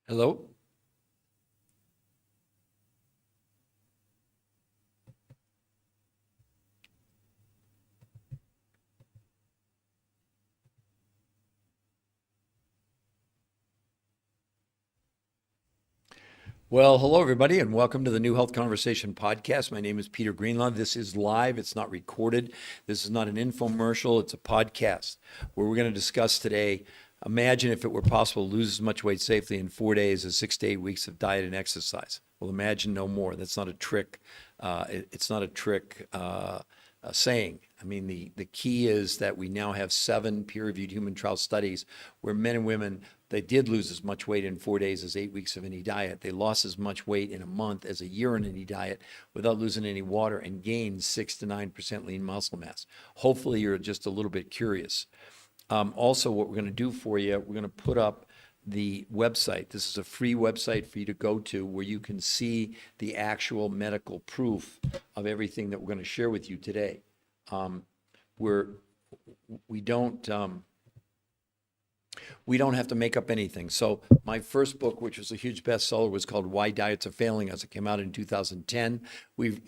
Hello? Well, hello, everybody, and welcome to the New Health Conversation podcast. My name is Peter Greenlaw. This is live, it's not recorded. This is not an infomercial, it's a podcast where we're going to discuss today. Imagine if it were possible to lose as much weight safely in 4 days as 6 to 8 weeks of diet and exercise. Well, imagine no more. That's not a trick. It's not a trick saying. I mean, the key is that we now have 7 peer-reviewed human trial studies where men and women, they did lose as much weight in 4 days as 8 weeks of any diet. They lost as much weight in a month as a year in any diet without losing any water and gained 6 to 9% lean muscle mass. Hopefully, you're just a little bit curious. Also, what we're going to do for you, we're going to put up the website. This is a free website for you to go to where you can see the actual medical proof of everything that we're going to share with you today. We don't have to make up anything. So my first book, which was a huge bestseller, was called Why Diets Are Failing Us. It came out in 2010. We've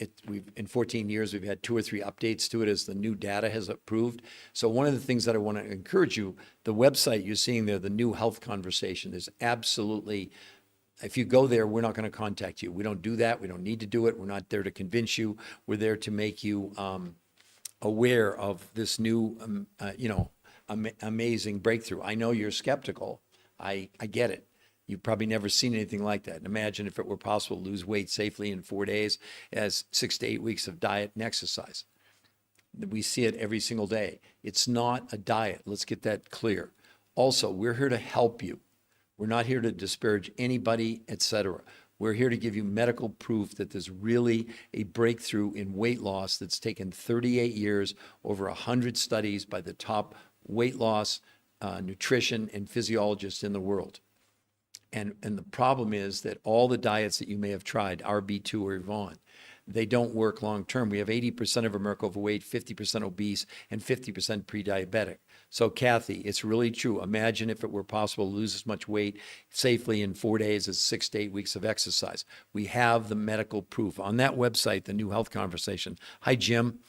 in 14 years, we've had 2 or 3 updates to it as the new data has approved. So one of the things that I want to encourage you, the website you're seeing there, the New Health Conversation, is absolutely, if you go there, we're not going to contact you. We don't do that. We don't need to do it. We're not there to convince you. We're there to make you aware of this new, amazing breakthrough. I know you're skeptical. I get it. You've probably never seen anything like that. And imagine if it were possible to lose weight safely in 4 days as 6 to 8 weeks of diet and exercise. We see it every single day. It's not a diet. Let's get that clear. Also, we're here to help you. We're not here to disparage anybody, etc. We're here to give you medical proof that there's really a breakthrough in weight loss that's taken 38 years, over 100 studies by the top weight loss, nutrition, and physiologists in the world. And the problem is that all the diets that you may have tried, RB2 or Yvonne, they don't work long term. We have 80% of America overweight, 50% obese, and 50% pre-diabetic. So Kathy, it's really true. Imagine if it were possible to lose as much weight safely in 4 days as 6 to 8 weeks of exercise. We have the medical proof. On that website, the New Health Conversation. Hi, Jim.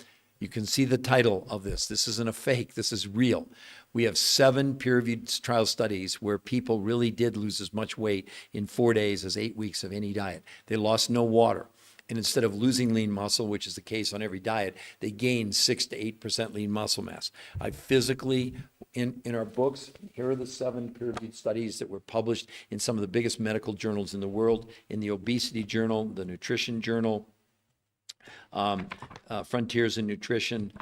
You can see the title of this. This isn't a fake. This is real. We have 7 peer-reviewed trial studies where people really did lose as much weight in 4 days as 8 weeks of any diet. They lost no water. And instead of losing lean muscle, which is the case on every diet, they gained 6 to 8% lean muscle mass. I physically, in our books, here are the 7 peer-reviewed studies that were published in some of the biggest medical journals in the world, in the Obesity Journal, the Nutrition Journal, Frontiers in Nutrition,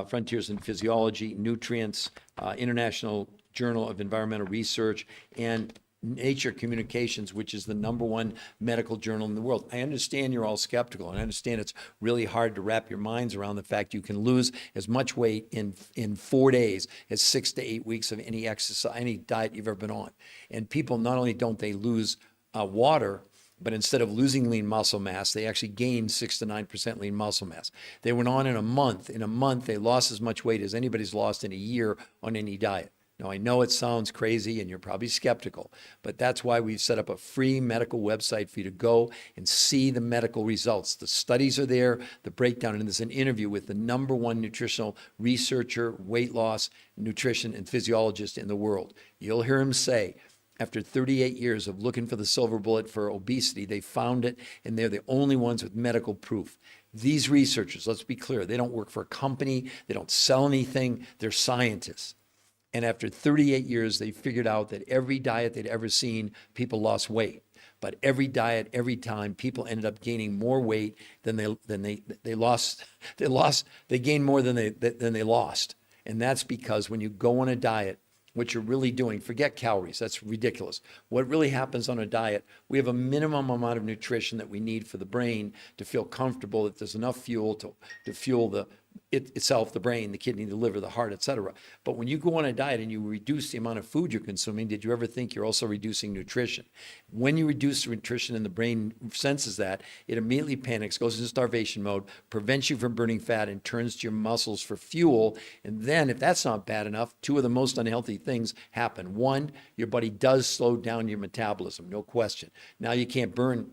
Frontiers in Physiology, Nutrients, International Journal of Environmental Research, and Nature Communications, which is the #1 medical journal in the world. I understand you're all skeptical, and I understand it's really hard to wrap your minds around the fact you can lose as much weight in 4 days as 6 to 8 weeks of any exercise, any diet you've ever been on. And people, not only don't they lose water, but instead of losing lean muscle mass, they actually gained 6 to 9% lean muscle mass. They went on in a month. In a month, they lost as much weight as anybody's lost in a year on any diet. Now, I know it sounds crazy and you're probably skeptical, but that's why we've set up a free medical website for you to go and see the medical results. The studies are there, the breakdown, and there's an interview with the #1 nutritional researcher, weight loss, nutrition, and physiologist in the world. You'll hear him say, after 38 years of looking for the silver bullet for obesity, they found it, and they're the only ones with medical proof. These researchers, let's be clear, they don't work for a company, they don't sell anything, they're scientists. And after 38 years, they figured out that every diet they'd ever seen, people lost weight. But every diet, every time, people ended up gaining more weight than they lost. They gained more than they lost. And that's because when you go on a diet, what you're really doing, forget calories, that's ridiculous. What really happens on a diet, we have a minimum amount of nutrition that we need for the brain to feel comfortable that there's enough fuel to fuel itself, the brain, the kidney, the liver, the heart, etc. But when you go on a diet and you reduce the amount of food you're consuming, did you ever think you're also reducing nutrition? When you reduce the nutrition and the brain senses that, it immediately panics, goes into starvation mode, prevents you from burning fat, and turns to your muscles for fuel. And then, if that's not bad enough, two of the most unhealthy things happen. One, your body does slow down your metabolism, no question. Now you can't burn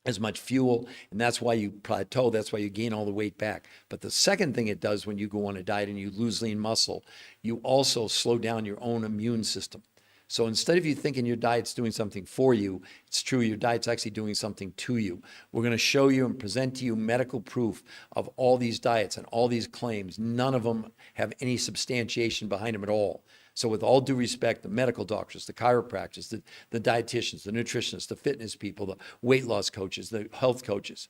as much fuel, and that's why you plateau, that's why you gain all the weight back. But the second thing it does when you go on a diet and you lose lean muscle, you also slow down your own immune system. So instead of you thinking your diet's doing something for you, it's true, your diet's actually doing something to you. We're going to show you and present to you medical proof of all these diets and all these claims. None of them have any substantiation behind them at all. So with all due respect, the medical doctors, the chiropractors, the dietitians, the nutritionists, the fitness people, the weight loss coaches, the health coaches,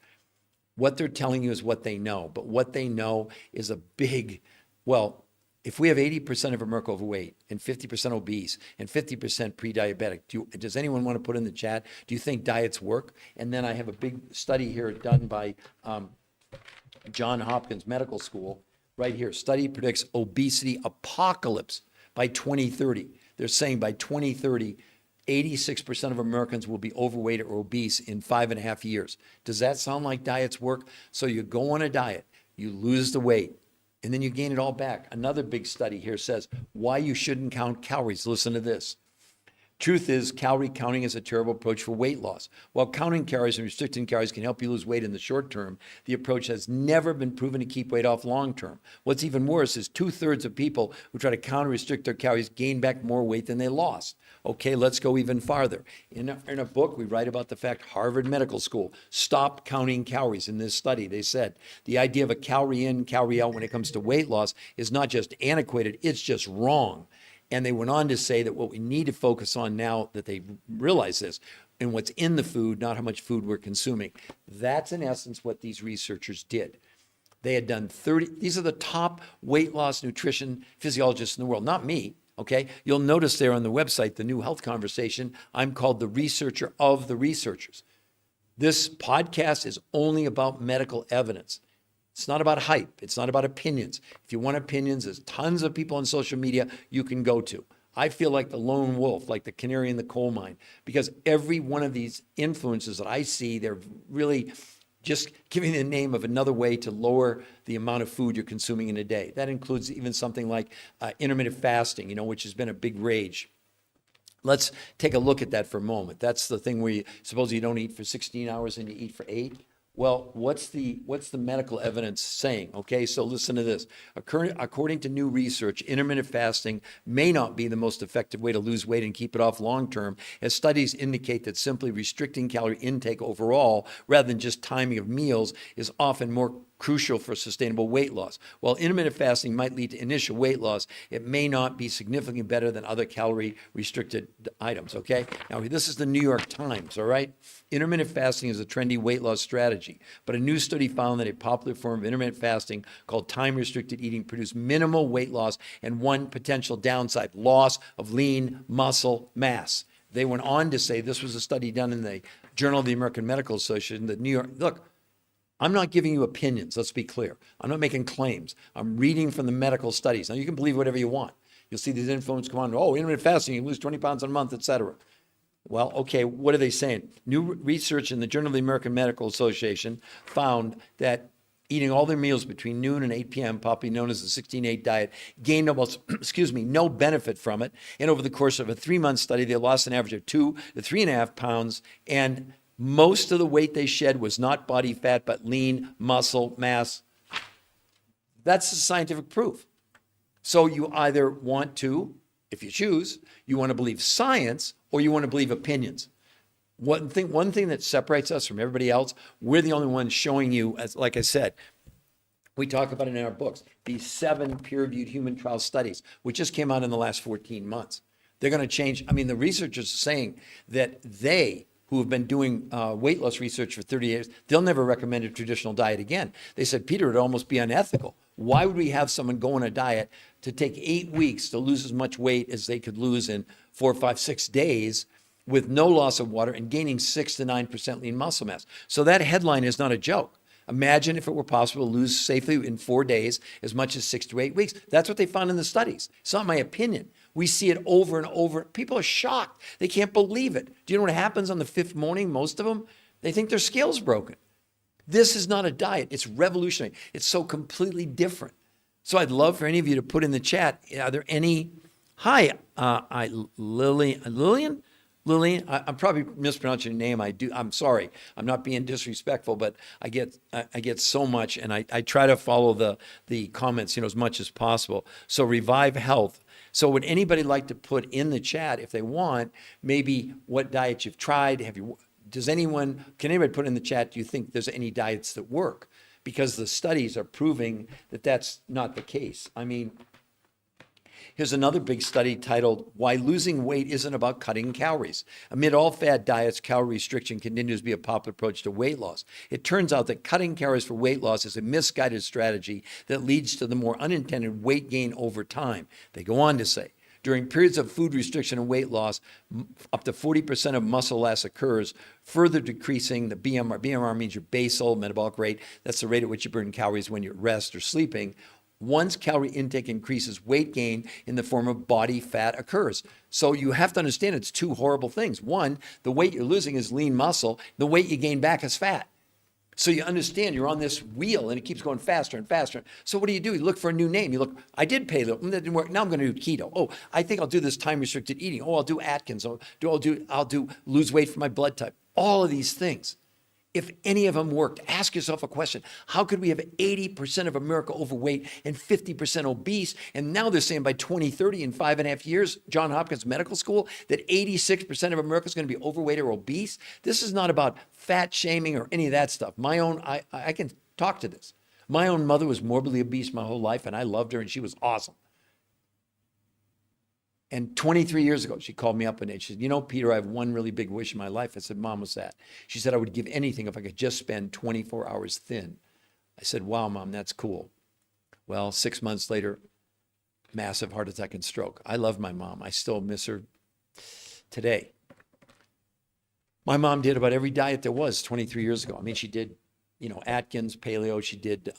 what they're telling you is what they know. But what they know is a big, well, if we have 80% of America overweight and 50% obese and 50% pre-diabetic, does anyone want to put in the chat, do you think diets work? And then I have a big study here done by Johns Hopkins Medical School right here. Study predicts obesity apocalypse by 2030. They're saying by 2030, 86% of Americans will be overweight or obese in 5.5 years. Does that sound like diets work? So you go on a diet, you lose the weight, and then you gain it all back. Another big study here says why you shouldn't count calories. Listen to this. Truth is, calorie counting is a terrible approach for weight loss. While counting calories and restricting calories can help you lose weight in the short term, the approach has never been proven to keep weight off long term. What's even worse is 2/3 of people who try to count or restrict their calories gain back more weight than they lost. Okay, let's go even farther. In a book, we write about the fact Harvard Medical School stopped counting calories in this study. They said the idea of a calorie in, calorie out when it comes to weight loss is not just antiquated, it's just wrong. And they went on to say that what we need to focus on now that they realize this, and what's in the food, not how much food we're consuming. That's in essence what these researchers did. They had done 30, these are the top weight loss nutrition physiologists in the world, not me, okay? You'll notice there on the website, the New Health Conversation, I'm called the researcher of the researchers. This podcast is only about medical evidence. It's not about hype. It's not about opinions. If you want opinions, there's tons of people on social media you can go to. I feel like the lone wolf, like the canary in the coal mine, because every one of these influences that I see, they're really just giving the name of another way to lower the amount of food you're consuming in a day. That includes even something like intermittent fasting, which has been a big rage. Let's take a look at that for a moment. That's the thing where you suppose you don't eat for 16 hours and you eat for 8. Well, what's the medical evidence saying? Okay, so listen to this. According to new research, intermittent fasting may not be the most effective way to lose weight and keep it off long term, as studies indicate that simply restricting calorie intake overall, rather than just timing of meals, is often more crucial for sustainable weight loss. While intermittent fasting might lead to initial weight loss, it may not be significantly better than other calorie-restricted items, okay? Now, this is the New York Times, all right? Intermittent fasting is a trendy weight loss strategy, but a new study found that a popular form of intermittent fasting called time-restricted eating produced minimal weight loss and one potential downside, loss of lean muscle mass. They went on to say, this was a study done in the Journal of the American Medical Association, the New York, look, I'm not giving you opinions, let's be clear. I'm not making claims. I'm reading from the medical studies. Now, you can believe whatever you want. You'll see these influencers come on, intermittent fasting, you lose 20 pounds in a month, et cetera. Well, okay, what are they saying? New research in the Journal of the American Medical Association found that eating all their meals between noon and 8 p.m., popularly known as the 16-8 diet, gained almost, no benefit from it. And over the course of a 3-month study, they lost an average of 2 to 3.5 pounds, and most of the weight they shed was not body fat, but lean muscle mass. That's the scientific proof. So you either want to, if you choose, you want to believe science or you want to believe opinions. One thing that separates us from everybody else, we're the only ones showing you, as like I said, we talk about it in our books, these 7 peer-reviewed human trial studies, which just came out in the last 14 months. They're going to change. I mean, the researchers are saying that they, who have been doing weight loss research for 30 years, they'll never recommend a traditional diet again. They said, Peter, it'd almost be unethical. Why would we have someone go on a diet to take 8 weeks to lose as much weight as they could lose in 4, 5, 6 days with no loss of water and gaining 6 to 9% lean muscle mass? So that headline is not a joke. Imagine if it were possible to lose safely in 4 days as much as 6 to 8 weeks. That's what they found in the studies. It's not my opinion. We see it over and over. People are shocked. They can't believe it. Do you know what happens on the 5th morning? Most of them, they think their scale's broken. This is not a diet. It's revolutionary. It's so completely different. So I'd love for any of you to put in the chat, are there any, hi, Lillian? Lillian, I'm probably mispronouncing your name. I'm sorry. I'm not being disrespectful, but I get so much, and I try to follow the comments, as much as possible. So Revive Health. So would anybody like to put in the chat, if they want, maybe what diet you've tried? Can anybody put in the chat, do you think there's any diets that work? Because the studies are proving that that's not the case. I mean, here's another big study titled, Why Losing Weight Isn't About Cutting Calories. Amid all fad diets, calorie restriction continues to be a popular approach to weight loss. It turns out that cutting calories for weight loss is a misguided strategy that leads to the more unintended weight gain over time. They go on to say, during periods of food restriction and weight loss, up to 40% of muscle loss occurs, further decreasing the BMR. BMR means your basal metabolic rate. That's the rate at which you burn calories when you're at rest or sleeping. Once calorie intake increases, weight gain in the form of body fat occurs. So you have to understand it's two horrible things. One, the weight you're losing is lean muscle. The weight you gain back is fat. So you understand you're on this wheel and it keeps going faster and faster. So what do? You look for a new name. You look, I did paleo, that didn't work. Now I'm going to do keto. Oh, I think I'll do this time restricted eating. Oh, I'll do Atkins. I'll do lose weight for my blood type. All of these things. If any of them worked, ask yourself a question. How could we have 80% of America overweight and 50% obese? And now they're saying by 2030, in 5.5 years, Johns Hopkins Medical School, that 86% of America is going to be overweight or obese. This is not about fat shaming or any of that stuff. I can talk to this. My own mother was morbidly obese my whole life, and I loved her, and she was awesome. And 23 years ago, she called me up one day. She said, Peter, I have one really big wish in my life. I said, Mom, what's that? She said, I would give anything if I could just spend 24 hours thin. I said, wow, Mom, that's cool. Well, 6 months later, massive heart attack and stroke. I love my mom. I still miss her today. My mom did about every diet there was 23 years ago. I mean, she did Atkins, paleo, she did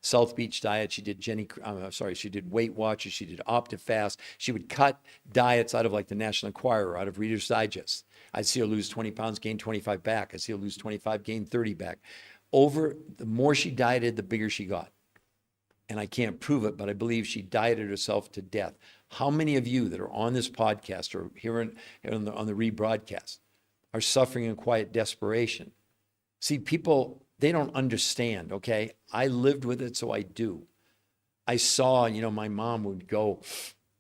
South Beach diet, she did she did Weight Watchers, she did OptiFast. She would cut diets out of like the National Enquirer, out of Reader's Digest. I'd see her lose 20 pounds, gain 25 back. I'd see her lose 25, gain 30 back. The more she dieted, the bigger she got. And I can't prove it, but I believe she dieted herself to death. How many of you that are on this podcast or here on the rebroadcast are suffering in quiet desperation? See, people, they don't understand, okay? I lived with it, so I do. I saw, my mom would go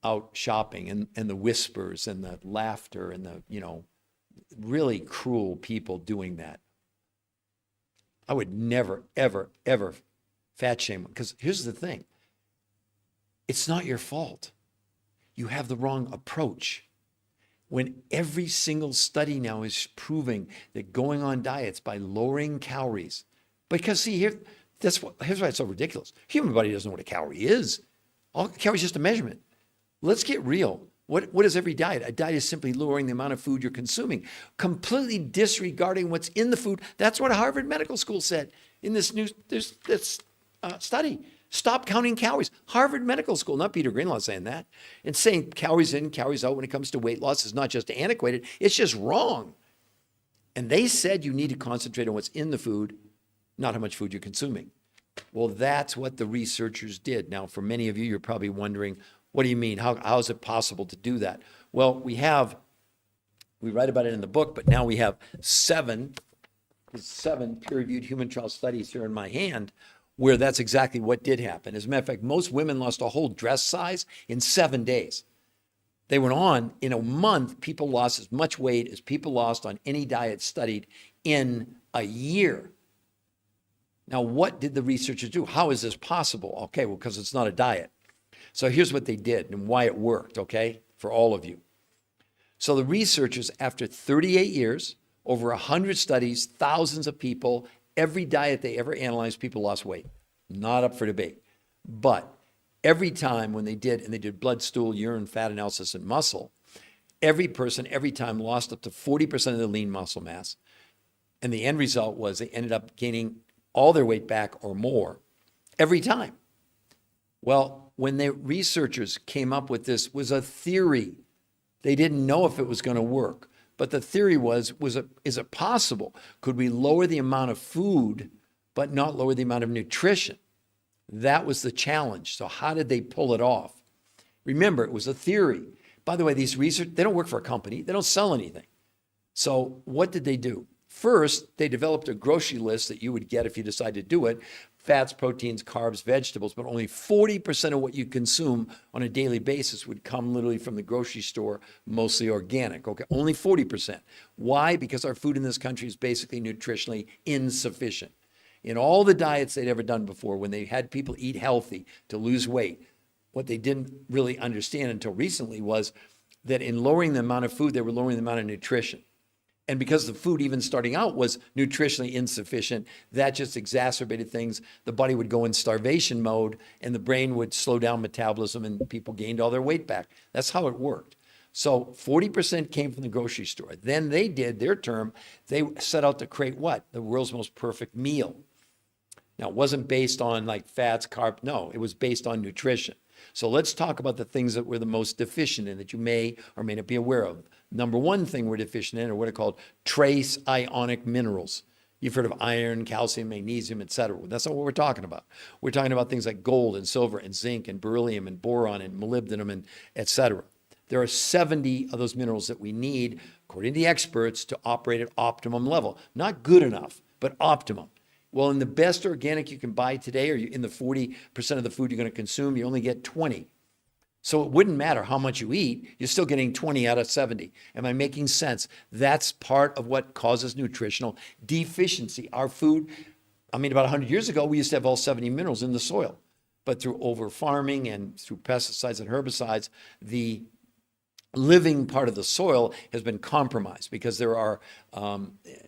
out shopping and the whispers and the laughter and the, really cruel people doing that. I would never, ever, ever fat shame them, because here's the thing. It's not your fault. You have the wrong approach. When every single study now is proving that going on diets by lowering calories, because see, here's why it's so ridiculous. Human body doesn't know what a calorie is. All calorie is just a measurement. Let's get real. What is every diet? A diet is simply lowering the amount of food you're consuming, completely disregarding what's in the food. That's what Harvard Medical School said in this study. Stop counting calories. Harvard Medical School, not Peter Greenlaw saying that. And saying calories in, calories out when it comes to weight loss is not just antiquated, it's just wrong. And they said you need to concentrate on what's in the food, not how much food you're consuming. Well, that's what the researchers did. Now, for many of you, you're probably wondering, what do you mean? How is it possible to do that? Well, we write about it in the book, but now we have seven peer-reviewed human trial studies here in my hand where that's exactly what did happen. As a matter of fact, most women lost a whole dress size in 7 days. They went on, in a month, people lost as much weight as people lost on any diet studied in a year. Now, what did the researchers do? How is this possible? Okay, well, because it's not a diet. So here's what they did and why it worked, okay, for all of you. So the researchers, after 38 years, over 100 studies, thousands of people, every diet they ever analyzed, people lost weight. Not up for debate. But every time when they did blood, stool, urine, fat analysis, and muscle, every person, every time lost up to 40% of their lean muscle mass. And the end result was they ended up gaining all their weight back or more every time. Well, when the researchers came up with this, was a theory. They didn't know if it was going to work. But the theory was is it possible? Could we lower the amount of food, but not lower the amount of nutrition? That was the challenge. So how did they pull it off? Remember, it was a theory. By the way, these research, they don't work for a company. They don't sell anything. So what did they do? First, they developed a grocery list that you would get if you decide to do it. Fats, proteins, carbs, vegetables, but only 40% of what you consume on a daily basis would come literally from the grocery store, mostly organic, okay? Only 40%. Why? Because our food in this country is basically nutritionally insufficient. In all the diets they'd ever done before, when they had people eat healthy to lose weight, what they didn't really understand until recently was that in lowering the amount of food, they were lowering the amount of nutrition. And because the food even starting out was nutritionally insufficient, that just exacerbated things. The body would go in starvation mode and the brain would slow down metabolism and people gained all their weight back. That's how it worked. So 40% came from the grocery store. Then they did their term, they set out to create what? The world's most perfect meal. Now, it wasn't based on like fats, carbs. No, it was based on nutrition. So let's talk about the things that we're the most deficient in that you may or may not be aware of. Number one thing we're deficient in are what are called trace ionic minerals. You've heard of iron, calcium, magnesium, etc. That's not what we're talking about. We're talking about things like gold and silver and zinc and beryllium and boron and molybdenum and etc. There are 70 of those minerals that we need, according to the experts, to operate at optimum level. Not good enough, but optimum. Well, in the best organic you can buy today, or in the 40% of the food you're going to consume, you only get 20. So it wouldn't matter how much you eat, you're still getting 20 out of 70. Am I making sense? That's part of what causes nutritional deficiency. Our food, about 100 years ago, we used to have all 70 minerals in the soil. But through over farming and through pesticides and herbicides, the living part of the soil has been compromised because there are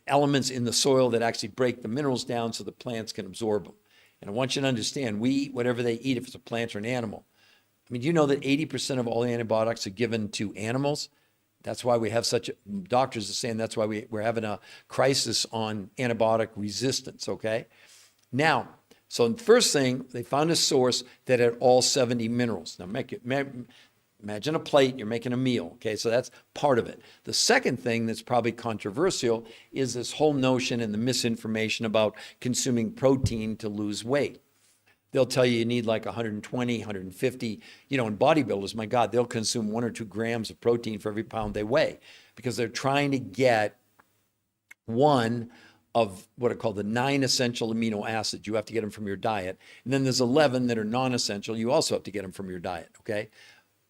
elements in the soil that actually break the minerals down so the plants can absorb them. And I want you to understand, we eat whatever they eat if it's a plant or an animal. Do you know that 80% of all antibiotics are given to animals? That's why we have doctors are saying that's why we're having a crisis on antibiotic resistance, okay? Now, so the first thing, they found a source that had all 70 minerals. Now, imagine a plate, you're making a meal, okay? So that's part of it. The second thing that's probably controversial is this whole notion and the misinformation about consuming protein to lose weight. They'll tell you need like 120, 150. In bodybuilders, my God, they'll consume 1 or 2 grams of protein for every pound they weigh because they're trying to get one of what are called the 9 essential amino acids. You have to get them from your diet. And then there's 11 that are non-essential. You also have to get them from your diet, okay?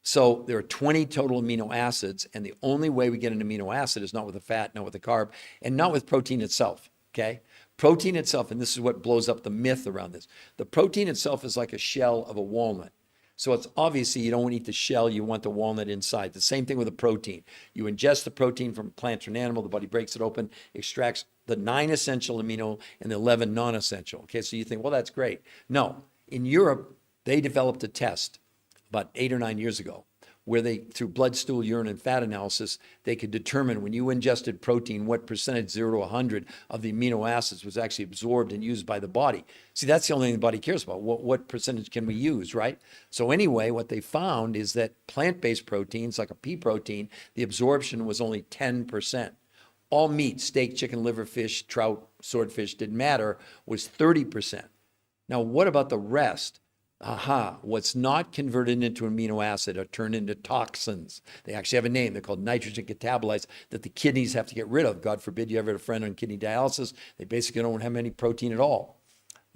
So there are 20 total amino acids, and the only way we get an amino acid is not with a fat, not with a carb, and not with protein itself, okay? Protein itself, and this is what blows up the myth around this, the protein itself is like a shell of a walnut. So it's obviously you don't want to eat the shell, you want the walnut inside. The same thing with a protein. You ingest the protein from a plant or an animal, the body breaks it open, extracts the 9 essential amino and the 11 non-essential. Okay, so you think, well, that's great. No, in Europe, they developed a test about 8 or 9 years ago where they, through blood, stool, urine, and fat analysis, they could determine when you ingested protein, what percentage, 0 to 100, of the amino acids was actually absorbed and used by the body. See, that's the only thing the body cares about. What percentage can we use, right? So anyway, what they found is that plant-based proteins, like a pea protein, the absorption was only 10%. All meat, steak, chicken, liver, fish, trout, swordfish, didn't matter, was 30%. Now, what about the rest? What's not converted into amino acid are turned into toxins. They actually have a name. They're called nitrogen catabolites that the kidneys have to get rid of. God forbid you ever had a friend on kidney dialysis. They basically don't have any protein at all.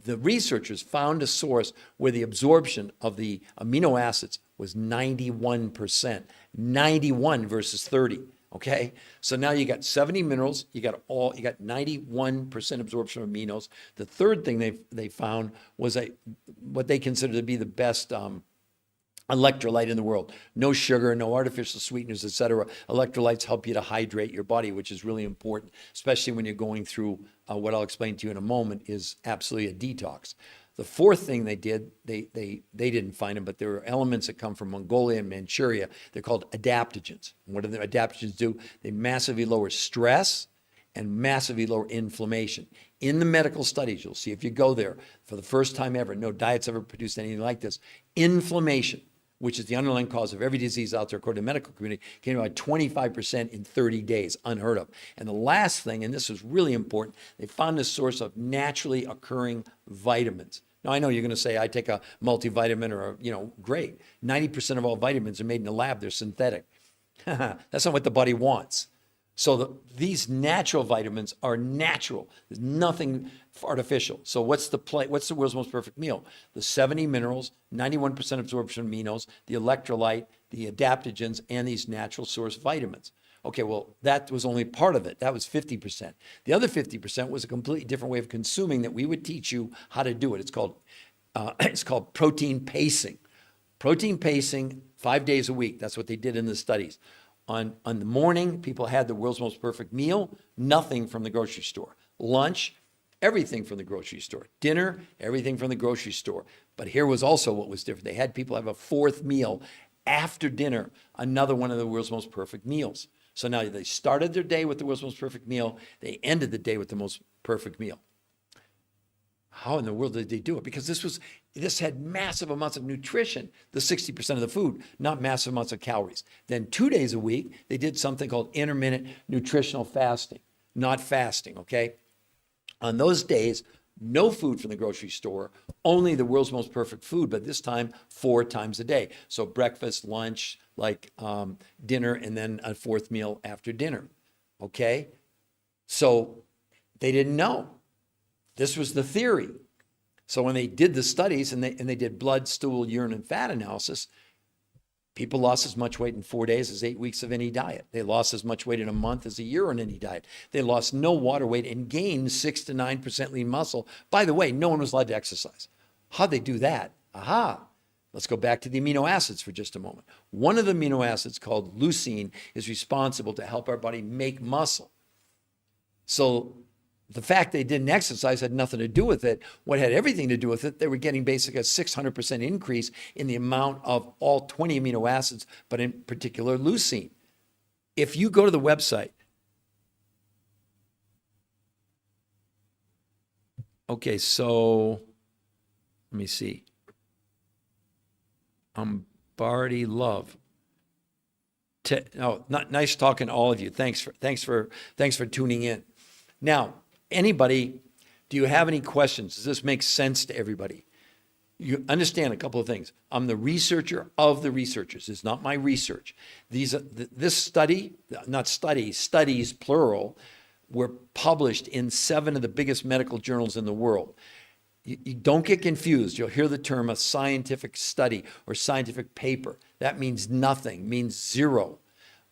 The researchers found a source where the absorption of the amino acids was 91%. 91 versus 30. Okay, so now you got 70 minerals, you got 91% absorption of aminos. The third thing they found was what they consider to be the best electrolyte in the world. No sugar, no artificial sweeteners, etc. Electrolytes help you to hydrate your body, which is really important, especially when you're going through what I'll explain to you in a moment is absolutely a detox. The fourth thing they did, they didn't find them, but there are elements that come from Mongolia and Manchuria. They're called adaptogens. And what do the adaptogens do? They massively lower stress and massively lower inflammation. In the medical studies, you'll see if you go there for the first time ever, no diet's ever produced anything like this. Inflammation, which is the underlying cause of every disease out there, according to the medical community, came about 25% in 30 days, unheard of. And the last thing, and this was really important, they found a source of naturally occurring vitamins. Now, I know you're going to say, I take a multivitamin or, great. 90% of all vitamins are made in the lab. They're synthetic. That's not what the body wants. So these natural vitamins are natural. There's nothing artificial. So what's the world's most perfect meal? The 70 minerals, 91% absorption of aminos, the electrolyte, the adaptogens, and these natural source vitamins. Okay, well, that was only part of it. That was 50%. The other 50% was a completely different way of consuming that we would teach you how to do it. It's called protein pacing. Protein pacing, 5 days a week. That's what they did in the studies. On the morning, people had the world's most perfect meal, nothing from the grocery store. Lunch, everything from the grocery store. Dinner, everything from the grocery store. But here was also what was different. They had people have a fourth meal after dinner, another one of the world's most perfect meals. So now they started their day with the world's most perfect meal. They ended the day with the most perfect meal. How in the world did they do it? Because this had massive amounts of nutrition, the 60% of the food, not massive amounts of calories. Then 2 days a week, they did something called intermittent nutritional fasting, not fasting, okay? On those days, no food from the grocery store, only the world's most perfect food, but this time 4 times a day. So breakfast, lunch, dinner, and then a fourth meal after dinner, okay? So they didn't know. This was the theory. So when they did the studies and they did blood, stool, urine, and fat analysis, people lost as much weight in 4 days as 8 weeks of any diet. They lost as much weight in a month as a year on any diet. They lost no water weight and gained 6 to 9% lean muscle. By the way, no one was allowed to exercise. How'd they do that? Aha. Let's go back to the amino acids for just a moment. One of the amino acids called leucine is responsible to help our body make muscle. So the fact they didn't exercise had nothing to do with it. What had everything to do with it, they were getting basically a 600% increase in the amount of all 20 amino acids, but in particular leucine. If you go to the website, okay, so let me see. Barty Love. Nice talking to all of you. Thanks for tuning in. Now, anybody, do you have any questions? Does this make sense to everybody? You understand a couple of things. I'm the researcher of the researchers. It's not my research. Studies, plural, were published in 7 of the biggest medical journals in the world. You don't get confused. You'll hear the term a scientific study or scientific paper. That means nothing, means zero.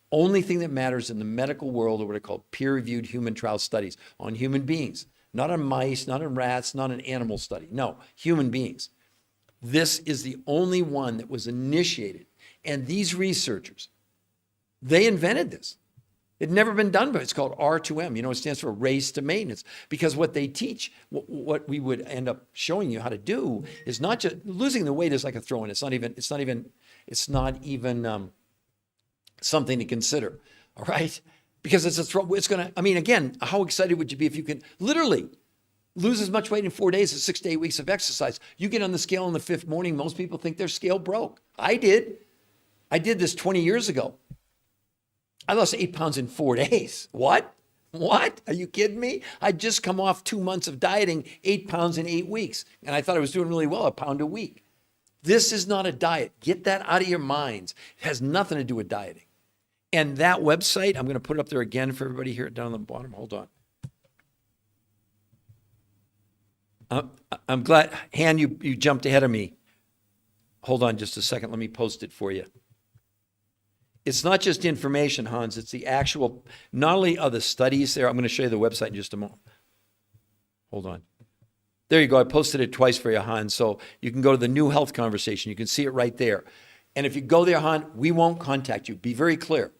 Only thing that matters in the medical world are what are called peer-reviewed human trial studies on human beings, not on mice, not on rats, not an animal study. No, human beings. This is the only one that was initiated. And these researchers, they invented this. It had never been done, but it's called R2M. It stands for race to maintenance. Because what they teach, what we would end up showing you how to do is not just losing the weight is like a throw-in. It's not even something to consider. All right? Because it's again, how excited would you be if you can literally lose as much weight in 4 days as 6 to 8 weeks of exercise? You get on the scale on the 5th morning, most people think their scale broke. I did this 20 years ago. I lost 8 pounds in 4 days. What? Are you kidding me? I'd just come off 2 months of dieting, 8 pounds in 8 weeks. And I thought I was doing really well, a pound a week. This is not a diet. Get that out of your minds. It has nothing to do with dieting. And that website, I'm going to put it up there again for everybody here down on the bottom. Hold on. I'm glad, Han, you jumped ahead of me. Hold on just a second. Let me post it for you. It's not just information, Hans. It's the actual, not only are the studies there. I'm going to show you the website in just a moment. Hold on. There you go. I posted it twice for you, Hans. So you can go to the New Health Conversation. You can see it right there. And if you go there, Han, we won't contact you. Be very clear.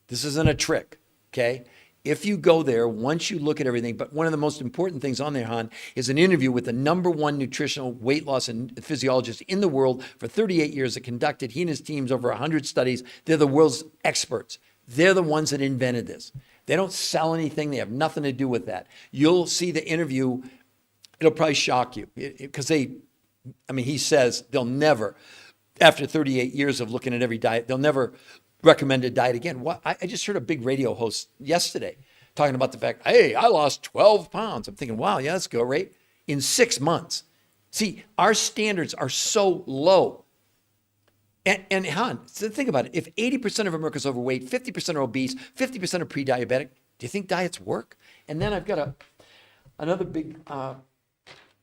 This isn't a trick, okay? If you go there, once you look at everything, but one of the most important things on there, Han, is an interview with the #1 nutritional weight loss and physiologist in the world for 38 years that conducted, he and his teams, over 100 studies. They're the world's experts. They're the ones that invented this. They don't sell anything. They have nothing to do with that. You'll see the interview. It'll probably shock you because he says they'll never, after 38 years of looking at every diet, they'll never recommend a diet again. I just heard a big radio host yesterday talking about the fact, hey, I lost 12 pounds. I'm thinking, wow, yeah, that's good, right? In 6 months. See, our standards are so low. And Han, so think about it. If 80% of Americans are overweight, 50% are obese, 50% are pre-diabetic, do you think diets work? And then I've got another big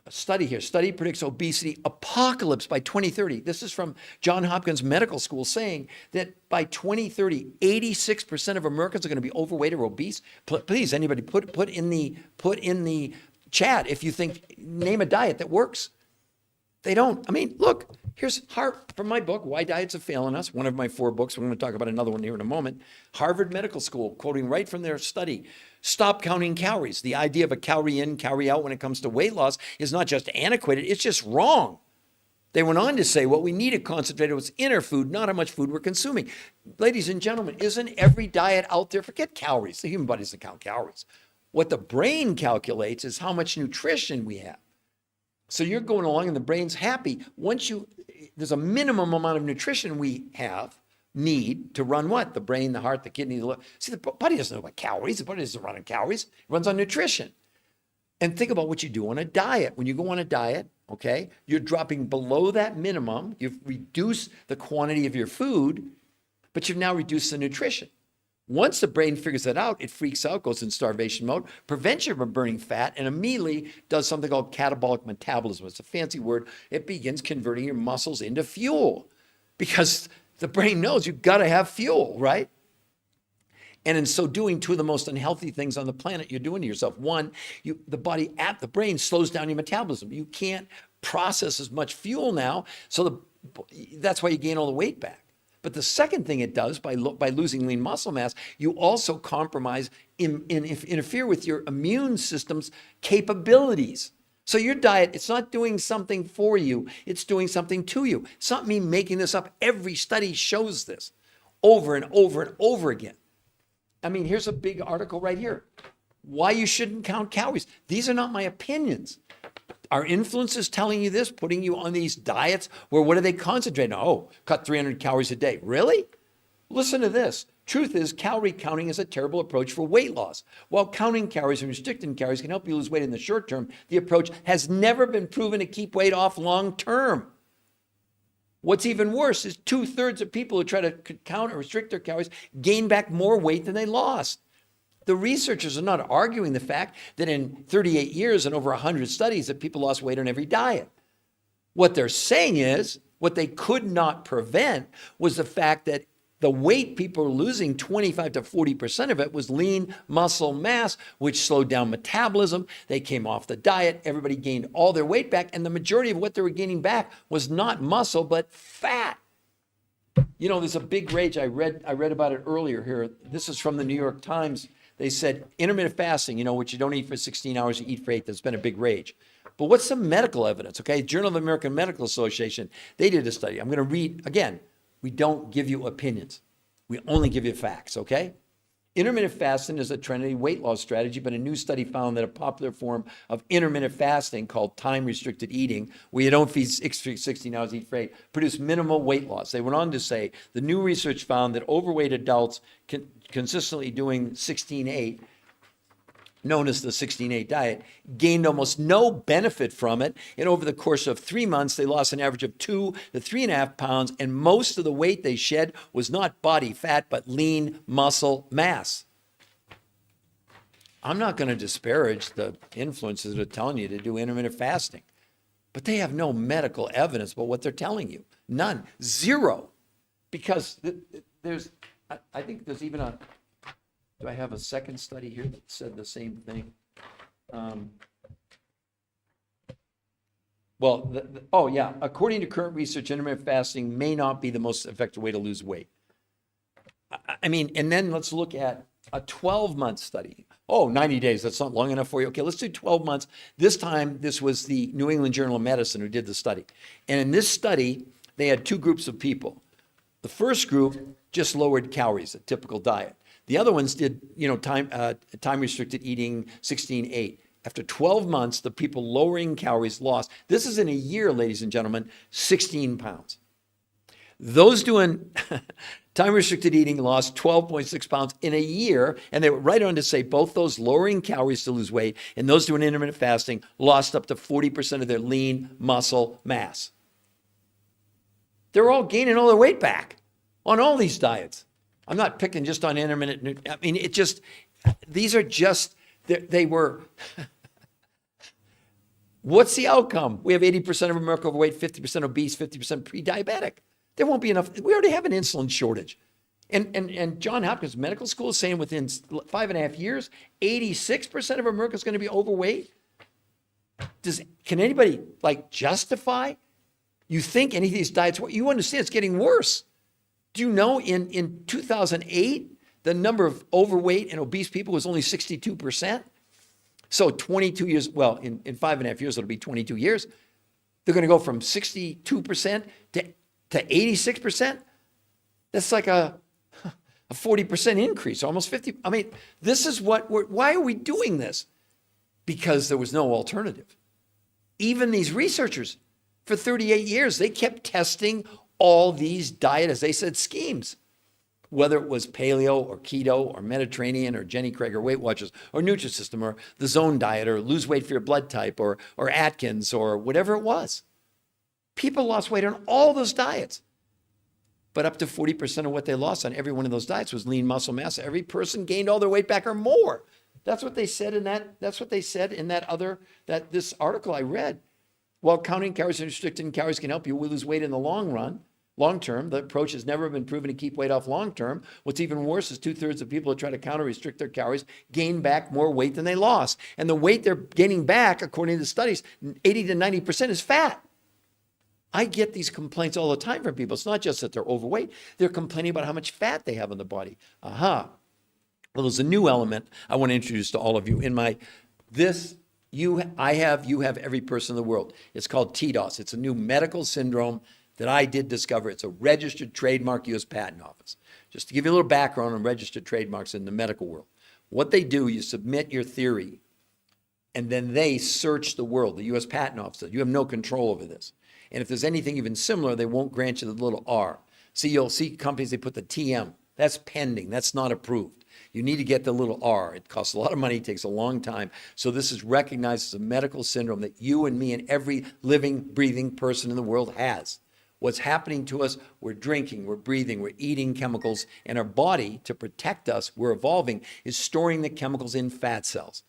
study here. Study predicts obesity apocalypse by 2030. This is from Johns Hopkins Medical School saying that by 2030, 86% of Americans are going to be overweight or obese. Please, anybody put in the chat if you think, name a diet that works. They don't. Look, here's from my book, Why Diets Are Failing Us, one of my 4 books. We're going to talk about another one here in a moment. Harvard Medical School, quoting right from their study, stop counting calories. The idea of a calorie in, calorie out when it comes to weight loss is not just antiquated, it's just wrong. They went on to say what we needed concentrated was inner food, not how much food we're consuming. Ladies and gentlemen, isn't every diet out there, forget calories, the human body doesn't count calories. What the brain calculates is how much nutrition we have. So you're going along and the brain's happy. There's a minimum amount of nutrition we need to run what? The brain, the heart, the kidney, the liver. See, the body doesn't know about calories. The body doesn't run on calories. It runs on nutrition. And think about what you do on a diet. When you go on a diet, okay, you're dropping below that minimum. You've reduced the quantity of your food, but you've now reduced the nutrition. Once the brain figures that out, it freaks out, goes in starvation mode, prevents you from burning fat, and immediately does something called catabolic metabolism. It's a fancy word. It begins converting your muscles into fuel because the brain knows you've got to have fuel, right? And in so doing, 2 of the most unhealthy things on the planet you're doing to yourself. One, the brain slows down your metabolism. You can't process as much fuel now, so that's why you gain all the weight back. But the second thing it does by losing lean muscle mass, you also compromise, interfere with your immune system's capabilities. So your diet, it's not doing something for you, it's doing something to you. It's not me making this up. Every study shows this over and over and over again. Here's a big article right here. Why you shouldn't count calories. These are not my opinions. Our influencers telling you this, putting you on these diets where what do they concentrate on? Oh, cut 300 calories a day. Really? Listen to this. Truth is, calorie counting is a terrible approach for weight loss. While counting calories and restricting calories can help you lose weight in the short term, the approach has never been proven to keep weight off long term. What's even worse is 2/3 of people who try to count or restrict their calories gain back more weight than they lost. The researchers are not arguing the fact that in 38 years and over 100 studies that people lost weight on every diet. What they're saying is, what they could not prevent was the fact that the weight people were losing, 25 to 40% of it was lean muscle mass, which slowed down metabolism. They came off the diet. Everybody gained all their weight back. And the majority of what they were gaining back was not muscle, but fat. There's a big rage. I read about it earlier here. This is from the New York Times. They said intermittent fasting, which you don't eat for 16 hours, you eat for 8. There's been a big rage. But what's the medical evidence? Okay, Journal of the American Medical Association, they did a study. I'm going to read, again, we don't give you opinions. We only give you facts, okay? Intermittent fasting is a trendy weight loss strategy, but a new study found that a popular form of intermittent fasting called time-restricted eating, where you don't feed 16 hours, eat for 8, produced minimal weight loss. They went on to say the new research found that overweight adults consistently doing 16-8, known as the 16-8 diet, gained almost no benefit from it. And over the course of 3 months, they lost an average of 2 to 3.5 pounds, and most of the weight they shed was not body fat, but lean muscle mass. I'm not going to disparage the influencers that are telling you to do intermittent fasting, but they have no medical evidence about what they're telling you. None. Zero. Because I think there's even do I have a second study here that said the same thing? According to current research, intermittent fasting may not be the most effective way to lose weight. And then let's look at a 12-month study. 90 days, that's not long enough for you. Okay, let's do 12 months. This time, this was the New England Journal of Medicine who did the study. And in this study, they had 2 groups of people. The first group just lowered calories, a typical diet. The other ones did, time restricted eating 16-8. After 12 months, the people lowering calories lost, this is in a year, ladies and gentlemen, 16 pounds. Those doing time-restricted eating lost 12.6 pounds in a year, and they were right on to say both those lowering calories to lose weight and those doing intermittent fasting lost up to 40% of their lean muscle mass. They're all gaining all their weight back on all these diets. I'm not picking just on intermittent. I mean, these are just, they were... What's the outcome? We have 80% of America overweight, 50% obese, 50% pre-diabetic. There won't be enough. We already have an insulin shortage. And Johns Hopkins Medical School is saying within 5.5 years, 86% of America is going to be overweight. Can anybody justify? You think any of these diets, you understand it's getting worse. Do you know in 2008, the number of overweight and obese people was only 62%? So 22 years, well, in 5.5 years, it'll be 22 years. They're going to go from 62% to 86%. That's like a 40% increase, almost 50. I mean, this is why are we doing this? Because there was no alternative. Even these researchers, for 38 years, they kept testing all these diet, as they said, schemes. Whether it was paleo or keto or Mediterranean or Jenny Craig or Weight Watchers or Nutrisystem or the Zone Diet or lose weight for your blood type or Atkins or whatever it was. People lost weight on all those diets. But up to 40% of what they lost on every one of those diets was lean muscle mass. Every person gained all their weight back or more. That's what they said in this article I read. While counting calories and restricting calories can help you lose weight in the long term, the approach has never been proven to keep weight off long term. What's even worse is 2/3 of people who try to counter restrict their calories gain back more weight than they lost. And the weight they're gaining back, according to the studies, 80 to 90% is fat. I get these complaints all the time from people. It's not just that they're overweight. They're complaining about how much fat they have in the body. Well, there's a new element I want to introduce to all of you. You have every person in the world. It's called TDOS. It's a new medical syndrome that I did discover. It's a registered trademark, U.S. Patent Office. Just to give you a little background on registered trademarks in the medical world. What they do, you submit your theory, and then they search the world, the U.S. Patent Office. You have no control over this. And if there's anything even similar, they won't grant you the little R. See, you'll see companies, they put the TM. That's pending. That's not approved. You need to get the little R. It costs a lot of money. It takes a long time. So this is recognized as a medical syndrome that you and me and every living, breathing person in the world has. What's happening to us, we're drinking, we're breathing, we're eating chemicals, and our body, to protect us, we're evolving, is storing the chemicals in fat cells.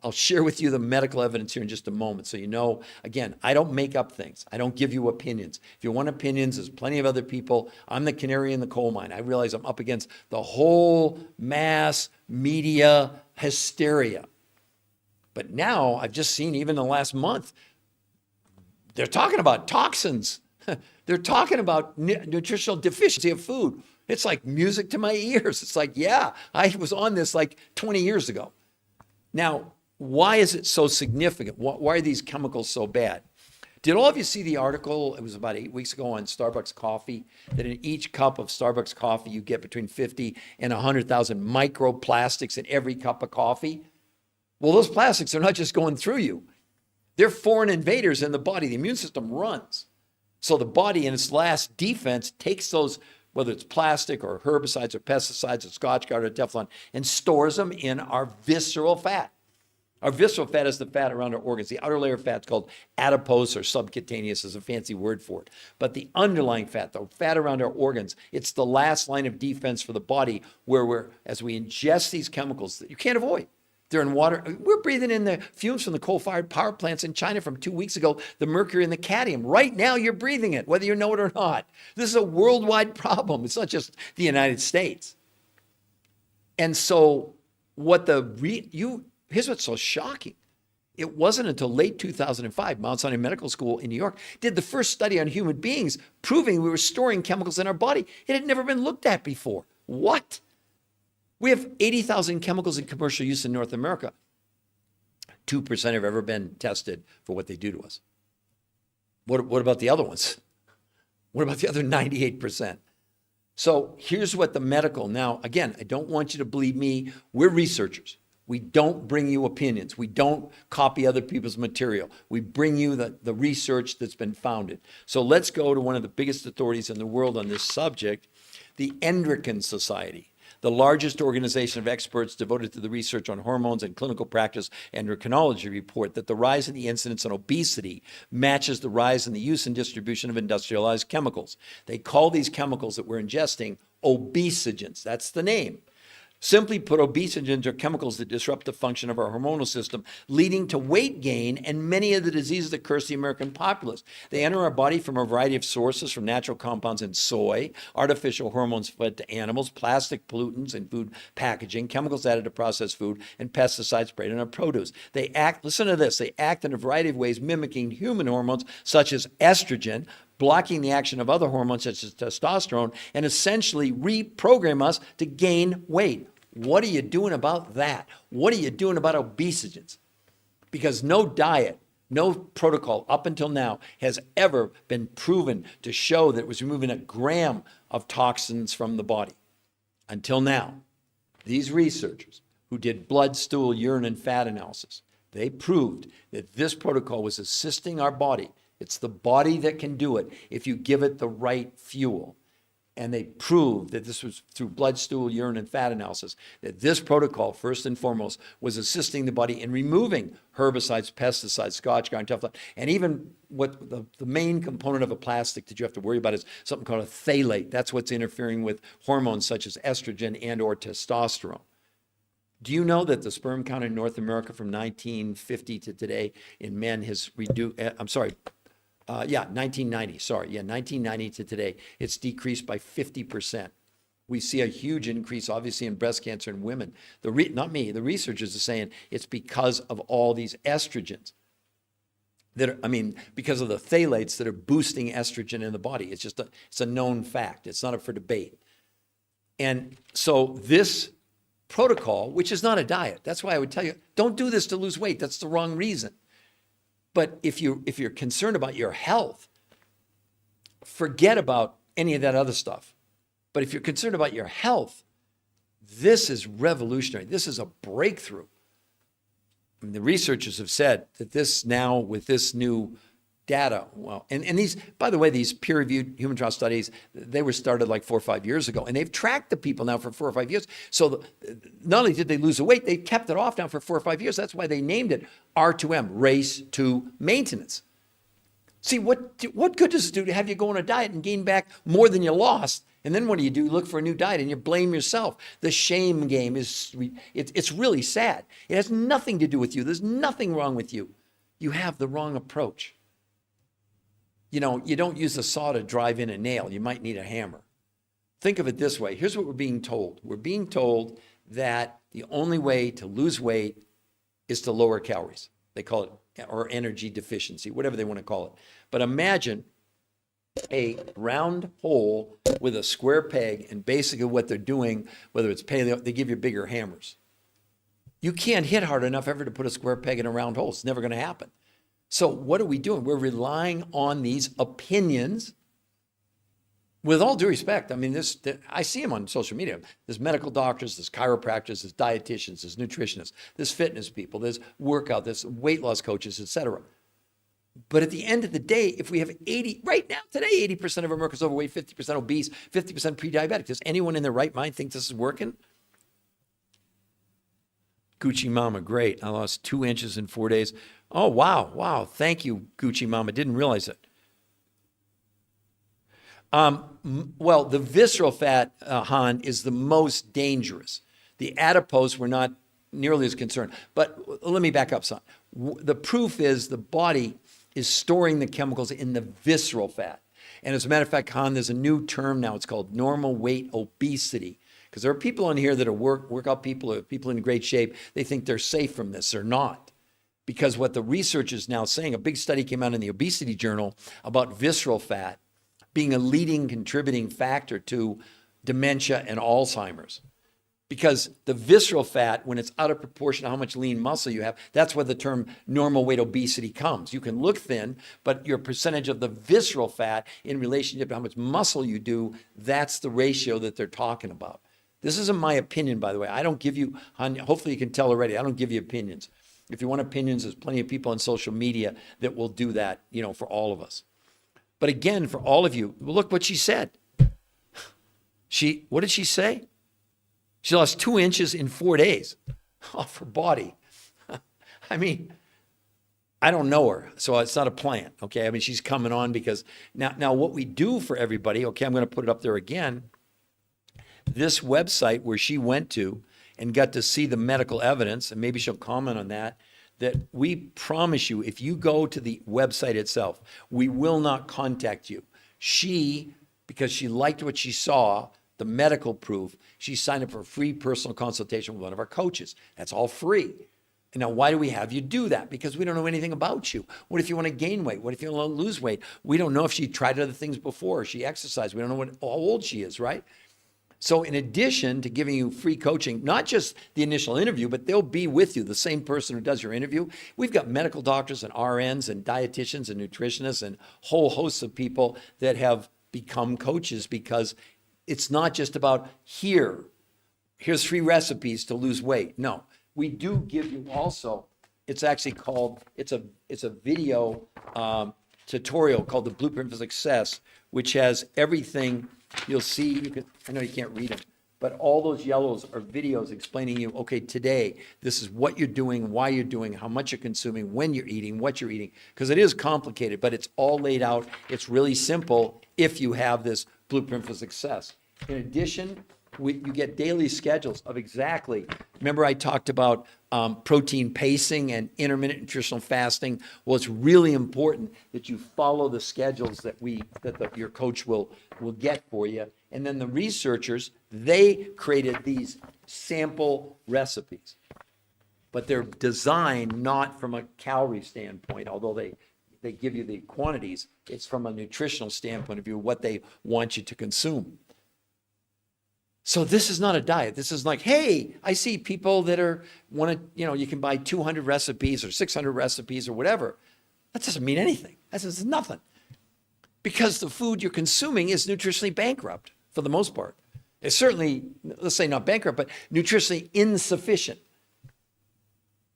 I'll share with you the medical evidence here in just a moment so you know, again, I don't make up things. I don't give you opinions. If you want opinions, there's plenty of other people. I'm the canary in the coal mine. I realize I'm up against the whole mass media hysteria. But now, I've just seen, even in the last month, they're talking about toxins. They're talking about nutritional deficiency of food. It's like music to my ears. It's like, yeah, I was on this like 20 years ago. Now, why is it so significant? Why are these chemicals so bad? Did all of you see the article, it was about 8 weeks ago, on Starbucks coffee, that in each cup of Starbucks coffee, you get between 50 and 100,000 microplastics in every cup of coffee? Well, those plastics are not just going through you. They're foreign invaders in the body. The immune system runs. So the body, in its last defense, takes those, whether it's plastic or herbicides or pesticides or Scotchgard or Teflon, and stores them in our visceral fat. Our visceral fat is the fat around our organs. The outer layer of fat is called adipose or subcutaneous, is a fancy word for it. But the underlying fat, the fat around our organs, it's the last line of defense for the body where as we ingest these chemicals that you can't avoid. They're in water. We're breathing in the fumes from the coal-fired power plants in China from 2 weeks ago, the mercury and the cadmium. Right now, you're breathing it, whether you know it or not. This is a worldwide problem. It's not just the United States. And so here's what's so shocking. It wasn't until late 2005, Mount Sinai Medical School in New York did the first study on human beings proving we were storing chemicals in our body. It had never been looked at before. What? We have 80,000 chemicals in commercial use in North America. 2% have ever been tested for what they do to us. What about the other ones? What about the other 98%? So here's what the medical, now, again, I don't want you to believe me. We're researchers. We don't bring you opinions. We don't copy other people's material. We bring you the research that's been founded. So let's go to one of the biggest authorities in the world on this subject, the Endocrine Society, the largest organization of experts devoted to the research on hormones and clinical practice. Endocrinology report that the rise in the incidence on obesity matches the rise in the use and distribution of industrialized chemicals. They call these chemicals that we're ingesting obesogens. That's the name. Simply put, obesogens are chemicals that disrupt the function of our hormonal system, leading to weight gain and many of the diseases that curse the American populace. They enter our body from a variety of sources, from natural compounds in soy, artificial hormones fed to animals, plastic pollutants in food packaging, chemicals added to processed food, and pesticides sprayed on our produce. They act, listen to this, they act in a variety of ways mimicking human hormones such as estrogen, blocking the action of other hormones such as testosterone, and essentially reprogram us to gain weight. What are you doing about that? What are you doing about obesogens? Because no diet, no protocol up until now has ever been proven to show that it was removing a gram of toxins from the body. Until now, these researchers who did blood, stool, urine, and fat analysis, they proved that this protocol was assisting our body. It's the body that can do it if you give it the right fuel. And they proved that this was through blood, stool, urine, and fat analysis, that this protocol, first and foremost, was assisting the body in removing herbicides, pesticides, Scotch guard, Teflon, and even what the main component of a plastic that you have to worry about is something called a phthalate. That's what's interfering with hormones such as estrogen and or testosterone. Do you know that the sperm count in North America from 1950 to today in men has reduced, 1990 to today, it's decreased by 50%. We see a huge increase, obviously, in breast cancer in women. Not me, the researchers are saying it's because of all these estrogens. Because of the phthalates that are boosting estrogen in the body. It's a known fact. It's not up for debate. And so this protocol, which is not a diet, that's why I would tell you, don't do this to lose weight. That's the wrong reason. But if you're concerned about your health, forget about any of that other stuff. But if you're concerned about your health, this is revolutionary. This is a breakthrough. I mean, the researchers have said that this now, with this new data, and these, by the way, these peer-reviewed human trial studies, they were started like 4 or 5 years ago, and they've tracked the people now for 4 or 5 years. So not only did they lose the weight, they kept it off now for 4 or 5 years. That's why they named it R2M, race to maintenance. See, what good does it do to have you go on a diet and gain back more than you lost? And then what do? You look for a new diet and you blame yourself. The shame game it's really sad. It has nothing to do with you. There's nothing wrong with you. You have the wrong approach. You don't use a saw to drive in a nail. You might need a hammer. Think of it this way. Here's what we're being told. We're being told that the only way to lose weight is to lower calories. They call it, or energy deficiency, whatever they want to call it. But imagine a round hole with a square peg, and basically what they're doing, whether it's paleo, they give you bigger hammers. You can't hit hard enough ever to put a square peg in a round hole. It's never going to happen. So what are we doing? We're relying on these opinions. With all due respect, I see them on social media. There's medical doctors, there's chiropractors, there's dietitians, there's nutritionists, there's fitness people, there's workout, there's weight loss coaches, etc. But at the end of the day, if we have right now, today, 80% of Americans overweight, 50% obese, 50% pre-diabetic, does anyone in their right mind think this is working? Gucci Mama, great. I lost 2 inches in 4 days. Oh, wow. Thank you, Gucci Mama. Didn't realize it. Well, the visceral fat, Han, is the most dangerous. The adipose, we're not nearly as concerned. But let me back up some. The proof is the body is storing the chemicals in the visceral fat. And as a matter of fact, Han, there's a new term now. It's called normal weight obesity. Because there are people on here that are workout people, or people in great shape. They think they're safe from this. They're not. Because what the research is now saying, a big study came out in the Obesity Journal about visceral fat being a leading contributing factor to dementia and Alzheimer's. Because the visceral fat, when it's out of proportion to how much lean muscle you have, that's where the term normal weight obesity comes. You can look thin, but your percentage of the visceral fat in relationship to how much muscle you do, that's the ratio that they're talking about. This isn't my opinion, by the way. I don't give you, hopefully you can tell already, I don't give you opinions. If you want opinions, there's plenty of people on social media that will do that, for all of us. But again, for all of you, look what she said. What did she say? She lost 2 inches in 4 days off her body. I mean, I don't know her, so it's not a plan, okay? I mean, she's coming on because now what we do for everybody, okay, I'm going to put it up there again. This website where she went to and got to see the medical evidence, and maybe she'll comment on that we promise you, if you go to the website itself, we will not contact you. Because she liked what she saw, the medical proof, she signed up for a free personal consultation with one of our coaches. That's all free. And now, why do we have you do that? Because we don't know anything about you. What if you want to gain weight? What if you want to lose weight? We don't know if she tried other things before, she exercised. We don't know how old she is, right? So in addition to giving you free coaching, not just the initial interview, but they'll be with you, the same person who does your interview. We've got medical doctors and RNs and dietitians and nutritionists and whole hosts of people that have become coaches, because it's not just about here's 3 recipes to lose weight. No, we do give you also, it's actually called, it's a video tutorial called the Blueprint for Success, which has everything. You'll see, I know you can't read them, but all those yellows are videos explaining you, okay, today, this is what you're doing, why you're doing, how much you're consuming, when you're eating, what you're eating, because it is complicated, but it's all laid out. It's really simple if you have this Blueprint for Success. In addition, you get daily schedules of exactly, remember I talked about protein pacing and intermittent nutritional fasting. Well, it's really important that you follow the schedules that your coach will get for you. And then the researchers, they created these sample recipes, but they're designed not from a calorie standpoint, although they give you the quantities. It's from a nutritional standpoint of view, what they want you to consume. So this is not a diet. This is like, hey, I see people that you can buy 200 recipes or 600 recipes or whatever. That doesn't mean anything. That says nothing. Because the food you're consuming is nutritionally bankrupt for the most part. It's certainly, let's say not bankrupt, but nutritionally insufficient.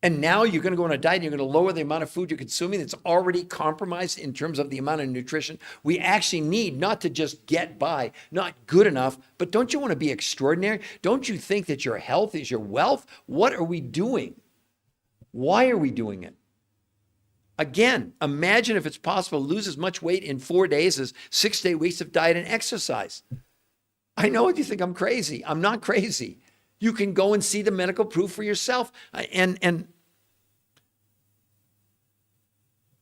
And now you're going to go on a diet and you're going to lower the amount of food you're consuming that's already compromised in terms of the amount of nutrition. We actually need not to just get by, not good enough, but don't you want to be extraordinary? Don't you think that your health is your wealth? What are we doing? Why are we doing it? Again, imagine if it's possible to lose as much weight in 4 days as 6 to 8 weeks of diet and exercise. I know you think I'm crazy. I'm not crazy. You can go and see the medical proof for yourself. And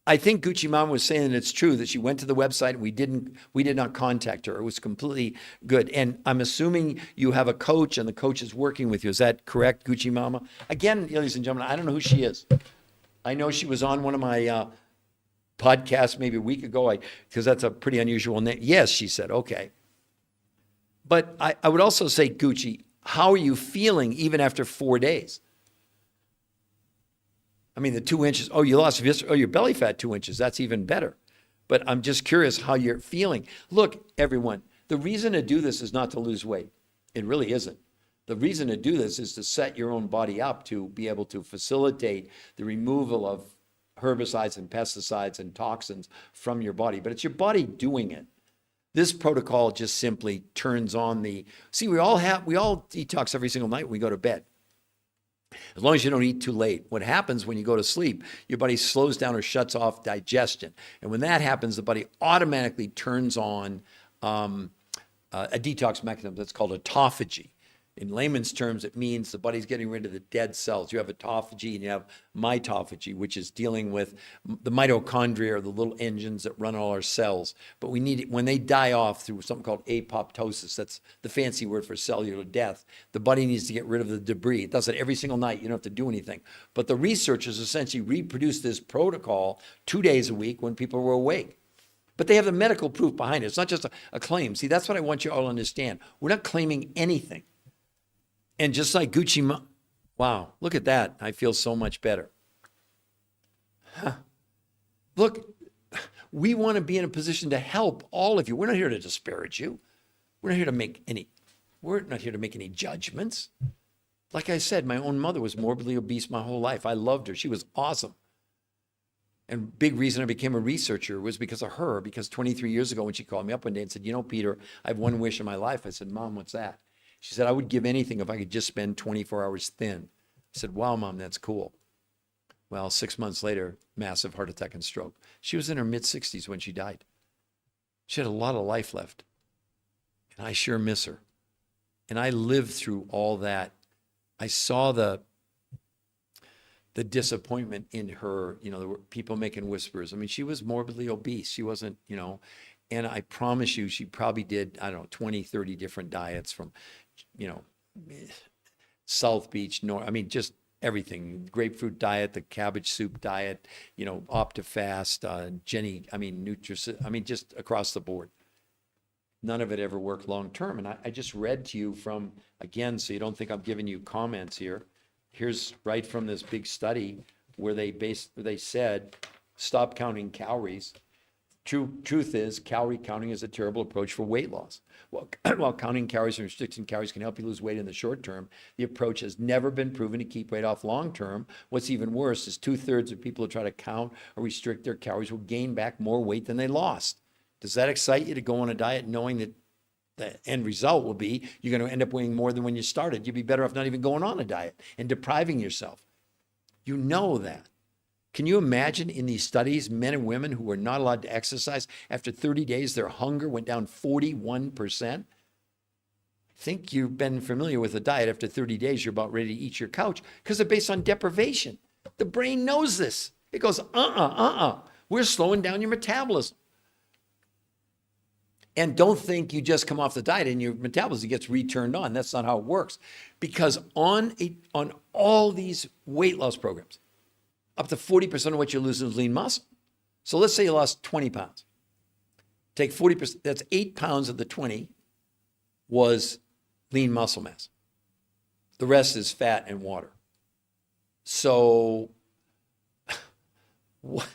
I think Gucci Mama was saying that it's true that she went to the website and we did not contact her. It was completely good. And I'm assuming you have a coach and the coach is working with you. Is that correct, Gucci Mama? Again, ladies and gentlemen, I don't know who she is. I know she was on one of my podcasts maybe a week ago because that's a pretty unusual name. Yes, she said, okay. But I would also say, Gucci, how are you feeling even after 4 days? I mean, the 2 inches, you lost your belly fat 2 inches. That's even better. But I'm just curious how you're feeling. Look, everyone, the reason to do this is not to lose weight. It really isn't. The reason to do this is to set your own body up to be able to facilitate the removal of herbicides and pesticides and toxins from your body. But it's your body doing it. This protocol just simply turns on we all detox every single night when we go to bed. As long as you don't eat too late. What happens when you go to sleep, your body slows down or shuts off digestion. And when that happens, the body automatically turns on a detox mechanism that's called autophagy. In layman's terms, it means the body's getting rid of the dead cells. You have autophagy and you have mitophagy, which is dealing with the mitochondria, or the little engines that run all our cells. But we need it when they die off through something called apoptosis. That's the fancy word for cellular death. The body needs to get rid of the debris. It does it every single night. You don't have to do anything. But the researchers essentially reproduced this protocol 2 days a week when people were awake. But they have the medical proof behind it. It's not just a claim. See, that's what I want you all to understand. We're not claiming anything. And just like wow, look at that. I feel so much better. Huh. Look, we want to be in a position to help all of you. We're not here to disparage you. We're not here to make any judgments. Like I said, my own mother was morbidly obese my whole life. I loved her. She was awesome. And big reason I became a researcher was because of her, because 23 years ago when she called me up one day and said, Peter, I have one wish in my life. I said, Mom, what's that? She said, I would give anything if I could just spend 24 hours thin. I said, wow, Mom, that's cool. Well, 6 months later, massive heart attack and stroke. She was in her mid-60s when she died. She had a lot of life left. And I sure miss her. And I lived through all that. I saw the disappointment in her. There were people making whispers. I mean, she was morbidly obese. She wasn't, and I promise you, she probably did, 20, 30 different diets from, South Beach, just everything, grapefruit diet, the cabbage soup diet, Optifast, Jenny, just across the board. None of it ever worked long term. And I just read to you from, again, so you don't think I'm giving you comments here. Here's right from this big study where they said, stop counting calories. Truth is, calorie counting is a terrible approach for weight loss. While counting calories and restricting calories can help you lose weight in the short term, the approach has never been proven to keep weight off long term. What's even worse is 2/3 of people who try to count or restrict their calories will gain back more weight than they lost. Does that excite you to go on a diet knowing that the end result will be you're going to end up weighing more than when you started? You'd be better off not even going on a diet and depriving yourself. You know that. Can you imagine in these studies, men and women who were not allowed to exercise, after 30 days, their hunger went down 41%? I think you've been familiar with a diet. After 30 days, you're about ready to eat your couch because they're based on deprivation. The brain knows this. It goes, we're slowing down your metabolism. And don't think you just come off the diet and your metabolism gets returned on. That's not how it works. Because on all these weight loss programs, up to 40% of what you're losing is lean muscle. So let's say you lost 20 pounds. Take 40%, that's 8 pounds of the 20 was lean muscle mass. The rest is fat and water. So the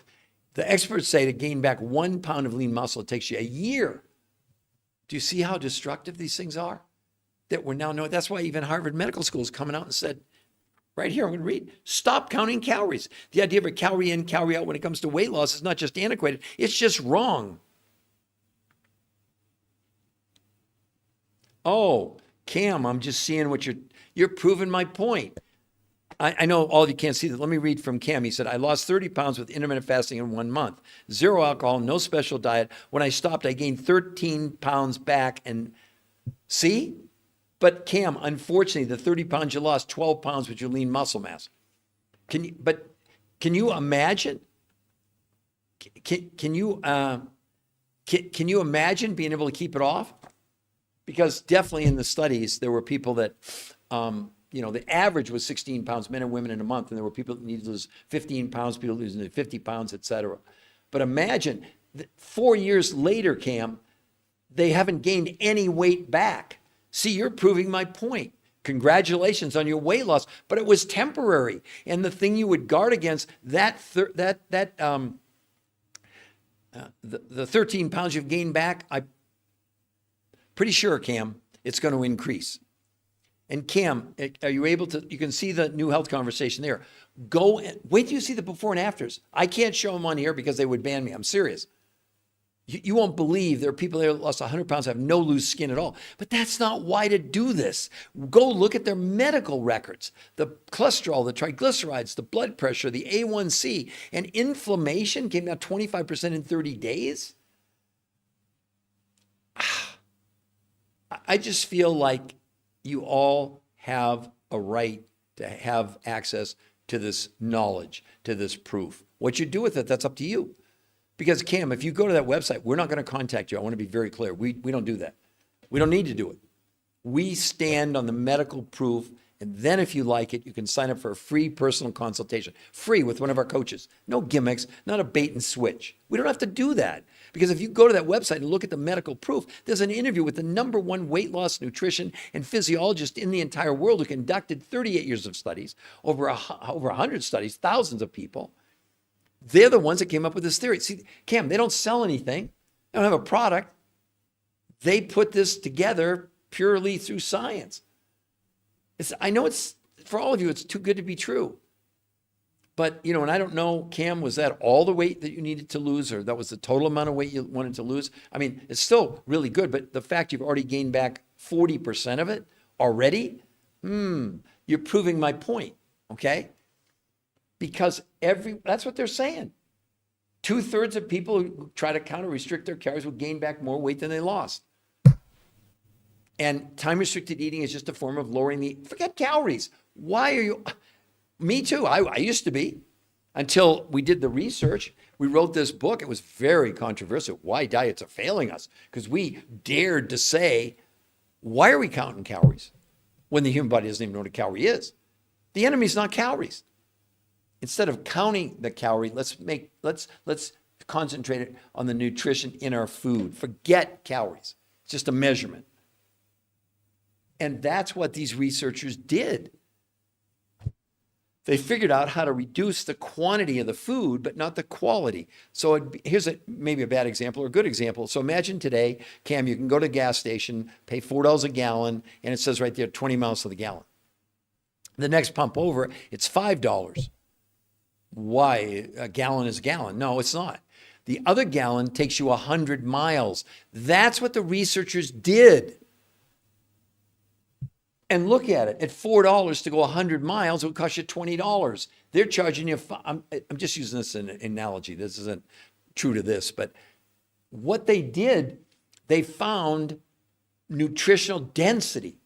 experts say to gain back 1 pound of lean muscle, it takes you a year. Do you see how destructive these things are? That we're now knowing. That's why even Harvard Medical School is coming out and said, right here, I'm going to read, stop counting calories. The idea of a calorie in, calorie out when it comes to weight loss is not just antiquated, it's just wrong. Oh, Cam, I'm just seeing what you're proving my point. I know all of you can't see that. Let me read from Cam. He said, I lost 30 pounds with intermittent fasting in 1 month. 0 alcohol, no special diet. When I stopped, I gained 13 pounds back. And see? But Cam, unfortunately, the 30 pounds you lost, 12 pounds with your lean muscle mass. Can you imagine? Can you imagine being able to keep it off? Because definitely in the studies, there were people that, the average was 16 pounds, men and women in a month, and there were people that needed to lose 15 pounds, people losing 50 pounds, et cetera. But imagine, 4 years later, Cam, they haven't gained any weight back. See, you're proving my point. Congratulations on your weight loss, but it was temporary. And the thing you would guard against, the 13 pounds you've gained back, I'm pretty sure, Cam, it's going to increase. And Cam, are you able to, you can see the new health conversation there. Go, wait till you see the before and afters. I can't show them on here because they would ban me. I'm serious. You won't believe there are people there that lost 100 pounds, have no loose skin at all. But that's not why to do this. Go look at their medical records. The cholesterol, the triglycerides, the blood pressure, the A1C, and inflammation came down 25% in 30 days. I just feel like you all have a right to have access to this knowledge, to this proof. What you do with it, that's up to you. Because Cam, if you go to that website, we're not going to contact you. I want to be very clear. We don't do that. We don't need to do it. We stand on the medical proof And then if you like it, you can sign up for a free personal consultation, free with one of our coaches. No gimmicks, not a bait and switch. We don't have to do that. Because if you go to that website and look at the medical proof, there's an interview with the #1 weight loss, nutrition, and physiologist in the entire world who conducted 38 years of studies, over 100 studies, thousands of people. They're the ones that came up with this theory. See, Cam, they don't sell anything. They don't have a product. They put this together purely through science. I know it's, for all of you, it's too good to be true. But, and I don't know, Cam, was that all the weight that you needed to lose, or that was the total amount of weight you wanted to lose? I mean, it's still really good, but the fact you've already gained back 40% of it already, you're proving my point, okay? Because that's what they're saying. 2/3 of people who try to counter restrict their calories will gain back more weight than they lost. And time-restricted eating is just a form of lowering forget calories. Why are you, me too, I used to be, until we did the research. We wrote this book. It was very controversial. Why diets are failing us. Because we dared to say, why are we counting calories when the human body doesn't even know what a calorie is? The enemy's not calories. Instead of counting the calorie, let's concentrate it on the nutrition in our food. Forget calories. It's just a measurement. And that's what these researchers did. They figured out how to reduce the quantity of the food, but not the quality. So here's maybe a bad example or a good example. So imagine today, Cam, you can go to a gas station, pay $4 a gallon, and it says right there, 20 miles to the gallon. The next pump over, it's $5. Why? A gallon is a gallon. No, it's not. The other gallon takes you 100 miles. That's what the researchers did. And look at it. At $4 to go 100 miles, it would cost you $20. They're charging you, I'm just using this as an analogy. This isn't true to this, but what they did, they found nutritional density.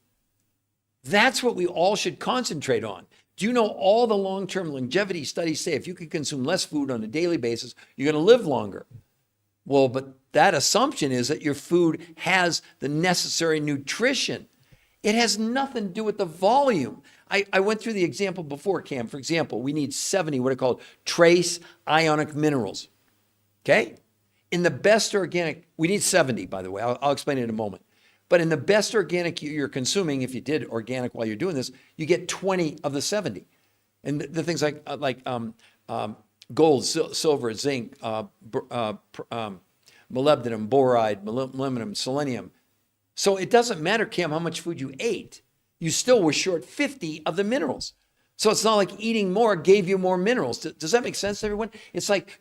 That's what we all should concentrate on. Do you know all the long-term longevity studies say if you can consume less food on a daily basis, you're going to live longer? Well, but that assumption is that your food has the necessary nutrition. It has nothing to do with the volume. I went through the example before, Cam. For example, we need 70 what are called trace ionic minerals. Okay? In the best organic, we need 70, by the way. I'll explain it in a moment. But in the best organic you're consuming, if you did organic while you're doing this, you get 20 of the 70. And the things like gold, silver, zinc, molybdenum, boride, molybdenum, selenium. So it doesn't matter, Cam, how much food you ate. You still were short 50 of the minerals. So it's not like eating more gave you more minerals. Does that make sense to everyone? It's like,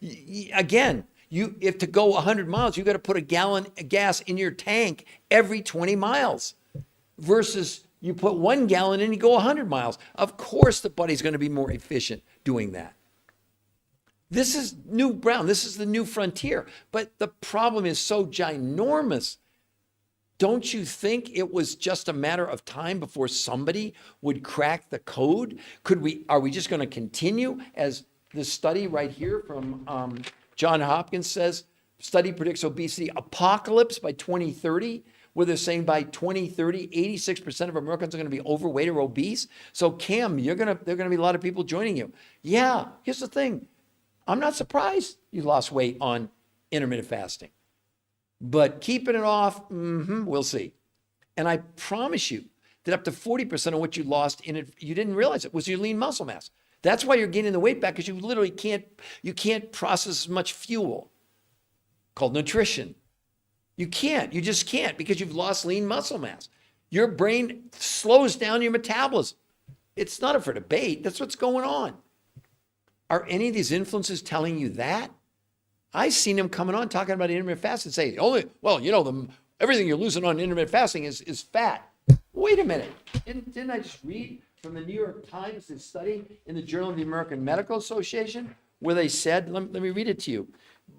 again, if to go 100 miles, you got to put a gallon of gas in your tank every 20 miles versus you put 1 gallon in and you go 100 miles. Of course, the body's going to be more efficient doing that. This is new ground. This is the new frontier. But the problem is so ginormous. Don't you think it was just a matter of time before somebody would crack the code? Are we just going to continue as this study right here from John Hopkins says, study predicts obesity apocalypse by 2030, where they're saying by 2030, 86% of Americans are going to be overweight or obese. So Cam, there are going to be a lot of people joining you. Yeah, here's the thing. I'm not surprised you lost weight on intermittent fasting. But keeping it off, we'll see. And I promise you that up to 40% of what you lost in it, you didn't realize it was your lean muscle mass. That's why you're gaining the weight back, because you literally can't process as much fuel called nutrition. You just can't, because you've lost lean muscle mass. Your brain slows down your metabolism. It's not up for debate. That's what's going on. Are any of these influences telling you that? I've seen them coming on talking about intermittent fasting, saying, everything you're losing on intermittent fasting is fat. Wait a minute. Didn't I just read from the New York Times this study in the Journal of the American Medical Association where they said, let me read it to you.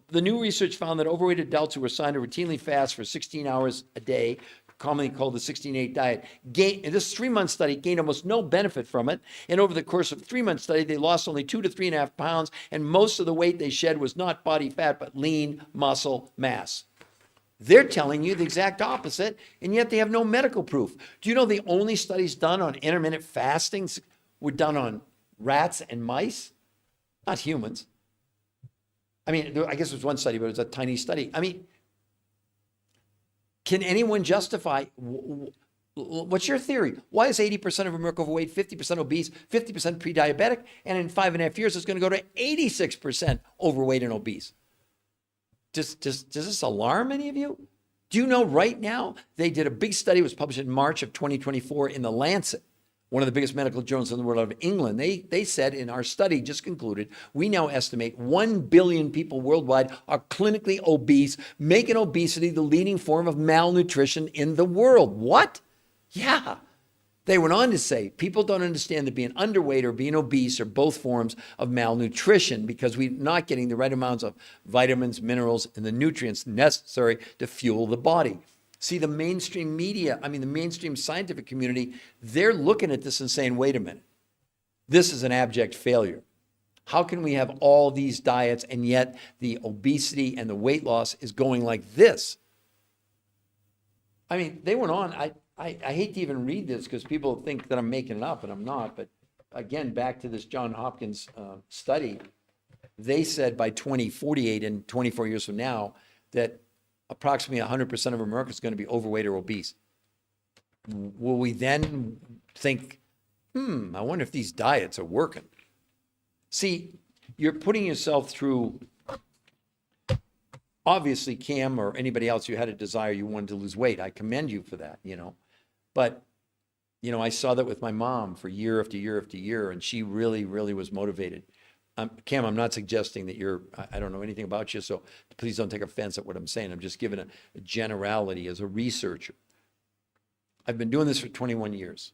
The new research found that overweight adults who were assigned to routinely fast for 16 hours a day, commonly called the 16-8 diet, this 3-month study gained almost no benefit from it. And over the course of a 3-month study, they lost only 2 to 3.5 pounds, and most of the weight they shed was not body fat, but lean muscle mass. They're telling you the exact opposite, and yet they have no medical proof. Do you know the only studies done on intermittent fasting were done on rats and mice, not humans? I mean, I guess it was one study, but it was a tiny study. I mean, can anyone justify, what's your theory? Why is 80% of America overweight, 50% obese, 50% pre-diabetic, and in 5.5 years it's going to go to 86% overweight and obese? Does this alarm any of you? Do you know right now they did a big study, it was published in March of 2024 in The Lancet, one of the biggest medical journals in the world out of England. They said in our study just concluded, we now estimate 1 billion people worldwide are clinically obese, making obesity the leading form of malnutrition in the world. What? Yeah. They went on to say, people don't understand that being underweight or being obese are both forms of malnutrition because we're not getting the right amounts of vitamins, minerals, and the nutrients necessary to fuel the body. See, the mainstream media, the mainstream scientific community, they're looking at this and saying, wait a minute, this is an abject failure. How can we have all these diets and yet the obesity and the weight loss is going like this? I mean, they went on, I hate to even read this because people think that I'm making it up, and I'm not. But again, back to this John Hopkins study, they said by 2048, and 24 years from now, that approximately 100% of America is going to be overweight or obese. Will we then think, I wonder if these diets are working? See, you're putting yourself through, obviously, Cam or anybody else, you had a desire, you wanted to lose weight. I commend you for that, But, I saw that with my mom for year after year after year, and she really, really was motivated. Cam, I'm not suggesting that I don't know anything about you, so please don't take offense at what I'm saying. I'm just giving a generality as a researcher. I've been doing this for 21 years.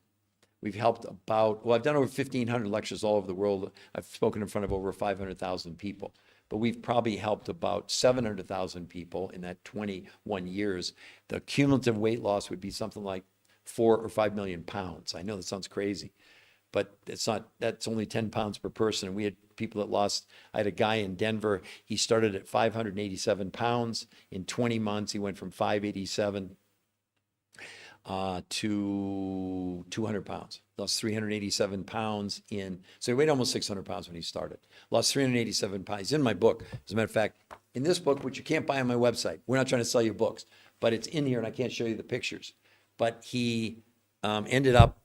We've helped I've done over 1,500 lectures all over the world. I've spoken in front of over 500,000 people. But we've probably helped about 700,000 people in that 21 years. The cumulative weight loss would be something like 4 or 5 million pounds. I know that sounds crazy, but it's not. That's only 10 pounds per person. And we had people that lost. I had a guy in Denver. He started at 587 pounds. In 20 months, he went from 587 to 200 pounds. Lost 387 pounds so he weighed almost 600 pounds when he started. Lost 387 pounds. He's in my book. As a matter of fact, in this book, which you can't buy on my website, we're not trying to sell you books, but it's in here and I can't show you the pictures. But he ended up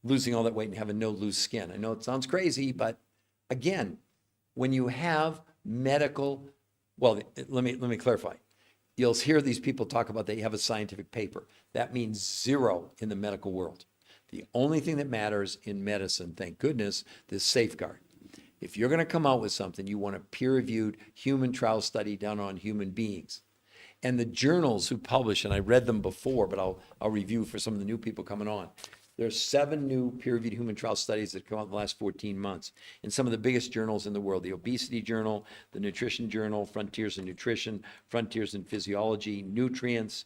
losing all that weight and having no loose skin. I know it sounds crazy, but again, when you have medical, well, let me clarify. You'll hear these people talk about they have a scientific paper. That means zero in the medical world. The only thing that matters in medicine, thank goodness, is safeguard. If you're going to come out with something, you want a peer-reviewed human trial study done on human beings. And the journals who publish, and I read them before, but I'll review for some of the new people coming on. There's 7 new peer-reviewed human trial studies that come out in the last 14 months in some of the biggest journals in the world: the Obesity Journal, the Nutrition Journal, Frontiers in Nutrition, Frontiers in Physiology, Nutrients,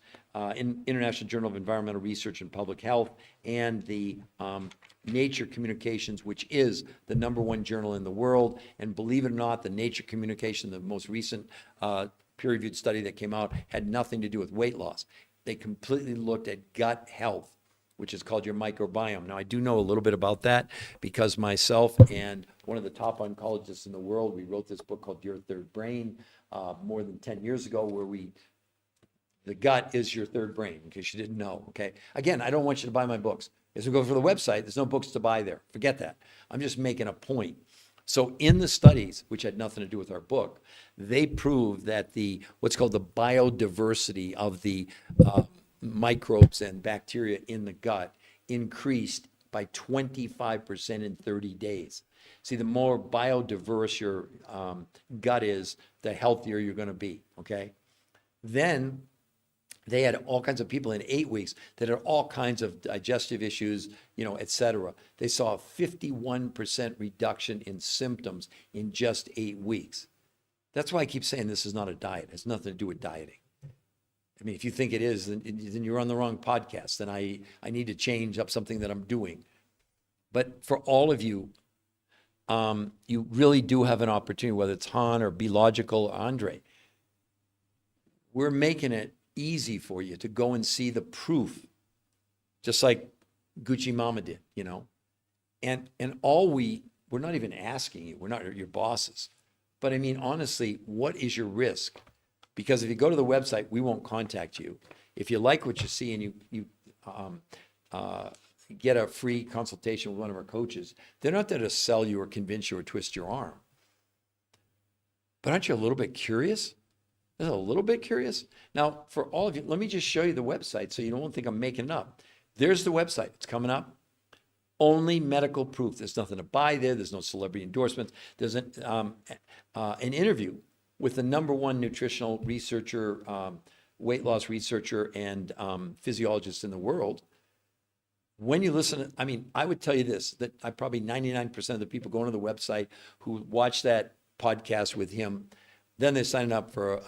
International Journal of Environmental Research and Public Health, and the Nature Communications, which is the #1 journal in the world. And believe it or not, the Nature Communication, the most recent peer-reviewed study that came out, had nothing to do with weight loss. They completely looked at gut health, which is called your microbiome. Now, I do know a little bit about that because myself and one of the top oncologists in the world, we wrote this book called Your Third Brain more than 10 years ago, where the gut is your third brain, in case you didn't know, okay? Again, I don't want you to buy my books. As we go for the website, there's no books to buy there. Forget that. I'm just making a point. So in the studies, which had nothing to do with our book, they proved that what's called the biodiversity of the microbes and bacteria in the gut increased by 25% in 30 days. See, the more biodiverse your gut is, the healthier you're going to be, okay? Then they had all kinds of people in 8 weeks that had all kinds of digestive issues, et cetera. They saw a 51% reduction in symptoms in just 8 weeks. That's why I keep saying this is not a diet. It has nothing to do with dieting. I mean, if you think it is, then you're on the wrong podcast. Then I need to change up something that I'm doing. But for all of you, you really do have an opportunity, whether it's Han or Be Logical or Andre. We're making it easy for you to go and see the proof, just like Gucci Mama did, you know. And we're not even asking you, we're not your bosses. But I mean, honestly, what is your risk? Because if you go to the website, we won't contact you. If you like what you see and you get a free consultation with one of our coaches, they're not there to sell you or convince you or twist your arm. But aren't you a little bit curious? A little bit curious? Now, for all of you, let me just show you the website so you don't think I'm making it up. There's the website. It's coming up. Only medical proof. There's nothing to buy there. There's no celebrity endorsements. There's an interview with the #1 nutritional researcher, weight loss researcher, and physiologist in the world. When you listen, I mean, I would tell you this, that I probably 99% of the people going to the website who watch that podcast with him, then they sign up for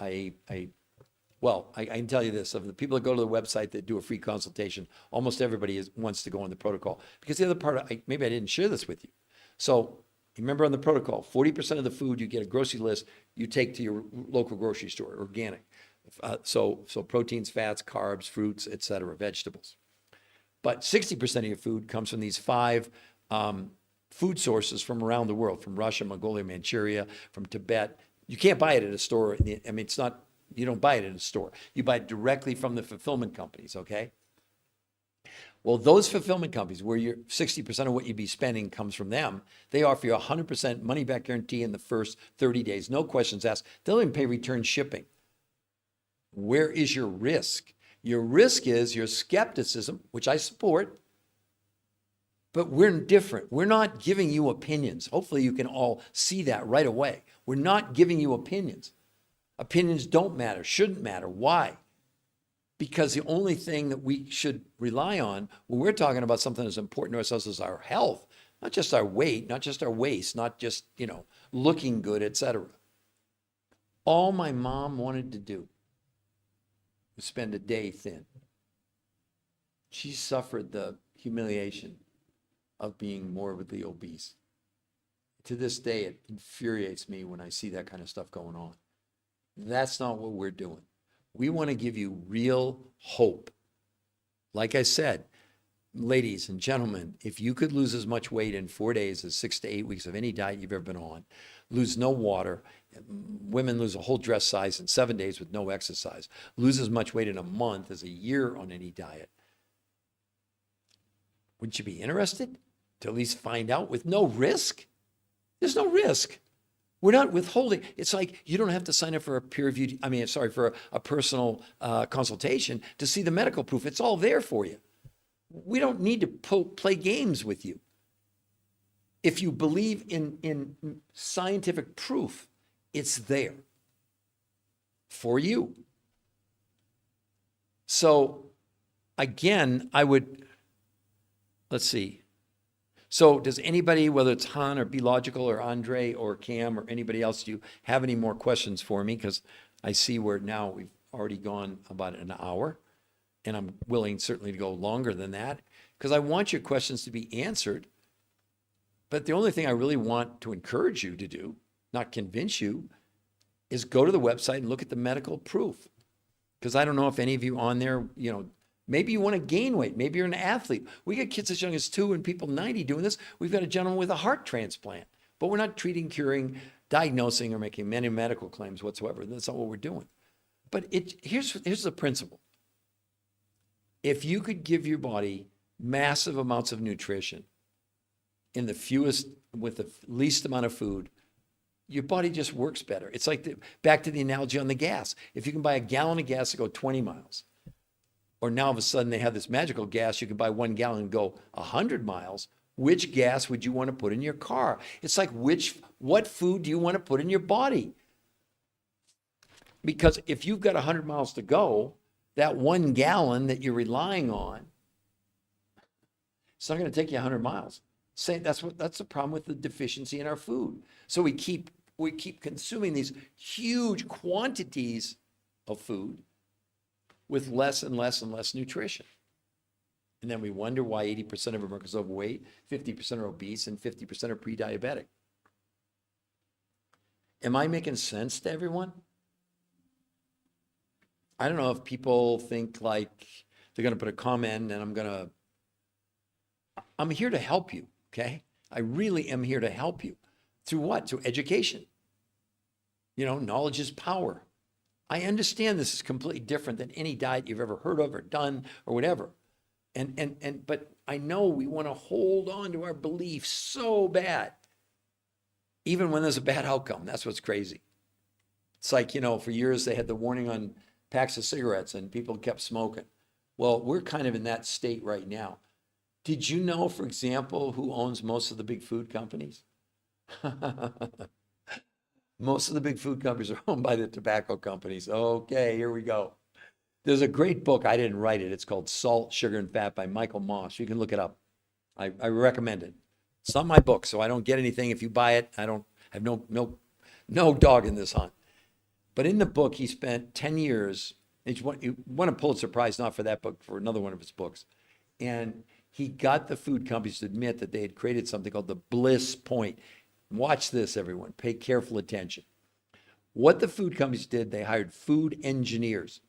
well, I can tell you this, of the people that go to the website that do a free consultation, almost everybody wants to go on the protocol. Because the other part, maybe I didn't share this with you. So remember on the protocol, 40% of the food you get a grocery list, you take to your local grocery store, organic. So proteins, fats, carbs, fruits, etc., vegetables. But 60% of your food comes from these 5 food sources from around the world, from Russia, Mongolia, Manchuria, from Tibet. You can't buy it at a store. I mean, it's not, you don't buy it in a store. You buy it directly from the fulfillment companies, okay? Well, those fulfillment companies, where 60% of what you'd be spending comes from them, they offer you 100% money-back guarantee in the first 30 days. No questions asked. They'll even pay return shipping. Where is your risk? Your risk is your skepticism, which I support, but we're different. We're not giving you opinions. Hopefully you can all see that right away. We're not giving you opinions. Opinions don't matter, shouldn't matter. Why? Because the only thing that we should rely on when we're talking about something that's important to ourselves is our health, not just our weight, not just our waist, not just, looking good, etc. All my mom wanted to do was spend a day thin. She suffered the humiliation of being morbidly obese. To this day, it infuriates me when I see that kind of stuff going on. That's not what we're doing. We want to give you real hope. Like I said, ladies and gentlemen, if you could lose as much weight in 4 days as 6 to 8 weeks of any diet you've ever been on, lose no water, women lose a whole dress size in 7 days with no exercise, lose as much weight in a month as a year on any diet, wouldn't you be interested to at least find out with no risk? There's no risk. We're not withholding. It's like you don't have to sign up for for a personal consultation to see the medical proof. It's all there for you. We don't need to play games with you. If you believe in scientific proof, it's there for you. So again, let's see. So does anybody, whether it's Han or Be Logical or Andre or Cam or anybody else, do you have any more questions for me? Because I see where now we've already gone about an hour, and I'm willing certainly to go longer than that, because I want your questions to be answered. But the only thing I really want to encourage you to do, not convince you, is go to the website and look at the medical proof. Because I don't know if any of you on there, maybe you want to gain weight. Maybe you're an athlete. We get kids as young as 2 and people 90 doing this. We've got a gentleman with a heart transplant. But we're not treating, curing, diagnosing, or making many medical claims whatsoever. That's not what we're doing. But here's the principle. If you could give your body massive amounts of nutrition with the least amount of food, your body just works better. It's like back to the analogy on the gas. If you can buy a gallon of gas to go 20 miles, or now all of a sudden they have this magical gas, you can buy 1 gallon and go 100 miles. Which gas would you want to put in your car? It's like what food do you want to put in your body? Because if you've got 100 miles to go, that 1 gallon that you're relying on, it's not going to take you 100 miles. That's the problem with the deficiency in our food. So we keep consuming these huge quantities of food with less and less and less nutrition. And then we wonder why 80% of Americans are overweight, 50% are obese, and 50% are pre-diabetic. Am I making sense to everyone? I don't know if people think like they're going to put a comment and I'm here to help you, okay? I really am here to help you. Through what? Through education. Knowledge is power. I understand this is completely different than any diet you've ever heard of or done or whatever. But I know we want to hold on to our beliefs so bad, even when there's a bad outcome. That's what's crazy. It's like, for years they had the warning on packs of cigarettes and people kept smoking. Well, we're kind of in that state right now. Did you know, for example, who owns most of the big food companies? Most of the big food companies are owned by the tobacco companies. Okay, here we go. There's a great book. I didn't write it. It's called Salt, Sugar, and Fat by Michael Moss. You can look it up. I recommend it. It's not my book, so I don't get anything. If you buy it, I don't have no dog in this hunt. But in the book, he spent 10 years. He won a Pulitzer Prize, not for that book, for another one of his books. And he got the food companies to admit that they had created something called the bliss point. Watch this, everyone. Pay careful attention. What the food companies did, they hired food engineers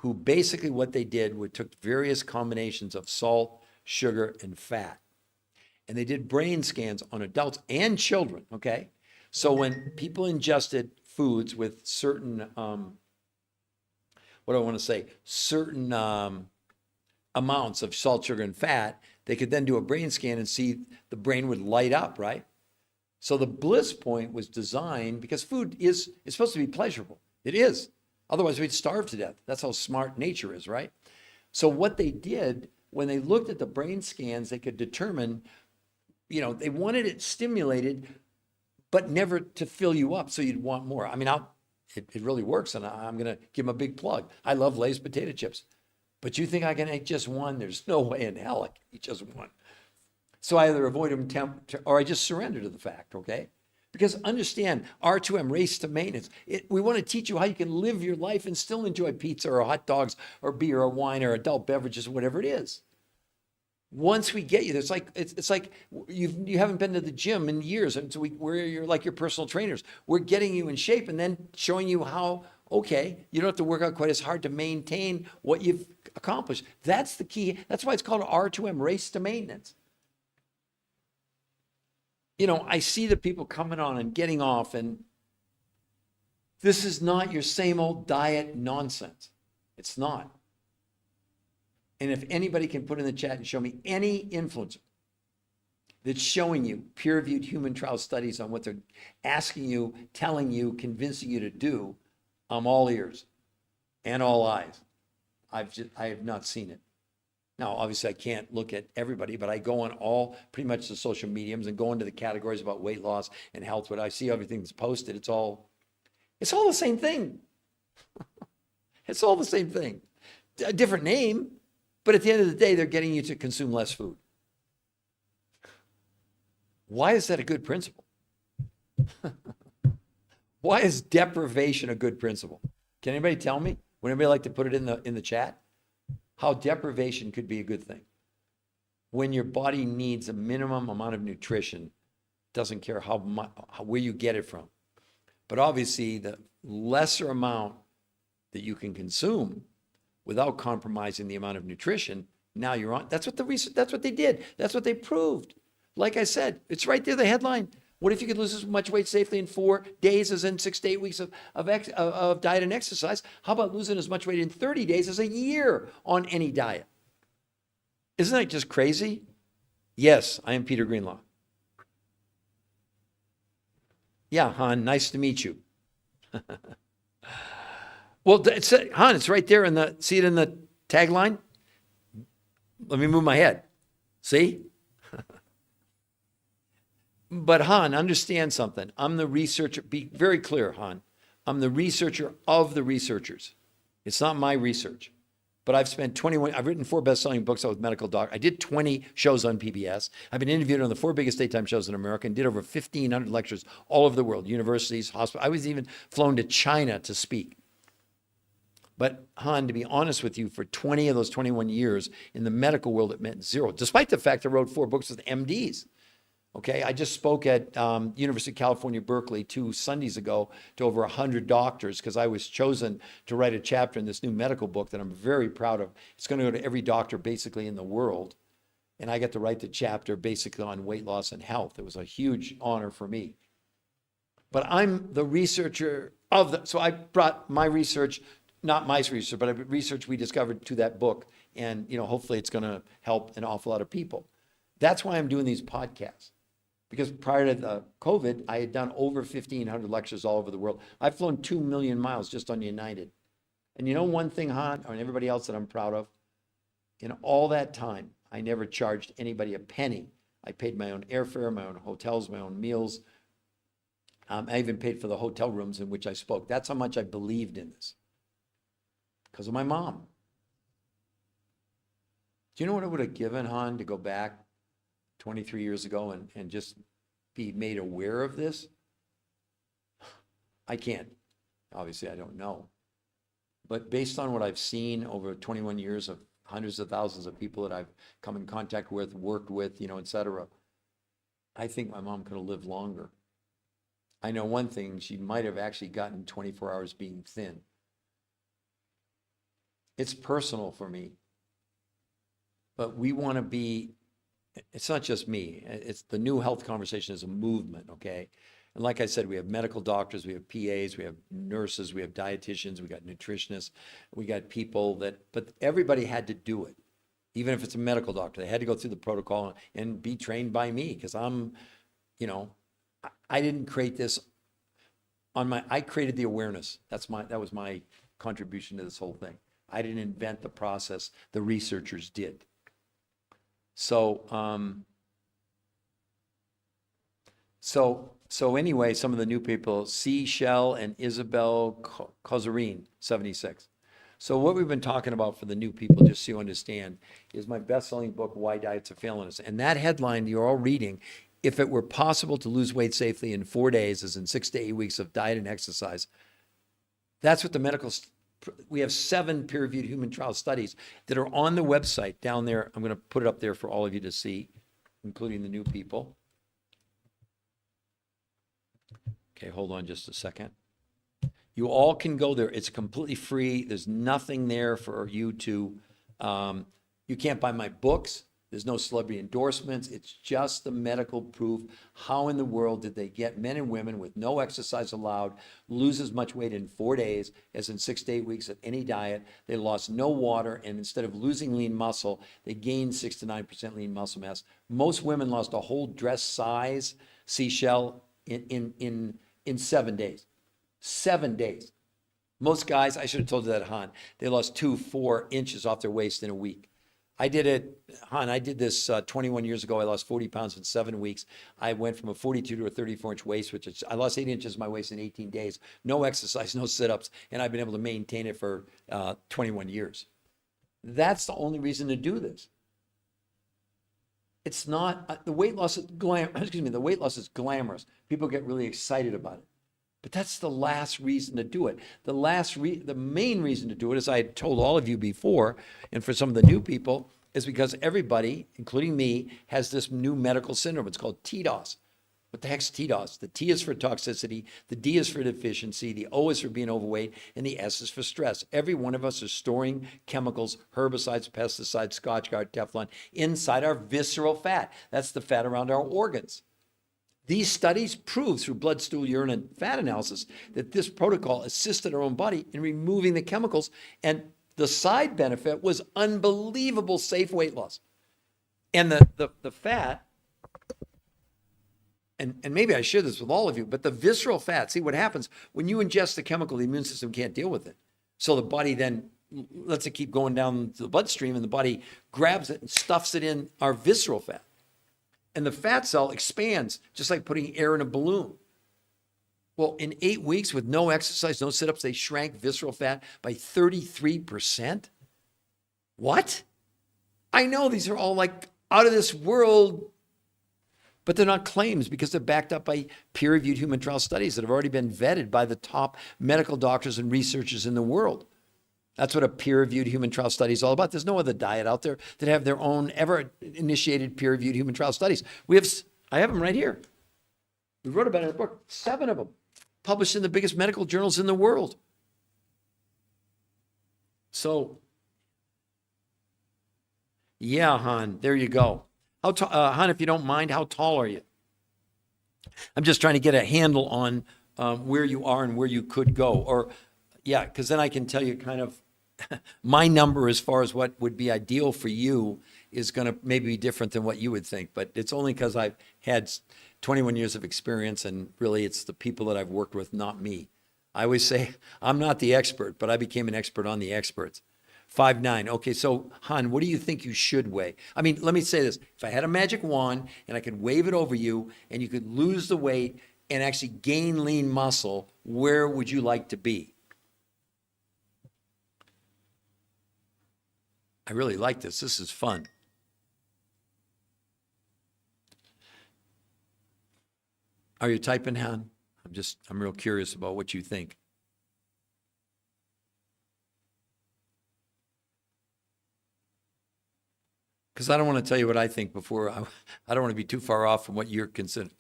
who basically what they did was took various combinations of salt, sugar, and fat. And they did brain scans on adults and children, okay? So when people ingested foods with certain, certain amounts of salt, sugar, and fat, they could then do a brain scan and see the brain would light up, right? So the bliss point was designed because food is supposed to be pleasurable. It is. Otherwise, we'd starve to death. That's how smart nature is, right? So what they did, when they looked at the brain scans, they could determine, they wanted it stimulated, but never to fill you up so you'd want more. I mean, it really works, and I'm going to give them a big plug. I love Lay's potato chips. But you think I can eat just one? There's no way in hell I can eat just one. So I either avoid them or I just surrender to the fact, okay? Because understand, R2M, race to maintenance. We want to teach you how you can live your life and still enjoy pizza or hot dogs or beer or wine or adult beverages, whatever it is. Once we get you, it's like you haven't been to the gym in years, and so you're like your personal trainers. We're getting you in shape and then showing you how, okay, you don't have to work out quite as hard to maintain what you've accomplished. That's the key. That's why it's called R2M, race to maintenance. I see the people coming on and getting off, and this is not your same old diet nonsense. It's not. And if anybody can put in the chat and show me any influencer that's showing you peer-reviewed human trial studies on what they're asking you, telling you, convincing you to do, I'm all ears and all eyes. I have not seen it. Now, obviously, I can't look at everybody, but I go on all pretty much the social mediums and go into the categories about weight loss and health. But I see everything that's posted. It's all the same thing. It's all the same thing. A different name, but at the end of the day, they're getting you to consume less food. Why is that a good principle? Why is deprivation a good principle? Can anybody tell me? Would anybody like to put it in the chat? How deprivation could be a good thing. When your body needs a minimum amount of nutrition, doesn't care where you get it from. But obviously, the lesser amount that you can consume without compromising the amount of nutrition, now you're on. That's what they did. That's what they proved. Like I said, it's right there, the headline. What if you could lose as much weight safely in 4 days as in 6 to 8 weeks of diet and exercise? How about losing as much weight in 30 days as a year on any diet? Isn't that just crazy? Yes, I am Peter Greenlaw. Yeah, Han, nice to meet you. Well, Han, it's right there see it in the tagline? Let me move my head. See? But Han, understand something. I'm the researcher. Be very clear, Han. I'm the researcher of the researchers. It's not my research. But I've written 4 best-selling books with medical doc. I did 20 shows on PBS. I've been interviewed on the 4 biggest daytime shows in America and did over 1,500 lectures all over the world, universities, hospitals. I was even flown to China to speak. But Han, to be honest with you, for 20 of those 21 years in the medical world, it meant zero, despite the fact I wrote 4 books with MDs. Okay, I just spoke at University of California, Berkeley 2 Sundays ago to over 100 doctors because I was chosen to write a chapter in this new medical book that I'm very proud of. It's going to go to every doctor basically in the world. And I get to write the chapter basically on weight loss and health. It was a huge honor for me. But I'm the researcher of the, so I brought my research, not my research, but research we discovered to that book. And, you know, hopefully it's going to help an awful lot of people. That's why I'm doing these podcasts. Because prior to the COVID, I had done over 1,500 lectures all over the world. I've flown 2 million miles just on United. And you know one thing, Han, and everybody else that I'm proud of? In all that time, I never charged anybody a penny. I paid my own airfare, my own hotels, my own meals. I even paid for the hotel rooms in which I spoke. That's how much I believed in this. Because of my mom. Do you know what I would have given, Han, to go back 23 years ago and just be made aware of this? I can't. Obviously, I don't know. But based on what I've seen over 21 years of hundreds of thousands of people that I've come in contact with, worked with, you know, et cetera, I think my mom could have lived longer. I know one thing, she might have actually gotten 24 hours being thin. It's personal for me. But we want to be, it's not just me, it's the new health conversation is a movement, okay? And like I said, we have medical doctors, we have PAs, we have nurses, we have dietitians, we got nutritionists, we got people that, but everybody had to do it. Even if it's a medical doctor, they had to go through the protocol and be trained by me because I'm, you know, I didn't create this on my, I created the awareness. That was my contribution to this whole thing. I didn't invent the process, the researchers did. So anyway, some of the new people, C. Shell and Isabel Kozarine, 76. So what we've been talking about for the new people, just so you understand, is my best-selling book, Why Diets Are Failing Us. And that headline you're all reading, if it were possible to lose weight safely in 4 days, as in 6 to 8 weeks of diet and exercise, that's what the medical, we have 7 peer-reviewed human trial studies that are on the website down there. I'm going to put it up there for all of you to see, including the new people. Okay, hold on just a second. You all can go there. It's completely free. There's nothing there for you to, you can't buy my books. There's no celebrity endorsements. It's just the medical proof. How in the world did they get men and women with no exercise allowed lose as much weight in 4 days as in 6 to 8 weeks of any diet? They lost no water, and instead of losing lean muscle, they gained 6 to 9% lean muscle mass. Most women lost a whole dress size, seashell, in 7 days. 7 days. Most guys, I should have told you that, Han, they lost 2-4 inches off their waist in a week. I did it, Han, I did this 21 years ago. I lost 40 pounds in 7 weeks. I went from a 42 to a 34-inch waist, which is, I lost 8 inches of my waist in 18 days. No exercise, no sit-ups, and I've been able to maintain it for 21 years. That's the only reason to do this. It's not, the weight loss is the weight loss is glamorous. People get really excited about it. But that's the last reason to do it. The main reason to do it, as I had told all of you before, and for some of the new people, is because everybody, including me, has this new medical syndrome. It's called TDOS. What the heck's TDOS? The T is for toxicity, the D is for deficiency, the O is for being overweight, and the S is for stress. Every one of us is storing chemicals, herbicides, pesticides, Scotchgard, Teflon, inside our visceral fat. That's the fat around our organs. These studies prove through blood, stool, urine, and fat analysis that this protocol assisted our own body in removing the chemicals, and the side benefit was unbelievable safe weight loss. And the fat, and maybe I share this with all of you, but the visceral fat, see what happens when you ingest the chemical, the immune system can't deal with it. So the body then lets it keep going down to the bloodstream, and the body grabs it and stuffs it in our visceral fat. And the fat cell expands, just like putting air in a balloon. Well, in 8 weeks with no exercise, no sit-ups, they shrank visceral fat by 33%. What? I know these are all like out of this world, but they're not claims because they're backed up by peer-reviewed human trial studies that have already been vetted by the top medical doctors and researchers in the world. That's what a peer-reviewed human trial study is all about. There's no other diet out there that have their own ever-initiated peer-reviewed human trial studies. We have I have them right here. We wrote about it in a book, 7 of them, published in the biggest medical journals in the world. So, yeah, Han, there you go. Han, if you don't mind, how tall are you? I'm just trying to get a handle on where you are and where you could go. Or, yeah, because then I can tell you kind of my number as far as what would be ideal for you is going to maybe be different than what you would think. But it's only because I've had 21 years of experience, and really it's the people that I've worked with, not me. I always say I'm not the expert, but I became an expert on the experts. 5'9". Okay, so Han, what do you think you should weigh? I mean, let me say this. If I had a magic wand and I could wave it over you and you could lose the weight and actually gain lean muscle, where would you like to be? I really like this. This is fun. Are you typing, Han? I'm real curious about what you think. Because I don't want to tell you what I think before. I don't want to be too far off from what you're considering.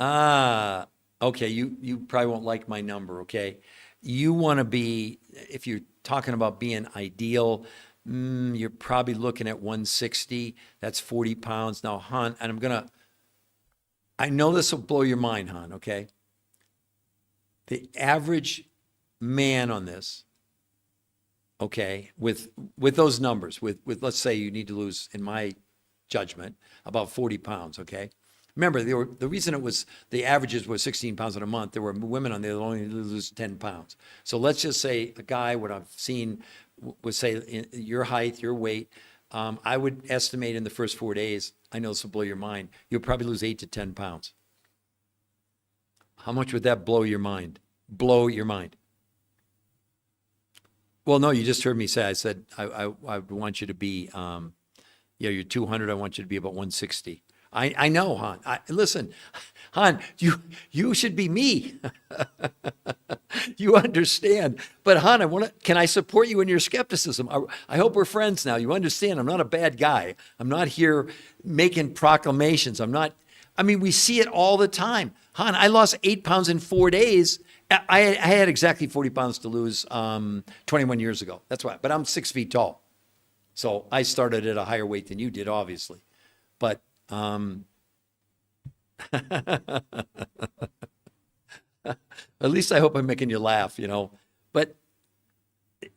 Okay, you probably won't like my number, okay? You want to be, if you're talking about being ideal, you're probably looking at 160. That's 40 pounds. Now, Han, and I know this will blow your mind, Han, okay? The average man on this, okay, with those numbers, with let's say you need to lose, in my judgment, about 40 pounds, okay? Remember, the reason it was, the averages were 16 pounds in a month, there were women on there that only lose 10 pounds. So let's just say a guy, what I've seen, would say your height, your weight, I would estimate in the first 4 days, I know this will blow your mind, you'll probably lose 8 to 10 pounds. How much would that blow your mind? Blow your mind. Well, no, you just heard me say, I said, I want you to be, you're 200, I want you to be about 160. I know, Han. Listen, Han, you should be me. You understand. But Han, can I support you in your skepticism? I hope we're friends now. You understand, I'm not a bad guy. I'm not here making proclamations. We see it all the time. Han, I lost 8 pounds in 4 days. I had exactly 40 pounds to lose 21 years ago. That's why. But I'm 6 feet tall. So I started at a higher weight than you did, obviously. But at least I hope I'm making you laugh, But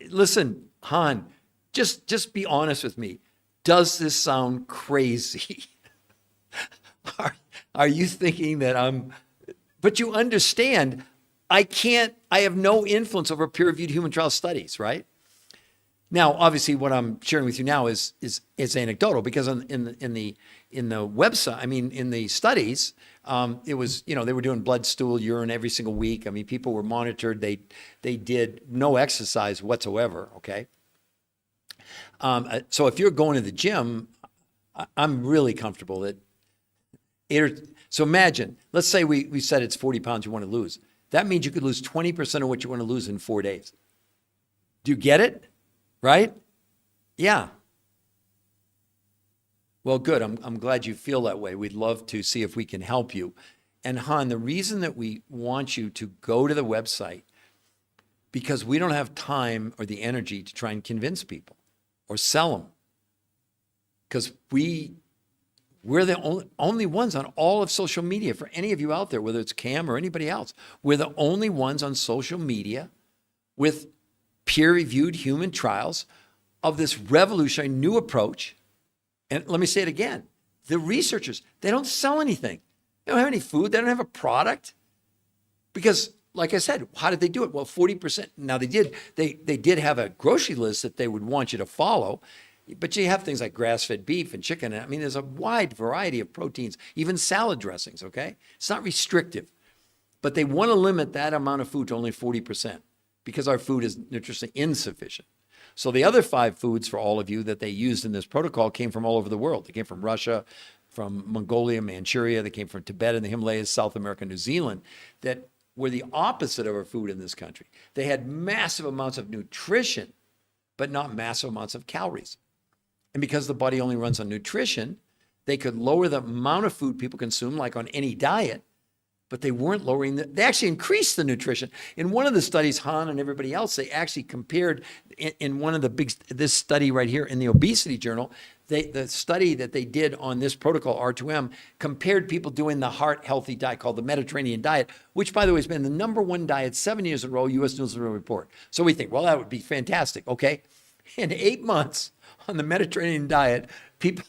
listen, Han, just be honest with me. Does this sound crazy? Are you thinking that but you understand, I have no influence over peer-reviewed human trial studies, right? Now, obviously, what I'm sharing with you now is anecdotal, because in the website, in the studies, it was, they were doing blood, stool, urine every single week. People were monitored. They did no exercise whatsoever. Okay. So if you're going to the gym, I'm really comfortable that so imagine, let's say we said it's 40 pounds you want to lose. That means you could lose 20% of what you want to lose in 4 days. Do you get it? Right? Yeah. Well, good. I'm glad you feel that way. We'd love to see if we can help you. And Han, the reason that we want you to go to the website, because we don't have time or the energy to try and convince people or sell them. Because we're the only ones on all of social media. For any of you out there, whether it's Cam or anybody else, we're the only ones on social media with peer-reviewed human trials of this revolutionary new approach. And let me say it again. The researchers, they don't sell anything. They don't have any food. They don't have a product. Because, like I said, how did they do it? Well, 40%. Now, they did have a grocery list that they would want you to follow. But you have things like grass-fed beef and chicken. There's a wide variety of proteins, even salad dressings, okay? It's not restrictive. But they want to limit that amount of food to only 40% because our food is nutritionally insufficient. So the other 5 foods for all of you that they used in this protocol came from all over the world. They came from Russia, from Mongolia, Manchuria. They came from Tibet and the Himalayas, South America, New Zealand, that were the opposite of our food in this country. They had massive amounts of nutrition, but not massive amounts of calories. And because the body only runs on nutrition, They could lower the amount of food people consume, like on any diet, but they weren't lowering they actually increased the nutrition. In one of the studies, Han and everybody else, they actually compared in one of the this study right here in the obesity journal, the study that they did on this protocol, R2M, compared people doing the heart healthy diet called the Mediterranean diet, which by the way has been the #1 diet 7 years in a row, U.S. News and World Report. So we think, well, that would be fantastic, okay? In 8 months on the Mediterranean diet, people,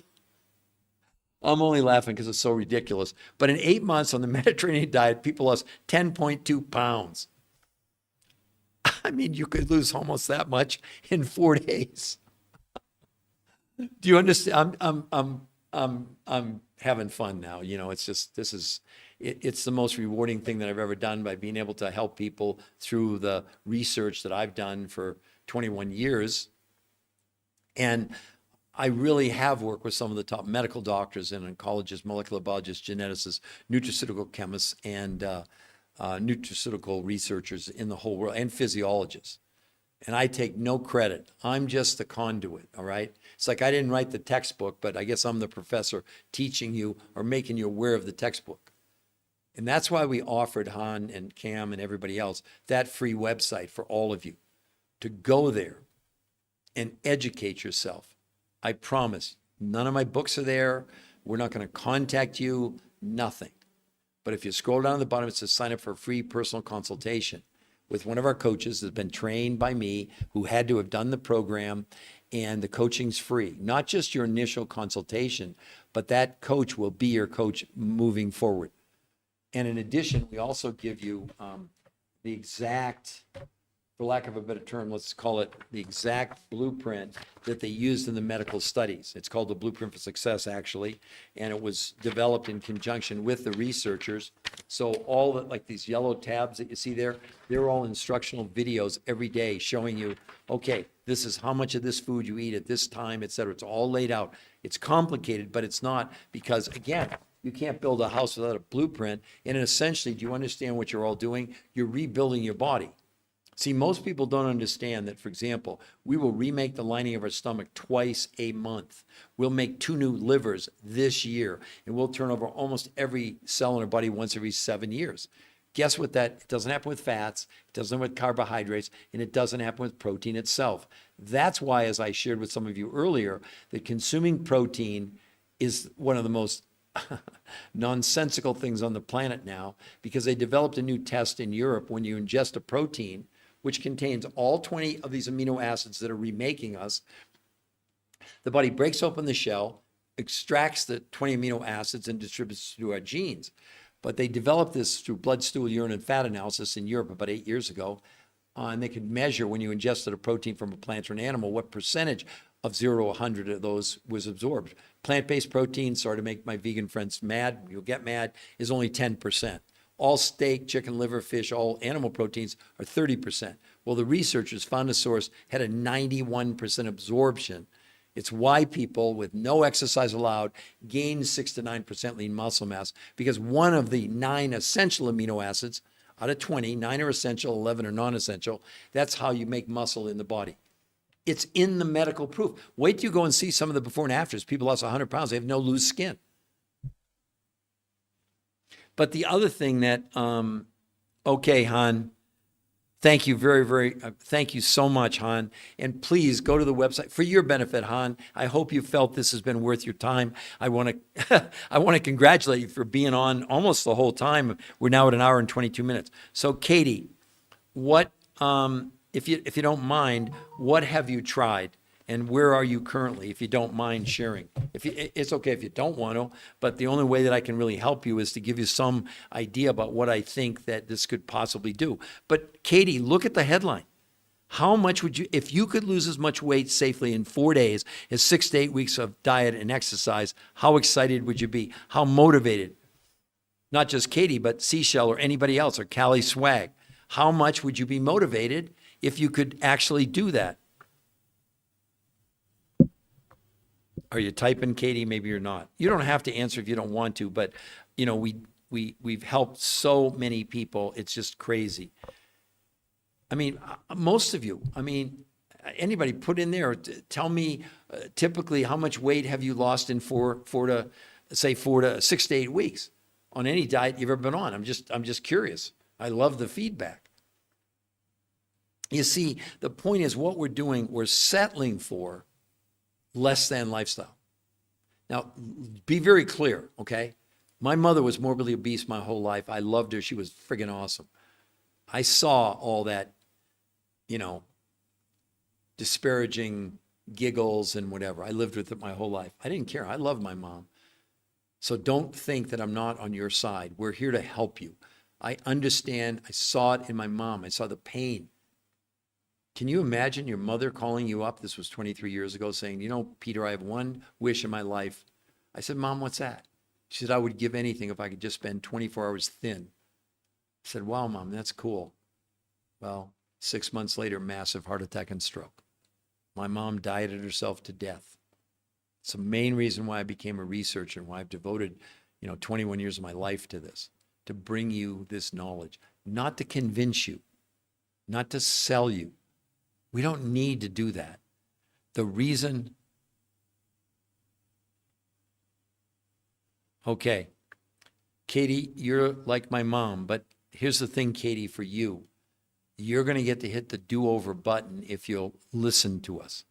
I'm only laughing because it's so ridiculous. But in 8 months on the Mediterranean diet, people lost 10.2 pounds. I mean, you could lose almost that much in 4 days. Do you understand? I'm having fun now. You know, it's just, it's the most rewarding thing that I've ever done by being able to help people through the research that I've done for 21 years. And I really have worked with some of the top medical doctors and oncologists, molecular biologists, geneticists, nutraceutical chemists, and nutraceutical researchers in the whole world, and physiologists. And I take no credit. I'm just the conduit, all right? It's like I didn't write the textbook, but I guess I'm the professor teaching you or making you aware of the textbook. And that's why we offered Han and Cam and everybody else that free website for all of you to go there and educate yourself. I promise, none of my books are there. We're not going to contact you, nothing. But if you scroll down to the bottom, it says sign up for a free personal consultation with one of our coaches that's been trained by me, who had to have done the program, and the coaching's free. Not just your initial consultation, but that coach will be your coach moving forward. And in addition, we also give you the exact, for lack of a better term, let's call it the exact blueprint that they used in the medical studies. It's called the Blueprint for Success, actually, and it was developed in conjunction with the researchers. So all the, like these yellow tabs that you see there, they're all instructional videos every day showing you, okay, this is how much of this food you eat at this time, et cetera. It's all laid out. It's complicated, but it's not, because again, you can't build a house without a blueprint. And essentially, do you understand what you're all doing? You're rebuilding your body. See, most people don't understand that, for example, we will remake the lining of our stomach twice a month. We'll make 2 new livers this year, and we'll turn over almost every cell in our body once every 7 years. Guess what? It doesn't happen with fats, it doesn't happen with carbohydrates, and it doesn't happen with protein itself. That's why, as I shared with some of you earlier, that consuming protein is one of the most nonsensical things on the planet now, because they developed a new test in Europe. When you ingest a protein, which contains all 20 of these amino acids that are remaking us, the body breaks open the shell, extracts the 20 amino acids, and distributes to our genes. But they developed this through blood, stool, urine, and fat analysis in Europe about 8 years ago. And they could measure, when you ingested a protein from a plant or an animal, what percentage of 0 to 100 of those was absorbed. Plant-based protein, sorry to make my vegan friends mad, you'll get mad, is only 10%. All steak, chicken, liver, fish, all animal proteins are 30%. Well, the researchers found a source had a 91% absorption. It's why people with no exercise allowed gain 6 to 9% lean muscle mass, because one of the 9 essential amino acids out of 20, 9 are essential, 11 are non-essential. That's how you make muscle in the body. It's in the medical proof. Wait till you go and see some of the before and afters. People lost 100 pounds. They have no loose skin. But the other thing that, okay, Han, thank you thank you so much, Han. And please go to the website for your benefit, Han. I hope you felt this has been worth your time. I want to, I want to congratulate you for being on almost the whole time. We're now at 1 hour and 22 minutes. So, Katie, what, if you don't mind, what have you tried? And where are you currently, if you don't mind sharing? It's okay if you don't want to, but the only way that I can really help you is to give you some idea about what I think that this could possibly do. But Katie, look at the headline. How much would you, if you could lose as much weight safely in 4 days as 6 to 8 weeks of diet and exercise, how excited would you be? How motivated? Not just Katie, but Seashell or anybody else, or Callie Swag. How much would you be motivated if you could actually do that? Are you typing, Katie? Maybe you're not. You don't have to answer if you don't want to, but you know, we've helped so many people. It's just crazy. I mean, most of you, I mean, Anybody put in there, tell me typically how much weight have you lost in 4 to 6 to 8 weeks on any diet you've ever been on. I'm just curious. I love the feedback. You see, the point is what we're doing, we're settling for less than lifestyle. Now, be very clear, okay? My mother was morbidly obese my whole life. I loved her. She was friggin' awesome. I saw all that, disparaging giggles and whatever. I lived with it my whole life. I didn't care. I loved my mom. So don't think that I'm not on your side. We're here to help you. I understand. I saw it in my mom. I saw the pain. Can you imagine your mother calling you up? This was 23 years ago, saying, Peter, I have one wish in my life. I said, Mom, what's that? She said, I would give anything if I could just spend 24 hours thin. I said, wow, Mom, that's cool. Well, 6 months later, massive heart attack and stroke. My mom dieted herself to death. It's the main reason why I became a researcher and why I've devoted, 21 years of my life to this, to bring you this knowledge, not to convince you, not to sell you. We don't need to do that. The reason, okay, Katie, you're like my mom, but here's the thing, Katie, for you. You're going to get to hit the do-over button if you'll listen to us.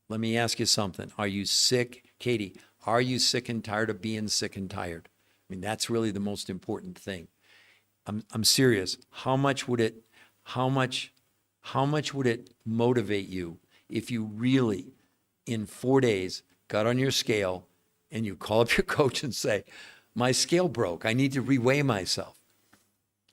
Let me ask you something. Are you sick? Katie, are you sick and tired of being sick and tired? I mean, that's really the most important thing. I'm serious. How much would it motivate you if you really, in 4 days, got on your scale and you call up your coach and say, my scale broke. I need to reweigh myself.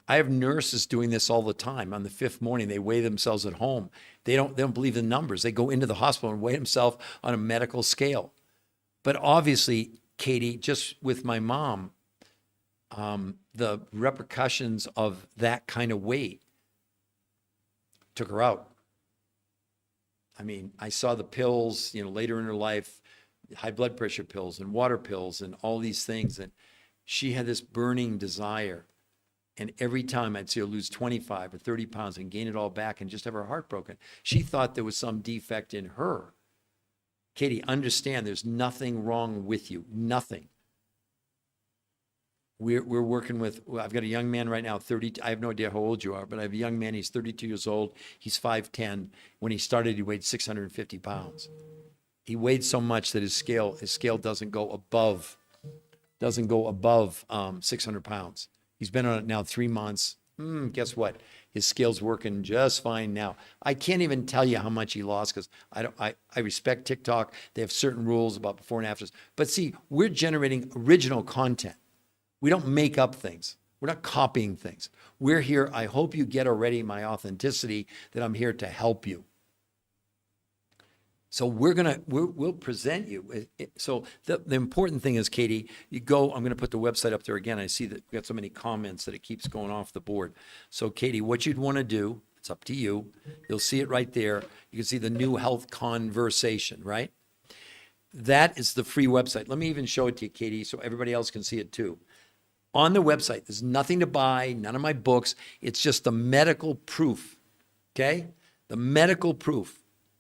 I have nurses doing this all the time. On the 5th morning, they weigh themselves at home. They don't believe the numbers. They go into the hospital and weigh themselves on a medical scale. But obviously, Katie, just with my mom, the repercussions of that kind of weight took her out. I mean, I saw the pills, later in her life, high blood pressure pills and water pills and all these things. And she had this burning desire. And every time I'd see her lose 25 or 30 pounds and gain it all back and just have her heart broken, she thought there was some defect in her. Katie, understand there's nothing wrong with you. Nothing. We're working with, I've got a young man right now, 30, I have no idea how old you are, but I have a young man, he's 32 years old. He's 5'10". When he started, he weighed 650 pounds. He weighed so much that his scale doesn't go above 600 pounds. He's been on it now 3 months. Guess what? His scale's working just fine now. I can't even tell you how much he lost because I respect TikTok. They have certain rules about before and afters. But see, we're generating original content. We don't make up things. We're not copying things. We're here. I hope you get already my authenticity that I'm here to help you. So we'll present you. So the important thing is, Katie, you go, I'm going to put the website up there again. I see that we got so many comments that it keeps going off the board. So Katie, what you'd want to do, it's up to you. You'll see it right there. You can see the new health conversation, right? That is the free website. Let me even show it to you, Katie, so everybody else can see it too. On the website, there's nothing to buy, none of my books. It's just the medical proof, okay? The medical proof.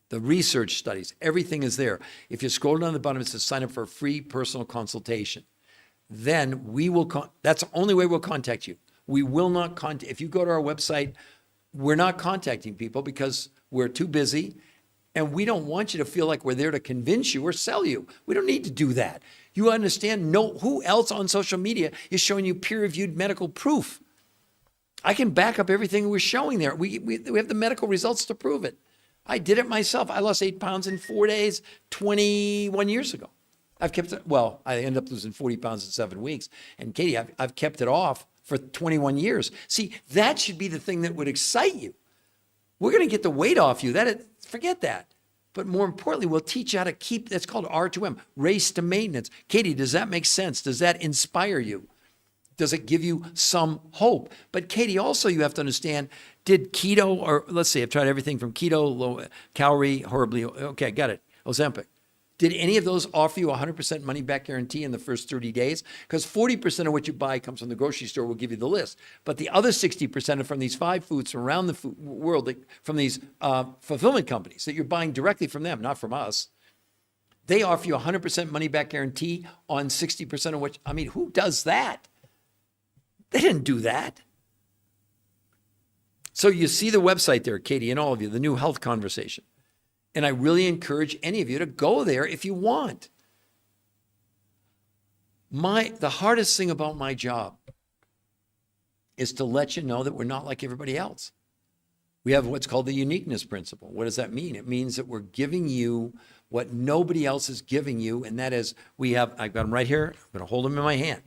The research studies, everything is there. If you scroll down the bottom, it says sign up for a free personal consultation. Then we will, that's the only way we'll contact you. We will not contact, if you go to our website, we're not contacting people because we're too busy and we don't want you to feel like we're there to convince you or sell you. We don't need to do that. You understand, who else on social media is showing you peer-reviewed medical proof? I can back up everything we're showing there. We have the medical results to prove it. I did it myself. I lost 8 pounds in 4 days, 21 years ago. I've kept it, I ended up losing 40 pounds in 7 weeks. And Katie, I've kept it off for 21 years. See, that should be the thing that would excite you. We're going to get the weight off you. Forget that. But more importantly, we'll teach you how to keep, that's called R2M, race to maintenance. Katie, does that make sense? Does that inspire you? Does it give you some hope? But Katie, also you have to understand, did keto, or let's say I've tried everything from keto, low calorie, horribly, okay, got it, Ozempic. Did any of those offer you a 100% money back guarantee in the first 30 days? Because 40% of what you buy comes from the grocery store, will give you the list. But the other 60% are from these 5 foods from around the world, from these fulfillment companies that you're buying directly from them, not from us. They offer you a 100% money back guarantee on 60% of what, I mean, who does that? They didn't do that. So you see the website there, Katie, and all of you, the new health conversation. And I really encourage any of you to go there if you want. The hardest thing about my job is to let you know that we're not like everybody else. We have what's called the uniqueness principle. What does that mean? It means that we're giving you what nobody else is giving you, and that is I've got them right here. I'm going to hold them in my hand.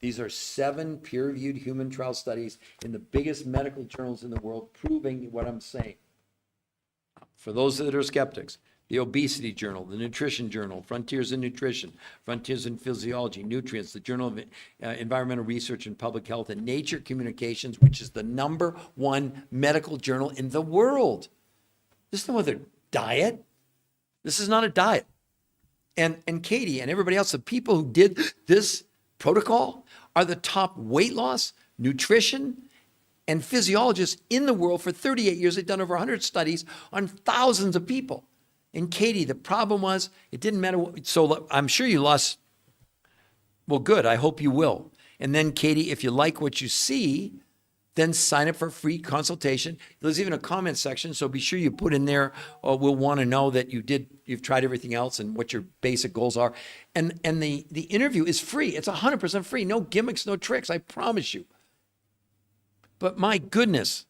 These are 7 peer-reviewed human trial studies in the biggest medical journals in the world proving what I'm saying. For those that are skeptics, the Obesity Journal, the Nutrition Journal, Frontiers in Nutrition, Frontiers in Physiology, Nutrients, the Journal of Environmental Research and Public Health, and Nature Communications, which is the #1 medical journal in the world. This is no other diet. This is not a diet. And Katie and everybody else, the people who did this protocol are the top weight loss, nutrition, and physiologists in the world for 38 years. They've done over 100 studies on thousands of people. And Katie, the problem was, it didn't matter what, so I'm sure you lost, well, good, I hope you will. And then Katie, if you like what you see, then sign up for a free consultation. There's even a comment section, so be sure you put in there, we'll want to know that you've tried everything else and what your basic goals are. And the interview is free. It's 100% free. No gimmicks, no tricks, I promise you. But my goodness,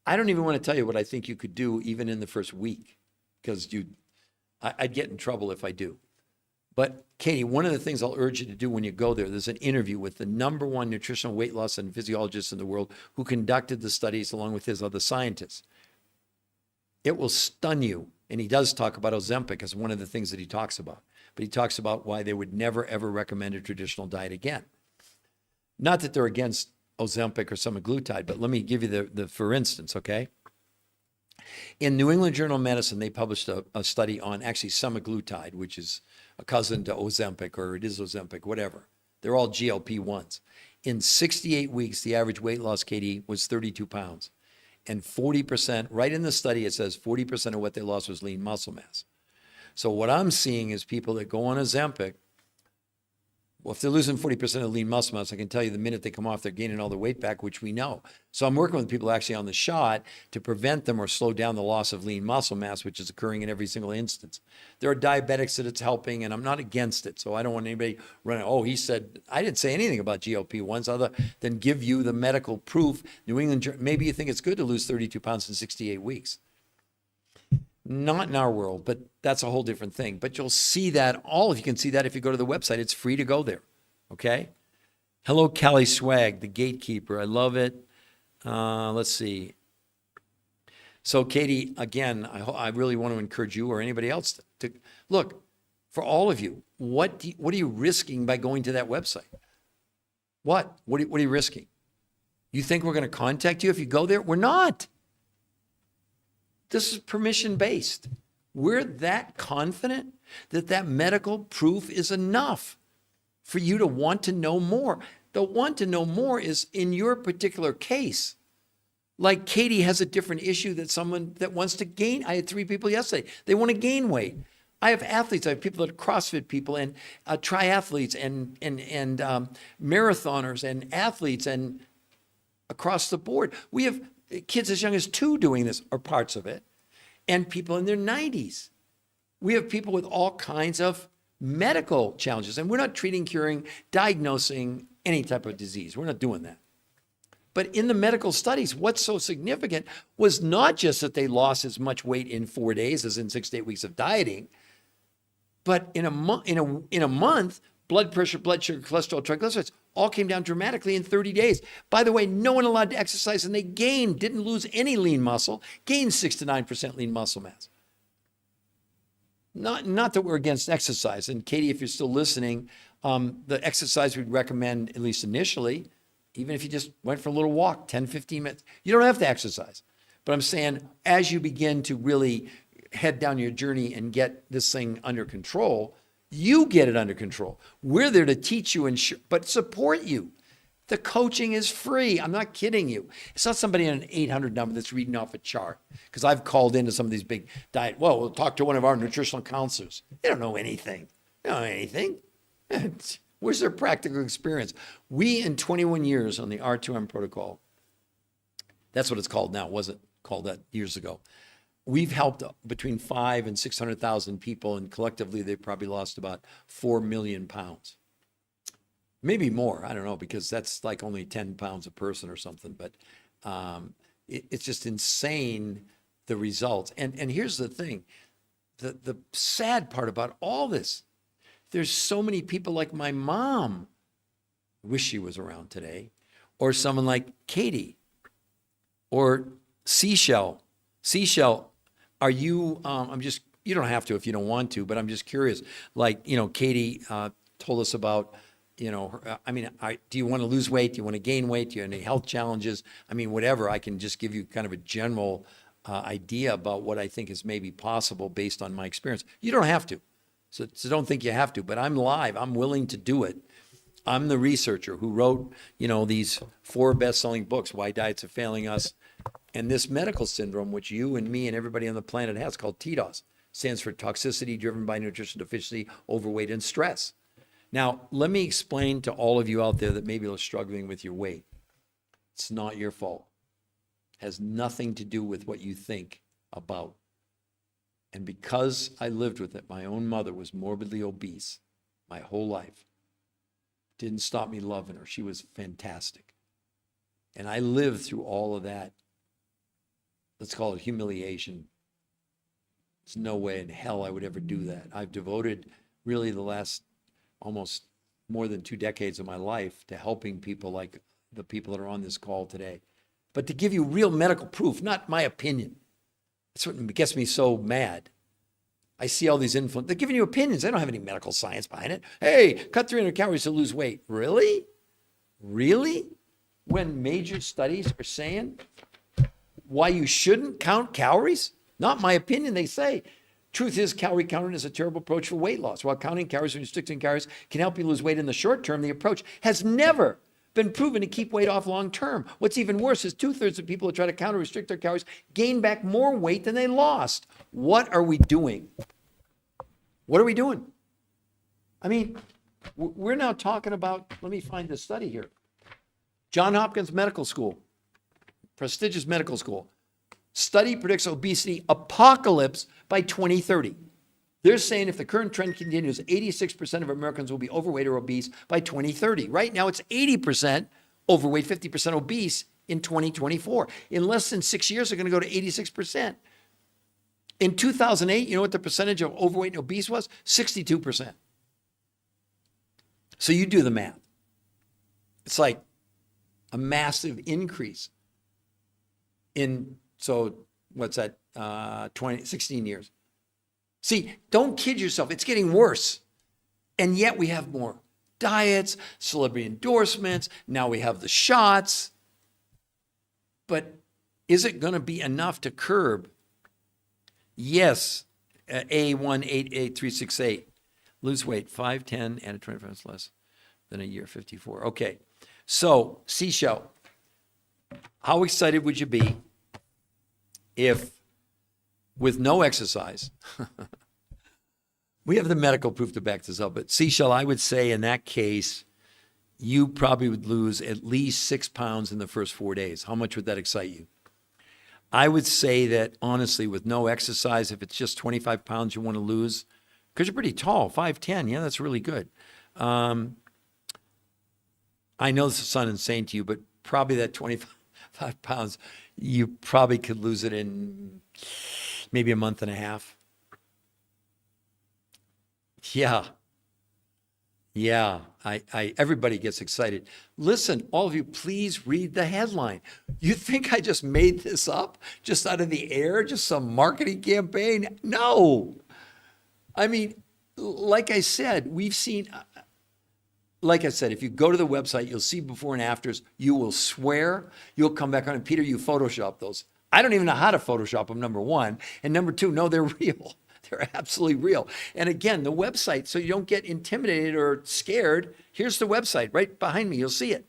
I don't even want to tell you what I think you could do even in the first week, because I'd get in trouble if I do. But Katie, one of the things I'll urge you to do when you go there's an interview with the #1 nutritional weight loss and physiologist in the world who conducted the studies along with his other scientists. It will stun you. And he does talk about Ozempic as one of the things that he talks about. But he talks about why they would never, ever recommend a traditional diet again. Not that they're against Ozempic or semaglutide, but let me give you the for instance, okay? In New England Journal of Medicine, they published a study on actually semaglutide, which is a cousin to Ozempic, or it is Ozempic, whatever. They're all GLP-1s. In 68 weeks, the average weight loss, Katie, was 32 pounds. And 40%, right in the study, it says 40% of what they lost was lean muscle mass. So what I'm seeing is people that go on Ozempic, well, if they're losing 40% of lean muscle mass, I can tell you the minute they come off, they're gaining all their weight back, which we know. So I'm working with people actually on the shot to prevent them or slow down the loss of lean muscle mass, which is occurring in every single instance. There are diabetics that it's helping, and I'm not against it. So I don't want anybody running, oh, he said, I didn't say anything about GLP-1s other than give you the medical proof. New England, maybe you think it's good to lose 32 pounds in 68 weeks. Not in our world, but that's a whole different thing. But you'll see that, all of you can see that if you go to the website. It's free to go there, okay? Hello, Callie Swag, the gatekeeper. I love it. Let's see. So, Katie, again, I really want to encourage you or anybody else to look, for all of you, what are you risking by going to that website? What are you risking? You think we're going to contact you if you go there? We're not. This is permission-based. We're that confident that that medical proof is enough for you to want to know more. The want to know more is in your particular case. Like Katie has a different issue that someone that wants to gain. I had 3 people yesterday. They want to gain weight. I have athletes. I have people that are CrossFit people and triathletes and marathoners and athletes and across the board. We have kids as young as 2 doing this, or parts of it, and people in their 90s. We have people with all kinds of medical challenges, and we're not treating, curing, diagnosing any type of disease. We're not doing that. But in the medical studies, what's so significant was not just that they lost as much weight in 4 days as in 6 to 8 weeks of dieting, but in a month, blood pressure, blood sugar, cholesterol, triglycerides all came down dramatically in 30 days. By the way, no one allowed to exercise, and they didn't lose any lean muscle, gained 6 to 9% lean muscle mass. Not that we're against exercise. And Katie, if you're still listening, the exercise we'd recommend, at least initially, even if you just went for a little walk, 10, 15 minutes, you don't have to exercise. But I'm saying, as you begin to really head down your journey and get this thing under control. You get it under control. We're there to teach you but support you. The coaching is free. I'm not kidding you. It's not somebody on an 800 number that's reading off a chart. Because I've called into some of these big diet. Well, we'll talk to one of our nutritional counselors. They don't know anything. They don't know anything. Where's their practical experience? We, in 21 years on the R2M protocol, that's what it's called now. It wasn't called that years ago. We've helped between 5 and 600,000 people, and collectively they've probably lost about 4 million pounds. Maybe more, I don't know, because that's like only 10 pounds a person or something. But it's just insane, the results. And here's the thing, the sad part about all this, there's so many people like my mom, wish she was around today, or someone like Katie, or Seashell. Seashell, are you, you don't have to if you don't want to, but I'm just curious. Like, Katie told us about, do you want to lose weight? Do you want to gain weight? Do you have any health challenges? Whatever. I can just give you kind of a general idea about what I think is maybe possible based on my experience. You don't have to. So don't think you have to, but I'm live. I'm willing to do it. I'm the researcher who wrote, these 4 best-selling books, Why Diets Are Failing Us, and this medical syndrome, which you and me and everybody on the planet has, called TDOS. Stands for toxicity driven by nutrition deficiency, overweight, and stress. Now, let me explain to all of you out there that maybe are struggling with your weight. It's not your fault. It has nothing to do with what you think about. And because I lived with it, my own mother was morbidly obese my whole life. Didn't stop me loving her. She was fantastic. And I lived through all of that. Let's call it humiliation. There's no way in hell I would ever do that. I've devoted really the last almost more than 2 decades of my life to helping people like the people that are on this call today. But to give you real medical proof, not my opinion. That's what gets me so mad. I see all these influencers. They're giving you opinions. They don't have any medical science behind it. Hey, cut 300 calories to lose weight. Really? Really? When major studies are saying why you shouldn't count calories? Not my opinion, they say. Truth is, calorie counting is a terrible approach for weight loss. While counting calories and restricting calories can help you lose weight in the short term, the approach has never been proven to keep weight off long term. What's even worse is 2/3 of people who try to count or restrict their calories gain back more weight than they lost. What are we doing? What are we doing? We're now talking about, let me find this study here. Johns Hopkins Medical School, prestigious medical school. Study predicts obesity apocalypse by 2030. They're saying if the current trend continues, 86% of Americans will be overweight or obese by 2030. Right now, it's 80% overweight, 50% obese in 2024. In less than 6 years, they're going to go to 86%. In 2008, you know what the percentage of overweight and obese was? 62%. So you do the math. It's like a massive increase what's that, 16 years. See, don't kid yourself. It's getting worse. And yet we have more diets, celebrity endorsements. Now we have the shots. But is it going to be enough to curb? Yes, A188368. Lose weight, 5, 10, and 25 minutes less than a year, 54. Okay, so Seashell, how excited would you be if with no exercise, we have the medical proof to back this up, but Seashell, I would say in that case, you probably would lose at least 6 pounds in the first 4 days. How much would that excite you? I would say that honestly, with no exercise, if it's just 25 pounds you want to lose, because you're pretty tall, 5'10", yeah, that's really good. I know this will sound insane to you, but probably that 25 pounds, you probably could lose it in maybe a month and a half. Yeah, everybody gets excited. Listen, all of you, please read the headline. You think I just made this up just out of the air, just some marketing campaign? No. I mean, like I said, we've seen, like I said, if you go to the website, you'll see before and afters. You will swear. You'll come back on, and Peter, you Photoshop those. I don't even know how to Photoshop them, number one. And number two, no, they're real. They're absolutely real. And again, the website, so you don't get intimidated or scared, here's the website right behind me. You'll see it.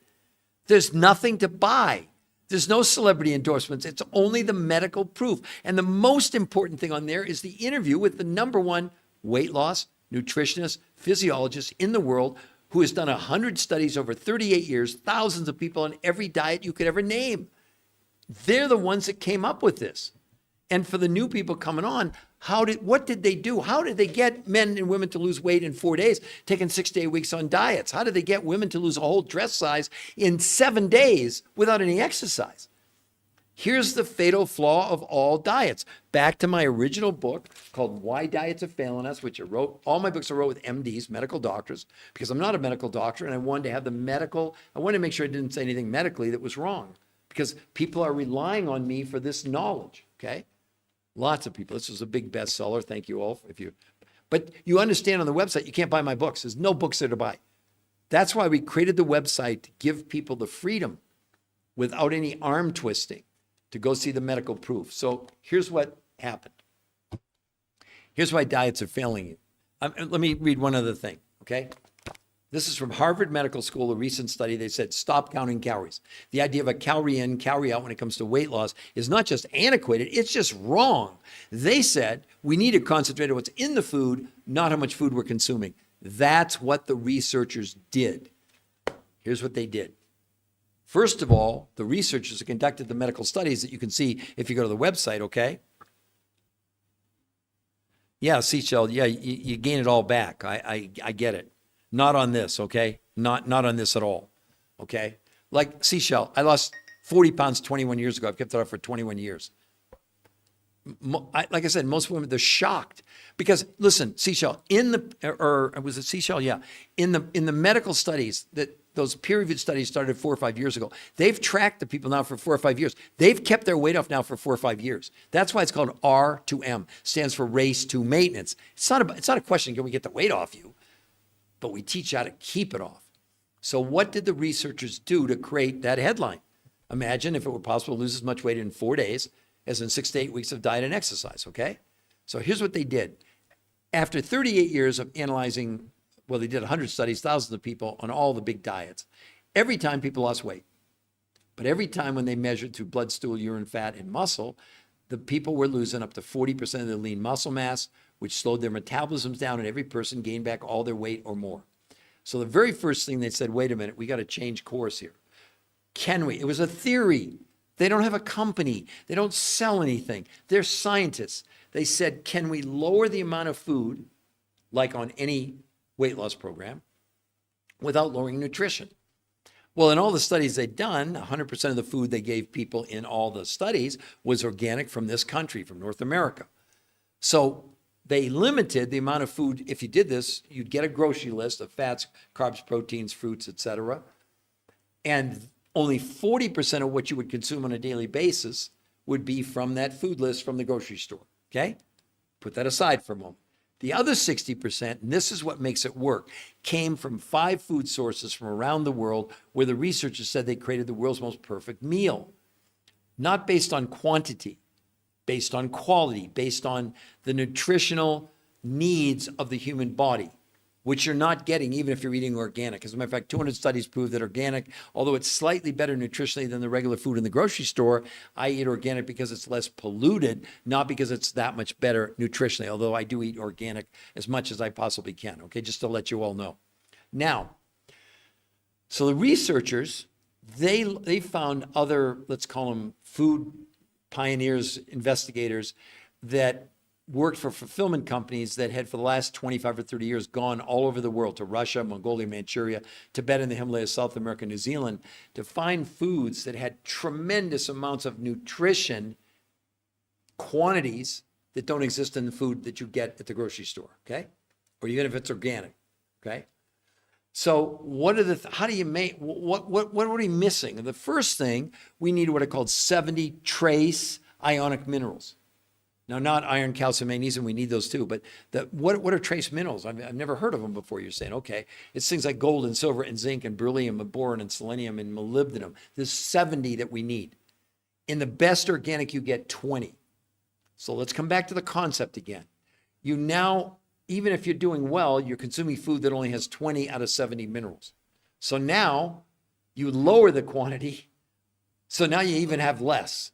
There's nothing to buy. There's no celebrity endorsements. It's only the medical proof. And the most important thing on there is the interview with the number one weight loss, nutritionist, physiologist in the world who has done 100 studies over 38 years, thousands of people on every diet you could ever name. They're the ones that came up with this. And for the new people coming on, what did they do? How did they get men and women to lose weight in 4 days, taking 6 to 8 weeks on diets? How did they get women to lose a whole dress size in 7 days without any exercise? Here's the fatal flaw of all diets. Back to my original book called Why Diets Are Failing Us, which I wrote. All my books are wrote with MDs, medical doctors, because I'm not a medical doctor, and I wanted to have I wanted to make sure I didn't say anything medically that was wrong, because people are relying on me for this knowledge, okay? Lots of people. This was a big bestseller. Thank you all. But you understand on the website, you can't buy my books. There's no books there to buy. That's why we created the website to give people the freedom without any arm twisting to go see the medical proof. So here's what happened. Here's why diets are failing you. Let me read one other thing, okay? This is from Harvard Medical School, a recent study. They said, stop counting calories. The idea of a calorie in, calorie out when it comes to weight loss is not just antiquated, it's just wrong. They said we need to concentrate on what's in the food, not how much food we're consuming. That's what the researchers did. Here's what they did. First of all, the researchers conducted the medical studies that you can see if you go to the website, okay? Yeah, seashell, yeah, you gain it all back. I get it. Not on this, okay? Not on this at all, okay? Like seashell, I lost 40 pounds 21 years ago. I've kept it off for 21 years. Like I said, most women, they're shocked because listen, seashell was it seashell? Yeah. In the medical studies that those peer-reviewed studies started 4 or 5 years ago. They've tracked the people now for 4 or 5 years. They've kept their weight off now for 4 or 5 years. That's why it's called R2M, stands for race to maintenance. It's not a question, can we get the weight off you? But we teach you how to keep it off. So what did the researchers do to create that headline? Imagine if it were possible to lose as much weight in 4 days as in 6 to 8 weeks of diet and exercise, okay? So here's what they did. After 38 years of analyzing, well, they did 100 studies, thousands of people on all the big diets. Every time people lost weight. But every time when they measured through blood, stool, urine, fat, and muscle, the people were losing up to 40% of their lean muscle mass, which slowed their metabolisms down, and every person gained back all their weight or more. So the very first thing they said, wait a minute, we got to change course here. Can we? It was a theory. They don't have a company. They don't sell anything. They're scientists. They said, can we lower the amount of food, like on any weight loss program, without lowering nutrition? Well, in all the studies they'd done, 100% of the food they gave people in all the studies was organic from this country, from North America. So they limited the amount of food. If you did this, you'd get a grocery list of fats, carbs, proteins, fruits, etc. And only 40% of what you would consume on a daily basis would be from that food list from the grocery store, okay? Put that aside for a moment. The other 60%, and this is what makes it work, came from 5 food sources from around the world where the researchers said they created the world's most perfect meal. Not based on quantity, based on quality, based on the nutritional needs of the human body, which you're not getting even if you're eating organic. As a matter of fact, 200 studies prove that organic, although it's slightly better nutritionally than the regular food in the grocery store, I eat organic because it's less polluted, not because it's that much better nutritionally, although I do eat organic as much as I possibly can, okay, just to let you all know. Now, so the researchers, they found other, let's call them food pioneers, investigators that worked for fulfillment companies that had for the last 25 or 30 years gone all over the world to Russia, Mongolia, Manchuria, Tibet and the Himalayas, South America, New Zealand, to find foods that had tremendous amounts of nutrition quantities that don't exist in the food that you get at the grocery store, okay? Or even if it's organic, okay? So what are how do you make, what are we missing? The first thing, we need what are called 70 trace ionic minerals. Now, not iron, calcium, magnesium, we need those too, but what are trace minerals? I've never heard of them before. You're saying, okay, it's things like gold and silver and zinc and beryllium and boron and selenium and molybdenum. There's 70 that we need. In the best organic, you get 20. So let's come back to the concept again. You now, even if you're doing well, you're consuming food that only has 20 out of 70 minerals. So now you lower the quantity, so now you even have less.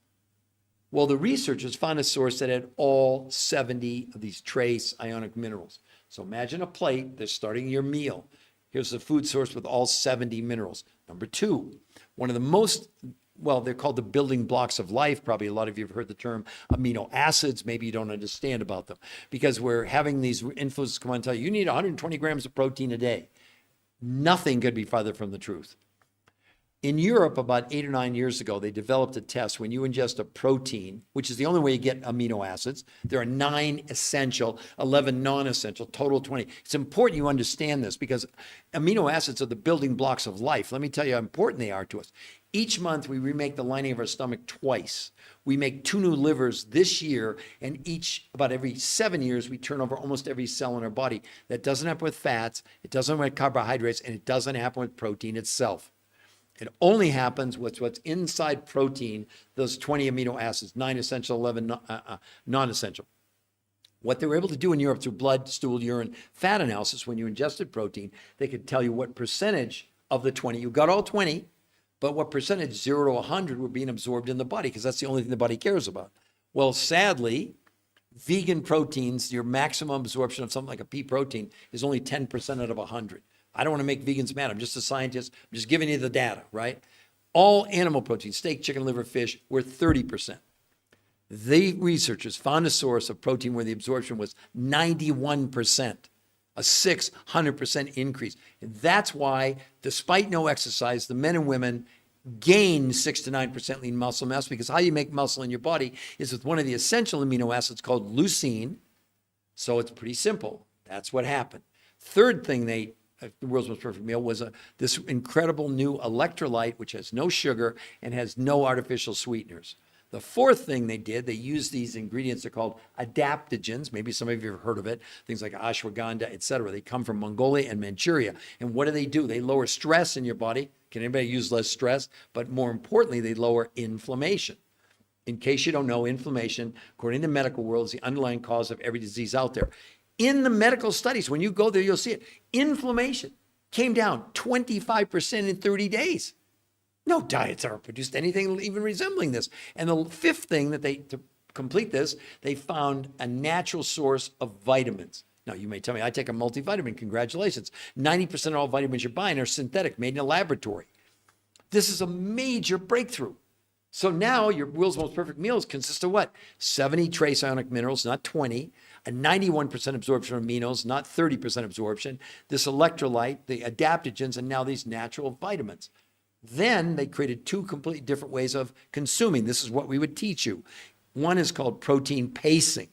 Well, the researchers found a source that had all 70 of these trace ionic minerals. So imagine a plate, they're starting your meal. Here's the food source with all 70 minerals. Number two, one of the most, well, they're called the building blocks of life. Probably a lot of you have heard the term amino acids. Maybe you don't understand about them because we're having these influences come on and tell you, you need 120 grams of protein a day. Nothing could be farther from the truth. In Europe, about 8 or 9 years ago, they developed a test when you ingest a protein, which is the only way you get amino acids. There are 9 essential, 11 non-essential, total 20. It's important you understand this because amino acids are the building blocks of life. Let me tell you how important they are to us. Each month, we remake the lining of our stomach twice. We make 2 new livers this year, and about every 7 years, we turn over almost every cell in our body. That doesn't happen with fats, it doesn't happen with carbohydrates, and it doesn't happen with protein itself. It only happens with what's inside protein, those 20 amino acids, 9 essential, 11 non-essential. What they were able to do in Europe through blood, stool, urine, fat analysis, when you ingested protein, they could tell you what percentage of the 20, you got all 20, but what percentage, 0 to 100, were being absorbed in the body, because that's the only thing the body cares about. Well, sadly, vegan proteins, your maximum absorption of something like a pea protein is only 10% out of 100. I don't want to make vegans mad. I'm just a scientist. I'm just giving you the data, right? All animal proteins, steak, chicken, liver, fish, were 30%. The researchers found a source of protein where the absorption was 91%, a 600% increase. And that's why, despite no exercise, the men and women gain 6 to 9% lean muscle mass, because how you make muscle in your body is with one of the essential amino acids called leucine. So it's pretty simple. That's what happened. Third thing the world's most perfect meal was this incredible new electrolyte, which has no sugar and has no artificial sweeteners. The fourth thing they did, they used these ingredients, they're called adaptogens. Maybe some of you have heard of it, things like ashwagandha, etc. They come from Mongolia and Manchuria. And what do? They lower stress in your body. Can anybody use less stress? But more importantly, they lower inflammation. In case you don't know, inflammation, according to the medical world, is the underlying cause of every disease out there. In the medical studies, when you go there, you'll see it. Inflammation came down 25% in 30 days. No diets ever produced anything even resembling this. And the fifth thing to complete this, they found a natural source of vitamins. Now, you may tell me, I take a multivitamin. Congratulations. 90% of all vitamins you're buying are synthetic, made in a laboratory. This is a major breakthrough. So now your world's most perfect meals consist of what? 70 trace ionic minerals, not 20, a 91% absorption of aminos, not 30% absorption, this electrolyte, the adaptogens, and now these natural vitamins. Then they created 2 completely different ways of consuming. This is what we would teach you. One is called protein pacing.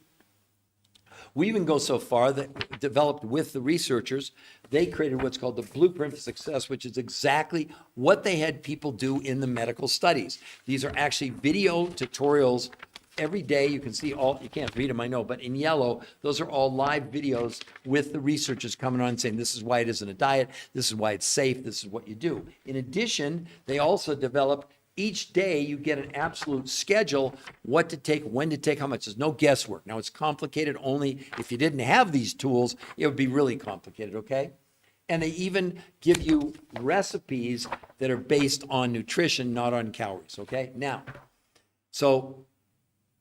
We even go so far that developed with the researchers, they created what's called the blueprint for success, which is exactly what they had people do in the medical studies. These are actually video tutorials. Every day you can see all, you can't read them, I know, but in yellow, those are all live videos with the researchers coming on saying this is why it isn't a diet, this is why it's safe, this is what you do. In addition, they also develop each day you get an absolute schedule, what to take, when to take, how much. There's no guesswork. Now it's complicated only if you didn't have these tools, it would be really complicated, okay? And they even give you recipes that are based on nutrition, not on calories, okay? Now, so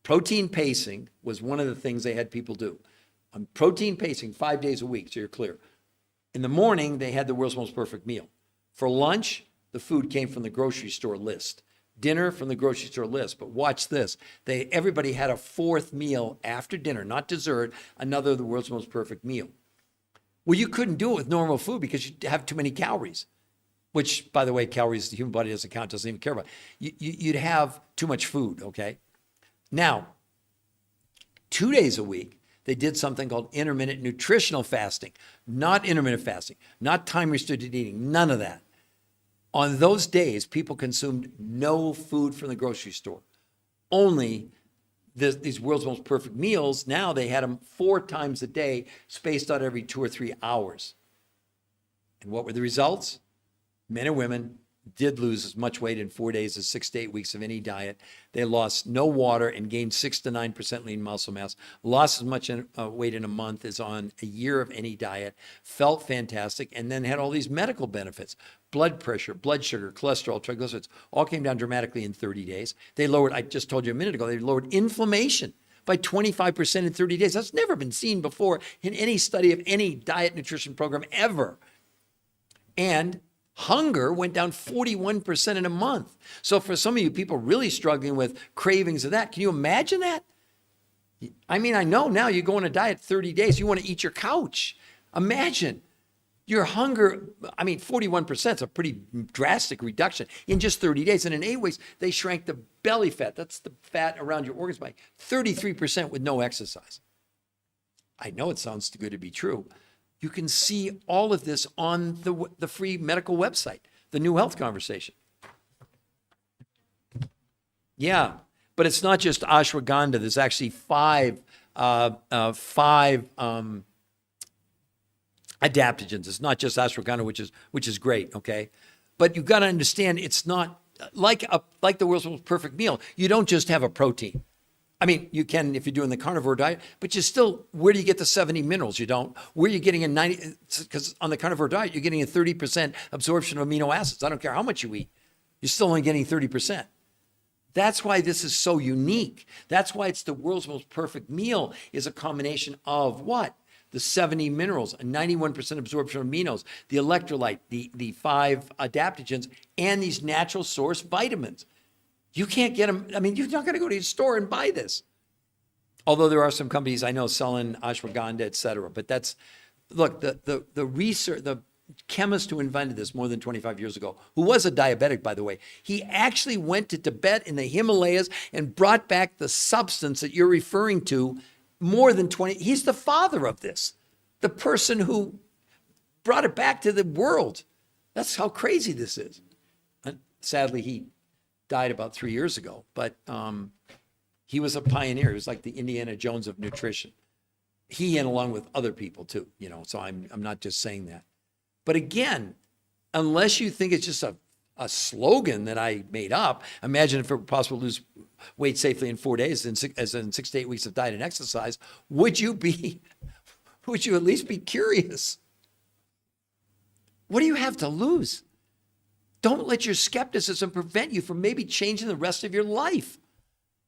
protein pacing was one of the things they had people do. On protein pacing, 5 days a week, so you're clear. In the morning, they had the world's most perfect meal. For lunch, the food came from the grocery store list. Dinner from the grocery store list. But watch this. Everybody had a 4th meal after dinner, not dessert, another of the world's most perfect meal. Well, you couldn't do it with normal food because you have too many calories, which, by the way, calories the human body doesn't count, doesn't even care about. You'd have too much food, okay? Now, 2 days a week, they did something called intermittent nutritional fasting. Not intermittent fasting, not time-restricted eating, none of that. On those days, people consumed no food from the grocery store. Only these world's most perfect meals, now they had them 4 times a day, spaced out every 2 or 3 hours. And what were the results? Men and women did lose as much weight in 4 days as 6 to 8 weeks of any diet. They lost no water and gained 6 to 9% lean muscle mass, lost as much weight in a month as on a year of any diet, felt fantastic, and then had all these medical benefits. Blood pressure, blood sugar, cholesterol, triglycerides, all came down dramatically in 30 days. They lowered, I just told you a minute ago, they lowered inflammation by 25% in 30 days. That's never been seen before in any study of any diet nutrition program ever. And hunger went down 41% in a month. So for some of you people really struggling with cravings of that, can you imagine that? I mean, I know now you go on a diet 30 days, you want to eat your couch. Imagine your hunger, 41% is a pretty drastic reduction in just 30 days. And in 8 weeks, they shrank the belly fat, that's the fat around your organs, by 33% with no exercise. I know it sounds too good to be true. You can see all of this on the free medical website, the New Health Conversation. Yeah, but it's not just ashwagandha. There's actually five adaptogens. It's not just ashwagandha, which is great, okay? But you've got to understand, it's not like the world's most perfect meal. You don't just have a protein. I mean, you can if you're doing the carnivore diet, but you still, where do you get the 70 minerals? You don't. Where are you getting a 90, because on the carnivore diet, you're getting a 30% absorption of amino acids. I don't care how much you eat. You're still only getting 30%. That's why this is so unique. That's why it's the world's most perfect meal, is a combination of what? The 70 minerals, a 91% absorption of aminos, the electrolyte, the 5 adaptogens, and these natural source vitamins. You can't get them. I mean, you're not going to go to your store and buy this. Although there are some companies I know selling ashwagandha, et cetera. But that's, look, the research, the chemist who invented this more than 25 years ago, who was a diabetic, by the way, he actually went to Tibet in the Himalayas and brought back the substance that you're referring to more than 20. He's the father of this, the person who brought it back to the world. That's how crazy this is. And sadly, he died about 3 years ago, but he was a pioneer. He was like the Indiana Jones of nutrition. He, and along with other people too, so I'm not just saying that. But again, unless you think it's just a slogan that I made up, imagine if it were possible to lose weight safely in 4 days, as in 6 to 8 weeks of diet and exercise, would you at least be curious? What do you have to lose? Don't let your skepticism prevent you from maybe changing the rest of your life.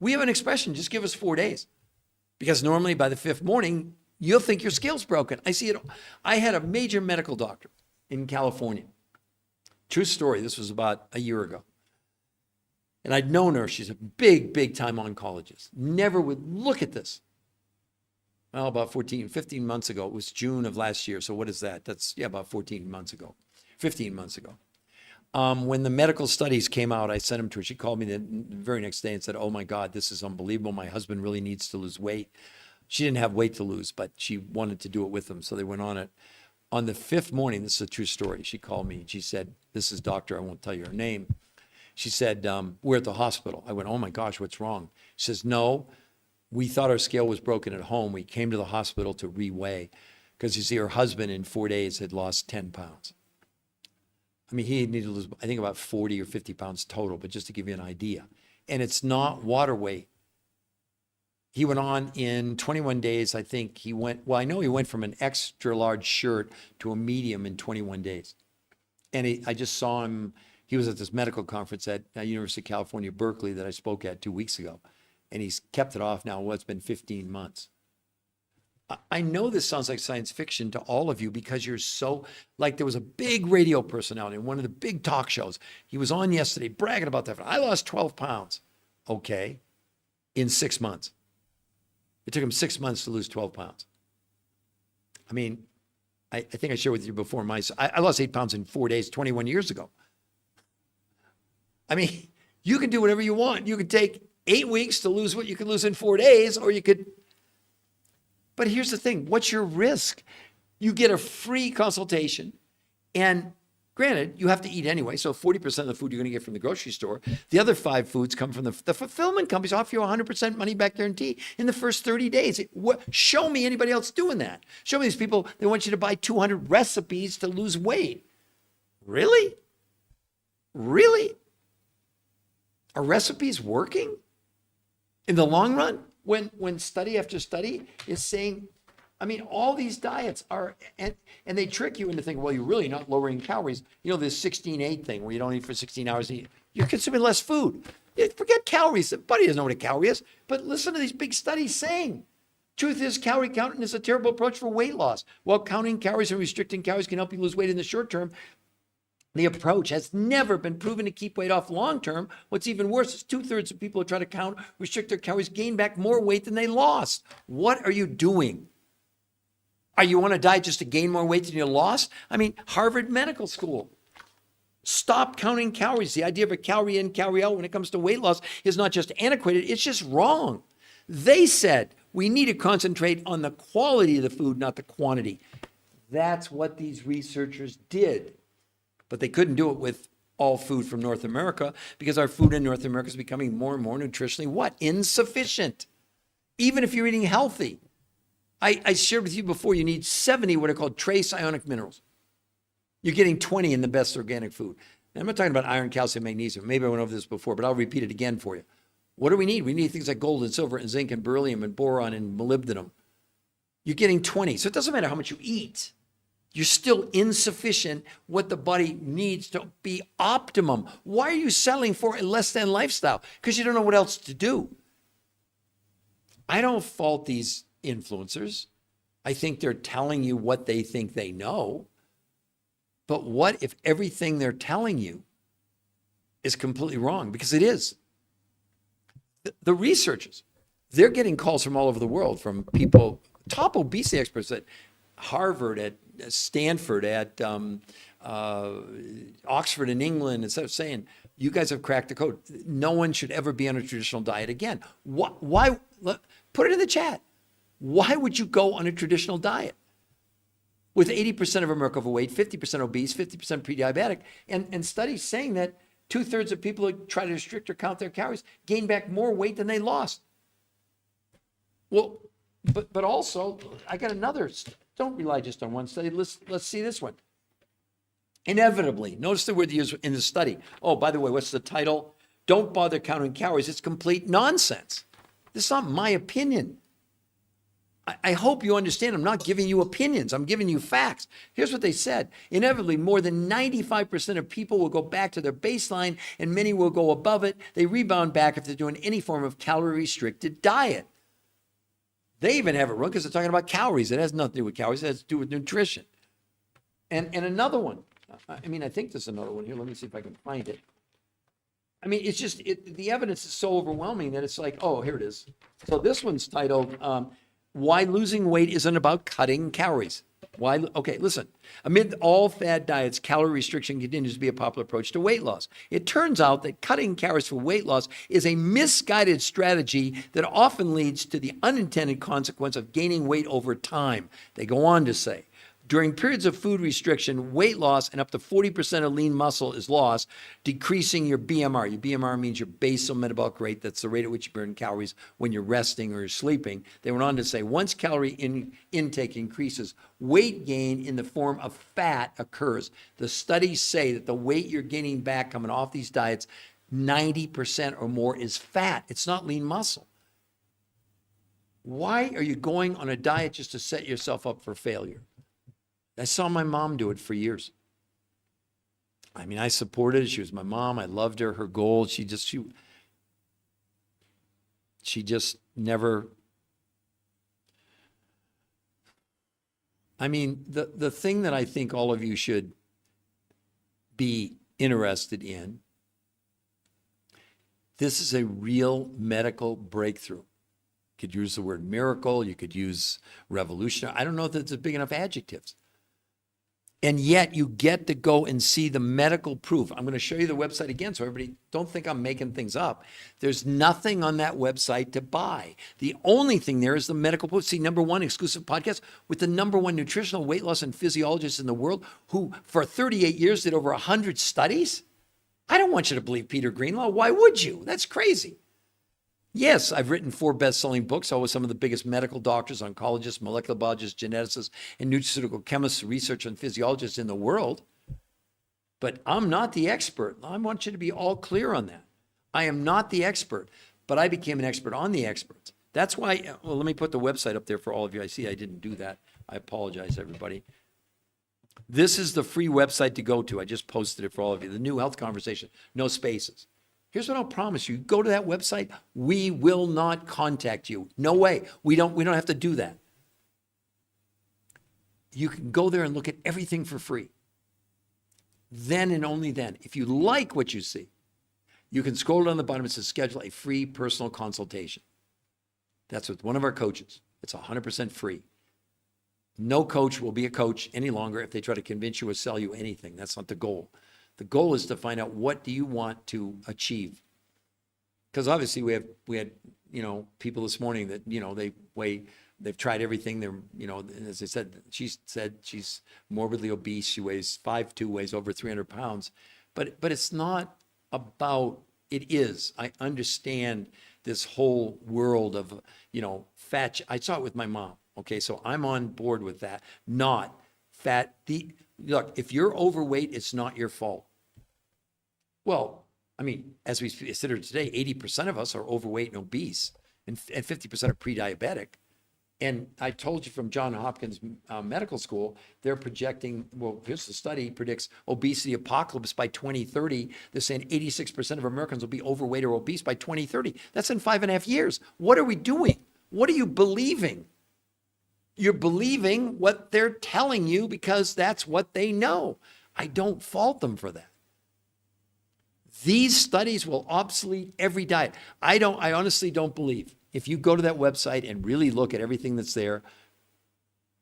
We have an expression, just give us 4 days. Because normally by the 5th morning, you'll think your scale's broken. I see it. I had a major medical doctor in California. True story. This was about a year ago. And I'd known her. She's a big time oncologist. Never would look at this. Well, about 15 months ago. It was June of last year. So what is that? That's, about 15 months ago. When the medical studies came out, I sent them to her. She called me the very next day and said, oh my God, this is unbelievable. My husband really needs to lose weight. She didn't have weight to lose, but she wanted to do it with him. So they went on it. On the 5th morning, this is a true story. She called me and she said, this is doctor, I won't tell you her name. She said, we're at the hospital. I went, oh my gosh, what's wrong? She says, no, we thought our scale was broken at home. We came to the hospital to reweigh because you see her husband in 4 days had lost 10 pounds. I mean, he needed to lose, I think, about 40 or 50 pounds total, but just to give you an idea. And it's not water weight. He went on in 21 days, I think he went from an extra large shirt to a medium in 21 days. And I just saw him, he was at this medical conference at University of California, Berkeley that I spoke at 2 weeks ago. And he's kept it off now, it's been 15 months. I know this sounds like science fiction to all of you because you're so, like there was a big radio personality in one of the big talk shows. He was on yesterday bragging about that. I lost 12 pounds. Okay. In 6 months. It took him 6 months to lose 12 pounds. I mean, I think I shared with you before, I lost 8 pounds in 4 days, 21 years ago. I mean, you can do whatever you want. You could take 8 weeks to lose what you could lose in 4 days, or you could. But here's the thing. What's your risk? You get a free consultation, and granted, you have to eat anyway, so 40% of the food you're going to get from the grocery store. The other 5 foods come from the fulfillment companies offer you 100% money back guarantee in the first 30 days. Show me anybody else doing that. Show me these people, they want you to buy 200 recipes to lose weight. Really? Really? Are recipes working in the long run? When study after study is saying, I mean, all these diets are, and they trick you into thinking, well, you're really not lowering calories. You know, this 16-8 thing where you don't eat for 16 hours, you're consuming less food. Forget calories. Everybody doesn't know what a calorie is. But listen to these big studies saying, truth is, calorie counting is a terrible approach for weight loss. While counting calories and restricting calories can help you lose weight in the short term, the approach has never been proven to keep weight off long term. What's even worse is 2/3 of people who try to count, restrict their calories, gain back more weight than they lost. What are you doing? Are you on a diet just to gain more weight than you lost? I mean, Harvard Medical School. Stop counting calories. The idea of a calorie in, calorie out when it comes to weight loss is not just antiquated, it's just wrong. They said we need to concentrate on the quality of the food, not the quantity. That's what these researchers did. But they couldn't do it with all food from North America because our food in North America is becoming more and more nutritionally what? Insufficient. Even if you're eating healthy. I shared with you before, you need 70 what are called trace ionic minerals. You're getting 20 in the best organic food. Now, I'm not talking about iron, calcium, magnesium. Maybe I went over this before, but I'll repeat it again for you. What do we need? We need things like gold and silver and zinc and beryllium and boron and molybdenum. You're getting 20. So it doesn't matter how much you eat. You're still insufficient what the body needs to be optimum. Why are you settling for a less than lifestyle? Because you don't know what else to do. I don't fault these influencers. I think they're telling you what they think they know. But what if everything they're telling you is completely wrong? Because it is. The researchers, they're getting calls from all over the world, from people, top obesity experts at Harvard, at Stanford, at Oxford in England, instead of saying, you guys have cracked the code. No one should ever be on a traditional diet again. Why? Put it in the chat. Why would you go on a traditional diet? With 80% of America overweight, 50% obese, 50% pre-diabetic, and studies saying that 2/3 of people who try to restrict or count their calories gain back more weight than they lost. Well, but also, I got another, don't rely just on one study. Let's see this one. Inevitably, notice the word used in the study. Oh, by the way, what's the title? Don't bother counting calories. It's complete nonsense. This is not my opinion. I hope you understand. I'm not giving you opinions. I'm giving you facts. Here's what they said. Inevitably, more than 95% of people will go back to their baseline, and many will go above it. They rebound back if they're doing any form of calorie-restricted diet. They even have it wrong because they're talking about calories. It has nothing to do with calories. It has to do with nutrition. And another one. I mean, I think there's another one here. Let me see if I can find it. I mean, it's just, the evidence is so overwhelming that it's like, oh, here it is. So this one's titled, Why Losing Weight Isn't About Cutting Calories. Why? Okay, listen. Amid all fad diets, calorie restriction continues to be a popular approach to weight loss. It turns out that cutting calories for weight loss is a misguided strategy that often leads to the unintended consequence of gaining weight over time. They go on to say, during periods of food restriction, weight loss and up to 40% of lean muscle is lost, decreasing your BMR. Your BMR means your basal metabolic rate. That's the rate at which you burn calories when you're resting or you're sleeping. They went on to say, once calorie intake increases, weight gain in the form of fat occurs. The studies say that the weight you're gaining back coming off these diets, 90% or more is fat. It's not lean muscle. Why are you going on a diet just to set yourself up for failure? I saw my mom do it for years. I mean, I supported her. She was my mom. I loved her. Her goal, she just never. I mean, the thing that I think all of you should be interested in, this is a real medical breakthrough. You could use the word miracle. You could use revolutionary. I don't know if that's big enough adjectives. And yet you get to go and see the medical proof. I'm going to show you the website again so everybody don't think I'm making things up. There's nothing on that website to buy. The only thing there is the medical proof. See, #1 exclusive podcast with the #1 nutritional weight loss and physiologist in the world who for 38 years did over 100 studies. I don't want you to believe Peter Greenlaw. Why would you? That's crazy. Yes, I've written 4 best-selling books, all with some of the biggest medical doctors, oncologists, molecular biologists, geneticists, and nutraceutical chemists, researchers, and physiologists in the world. But I'm not the expert. I want you to be all clear on that. I am not the expert, but I became an expert on the experts. That's why, well, let me put the website up there for all of you. I see I didn't do that. I apologize, everybody. This is the free website to go to. I just posted it for all of you. The New Health Conversation, no spaces. Here's what I'll promise you. Go to that website. We will not contact you. No way. We don't have to do that. You can go there and look at everything for free. Then and only then. If you like what you see, you can scroll down the bottom. It says schedule a free personal consultation. That's with one of our coaches. It's 100% free. No coach will be a coach any longer if they try to convince you or sell you anything. That's not the goal. The goal is to find out, what do you want to achieve? Because obviously we had people this morning that they've tried everything. They're as I said, she said she's morbidly obese. She weighs 5'2", weighs over 300 pounds. But it's not about, it is. I understand this whole world of fat. I saw it with my mom. Okay, so I'm on board with that. Not fat. Look, if you're overweight, it's not your fault. Well, I mean, as we sit here today, 80% of us are overweight and obese, and 50% are pre-diabetic. And I told you from Johns Hopkins Medical School, they're projecting, well, here's the study, predicts obesity apocalypse by 2030. They're saying 86% of Americans will be overweight or obese by 2030. That's in 5.5 years. What are we doing? What are you believing? You're believing what they're telling you because that's what they know. I don't fault them for that. These studies will obsolete every diet. I honestly don't believe, if you go to that website and really look at everything that's there,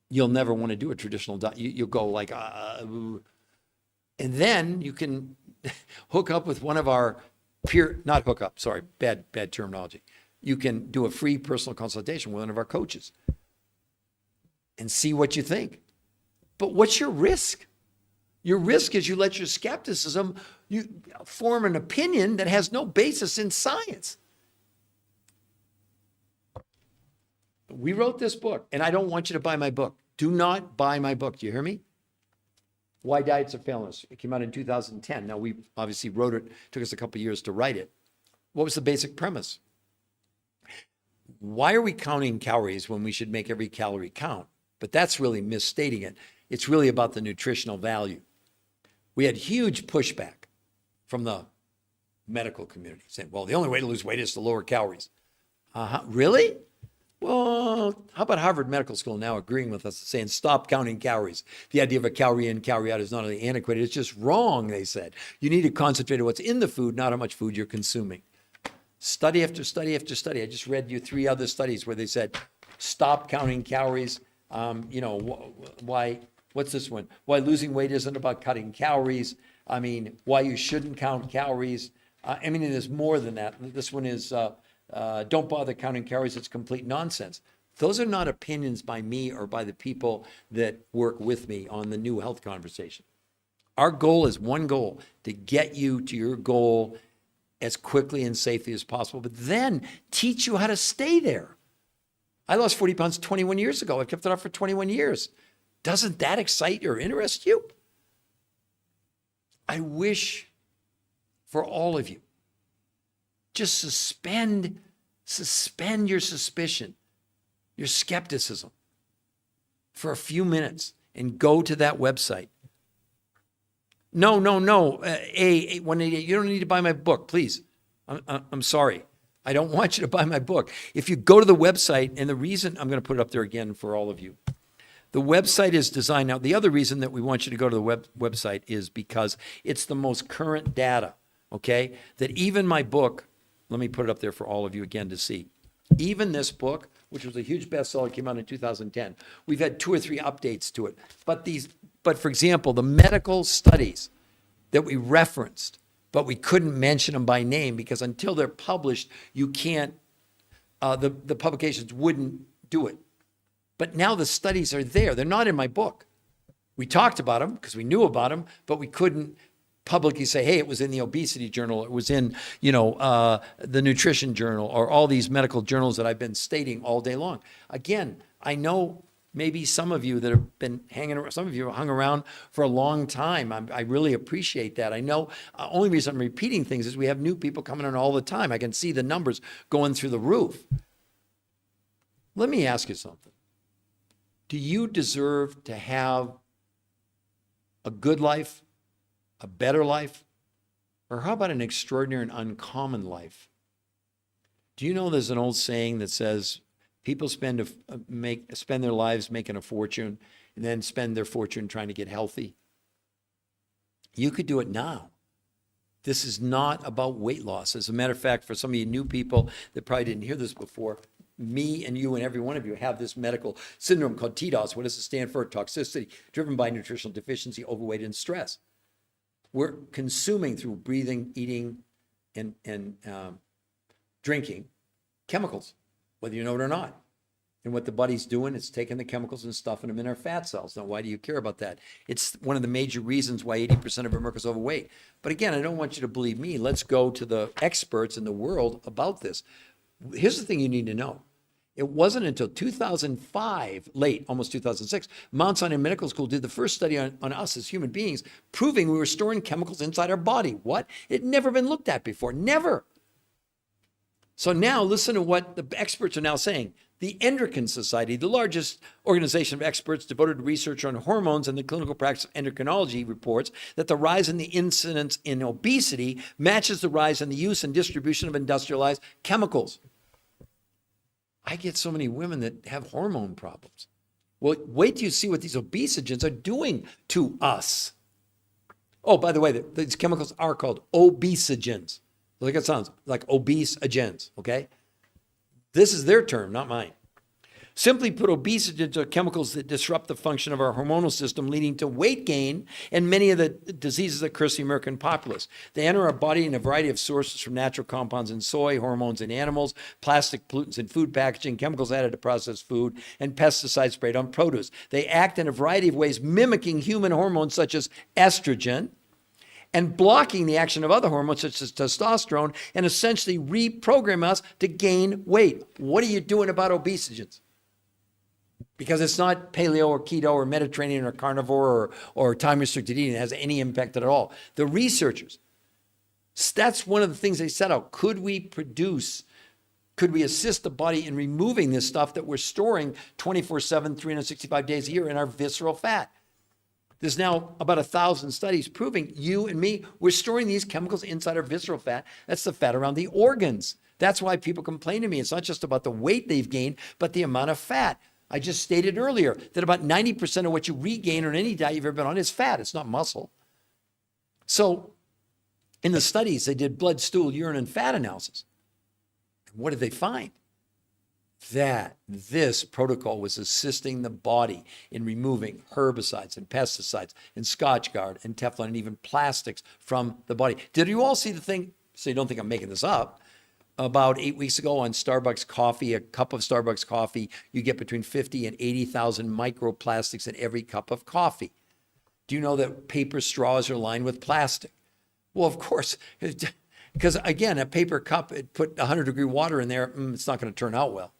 you'll never want to do a traditional diet. You'll go like, and then you can hook up with one of our not hook up, sorry, bad terminology. You can do a free personal consultation with one of our coaches and see what you think. But what's your risk? Your risk is you let your skepticism, you form an opinion that has no basis in science. We wrote this book, and I don't want you to buy my book. Do not buy my book. Do you hear me? Why Diets Are Failing Us. It came out in 2010. Now, we obviously wrote it. Took us a couple of years to write it. What was the basic premise? Why are we counting calories when we should make every calorie count? But that's really misstating it. It's really about the nutritional value. We had huge pushback from the medical community saying, well, the only way to lose weight is to lower calories. Really? Well, how about Harvard Medical School now agreeing with us, saying stop counting calories? The idea of a calorie in, calorie out is not only antiquated, it's just wrong, they said. You need to concentrate on what's in the food, not how much food you're consuming. Study after study after study. I just read you 3 other studies where they said, stop counting calories. Why, what's this one? Why losing weight isn't about cutting calories. I mean, why you shouldn't count calories. I mean, there's more than that. This one is, don't bother counting calories. It's complete nonsense. Those are not opinions by me or by the people that work with me on the New Health Conversation. Our goal is one goal, to get you to your goal as quickly and safely as possible, but then teach you how to stay there. I lost 40 pounds 21 years ago. I've kept it off for 21 years. Doesn't that excite or interest you? I wish for all of you, just suspend your suspicion, your skepticism for a few minutes and go to that website. No. 188, you don't need to buy my book, please. I'm sorry. I don't want you to buy my book. If you go to the website, and the reason, I'm going to put it up there again for all of you. The website is designed, now the other reason that we want you to go to the website is because it's the most current data, okay? That even my book, let me put it up there for all of you again to see. Even this book, which was a huge bestseller, came out in 2010. We've had 2 or 3 updates to it. But for example, the medical studies that we referenced, but we couldn't mention them by name because until they're published, you can't, the publications wouldn't do it. But now the studies are there. They're not in my book. We talked about them because we knew about them, but we couldn't publicly say, hey, it was in the obesity journal, it was in, the nutrition journal, or all these medical journals that I've been stating all day long. Again, I know maybe some of you that have been hanging around, some of you have hung around for a long time. I really appreciate that. I know only reason I'm repeating things is we have new people coming in all the time. I can see the numbers going through the roof. Let me ask you something. Do you deserve to have a good life, a better life, or how about an extraordinary and uncommon life? Do you know there's an old saying that says people spend their lives making a fortune and then spend their fortune trying to get healthy? You could do it now. This is not about weight loss. As a matter of fact, for some of you new people that probably didn't hear this before, me and you and every one of you have this medical syndrome called TDOS. What does it stand for? Toxicity, driven by nutritional deficiency, overweight, and stress. We're consuming through breathing, eating, and drinking chemicals, whether you know it or not. And what the body's doing, it's taking the chemicals and stuffing them in our fat cells. Now, why do you care about that? It's one of the major reasons why 80% of Americans are overweight. But again, I don't want you to believe me. Let's go to the experts in the world about this. Here's the thing you need to know. It wasn't until 2005, late, almost 2006, Mount Sinai Medical School did the first study on us as human beings, proving we were storing chemicals inside our body. What? It had never been looked at before. Never. So now listen to what the experts are now saying. The Endocrine Society, the largest organization of experts devoted to research on hormones and the clinical practice of endocrinology, reports that the rise in the incidence in obesity matches the rise in the use and distribution of industrialized chemicals. I get so many women that have hormone problems. Well, wait till you see what these obesogens are doing to us. Oh, by the way, these chemicals are called obesogens. Like it sounds like obesogens, okay? This is their term, not mine. Simply put, obesogens are chemicals that disrupt the function of our hormonal system, leading to weight gain and many of the diseases that curse the American populace. They enter our body in a variety of sources, from natural compounds in soy, hormones in animals, plastic pollutants in food packaging, chemicals added to processed food, and pesticides sprayed on produce. They act in a variety of ways, mimicking human hormones such as estrogen, and blocking the action of other hormones such as testosterone, and essentially reprogram us to gain weight. What are you doing about obesogens? Because it's not paleo or keto or Mediterranean or carnivore or time-restricted eating that has any impact at all. The researchers, that's one of the things they set out. Could we assist the body in removing this stuff that we're storing 24/7, 365 days a year in our visceral fat? There's now about 1,000 studies proving you and me, we're storing these chemicals inside our visceral fat. That's the fat around the organs. That's why people complain to me. It's not just about the weight they've gained, but the amount of fat. I just stated earlier that about 90% of what you regain on any diet you've ever been on is fat. It's not muscle. So in the studies, they did blood, stool, urine, and fat analysis. What did they find? That this protocol was assisting the body in removing herbicides and pesticides and Scotchgard and Teflon and even plastics from the body. Did you all see the thing? So you don't think I'm making this up. About 8 weeks ago on Starbucks coffee, a cup of Starbucks coffee, you get between 50 and 80,000 microplastics in every cup of coffee. Do you know that paper straws are lined with plastic? Well, of course, because again, a paper cup, it put 100-degree water in there, it's not going to turn out well.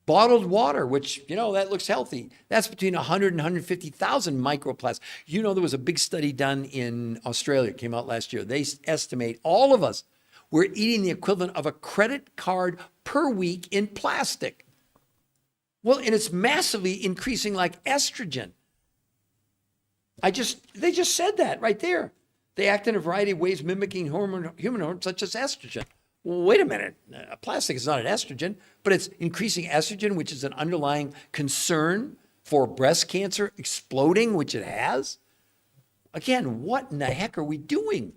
Bottled water, which, that looks healthy, that's between 100 and 150,000 microplastics. There was a big study done in Australia, came out last year. They estimate all of us, we're eating the equivalent of a credit card per week in plastic. Well, and it's massively increasing like estrogen. They just said that right there. They act in a variety of ways mimicking human hormones such as estrogen. Well, wait a minute. Plastic is not an estrogen, but it's increasing estrogen, which is an underlying concern for breast cancer exploding, which it has. Again, what in the heck are we doing?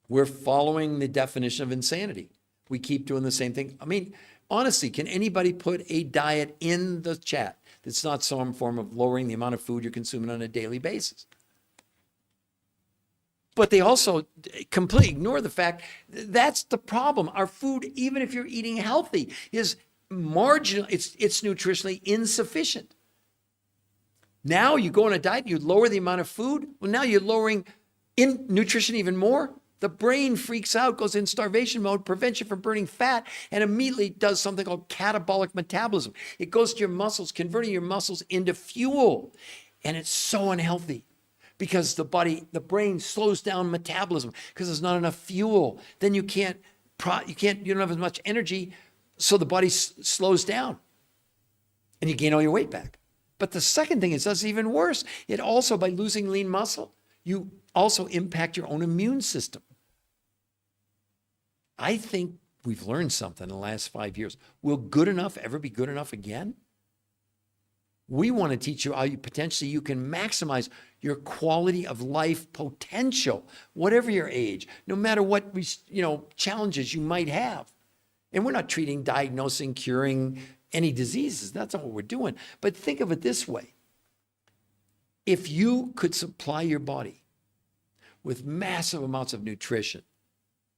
We're following the definition of insanity. We keep doing the same thing. I mean, honestly, can anybody put a diet in the chat that's not some form of lowering the amount of food you're consuming on a daily basis? But they also completely ignore the fact that's the problem. Our food, even if you're eating healthy, is marginal. It's nutritionally insufficient. Now you go on a diet, you lower the amount of food. Well, now you're lowering in nutrition even more. The brain freaks out, goes in starvation mode, prevents you from burning fat, and immediately does something called catabolic metabolism. It goes to your muscles, converting your muscles into fuel. And it's so unhealthy because the brain slows down metabolism because there's not enough fuel. Then you don't have as much energy, so the body slows down and you gain all your weight back. But the second thing is, it's even worse. It also, by losing lean muscle, you also impact your own immune system. I think we've learned something in the last 5 years. Will good enough ever be good enough again? We want to teach you how you can maximize your quality of life potential, whatever your age, no matter what challenges you might have. And we're not treating, diagnosing, curing any diseases. That's not what we're doing. But think of it this way. If you could supply your body with massive amounts of nutrition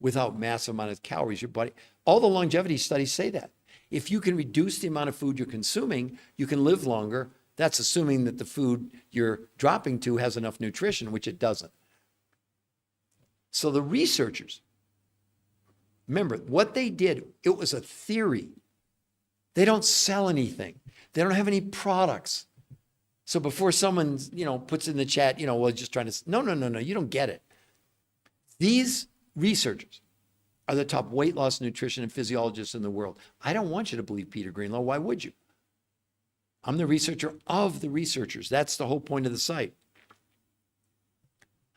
without massive amount of calories, your body, all the longevity studies say that. If you can reduce the amount of food you're consuming, you can live longer. That's assuming that the food you're dropping to has enough nutrition, which it doesn't. So the researchers, remember, what they did, it was a theory. They don't sell anything. They don't have any products. So before someone, puts in the chat, well, just trying to, no, you don't get it. These researchers are the top weight loss, nutrition, and physiologists in the world. I don't want you to believe Peter Greenlaw. Why would you? I'm the researcher of the researchers. That's the whole point of the site.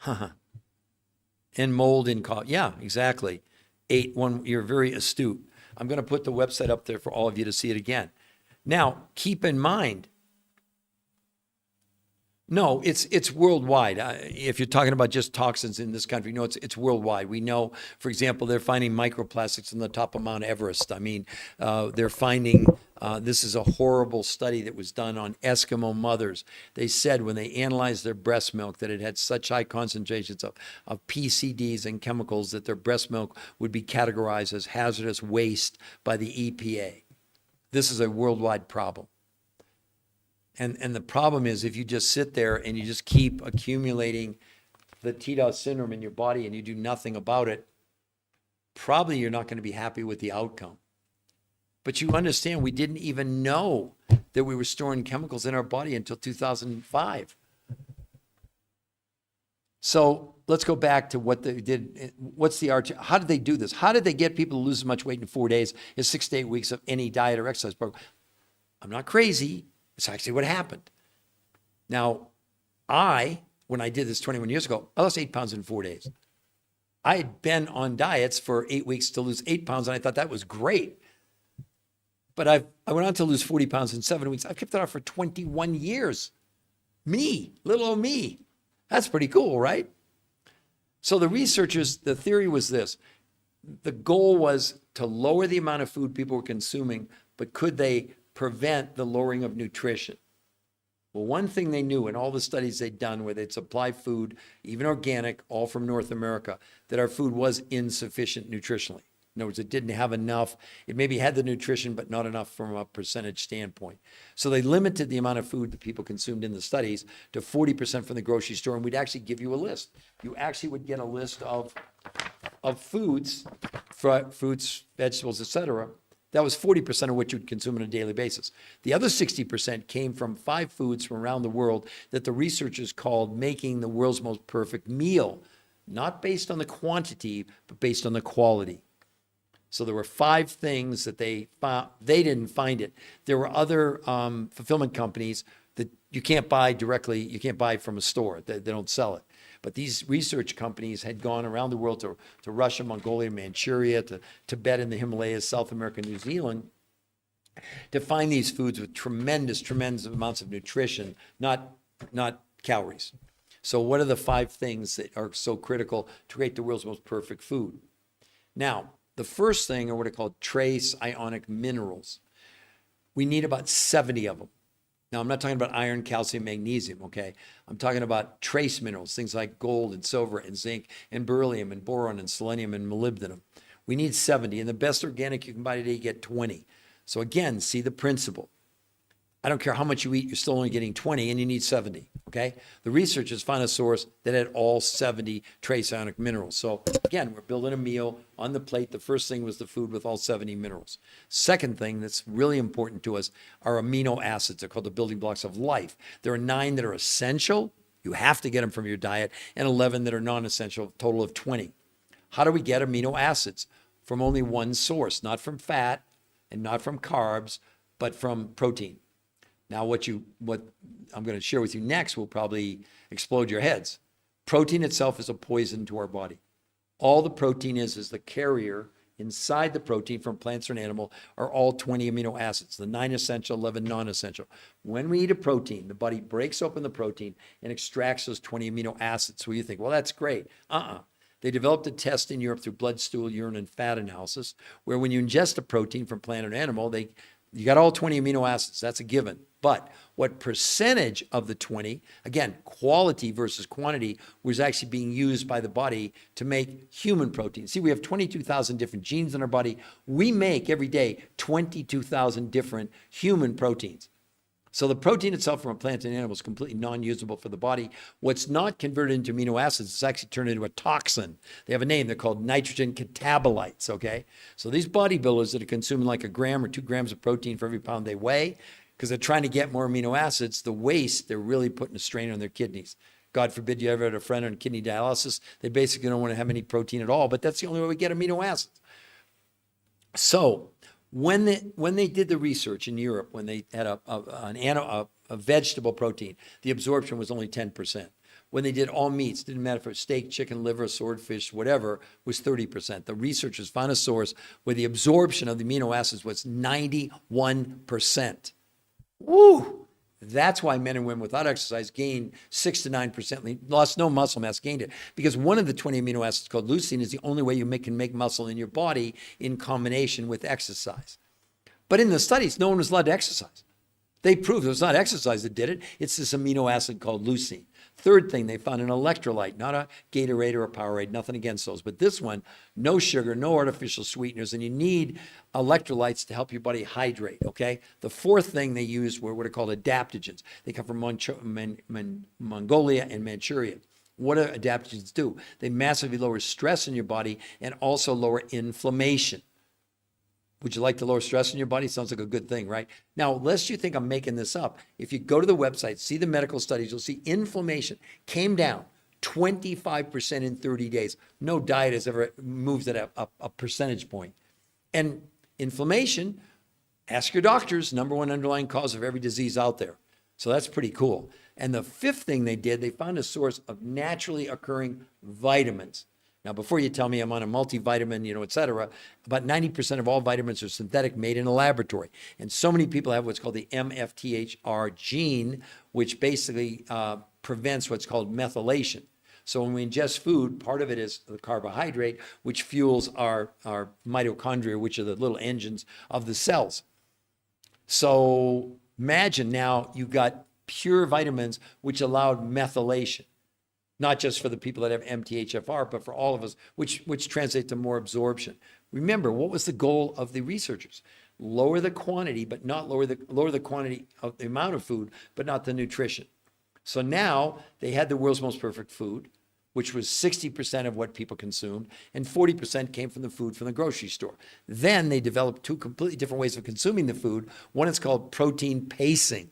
And mold in coffee. Yeah, exactly. You're very astute. I'm going to put the website up there for all of you to see it again. Now, keep in mind, no, it's worldwide. If you're talking about just toxins in this country, no, it's worldwide. We know, for example, they're finding microplastics on the top of Mount Everest. I mean, they're finding, this is a horrible study that was done on Eskimo mothers. They said when they analyzed their breast milk that it had such high concentrations of PCDs and chemicals that their breast milk would be categorized as hazardous waste by the EPA. This is a worldwide problem. And the problem is if you just sit there and you just keep accumulating the TDOS syndrome in your body and you do nothing about it, probably you're not going to be happy with the outcome. But you understand, we didn't even know that we were storing chemicals in our body until 2005. So let's go back to what they did. How did they do this? How did they get people to lose as much weight in 4 days as 6 to 8 weeks of any diet or exercise program? I'm not crazy. It's actually what happened. Now, when I did this 21 years ago, I lost 8 pounds in 4 days. I had been on diets for 8 weeks to lose 8 pounds, and I thought that was great. But I went on to lose 40 pounds in 7 weeks. I've kept it off for 21 years. Little old me. That's pretty cool, right? So the researchers, the theory was this. The goal was to lower the amount of food people were consuming, but could they prevent the lowering of nutrition? Well, one thing they knew in all the studies they'd done where they'd supply food, even organic, all from North America, that our food was insufficient nutritionally. In other words, it didn't have enough. It maybe had the nutrition, but not enough from a percentage standpoint. So they limited the amount of food that people consumed in the studies to 40% from the grocery store, and we'd actually give you a list. You actually would get a list of foods, fruits, vegetables, etc. That was 40% of what you'd consume on a daily basis. The other 60% came from 5 foods from around the world that the researchers called making the world's most perfect meal, not based on the quantity, but based on the quality. So there were 5 things that they found. They didn't find it. There were other fulfillment companies that you can't buy directly. You can't buy from a store. They don't sell it. But these research companies had gone around the world to Russia, Mongolia, Manchuria, to Tibet and the Himalayas, South America, New Zealand, to find these foods with tremendous amounts of nutrition, not calories. So what are the 5 things that are so critical to create the world's most perfect food? Now, the first thing are what are called trace ionic minerals. We need about 70 of them. Now, I'm not talking about iron, calcium, magnesium, okay? I'm talking about trace minerals, things like gold and silver and zinc and beryllium and boron and selenium and molybdenum. We need 70, and the best organic you can buy today, you get 20. So again, see the principle. I don't care how much you eat, you're still only getting 20 and you need 70, okay? The researchers found a source that had all 70 trace ionic minerals. So again, we're building a meal on the plate. The first thing was the food with all 70 minerals. Second thing that's really important to us are amino acids. They're called the building blocks of life. There are 9 that are essential. You have to get them from your diet, and 11 that are non-essential, total of 20. How do we get amino acids? From only one source, not from fat and not from carbs, but from protein. Now, what I'm going to share with you next will probably explode your heads. Protein itself is a poison to our body. All the protein is the carrier inside the protein from plants or an animal are all 20 amino acids, the 9 essential, 11 non-essential. When we eat a protein, the body breaks open the protein and extracts those 20 amino acids. So you think, well, that's great. They developed a test in Europe through blood, stool, urine, and fat analysis, where when you ingest a protein from plant or animal, you got all 20 amino acids. That's a given. But what percentage of the 20, again, quality versus quantity, was actually being used by the body to make human protein? See, we have 22,000 different genes in our body. We make every day 22,000 different human proteins. So the protein itself from a plant and animal is completely non-usable for the body. What's not converted into amino acids is actually turned into a toxin. They have a name. They're called nitrogen catabolites, okay? So these bodybuilders that are consuming like 1 gram or 2 grams of protein for every pound they weigh, because they're trying to get more amino acids, the waste, they're really putting a strain on their kidneys. God forbid you ever had a friend on kidney dialysis. They basically don't want to have any protein at all, but that's the only way we get amino acids. So when they did the research in Europe, when they had a vegetable protein, the absorption was only 10%. When they did all meats, didn't matter if it was steak, chicken, liver, swordfish, whatever, was 30%. The researchers found a source where the absorption of the amino acids was 91%. Woo! That's why men and women without exercise gained 6 to 9%, lost no muscle mass, gained it. Because one of the 20 amino acids called leucine is the only way you can make muscle in your body in combination with exercise. But in the studies, no one was allowed to exercise. They proved it was not exercise that did it. It's this amino acid called leucine. Third thing, they found an electrolyte, not a Gatorade or a Powerade, nothing against those. But this one, no sugar, no artificial sweeteners, and you need electrolytes to help your body hydrate, okay? The fourth thing they used were what are called adaptogens. They come from Mongolia and Manchuria. What do adaptogens do? They massively lower stress in your body and also lower inflammation. Would you like to lower stress in your body? Sounds like a good thing, right? Now, lest you think I'm making this up, if you go to the website, see the medical studies, you'll see inflammation came down 25% in 30 days. No diet has ever moved at a percentage point. And inflammation, ask your doctors, number one underlying cause of every disease out there. So that's pretty cool. And the fifth thing they did, they found a source of naturally occurring vitamins. Now, before you tell me I'm on a multivitamin, et cetera, about 90% of all vitamins are synthetic, made in a laboratory. And so many people have what's called the MFTHR gene, which basically prevents what's called methylation. So when we ingest food, part of it is the carbohydrate, which fuels our mitochondria, which are the little engines of the cells. So imagine now you got pure vitamins, which allowed methylation. Not just for the people that have MTHFR, but for all of us, which translates to more absorption. Remember, what was the goal of the researchers? Lower the quantity, but not lower the quantity of the amount of food, but not the nutrition. So now they had the world's most perfect food, which was 60% of what people consumed, and 40% came from the food from the grocery store. Then they developed 2 completely different ways of consuming the food. One is called protein pacing.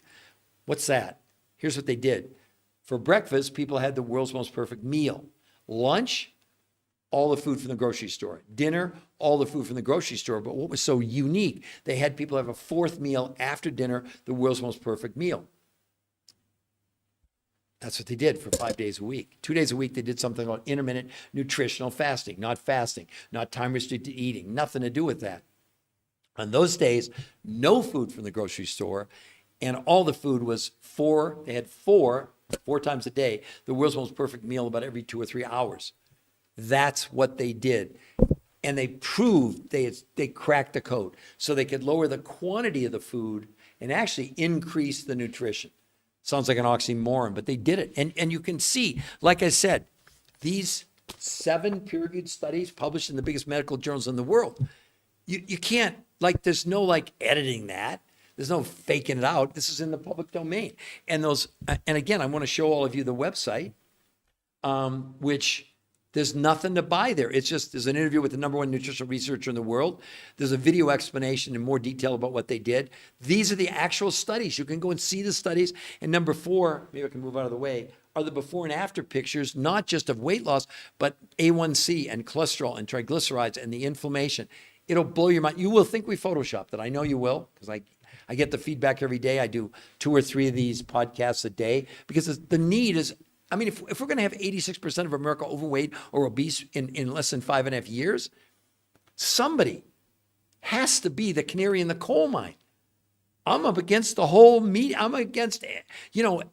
What's that? Here's what they did. For breakfast, people had the world's most perfect meal. Lunch, all the food from the grocery store. Dinner, all the food from the grocery store. But what was so unique, they had people have a 4th meal after dinner, the world's most perfect meal. That's what they did for 5 days a week. 2 days a week, they did something called intermittent nutritional fasting, not time-restricted eating, nothing to do with that. On those days, no food from the grocery store, and all the food was they had four times a day, the world's most perfect meal about every 2 or 3 hours. That's what they did. And they proved they cracked the code. So they could lower the quantity of the food and actually increase the nutrition. Sounds like an oxymoron, but they did it. And you can see, like I said, these 7 peer-reviewed studies published in the biggest medical journals in the world, you can't, there's no editing that. There's no faking it out. This is in the public domain. And again, I want to show all of you the website, which there's nothing to buy there. It's just, there's an interview with the #1 nutritional researcher in the world. There's a video explanation in more detail about what they did. These are the actual studies. You can go and see the studies. And number 4, maybe I can move out of the way, are the before and after pictures, not just of weight loss, but A1C and cholesterol and triglycerides and the inflammation. It'll blow your mind. You will think we photoshopped it. I know you will, because I get the feedback every day. I do 2 or 3 of these podcasts a day because the need is, I mean, if we're going to have 86% of America overweight or obese in less than 5.5 years, somebody has to be the canary in the coal mine. I'm up against the whole media. I'm against,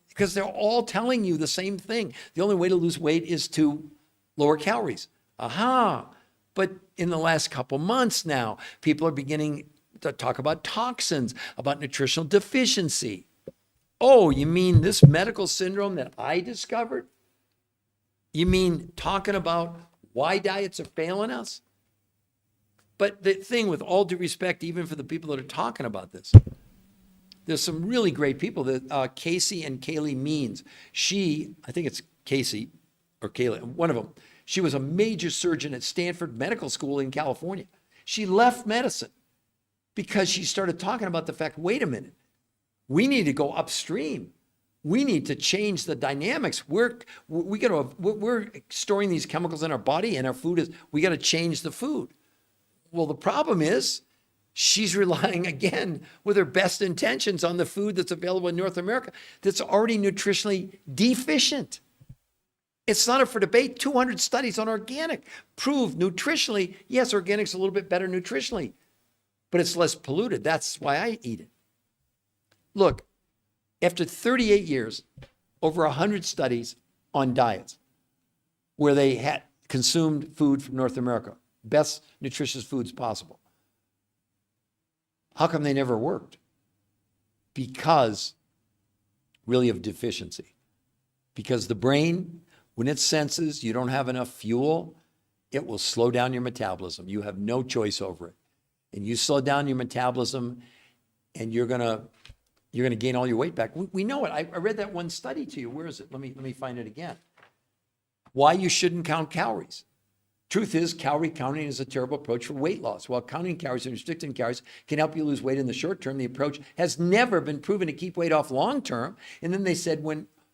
because they're all telling you the same thing. The only way to lose weight is to lower calories. But in the last couple months now, people are beginning to talk about toxins, about nutritional deficiency. Oh, you mean this medical syndrome that I discovered? You mean talking about why diets are failing us? But the thing, with all due respect, even for the people that are talking about this, there's some really great people. That Casey and Kaylee Means. I think it's Casey or Kaylee, one of them. She was a major surgeon at Stanford Medical School in California. She left medicine because she started talking about the fact, wait a minute, we need to go upstream. We need to change the dynamics. We're storing these chemicals in our body, and our food we got to change the food. Well, the problem is she's relying, again, with her best intentions, on the food that's available in North America that's already nutritionally deficient. It's not up for debate. 200 studies on organic prove nutritionally, yes, organic's a little bit better nutritionally, but it's less polluted. That's why I eat it. Look, after 38 years, over 100 studies on diets where they had consumed food from North America, best nutritious foods possible, how come they never worked? Because really of deficiency. Because the brain, when it senses you don't have enough fuel, it will slow down your metabolism. You have no choice over it. And you slow down your metabolism, and you're gonna gain all your weight back. We know it. I read that one study to you. Where is it? Let me find it again. Why you shouldn't count calories. Truth is, calorie counting is a terrible approach for weight loss. While counting calories and restricting calories can help you lose weight in the short term, the approach has never been proven to keep weight off long term. And then they said,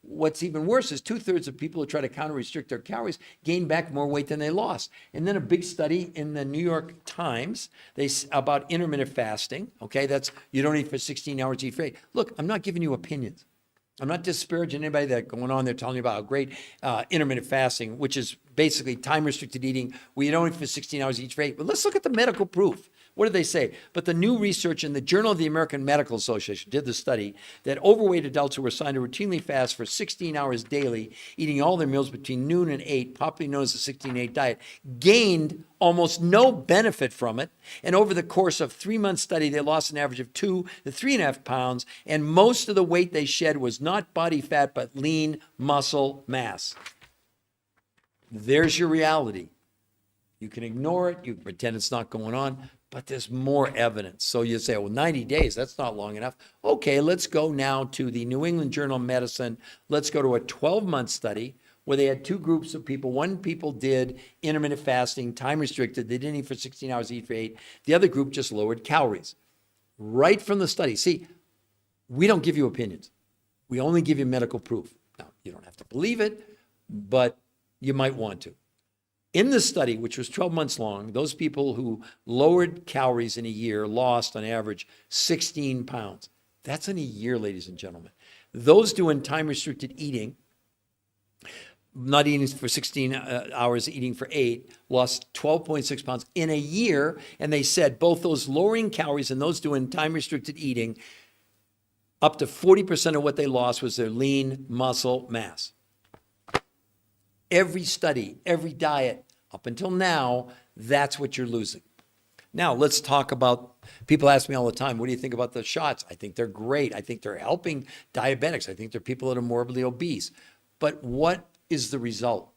what's even worse is 2/3 of people who try to counter restrict their calories gain back more weight than they lost. And then a big study in the New York Times about intermittent fasting. Okay, that's you don't eat for 16 hours, eat for 8. Look, I'm not giving you opinions. I'm not disparaging anybody that's going on there telling you about how great intermittent fasting, which is basically time-restricted eating, where you don't eat for 16 hours, eat for 8. But let's look at the medical proof. What did they say? But the new research in the Journal of the American Medical Association did the study that overweight adults who were assigned to routinely fast for 16 hours daily, eating all their meals between noon and 8, popularly known as the 16-8 diet, gained almost no benefit from it. And over the course of 3-month study, they lost an average of 2 to 3.5 pounds. And most of the weight they shed was not body fat, but lean muscle mass. There's your reality. You can ignore it. You can pretend it's not going on. But there's more evidence. So you say, well, 90 days, that's not long enough. Okay, let's go now to the New England Journal of Medicine. Let's go to a 12-month study where they had 2 groups of people. One people did intermittent fasting, time restricted. They didn't eat for 16 hours, eat for 8. The other group just lowered calories. Right from the study. See, we don't give you opinions. We only give you medical proof. Now, you don't have to believe it, but you might want to. In this study, which was 12 months long, those people who lowered calories in a year lost, on average, 16 pounds. That's in a year, ladies and gentlemen. Those doing time-restricted eating, not eating for 16 hours, eating for 8, lost 12.6 pounds in a year. And they said both those lowering calories and those doing time-restricted eating, up to 40% of what they lost was their lean muscle mass. Every study, every diet, up until now, that's what you're losing. Now, let's talk about, people ask me all the time, what do you think about the shots? I think they're great. I think they're helping diabetics. I think they're people that are morbidly obese. But what is the result?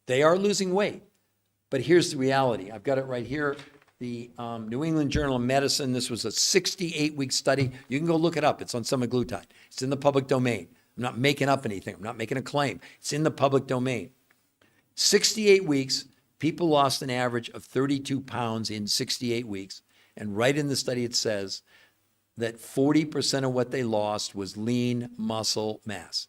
They are losing weight. But here's the reality. I've got it right here. New England Journal of Medicine. This was a 68-week study. You can go look it up. It's on semaglutide. It's in the public domain. I'm not making up anything. I'm not making a claim. It's in the public domain. 68 weeks, people lost an average of 32 pounds in 68 weeks. And right in the study, it says that 40% of what they lost was lean muscle mass.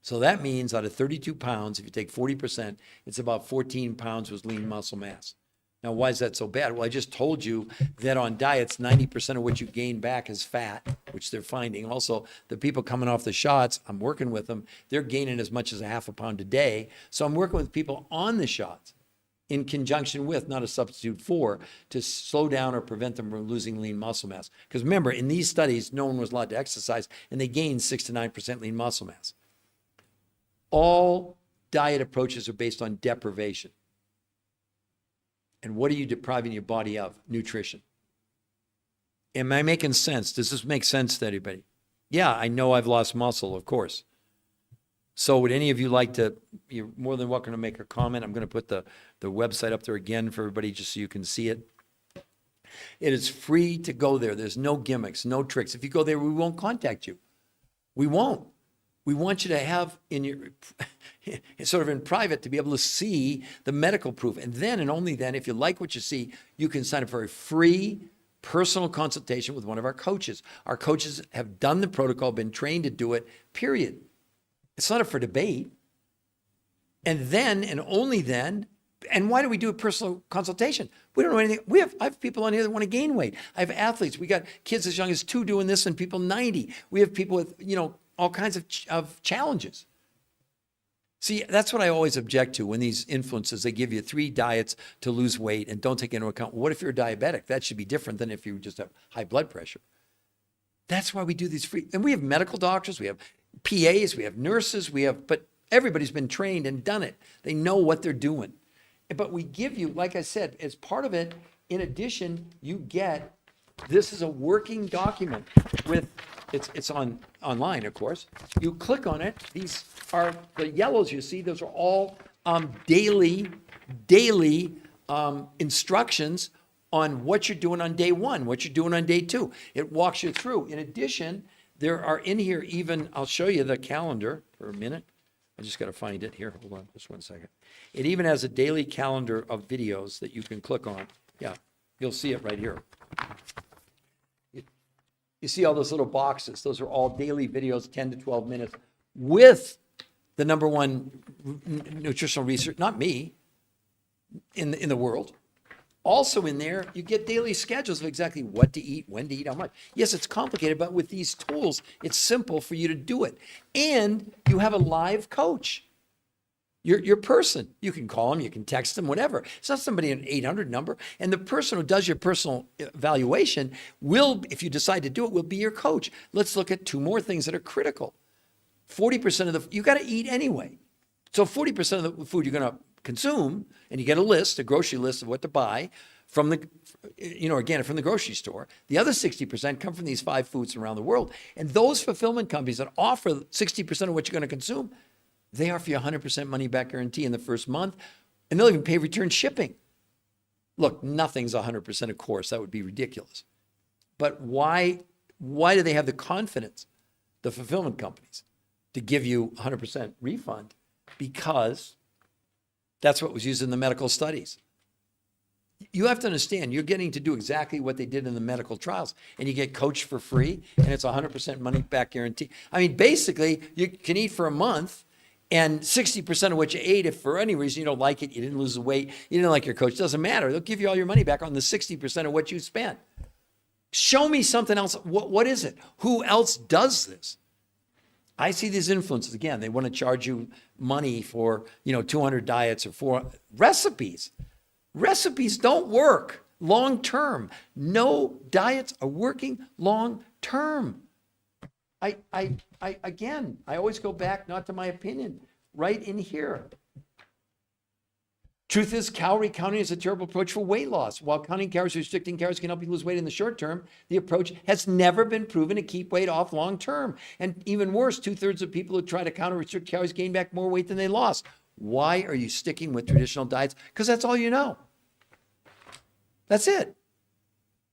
So that means out of 32 pounds, if you take 40%, it's about 14 pounds was lean muscle mass. Now, why is that so bad? Well, I just told you that on diets, 90% of what you gain back is fat, which they're finding. Also, the people coming off the shots, I'm working with them, they're gaining as much as a half a pound a day. So I'm working with people on the shots in conjunction with, not a substitute for, to slow down or prevent them from losing lean muscle mass. Because remember, in these studies, no one was allowed to exercise, and they gained 6 to 9% lean muscle mass. All diet approaches are based on deprivation. And what are you depriving your body of? Nutrition. Am I making sense? Does this make sense to anybody? Yeah, I know I've lost muscle, of course. So would any of you like to, you're more than welcome to make a comment. I'm going to put the website up there again for everybody just so you can see it. It is free to go there. There's no gimmicks, no tricks. If you go there, we won't contact you. We won't. We want you to have in your, sort of in private, to be able to see the medical proof. And then, and only then, if you like what you see, you can sign up for a free personal consultation with one of our coaches. Our coaches have done the protocol, been trained to do it, period. It's not up for debate. And then, and only then, and why do we do a personal consultation? We don't know anything. I have people on here that want to gain weight. I have athletes. We got kids as young as 2 doing this and people 90. We have people with, all kinds of challenges. See, that's what I always object to when these influencers, they give you 3 diets to lose weight and don't take into account, what if you're diabetic? That should be different than if you just have high blood pressure. That's why we do these free, and we have medical doctors, we have PAs, we have nurses, but everybody's been trained and done it. They know what they're doing. But we give you, like I said, as part of it, in addition, you get, this is a working document with, it's online, of course. You click on it. These are the yellows you see. Those are all daily instructions on what you're doing on day 1, what you're doing on day 2. It walks you through. In addition, there are in here even, I'll show you the calendar for a minute. I just got to find it here. Hold on just one second. It even has a daily calendar of videos that you can click on. Yeah, you'll see it right here. You see all those little boxes. Those are all daily videos, 10 to 12 minutes, with the number one nutritional research, not me, in the world. Also in there, you get daily schedules of exactly what to eat, when to eat, how much. Yes, it's complicated, but with these tools, it's simple for you to do it. And you have a live coach. Your person, you can call them, you can text them, whatever. It's not somebody an 800 number. And the person who does your personal evaluation will, if you decide to do it, will be your coach. Let's look at 2 more things that are critical. 40% of you got to eat anyway. So 40% of the food you're going to consume, and you get a grocery list of what to buy from the, organic from the grocery store. The other 60% come from these 5 foods around the world. And those fulfillment companies that offer 60% of what you're going to consume, they offer you 100% money back guarantee in the first month, and they'll even pay return shipping. Look, nothing's 100%, of course. That would be ridiculous. But why do they have the confidence, the fulfillment companies, to give you 100% refund? Because that's what was used in the medical studies. You have to understand, you're getting to do exactly what they did in the medical trials, and you get coached for free, and it's 100% money back guarantee. I mean, basically, you can eat for a month, and 60% of what you ate, if for any reason you don't like it, you didn't lose the weight, you didn't like your coach, doesn't matter. They'll give you all your money back on the 60% of what you spent. Show me something else. What is it? Who else does this? I see these influencers, again, they want to charge you money for, 200 diets or 4 recipes. Recipes don't work long term. No diets are working long term. Again, I always go back, not to my opinion, right in here. Truth is, calorie counting is a terrible approach for weight loss. While counting calories, restricting calories can help you lose weight in the short term, the approach has never been proven to keep weight off long term. And even worse, 2/3 of people who try to counter restrict calories gain back more weight than they lost. Why are you sticking with traditional diets? Because that's all you know. That's it.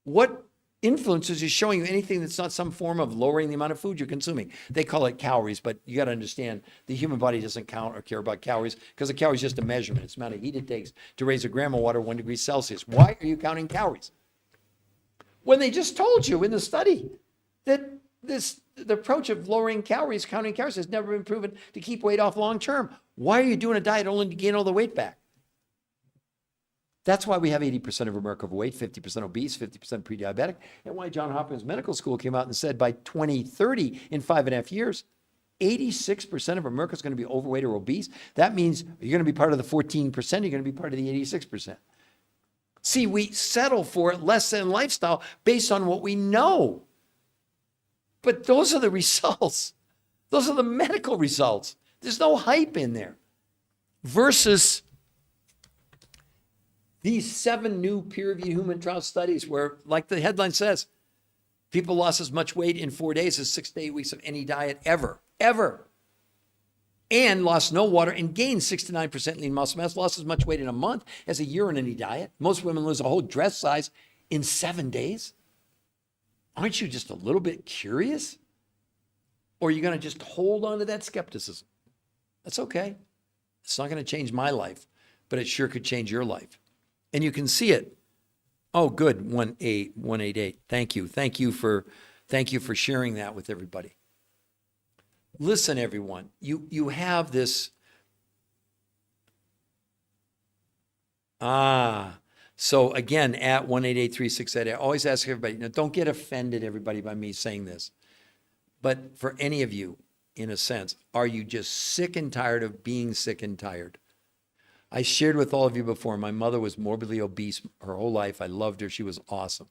What influencers is showing you anything that's not some form of lowering the amount of food you're consuming? They call it calories, but you got to understand the human body doesn't count or care about calories because a calorie is just a measurement. It's the amount of heat it takes to raise a gram of water 1 degree Celsius. Why are you counting calories? When they just told you in the study that the approach of lowering calories, counting calories, has never been proven to keep weight off long term. Why are you doing a diet only to gain all the weight back? That's why we have 80% of America overweight, 50% obese, 50% pre-diabetic, and why Johns Hopkins Medical School came out and said by 2030, in 5.5 years, 86% of America is going to be overweight or obese. That means you're going to be part of the 14%, you're going to be part of the 86%. See, we settle for less than lifestyle based on what we know. But those are the results. Those are the medical results. There's no hype in there. Versus these 7 new peer-reviewed human trial studies where, like the headline says, people lost as much weight in 4 days as 6 to 8 weeks of any diet ever. And lost no water and gained 6 to 9% lean muscle mass, lost as much weight in a month as a year in any diet. Most women lose a whole dress size in 7 days. Aren't you just a little bit curious? Or are you going to just hold on to that skepticism? That's okay. It's not going to change my life, but it sure could change your life. And you can see it. Oh, good. 188. Thank you. Thank you for sharing that with everybody. Listen, everyone, you have this. So again, at 1883688, I always ask everybody, now don't get offended, everybody, by me saying this. But for any of you, in a sense, are you just sick and tired of being sick and tired? I shared with all of you before, my mother was morbidly obese her whole life. I loved her. She was awesome.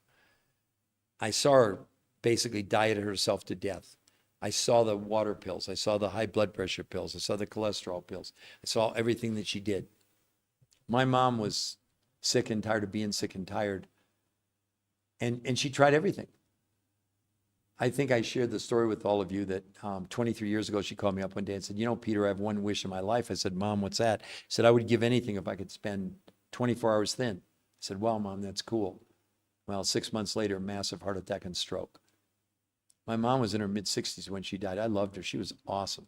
I saw her basically diet herself to death. I saw the water pills. I saw the high blood pressure pills. I saw the cholesterol pills. I saw everything that she did. My mom was sick and tired of being sick and tired. And she tried everything. I think I shared the story with all of you that 23 years ago, she called me up one day and said, you know, Peter, I have one wish in my life. I said, Mom, what's that? She said, I would give anything if I could spend 24 hours thin. I said, well, Mom, that's cool. Well, 6 months later, massive heart attack and stroke. My mom was in her mid-60s when she died. I loved her. She was awesome.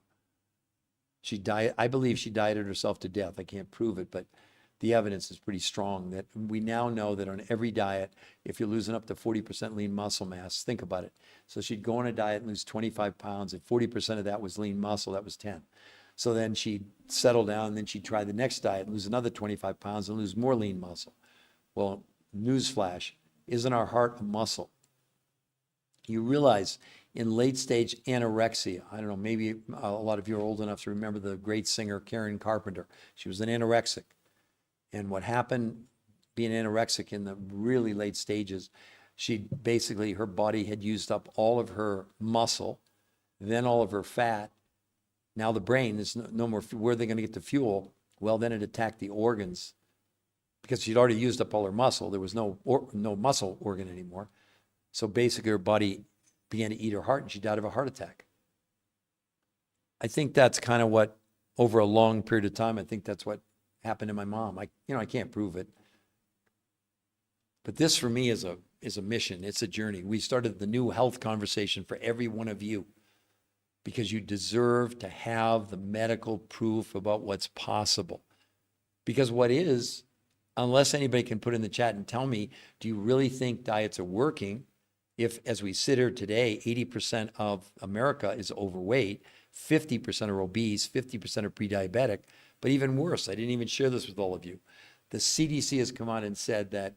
I believe she dieted herself to death. I can't prove it, but the evidence is pretty strong that we now know that on every diet, if you're losing up to 40% lean muscle mass, think about it. So she'd go on a diet and lose 25 pounds. If 40% of that was lean muscle, that was 10. So then she'd settle down and then she'd try the next diet, lose another 25 pounds and lose more lean muscle. Well, newsflash, isn't our heart a muscle? You realize in late stage anorexia, I don't know, maybe a lot of you are old enough to remember the great singer Karen Carpenter. She was an anorexic. And what happened being anorexic in the really late stages, her body had used up all of her muscle, then all of her fat. Now the brain, there's no more, where are they going to get the fuel? Well, then it attacked the organs because she'd already used up all her muscle. There was no muscle organ anymore. So basically her body began to eat her heart and she died of a heart attack. I think that's kind of what, over a long period of time, I think that's what happened to my mom. I can't prove it. But this for me is a mission. It's a journey. We started the new health conversation for every one of you because you deserve to have the medical proof about what's possible. Because unless anybody can put in the chat and tell me, do you really think diets are working? If, as we sit here today, 80% of America is overweight, 50% are obese, 50% are pre-diabetic, but even worse, I didn't even share this with all of you. The CDC has come out and said that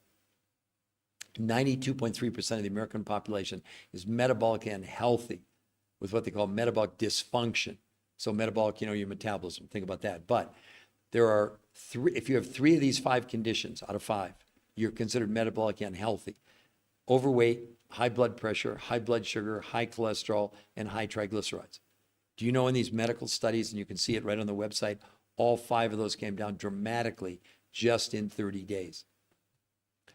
92.3% of the American population is metabolically unhealthy with what they call metabolic dysfunction. So metabolic, your metabolism, think about that. But there are if you have 3 of these 5 conditions out of 5, you're considered metabolically unhealthy. Overweight, high blood pressure, high blood sugar, high cholesterol, and high triglycerides. Do you know in these medical studies, and you can see it right on the website, all 5 of those came down dramatically just in 30 days.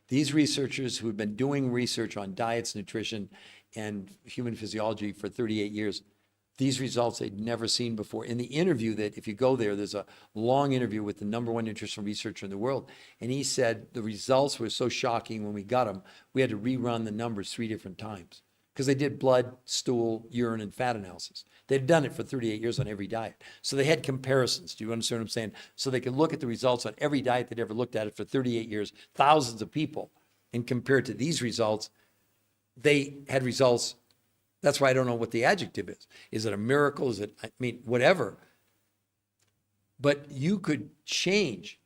These researchers who have been doing research on diets, nutrition, and human physiology for 38 years, these results they'd never seen before. In the interview that, if you go there, there's a long interview with the #1 nutritional researcher in the world. And he said the results were so shocking when we got them, we had to rerun the numbers 3 different times because they did blood, stool, urine, and fat analysis. They'd done it for 38 years on every diet. So they had comparisons. Do you understand what I'm saying? So they could look at the results on every diet they'd ever looked at it for 38 years, thousands of people, and compare it to these results. They had results. That's why I don't know what the adjective is. Is it a miracle? Is it, I mean, whatever. But you could change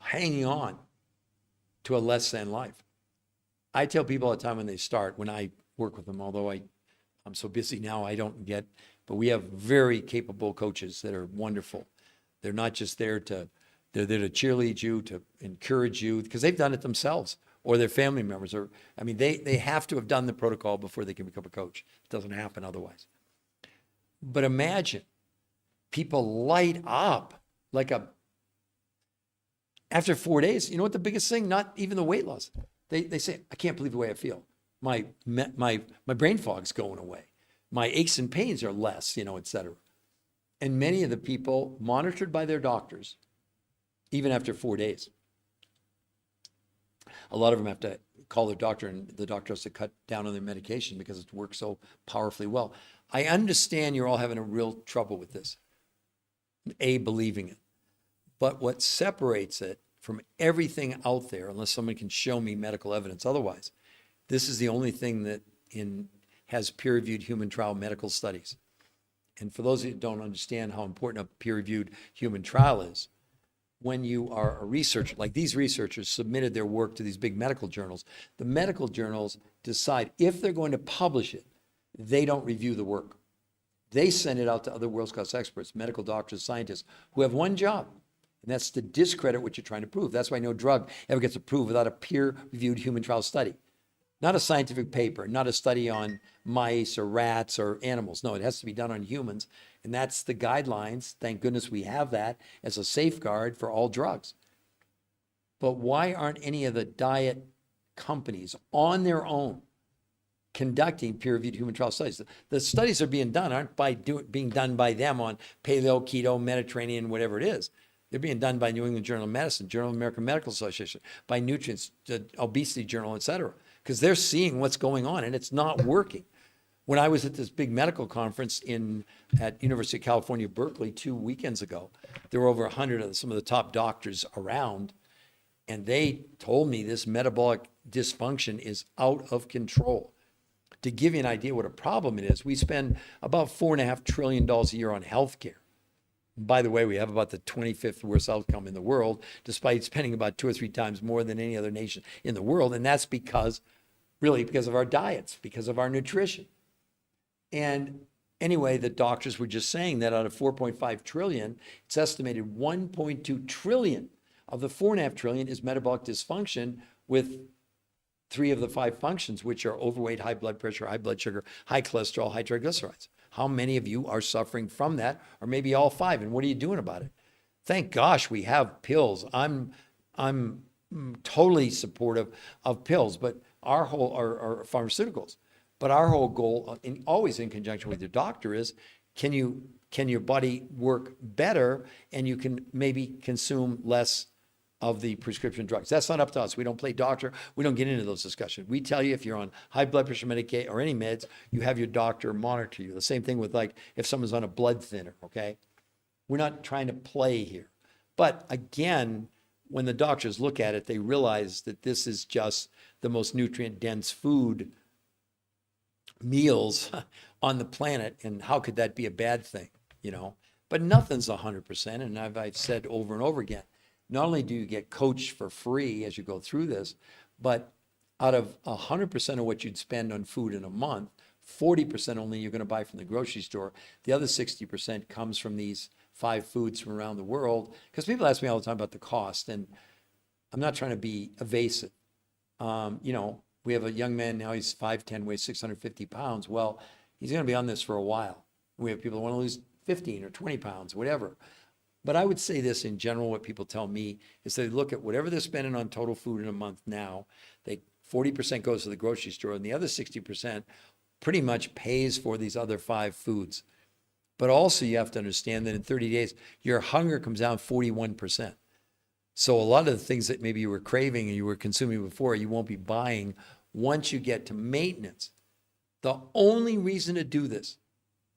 hanging on to a less than life. I tell people all the time when they start, when I work with them, although I'm so busy now, I don't get, but we have very capable coaches that are wonderful. They're not just there to, they're there to cheerlead you, to encourage you, because they've done it themselves, or their family members, or, I mean, they have to have done the protocol before they can become a coach. It doesn't happen otherwise. But imagine people light up like after 4 days, you know what the biggest thing? Not even the weight loss. They say, I can't believe the way I feel. My brain fog's going away. My aches and pains are less, you know, et cetera. And many of the people monitored by their doctors, even after 4 days. A lot of them have to call their doctor, and the doctor has to cut down on their medication because it works so powerfully well. I understand you're all having a real trouble with this, believing it. But what separates it from everything out there, unless someone can show me medical evidence otherwise, this is the only thing that has peer-reviewed human trial medical studies. And for those of you who don't understand how important a peer-reviewed human trial is, when you are a researcher, like these researchers submitted their work to these big medical journals, the medical journals decide if they're going to publish it. They don't review the work. They send it out to other world-class experts, medical doctors, scientists, who have one job, and that's to discredit what you're trying to prove. That's why no drug ever gets approved without a peer-reviewed human trial study. Not a scientific paper, not a study on mice or rats or animals. No, it has to be done on humans. And that's the guidelines. Thank goodness we have that as a safeguard for all drugs. But why aren't any of the diet companies on their own conducting peer-reviewed human trial studies? The studies are being done aren't being done by them on paleo, keto, Mediterranean, whatever it is. They're being done by New England Journal of Medicine, Journal of the American Medical Association, by Nutrients, Obesity Journal, et cetera, because they're seeing what's going on and it's not working. When I was at this big medical conference at University of California, Berkeley 2 weekends ago, there were over 100 of some of the top doctors around, and they told me this metabolic dysfunction is out of control. To give you an idea what a problem it is, we spend about $4.5 trillion a year on healthcare. By the way, we have about the 25th worst outcome in the world, despite spending about 2 or 3 times more than any other nation in the world. And that's really because of our diets, because of our nutrition. And anyway, the doctors were just saying that out of 4.5 trillion, it's estimated 1.2 trillion of the 4.5 trillion is metabolic dysfunction, with 3 of the 5 functions, which are overweight, high blood pressure, high blood sugar, high cholesterol, high triglycerides. How many of you are suffering from that, or maybe all 5? And what are you doing about it? Thank gosh we have pills. I'm totally supportive of pills, but our pharmaceuticals. But our whole goal, always in conjunction with your doctor, is can your body work better, and you can maybe consume less of the prescription drugs. That's not up to us. We don't play doctor. We don't get into those discussions. We tell you if you're on high blood pressure medication or any meds, you have your doctor monitor you. The same thing with, like, if someone's on a blood thinner, okay? We're not trying to play here. But again, when the doctors look at it, they realize that this is just the most nutrient-dense food meals on the planet, and how could that be a bad thing, you know? But nothing's 100%, and I've said over and over again, not only do you get coached for free as you go through this, but out of 100% of what you'd spend on food in a month, 40% only you're going to buy from the grocery store. The other 60% comes from these 5 foods from around the world. Because people ask me all the time about the cost, and I'm not trying to be evasive. You know, we have a young man now, he's 5'10", weighs 650 pounds. Well, he's going to be on this for a while. We have people who want to lose 15 or 20 pounds, whatever. But I would say this in general, what people tell me is they look at whatever they're spending on total food in a month now, 40% goes to the grocery store, and the other 60% pretty much pays for these other 5 foods. But also you have to understand that in 30 days, your hunger comes down 41%. So a lot of the things that maybe you were craving and you were consuming before, you won't be buying once you get to maintenance. The only reason to do this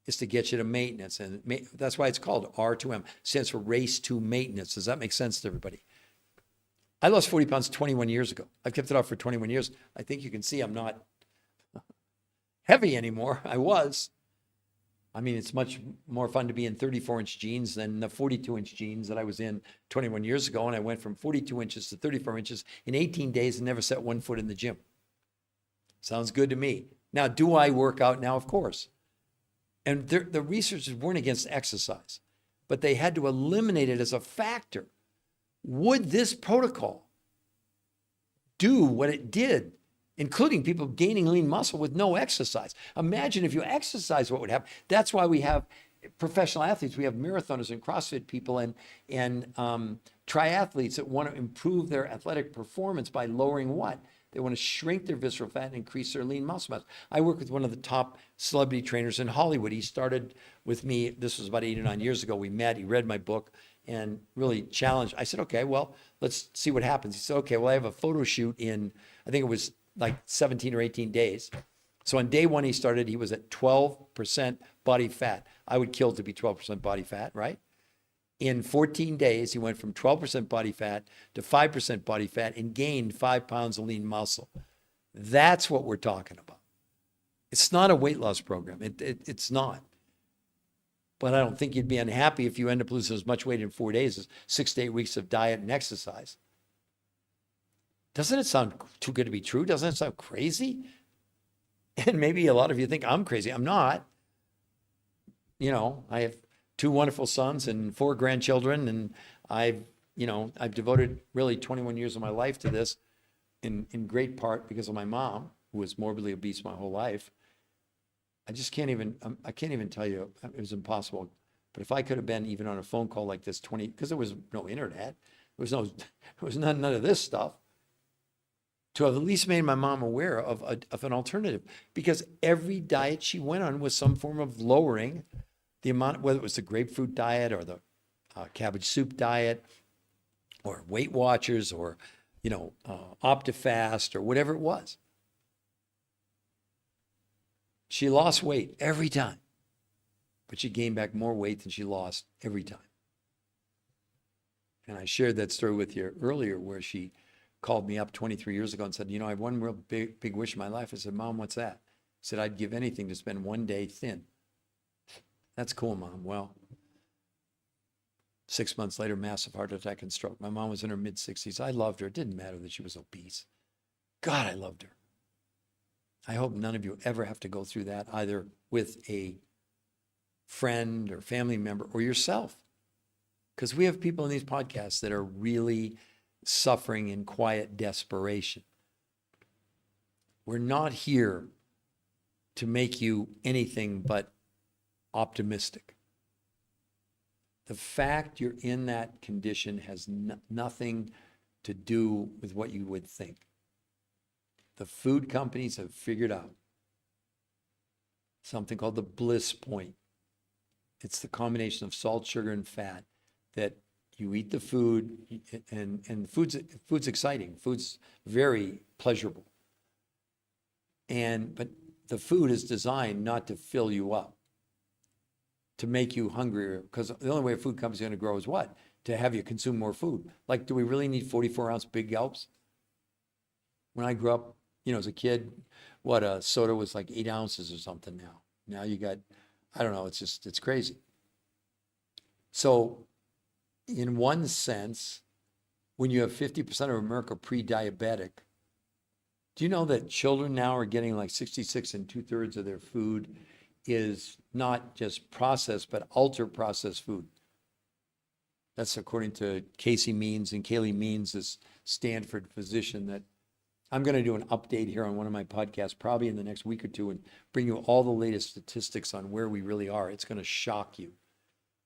is to get you to maintenance. And that's why it's called R2M. It stands for race to maintenance. Does that make sense to everybody? I lost 40 pounds 21 years ago. I've kept it off for 21 years. I think you can see I'm not heavy anymore. I was. I mean, it's much more fun to be in 34-inch jeans than the 42-inch jeans that I was in 21 years ago. And I went from 42 inches to 34 inches in 18 days and never set one foot in the gym. Sounds good to me. Now, do I work out now? Of course. And the researchers weren't against exercise, but they had to eliminate it as a factor. Would this protocol do what it did, including people gaining lean muscle with no exercise? Imagine if you exercise, what would happen? That's why we have professional athletes. We have marathoners and CrossFit people and triathletes that want to improve their athletic performance by lowering what? They want to shrink their visceral fat and increase their lean muscle mass. I work with one of the top celebrity trainers in Hollywood. He started with me, this was about 8 or 9 years ago. We met, he read my book and really challenged. I said, okay, well, let's see what happens. He said, okay, well, I have a photo shoot in, I think it was like 17 or 18 days. So on day 1, he was at 12% body fat. I would kill to be 12% body fat, right? In 14 days, he went from 12% body fat to 5% body fat and gained 5 pounds of lean muscle. That's what we're talking about. It's not a weight loss program. It's not. But I don't think you'd be unhappy if you end up losing as much weight in 4 days as 6 to 8 weeks of diet and exercise. Doesn't it sound too good to be true? Doesn't it sound crazy? And maybe a lot of you think I'm crazy. I'm not. You know, I have 2 wonderful sons and 4 grandchildren, and I've devoted really 21 years of my life to this in great part because of my mom, who was morbidly obese my whole life. I can't even tell you, it was impossible. But if I could have been even on a phone call like this because there was no internet, there was none of this stuff, to have at least made my mom aware of an alternative, because every diet she went on was some form of lowering the amount, whether it was the grapefruit diet or the cabbage soup diet or Weight Watchers or, OptiFast or whatever it was. She lost weight every time, but she gained back more weight than she lost every time. And I shared that story with you earlier where she called me up 23 years ago and said, I have one real big wish in my life. I said, Mom, what's that? I said, I'd give anything to spend one day thin. That's cool, Mom. Well, 6 months later, massive heart attack and stroke. My mom was in her mid-60s. I loved her. It didn't matter that she was obese. God, I loved her. I hope none of you ever have to go through that, either with a friend or family member or yourself. Because we have people in these podcasts that are really suffering in quiet desperation. We're not here to make you anything but optimistic. The fact you're in that condition has nothing to do with what you would think. The food companies have figured out something called the bliss point. It's the combination of salt, sugar, and fat that you eat the food, and food's exciting. Food's very pleasurable. But the food is designed not to fill you up, to make you hungrier, because the only way a food company is going to grow is what? To have you consume more food. Like, do we really need 44-ounce big gulps? When I grew up, as a kid, a soda was like 8 ounces or something now. Now you got, I don't know, it's crazy. So in one sense, when you have 50% of America pre-diabetic, do you know that children now are getting like 66 and 2/3 of their food is not just processed, but ultra-processed food? That's according to Casey Means, and Kaylee Means, this Stanford physician that I'm going to do an update here on one of my podcasts probably in the next week or two and bring you all the latest statistics on where we really are. It's going to shock you.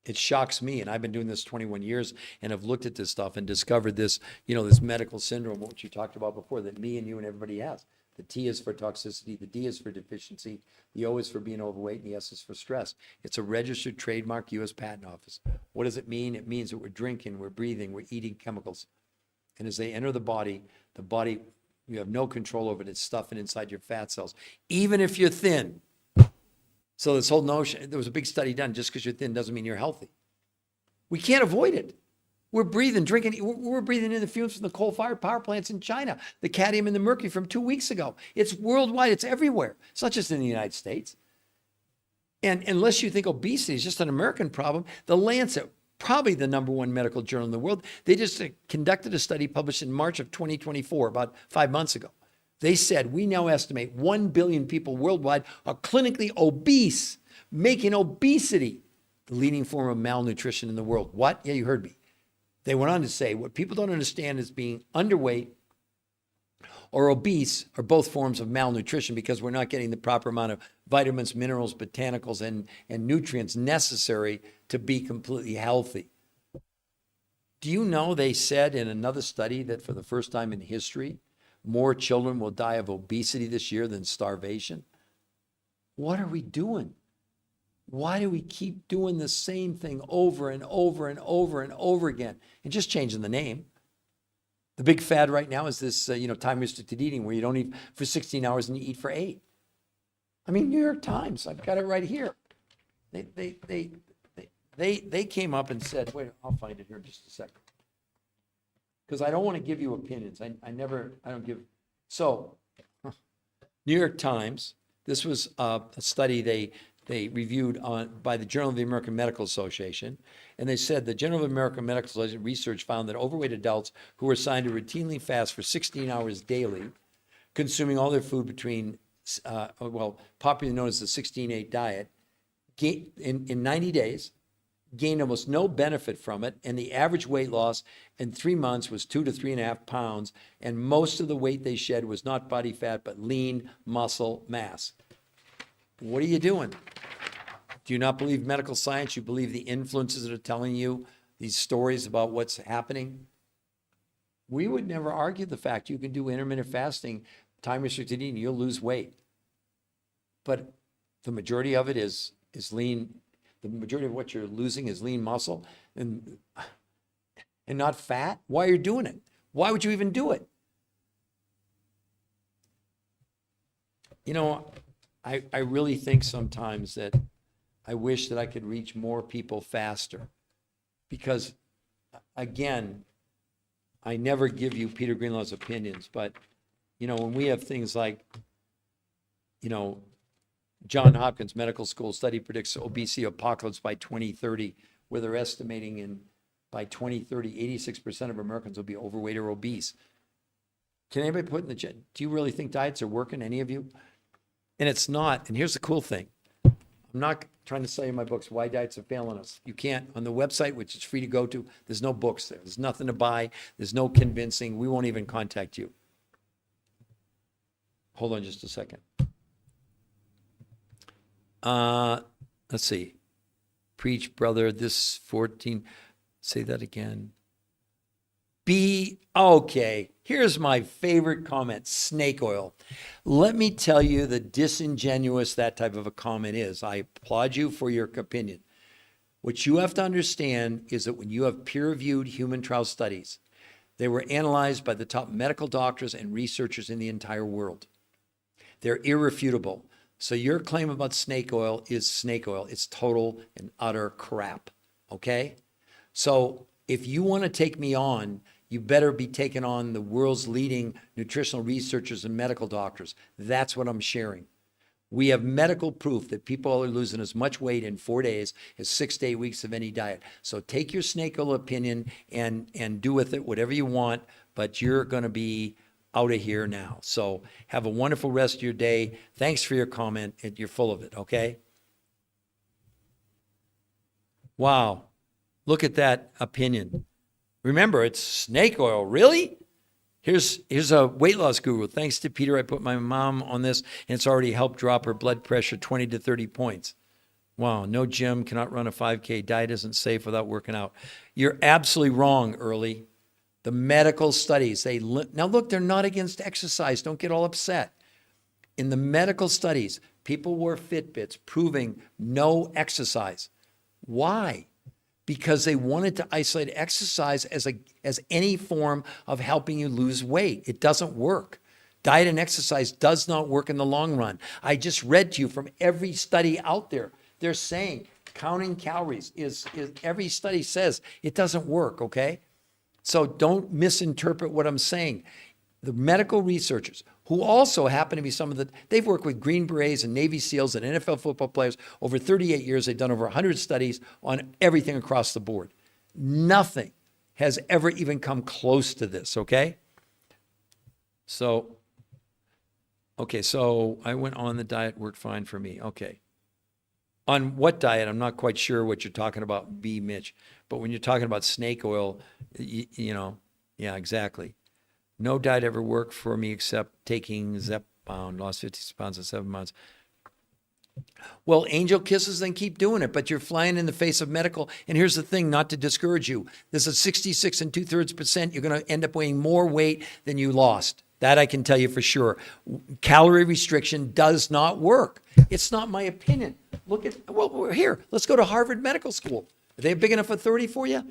It shocks me, and I've been doing this 21 years and have looked at this stuff and discovered this, this medical syndrome, which you talked about before, that me and you and everybody has. The T is for toxicity, the D is for deficiency, the O is for being overweight, and the S is for stress. It's a registered trademark, U.S. Patent Office. What does it mean? It means that we're drinking, we're breathing, we're eating chemicals. And as they enter the body, you have no control over it. It's stuffing inside your fat cells, even if you're thin. So this whole notion, there was a big study done, just because you're thin doesn't mean you're healthy. We can't avoid it. We're breathing in the fumes from the coal-fired power plants in China, the cadmium and the mercury from 2 weeks ago. It's worldwide, it's everywhere. It's not just in the United States. And unless you think obesity is just an American problem, the Lancet, probably the #1 medical journal in the world, they just conducted a study published in March of 2024, about 5 months ago. They said, we now estimate 1 billion people worldwide are clinically obese, making obesity the leading form of malnutrition in the world. What? Yeah, you heard me. They went on to say, what people don't understand is being underweight or obese are both forms of malnutrition because we're not getting the proper amount of vitamins, minerals, botanicals, and nutrients necessary to be completely healthy. Do you know they said in another study that for the first time in history, more children will die of obesity this year than starvation? What are we doing? Why do we keep doing the same thing over and over and over and over again and just changing the name? The big fad right now is this, time restricted eating where you don't eat for 16 hours and you eat for 8. I mean, New York Times, I've got it right here. They came up and said, wait, I'll find it here in just a second. Because I don't want to give you opinions. I don't give. So, New York Times, this was a study they reviewed by the Journal of the American Medical Association, and they said the Journal of the American Medical Association research found that overweight adults who were assigned to routinely fast for 16 hours daily, consuming all their food between, popularly known as the 16-8 diet, in 90 days, gained almost no benefit from it, and the average weight loss in 3 months was 2 to 3.5 pounds, and most of the weight they shed was not body fat, but lean muscle mass. What are you doing? Do you not believe medical science? You believe the influences that are telling you these stories about what's happening? We would never argue the fact you can do intermittent fasting, time restricted eating, you'll lose weight. But the majority of it is lean. The majority of what you're losing is lean muscle and not fat. Why are you doing it? Why would you even do it? I really think sometimes that I wish that I could reach more people faster because, again, I never give you Peter Greenlaw's opinions, but, when we have things like, Johns Hopkins Medical School study predicts obesity apocalypse by 2030, where they're estimating by 2030, 86% of Americans will be overweight or obese. Can anybody put in the chat, do you really think diets are working, any of you? And it's not. And here's the cool thing. I'm not trying to sell you my books, Why Diets Are Failing Us. You can't. On the website, which is free to go to, there's no books there. There's nothing to buy. There's no convincing. We won't even contact you. Hold on just a second. Let's see. Preach, brother, this 14. Say that again. Okay, here's my favorite comment, snake oil. Let me tell you the disingenuous that type of a comment is. I applaud you for your opinion. What you have to understand is that when you have peer-reviewed human trial studies, they were analyzed by the top medical doctors and researchers in the entire world. They're irrefutable. So your claim about snake oil is snake oil. It's total and utter crap, okay? So if you want to take me on, you better be taking on the world's leading nutritional researchers and medical doctors. That's what I'm sharing. We have medical proof that people are losing as much weight in 4 days as 6 to 8 weeks of any diet. So take your snake oil opinion and do with it whatever you want, but you're going to be out of here now. So have a wonderful rest of your day. Thanks for your comment. You're full of it, okay? Wow. Look at that opinion. Remember, it's snake oil. Really? Here's a weight loss guru. Thanks to Peter, I put my mom on this, and it's already helped drop her blood pressure 20 to 30 points. Wow, no gym, cannot run a 5K. Diet isn't safe without working out. You're absolutely wrong, Early. The medical studies, now look, they're not against exercise. Don't get all upset. In the medical studies, people wore Fitbits proving no exercise. Why? Because they wanted to isolate exercise as any form of helping you lose weight. It doesn't work. Diet and exercise does not work in the long run. I just read to you from every study out there. They're saying counting calories is every study says it doesn't work, okay? So don't misinterpret what I'm saying. The medical researchers, who also happen to be they've worked with Green Berets and Navy SEALs and NFL football players over 38 years. They've done over 100 studies on everything across the board. Nothing has ever even come close to this, okay? So I went on the diet, worked fine for me. Okay. On what diet? I'm not quite sure what you're talking about, B. Mitch. But when you're talking about snake oil, yeah, exactly. No diet ever worked for me except taking Zepbound, lost 50 pounds in 7 months. Well, angel kisses, then keep doing it, but you're flying in the face of medical. And here's the thing, not to discourage you. This is 66 2/3%. You're going to end up weighing more weight than you lost. That I can tell you for sure. Calorie restriction does not work. It's not my opinion. We're here. Let's go to Harvard Medical School. Are they a big enough authority for you?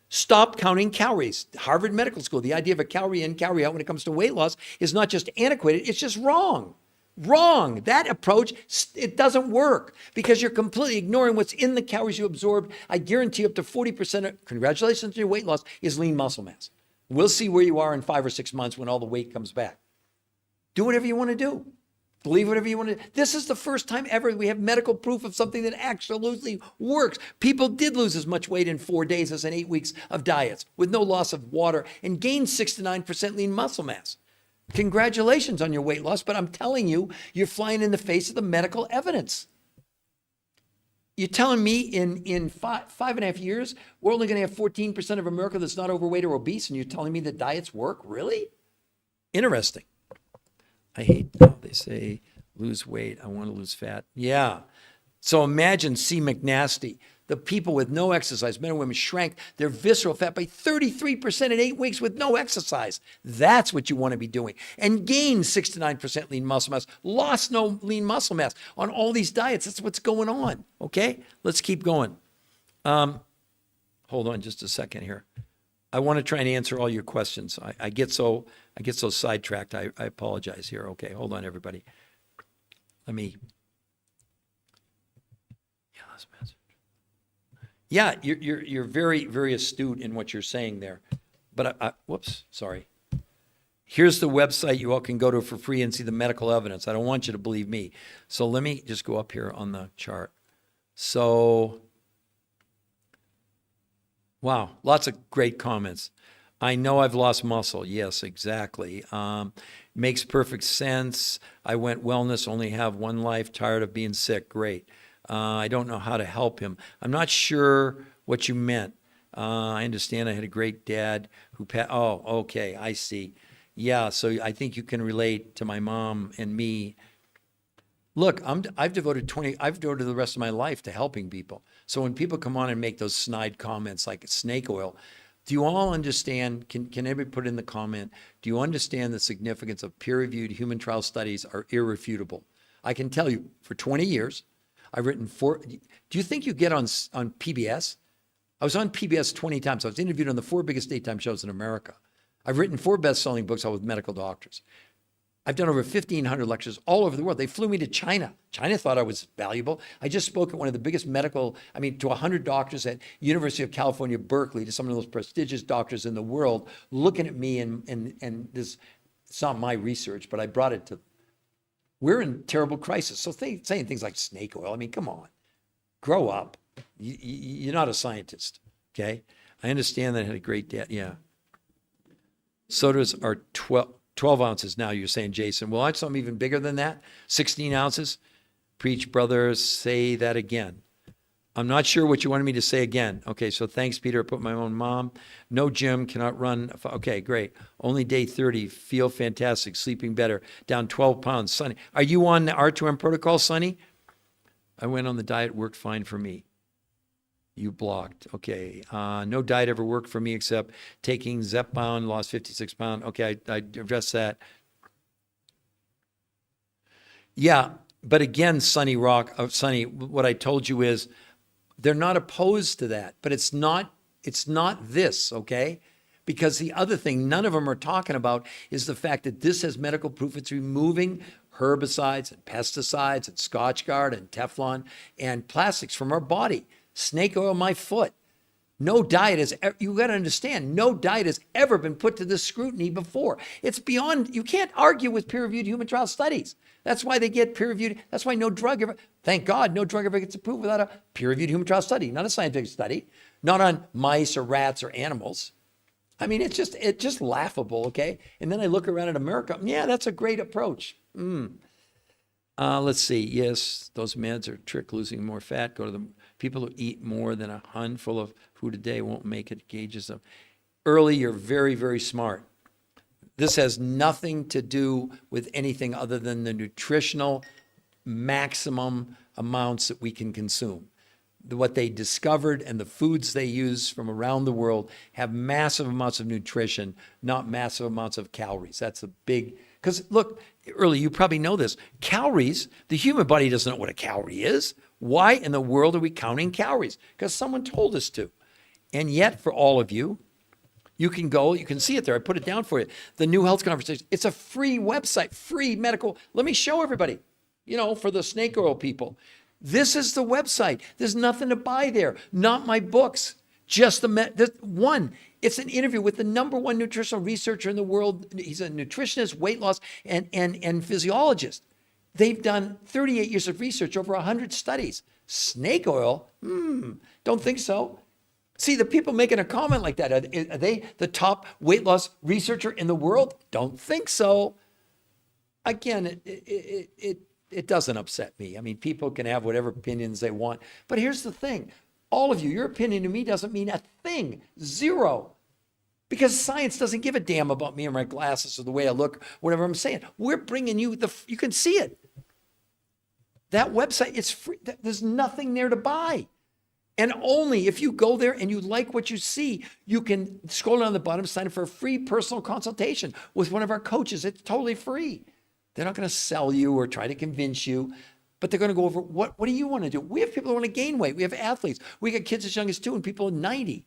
Stop counting calories. Harvard Medical School, the idea of a calorie in, calorie out when it comes to weight loss is not just antiquated, it's just wrong. Wrong. That approach, it doesn't work because you're completely ignoring what's in the calories you absorb. I guarantee up to 40%, congratulations to your weight loss, is lean muscle mass. We'll see where you are in 5 or 6 months when all the weight comes back. Do whatever you want to do. Believe whatever you want to. This is the first time ever we have medical proof of something that absolutely works. People did lose as much weight in 4 days as in 8 weeks of diets with no loss of water and gained 6 to 9% lean muscle mass. Congratulations on your weight loss, but I'm telling you, you're flying in the face of the medical evidence. You're telling me in 5.5 years, we're only going to have 14% of America that's not overweight or obese, and you're telling me that diets work? Really? Interesting. I hate how they say lose weight. I want to lose fat. Yeah. So imagine C. McNasty. The people with no exercise, men and women, shrank their visceral fat by 33% in 8 weeks with no exercise. That's what you want to be doing. And gained 6 to 9% lean muscle mass. Lost no lean muscle mass on all these diets. That's what's going on. Okay? Let's keep going. Hold on just a second here. I want to try and answer all your questions. I get so sidetracked. I apologize here. Okay, hold on, everybody. Yeah, you're very, very astute in what you're saying there. But whoops, sorry. Here's the website you all can go to for free and see the medical evidence. I don't want you to believe me. So let me just go up here on the chart. So, wow, lots of great comments. I know I've lost muscle. Yes, exactly. Makes perfect sense. I went wellness, only have one life, tired of being sick. Great. I don't know how to help him. I'm not sure what you meant. I understand I had a great dad who passed. Oh, okay, I see. Yeah, so I think you can relate to my mom and me. Look, I've devoted the rest of my life to helping people. So when people come on and make those snide comments like snake oil, do you all understand, can everybody put in the comment, do you understand the significance of peer-reviewed human trial studies are irrefutable? I can tell you, for 20 years, I've written do you think you get on PBS? I was on PBS 20 times. I was interviewed on the 4 biggest daytime shows in America. I've written 4 best-selling books all with medical doctors. I've done over 1,500 lectures all over the world. They flew me to China. China thought I was valuable. I just spoke at one of the biggest to 100 doctors at University of California, Berkeley, to some of the most prestigious doctors in the world, looking at me and this, it's not my research, but I brought it to, we're in terrible crisis. So saying things like snake oil, I mean, come on, grow up. You're not a scientist, okay? I understand that I had a great dad, yeah. Sodas are 12 ounces now, you're saying, Jason. Well, I had something even bigger than that, 16 ounces. Preach, brothers, say that again. I'm not sure what you wanted me to say again. Okay, so thanks, Peter. I put my own mom. No gym, cannot run. Okay, great. Only day 30, feel fantastic, sleeping better, down 12 pounds. Sonny, are you on the R2M protocol, Sonny? I went on the diet, worked fine for me. You blocked. Okay. No diet ever worked for me except taking Zepbound, lost 56 pounds. Okay, I addressed that. Yeah, but again, Sonny, what I told you is they're not opposed to that, but it's not this, okay? Because the other thing none of them are talking about is the fact that this has medical proof. It's removing herbicides and pesticides and Scotchgard and Teflon and plastics from our body. Snake oil, my foot. No diet you got to understand, no diet has ever been put to this scrutiny before. It's beyond, you can't argue with peer-reviewed human trial studies. That's why they get peer-reviewed. That's why no drug ever, thank God, no drug ever gets approved without a peer-reviewed human trial study, not a scientific study, not on mice or rats or animals. I mean, it's just laughable, okay? And then I look around at America, yeah, that's a great approach. Let's see. Yes, those meds are a trick, losing more fat. Go to the people who eat more than a handful of food a day won't make it. Gauges them. Early, you're very, very smart. This has nothing to do with anything other than the nutritional maximum amounts that we can consume. What they discovered and the foods they use from around the world have massive amounts of nutrition, not massive amounts of calories. That's a big, because look, early, you probably know this. Calories, the human body doesn't know what a calorie is. Why in the world are we counting calories? Because someone told us to. And yet, for all of you, you can go, you can see it there. I put it down for you. The New Health Conversation. It's a free website, free medical. Let me show everybody, for the snake oil people. This is the website. There's nothing to buy there. Not my books. Just one. It's an interview with the number one nutritional researcher in the world. He's a nutritionist, weight loss, and physiologist. They've done 38 years of research, over 100 studies. Snake oil? Don't think so. See, the people making a comment like that, are they the top weight loss researcher in the world? Don't think so. Again, it doesn't upset me. I mean, people can have whatever opinions they want. But here's the thing. All of you, your opinion to me doesn't mean a thing. Zero. Because science doesn't give a damn about me and my glasses or the way I look, whatever I'm saying. We're bringing you you can see it. That website, it's free. There's nothing there to buy. And only if you go there and you like what you see, you can scroll down the bottom, sign up for a free personal consultation with one of our coaches. It's totally free. They're not going to sell you or try to convince you, but they're going to go over what do you want to do? We have people who want to gain weight. We have athletes. We got kids as young as 2 and people 90.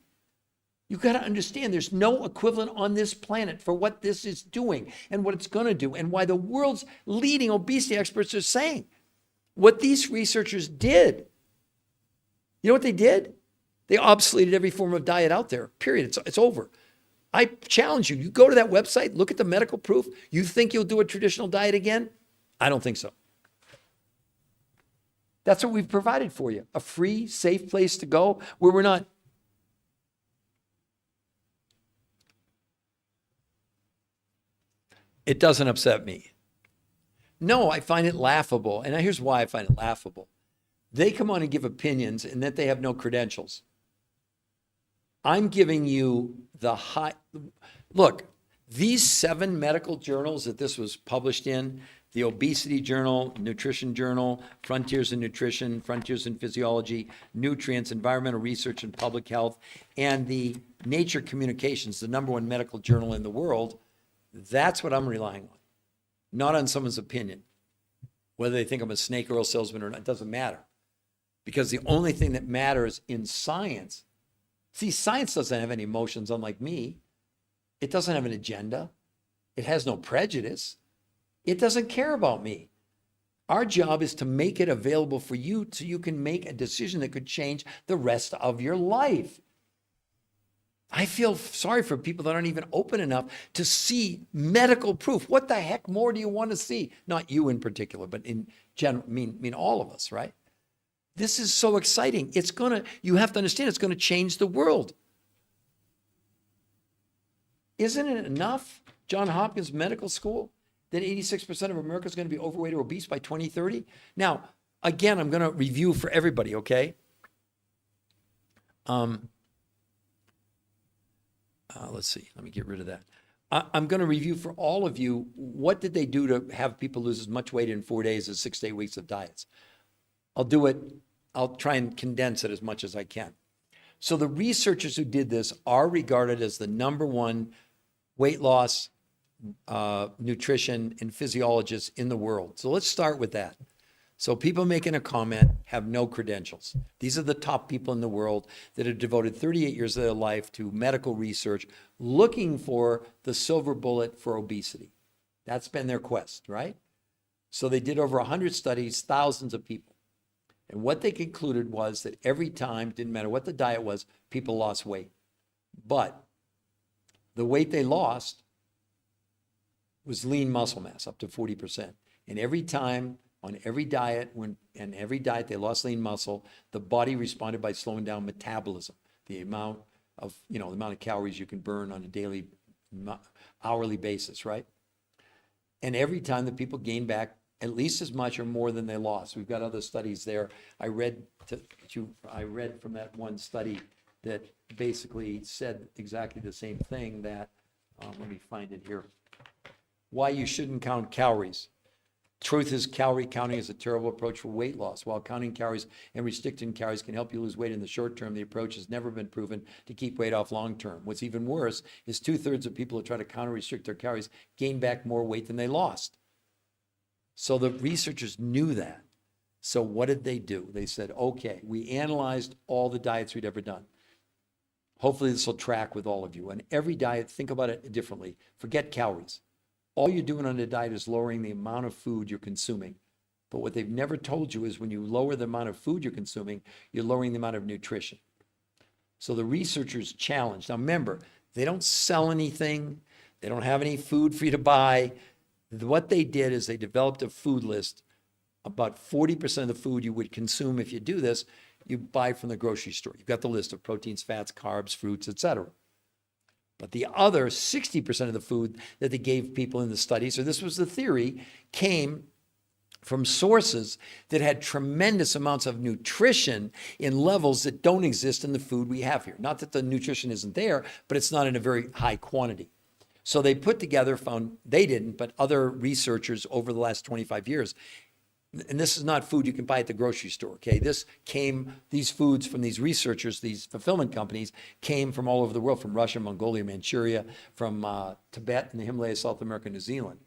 You got to understand there's no equivalent on this planet for what this is doing and what it's going to do and why the world's leading obesity experts are saying what these researchers did. You know what they did? They obsoleted every form of diet out there, period. It's over. I challenge you. You go to that website, look at the medical proof. You think you'll do a traditional diet again? I don't think so. That's what we've provided for you. A free, safe place to go where we're not. It doesn't upset me. No, I find it laughable. And here's why I find it laughable. They come on and give opinions and that they have no credentials. I'm giving you the look, these 7 medical journals that this was published in, the Obesity Journal, Nutrition Journal, Frontiers in Nutrition, Frontiers in Physiology, Nutrients, Environmental Research and Public Health, and the Nature Communications, the number 1 medical journal in the world, that's what I'm relying on, not on someone's opinion. Whether they think I'm a snake oil salesman or not, it doesn't matter. Because the only thing that matters in science, see, science doesn't have any emotions, unlike me. It doesn't have an agenda. It has no prejudice. It doesn't care about me. Our job is to make it available for you so you can make a decision that could change the rest of your life. I feel sorry for people that aren't even open enough to see medical proof. What the heck more do you want to see? Not you in particular, but in general, I mean all of us, right? This is so exciting. You have to understand it's going to change the world. Isn't it enough, Johns Hopkins Medical School, that 86% of America is going to be overweight or obese by 2030? Now, again, I'm going to review for everybody, okay? Let's see. Let me get rid of that. I'm going to review for all of you, what did they do to have people lose as much weight in 4 days as 6 to 8 weeks of diets? I'll do it. I'll try and condense it as much as I can. So the researchers who did this are regarded as the number 1 weight loss nutrition and physiologists in the world. So let's start with that. So people making a comment have no credentials. These are the top people in the world that have devoted 38 years of their life to medical research, looking for the silver bullet for obesity. That's been their quest, right? So they did over 100 studies, thousands of people. And what they concluded was that every time, didn't matter what the diet was, people lost weight. But the weight they lost was lean muscle mass, up to 40%. And every time, on every diet, every diet they lost lean muscle, the body responded by slowing down metabolism, the amount of calories you can burn on a daily, hourly basis, right? And every time the people gained back at least as much or more than they lost. We've got other studies there. I read from that one study that basically said exactly the same thing, that, let me find it here. Why you shouldn't count calories. Truth is, calorie counting is a terrible approach for weight loss. While counting calories and restricting calories can help you lose weight in the short term, the approach has never been proven to keep weight off long term. What's even worse is 2/3 of people who try to counter restrict their calories gain back more weight than they lost. So the researchers knew that. So what did they do? They said, okay, we analyzed all the diets we'd ever done. Hopefully this will track with all of you. And every diet, think about it differently. Forget calories. All you're doing on a diet is lowering the amount of food you're consuming. But what they've never told you is when you lower the amount of food you're consuming, you're lowering the amount of nutrition. So the researchers challenged. Now remember, they don't sell anything. They don't have any food for you to buy. What they did is they developed a food list. About 40% of the food you would consume if you do this, you buy from the grocery store. You've got the list of proteins, fats, carbs, fruits, etc. But the other 60% of the food that they gave people in the study, so this was the theory, came from sources that had tremendous amounts of nutrition in levels that don't exist in the food we have here. Not that the nutrition isn't there, but it's not in a very high quantity. So they put together, found, they didn't, but other researchers over the last 25 years, and this is not food you can buy at the grocery store, okay? These foods from these researchers, these fulfillment companies, came from all over the world, from Russia, Mongolia, Manchuria, from Tibet and the Himalayas, South America, New Zealand.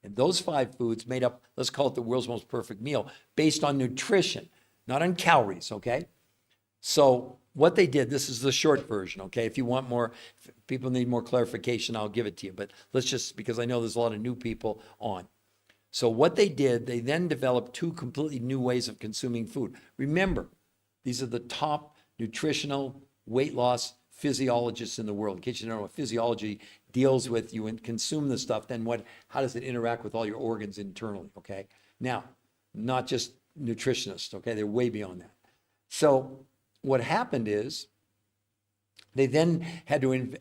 And those 5 foods made up, let's call it the world's most perfect meal, based on nutrition, not on calories, okay? So what they did, this is the short version, okay? If you want more, if people need more clarification, I'll give it to you. But let's just, because I know there's a lot of new people on. So what they did, they then developed 2 completely new ways of consuming food. Remember, these are the top nutritional weight loss physiologists in the world. In case you don't know what physiology deals with, you consume the stuff, then how does it interact with all your organs internally, okay? Now, not just nutritionists, okay? They're way beyond that. So what happened is, they then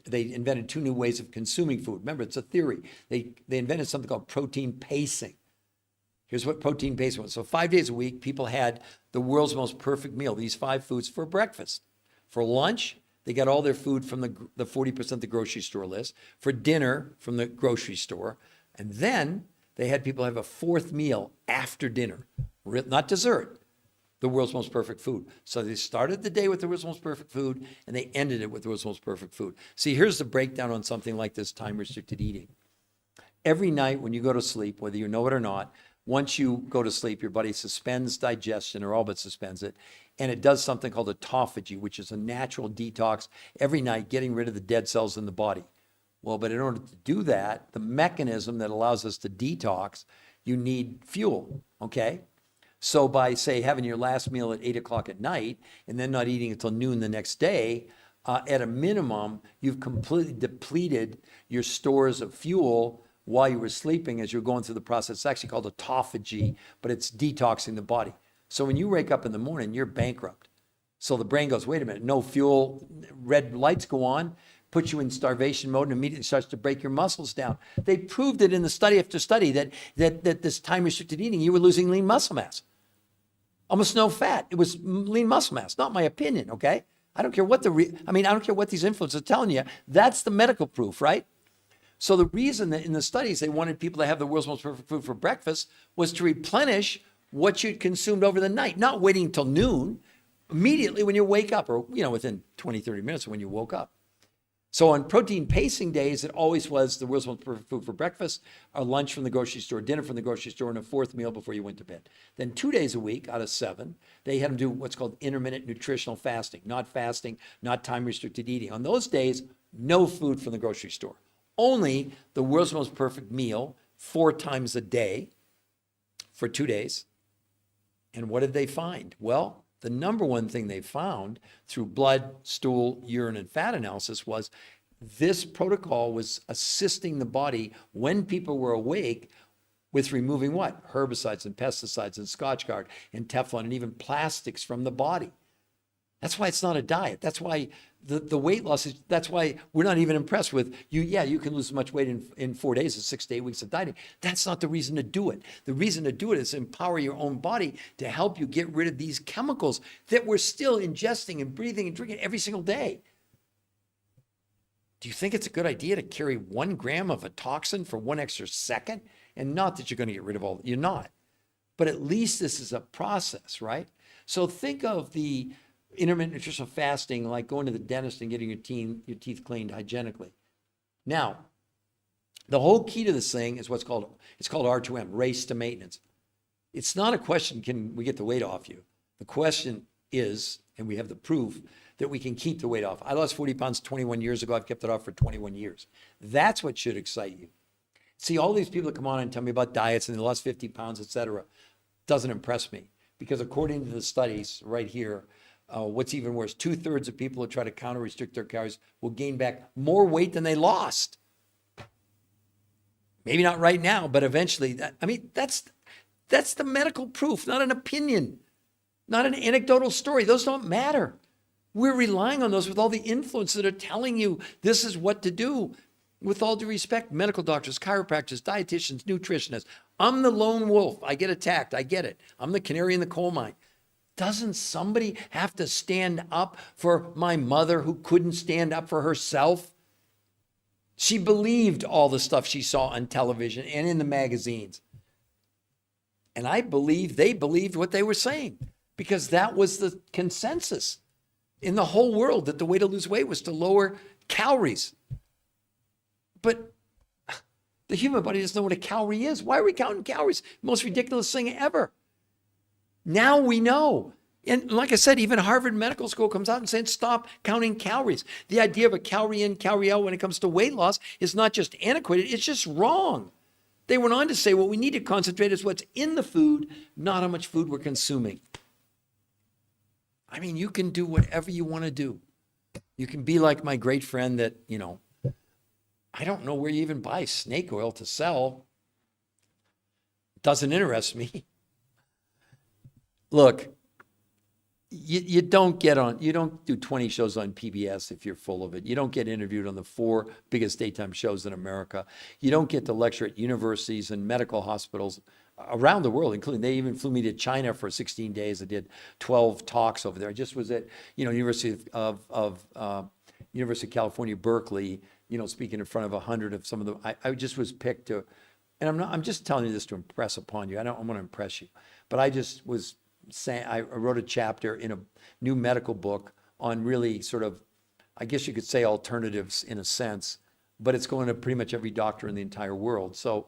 they invented 2 new ways of consuming food. Remember, it's a theory. They invented something called protein pacing. Here's what protein pacing was. So 5 days a week, people had the world's most perfect meal, these 5 foods for breakfast. For lunch, they got all their food from the 40% of the grocery store list. For dinner, from the grocery store. And then they had people have a 4th meal after dinner, not dessert. The world's most perfect food. So they started the day with the world's most perfect food, and they ended it with the world's most perfect food. See, here's the breakdown on something like this time-restricted eating. Every night when you go to sleep, whether you know it or not, once you go to sleep, your body suspends digestion, or all but suspends it, and it does something called autophagy, which is a natural detox every night, getting rid of the dead cells in the body. Well, but in order to do that, the mechanism that allows us to detox, you need fuel, okay? So by, say, having your last meal at 8 o'clock at night and then not eating until noon the next day, at a minimum, you've completely depleted your stores of fuel while you were sleeping as you're going through the process. It's actually called autophagy, but it's detoxing the body. So when you wake up in the morning, you're bankrupt. So the brain goes, wait a minute, no fuel, red lights go on, puts you in starvation mode, and immediately starts to break your muscles down. They proved it in the study after study that this time-restricted eating, you were losing lean muscle mass. Almost no fat. It was lean muscle mass, not my opinion, okay? I don't care what I don't care what these influencers are telling you. That's the medical proof, right? So the reason that in the studies they wanted people to have the world's most perfect food for breakfast was to replenish what you'd consumed over the night, not waiting until noon, immediately when you wake up, or within 20, 30 minutes when you woke up. So on protein pacing days, it always was the world's most perfect food for breakfast, a lunch from the grocery store, dinner from the grocery store, and a fourth meal before you went to bed. Then 2 days a week out of 7, they had them do what's called intermittent nutritional fasting, not time-restricted eating. On those days, no food from the grocery store. Only the world's most perfect meal 4 times a day for 2 days. And what did they find? Well, the number one thing they found through blood, stool, urine, and fat analysis was this protocol was assisting the body when people were awake with removing what? Herbicides and pesticides and Scotchgard and Teflon and even plastics from the body. That's why it's not a diet. That's why the weight loss is, that's why we're not even impressed with you. Yeah, you can lose as much weight in 4 days as 6 to 8 weeks of dieting. That's not the reason to do it. The reason to do it is empower your own body to help you get rid of these chemicals that we're still ingesting and breathing and drinking every single day. Do you think it's a good idea to carry 1 gram of a toxin for 1 extra second? And not that you're going to get rid of all, you're not. But at least this is a process, right? So think of the intermittent nutritional fasting like going to the dentist and getting your teeth cleaned hygienically. Now, the whole key to this thing is it's called R2M, race to maintenance. It's not a question, can we get the weight off you? The question is, and we have the proof, that we can keep the weight off. I lost 40 pounds 21 years ago. I've kept it off for 21 years. That's what should excite you. See, all these people that come on and tell me about diets and they lost 50 pounds, etc., doesn't impress me. Because according to the studies right here, what's even worse, 2/3 of people who try to counter restrict their calories will gain back more weight than they lost. Maybe not right now, but eventually. That's the medical proof, not an opinion, not an anecdotal story. Those don't matter. We're relying on those with all the influence that are telling you this is what to do. With all due respect, medical doctors, chiropractors, dietitians, nutritionists. I'm the lone wolf. I get attacked. I get it. I'm the canary in the coal mine. Doesn't somebody have to stand up for my mother who couldn't stand up for herself? She believed all the stuff she saw on television and in the magazines. And I believe they believed what they were saying because that was the consensus in the whole world, that the way to lose weight was to lower calories. But the human body doesn't know what a calorie is. Why are we counting calories? Most ridiculous thing ever. Now we know. And like I said, even Harvard Medical School comes out and says, stop counting calories. The idea of a calorie in, calorie out when it comes to weight loss is not just antiquated, it's just wrong. They went on to say what we need to concentrate is what's in the food, not how much food we're consuming. I mean, you can do whatever you want to do. You can be like my great friend that, I don't know where you even buy snake oil to sell. Doesn't interest me. Look, you don't do 20 shows on PBS if you're full of it. You don't get interviewed on the 4 biggest daytime shows in America. You don't get to lecture at universities and medical hospitals around the world, including, they even flew me to China for 16 days. I did 12 talks over there. I just was at, University of California, Berkeley, speaking in front of 100 of some of the, I just was picked to, and I'm just telling you this to impress upon you. I want to impress you, but I just was saying, I wrote a chapter in a new medical book on really sort of, I guess you could say alternatives in a sense, but it's going to pretty much every doctor in the entire world. So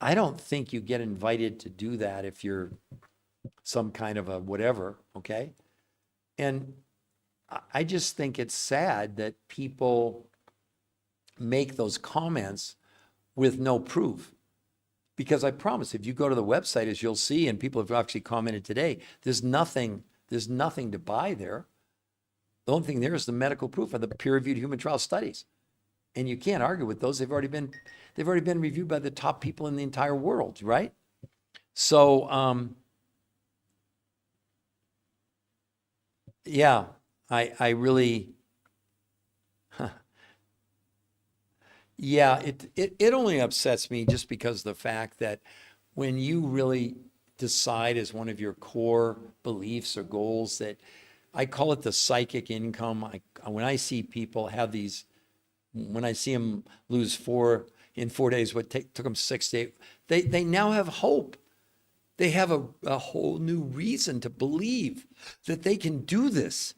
I don't think you get invited to do that if you're some kind of a whatever, okay? And I just think it's sad that people make those comments with no proof. Because I promise, if you go to the website, as you'll see, and people have actually commented today, there's nothing to buy there. The only thing there is the medical proof of the peer-reviewed human trial studies. And you can't argue with those. They've already been reviewed by the top people in the entire world, right? So, yeah, I really, yeah, it only upsets me just because of the fact that when you really decide as one of your core beliefs or goals that, I call it the psychic income. When I see people have these, when I see them lose 4 in 4 days, what took them 6 to 8, they now have hope. They have a whole new reason to believe that they can do this.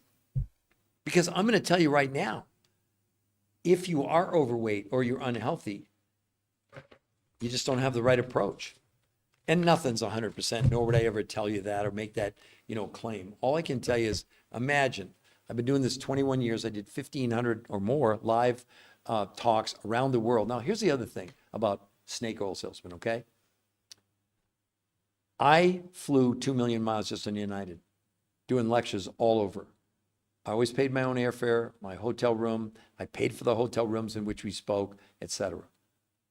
Because I'm going to tell you right now, If you are overweight or you're unhealthy, you just don't have the right approach. And nothing's 100%, nor would I ever tell you that or make that, claim. All I can tell you is imagine, I've been doing this 21 years. I did 1,500 or more live talks around the world. Now, here's the other thing about snake oil salesman, okay? I flew 2 million miles just on United, doing lectures all over. I always paid my own airfare, my hotel room. I paid for the hotel rooms in which we spoke, etc.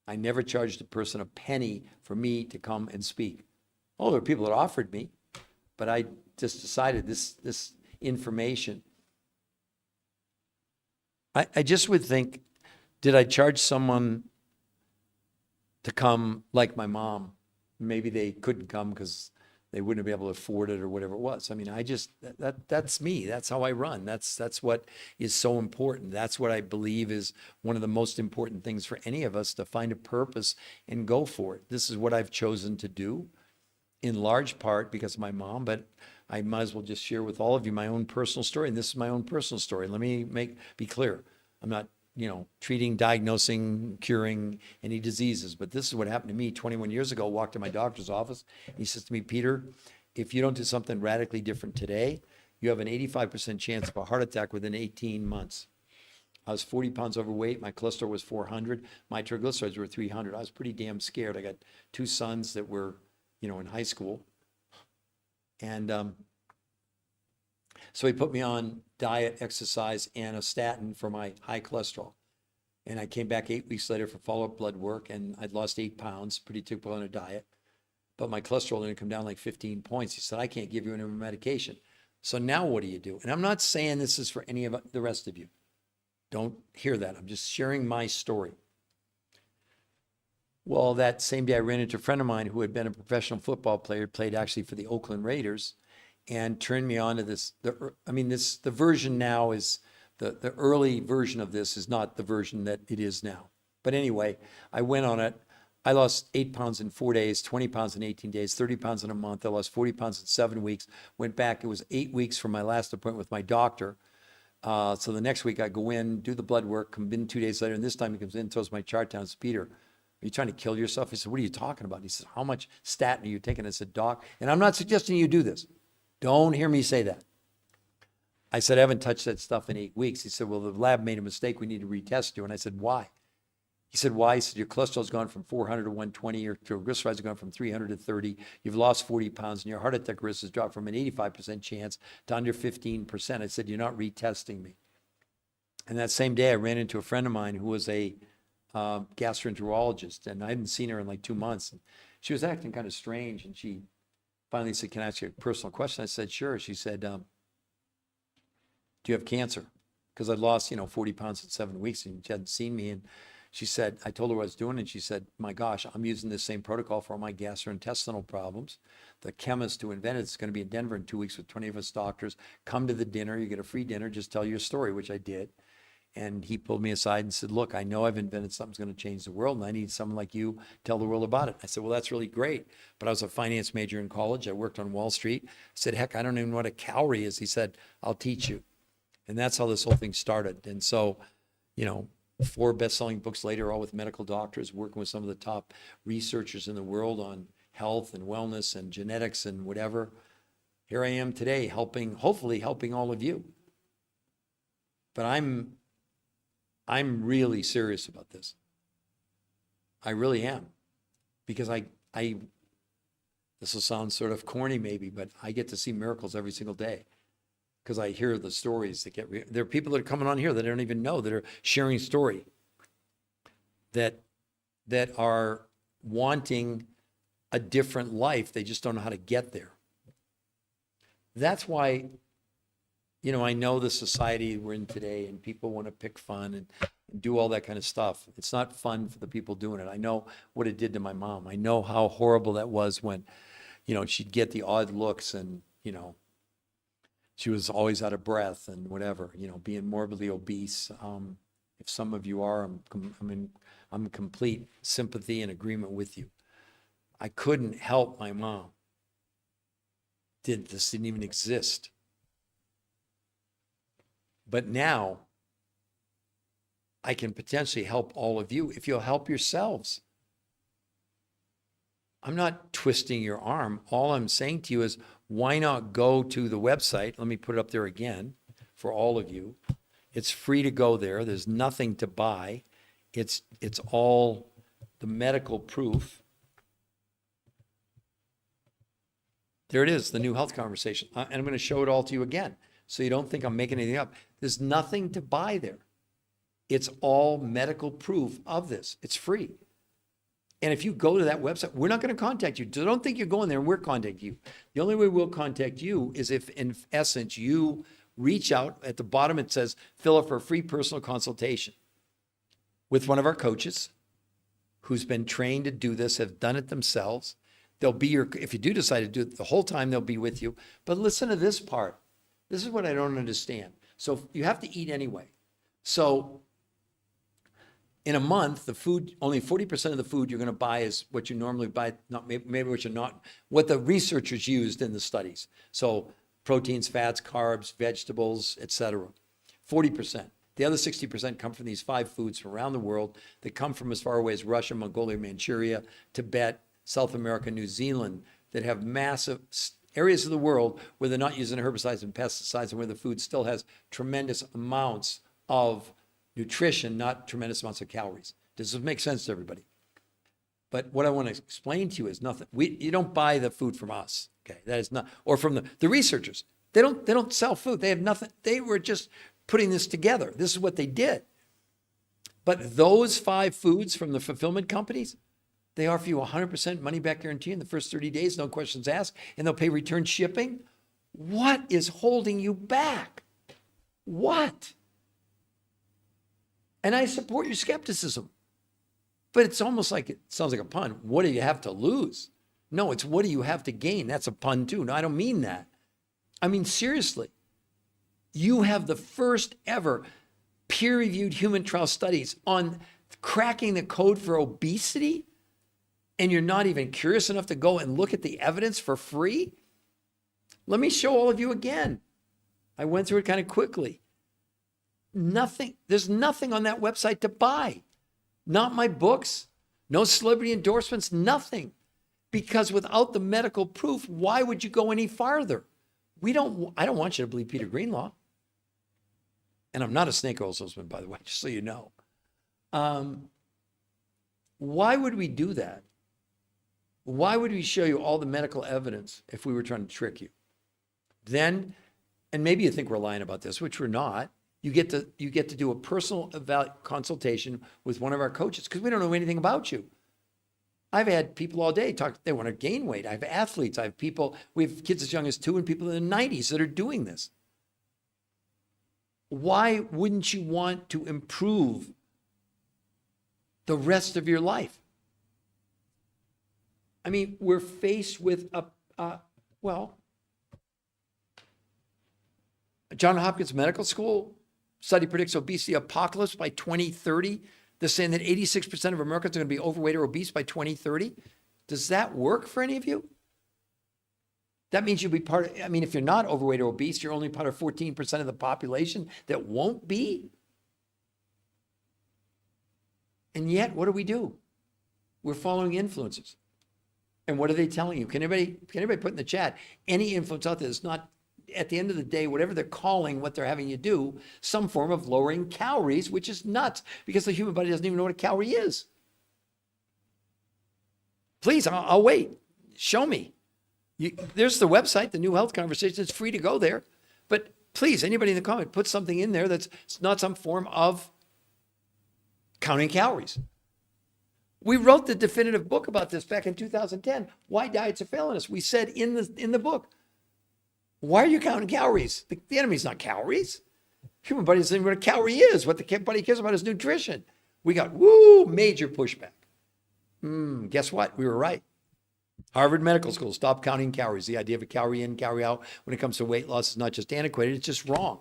I never charged a person a penny for me to come and speak. Oh, there were people that offered me, but I just decided this information. I just would think, did I charge someone to come like my mom? Maybe they couldn't come because they wouldn't be able to afford it or whatever it was. I mean, that's me. That's how I run. That's what is so important. That's what I believe is one of the most important things for any of us, to find a purpose and go for it. This is what I've chosen to do, in large part because of my mom, but I might as well just share with all of you my own personal story. And this is my own personal story. Let me be clear. I'm not, treating, diagnosing, curing any diseases, but this is what happened to me 21 years ago. I walked to my doctor's office. He says to me, Peter, if you don't do something radically different today, you have an 85% chance of a heart attack within 18 months. I was 40 pounds overweight. My cholesterol was 400. My triglycerides were 300. I was pretty damn scared. I got 2 sons that were, in high school. And so he put me on diet, exercise, and a statin for my high cholesterol. And I came back 8 weeks later for follow-up blood work, and I'd lost 8 pounds, pretty typical on a diet. But my cholesterol didn't come down like 15 points. He said, I can't give you any more medication. So now what do you do? And I'm not saying this is for any of the rest of you. Don't hear that. I'm just sharing my story. Well, that same day I ran into a friend of mine who had been a professional football player, played actually for the Oakland Raiders, and turned me on to this. The version now is, the early version of this is not the version that it is now. But anyway, I went on it. I lost 8 pounds in 4 days, 20 pounds in 18 days, 30 pounds in a month. I lost 40 pounds in 7 weeks. Went back. It was 8 weeks from my last appointment with my doctor. So the next week I go in, do the blood work, come in 2 days later, and this time he comes in, throws my chart down, says, Peter, are you trying to kill yourself? He said, what are you talking about? He says, how much statin are you taking? I said, Doc, and I'm not suggesting you do this. Don't hear me say that. I said, I haven't touched that stuff in 8 weeks. He said, well, the lab made a mistake. We need to retest you. And I said, why? He said, why? He said, your cholesterol's gone from 400 to 120. Your triglycerides have gone from 300 to 30. You've lost 40 pounds, and your heart attack risk has dropped from an 85% chance to under 15%. I said, you're not retesting me. And that same day, I ran into a friend of mine who was a gastroenterologist, and I hadn't seen her in like 2 months. And she was acting kind of strange, and she finally said, can I ask you a personal question? I said, sure. She said, do you have cancer? Because I'd lost, 40 pounds in 7 weeks, and she hadn't seen me. And she said, I told her what I was doing, and she said, my gosh, I'm using this same protocol for all my gastrointestinal problems. The chemist who invented it's going to be in Denver in 2 weeks with 20 of us doctors. Come to the dinner. You get a free dinner. Just tell your story, which I did. And he pulled me aside and said, look, I know I've invented something that's going to change the world, and I need someone like you to tell the world about it. I said, well, that's really great. But I was a finance major in college. I worked on Wall Street. I said, heck, I don't even know what a calorie is. He said, I'll teach you. And that's how this whole thing started. And so, 4 best-selling books later, all with medical doctors, working with some of the top researchers in the world on health and wellness and genetics and whatever. Here I am today, hopefully helping all of you. But I'm really serious about this. I really am. Because this will sound sort of corny maybe, but I get to see miracles every single day. Because I hear the stories that there are people that are coming on here that I don't even know, that are sharing story, that are wanting a different life. They just don't know how to get there. That's why, I know the society we're in today, and people want to pick fun and do all that kind of stuff. It's not fun for the people doing it. I know what it did to my mom. I know how horrible that was when, she'd get the odd looks and, she was always out of breath and whatever, being morbidly obese. If some of you are, I'm in complete sympathy and agreement with you. I couldn't help my mom. This didn't even exist. But now, I can potentially help all of you if you'll help yourselves. I'm not twisting your arm. All I'm saying to you is, why not go to the website? Let me put it up there again for all of you. It's free to go there. There's nothing to buy. It's all the medical proof. There it is, the new health conversation. And I'm going to show it all to you again, so you don't think I'm making anything up. There's nothing to buy there. It's all medical proof of this. It's free. And if you go to that website, we're not going to contact you. So don't think you're going there and we're contacting you. The only way we'll contact you is if, in essence, you reach out. At the bottom, it says, fill out for a free personal consultation with one of our coaches who's been trained to do this, have done it themselves. They'll be your, if you do decide to do it the whole time, they'll be with you. But listen to this part. This is what I don't understand. So you have to eat anyway. So in a month, the food, only 40% of the food you're going to buy is what you normally buy, not maybe what you're not, what the researchers used in the studies. So proteins, fats, carbs, vegetables, etc. 40%. The other 60% come from these 5 foods from around the world that come from as far away as Russia, Mongolia, Manchuria, Tibet, South America, New Zealand, that have massive areas of the world where they're not using herbicides and pesticides and where the food still has tremendous amounts of nutrition, not tremendous amounts of calories. Does this make sense to everybody? But what I want to explain to you is nothing. You don't buy the food from us, okay? That is not, or from the researchers. They don't sell food. They have nothing. They were just putting this together. This is what they did. But those 5 foods from the fulfillment companies, they offer you 100% money back guarantee in the first 30 days, no questions asked, and they'll pay return shipping. What is holding you back? What? And I support your skepticism, but it's almost like, it sounds like a pun. What do you have to lose? No, it's what do you have to gain? That's a pun too. No, I don't mean that. I mean, seriously, you have the first ever peer-reviewed human trial studies on cracking the code for obesity, and you're not even curious enough to go and look at the evidence for free? Let me show all of you again. I went through it kind of quickly. Nothing, there's nothing on that website to buy. Not my books, no celebrity endorsements, nothing. Because without the medical proof, why would you go any farther? I don't want you to believe Peter Greenlaw. And I'm not a snake oil salesman, by the way, just so you know. Why would we do that? Why would we show you all the medical evidence if we were trying to trick you? Then, and maybe you think we're lying about this, which we're not, you get to do a personal consultation with one of our coaches because we don't know anything about you. I've had people all day talk, they want to gain weight. I have athletes, I have people, we have kids as young as 2 and people in the 90s that are doing this. Why wouldn't you want to improve the rest of your life? I mean, we're faced with Johns Hopkins Medical School study predicts obesity apocalypse by 2030. They're saying that 86% of Americans are going to be overweight or obese by 2030. Does that work for any of you? That means you'll be part of, I mean, if you're not overweight or obese, you're only part of 14% of the population that won't be. And yet, what do? We're following influencers. And what are they telling you? Can anybody put in the chat any influence out there that's not, at the end of the day, whatever they're calling what they're having you do, some form of lowering calories, which is nuts because the human body doesn't even know what a calorie is. Please, I'll wait. Show me. There's the website, the New Health Conversation. It's free to go there. But please, anybody in the comment, put something in there that's not some form of counting calories. We wrote the definitive book about this back in 2010, Why Diets Are Failing Us. We said in the book, why are you counting calories? The enemy's not calories. Human body doesn't even know what a calorie is. What the body cares about is nutrition. We got, major pushback. Guess what? We were right. Harvard Medical School, stop counting calories. The idea of a calorie in, calorie out when it comes to weight loss is not just antiquated, it's just wrong.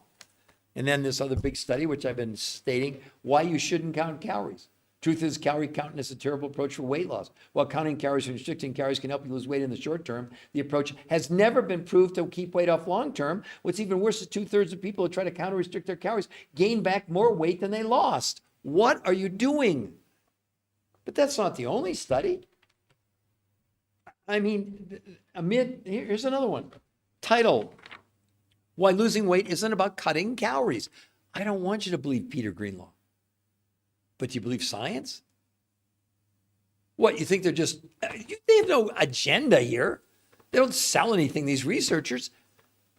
And then this other big study, which I've been stating, why you shouldn't count calories. Truth is, calorie counting is a terrible approach for weight loss. While counting calories and restricting calories can help you lose weight in the short term, the approach has never been proved to keep weight off long term. What's even worse is 2/3 of people who try to count or restrict their calories gain back more weight than they lost. What are you doing? But that's not the only study. I mean, here's another one. Title, Why Losing Weight Isn't About Cutting Calories. I don't want you to believe Peter Greenlaw. But do you believe science? What, you think they're just, they have no agenda here. They don't sell anything, these researchers.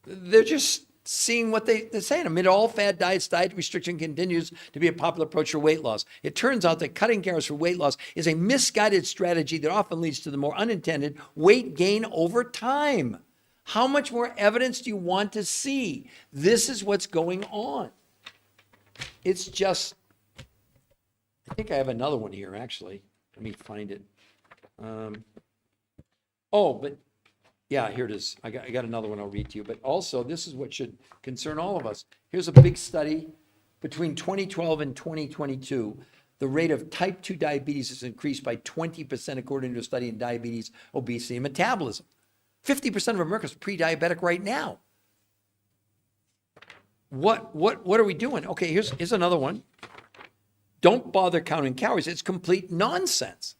They're just seeing what they're saying. Amid all fad diets, diet restriction continues to be a popular approach for weight loss. It turns out that cutting calories for weight loss is a misguided strategy that often leads to the more unintended weight gain over time. How much more evidence do you want to see? This is what's going on. It's just, I think I have another one here, actually. Let me find it. But yeah, here it is. I got another one I'll read to you. But also, this is what should concern all of us. Here's a big study. Between 2012 and 2022, the rate of type 2 diabetes has increased by 20% according to a study in diabetes, obesity, and metabolism. 50% of Americans are pre-diabetic right now. What are we doing? Okay, here's another one. Don't bother counting calories. It's complete nonsense.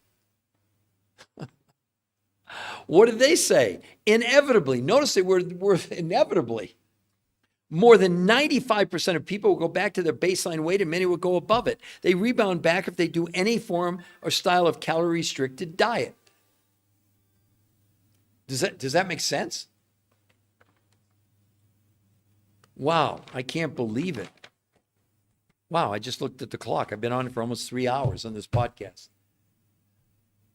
What did they say? Inevitably. Notice the word inevitably. More than 95% of people will go back to their baseline weight, and many will go above it. They rebound back if they do any form or style of calorie-restricted diet. Does that make sense? Wow, I can't believe it. Wow, I just looked at the clock. I've been on for almost 3 hours on this podcast.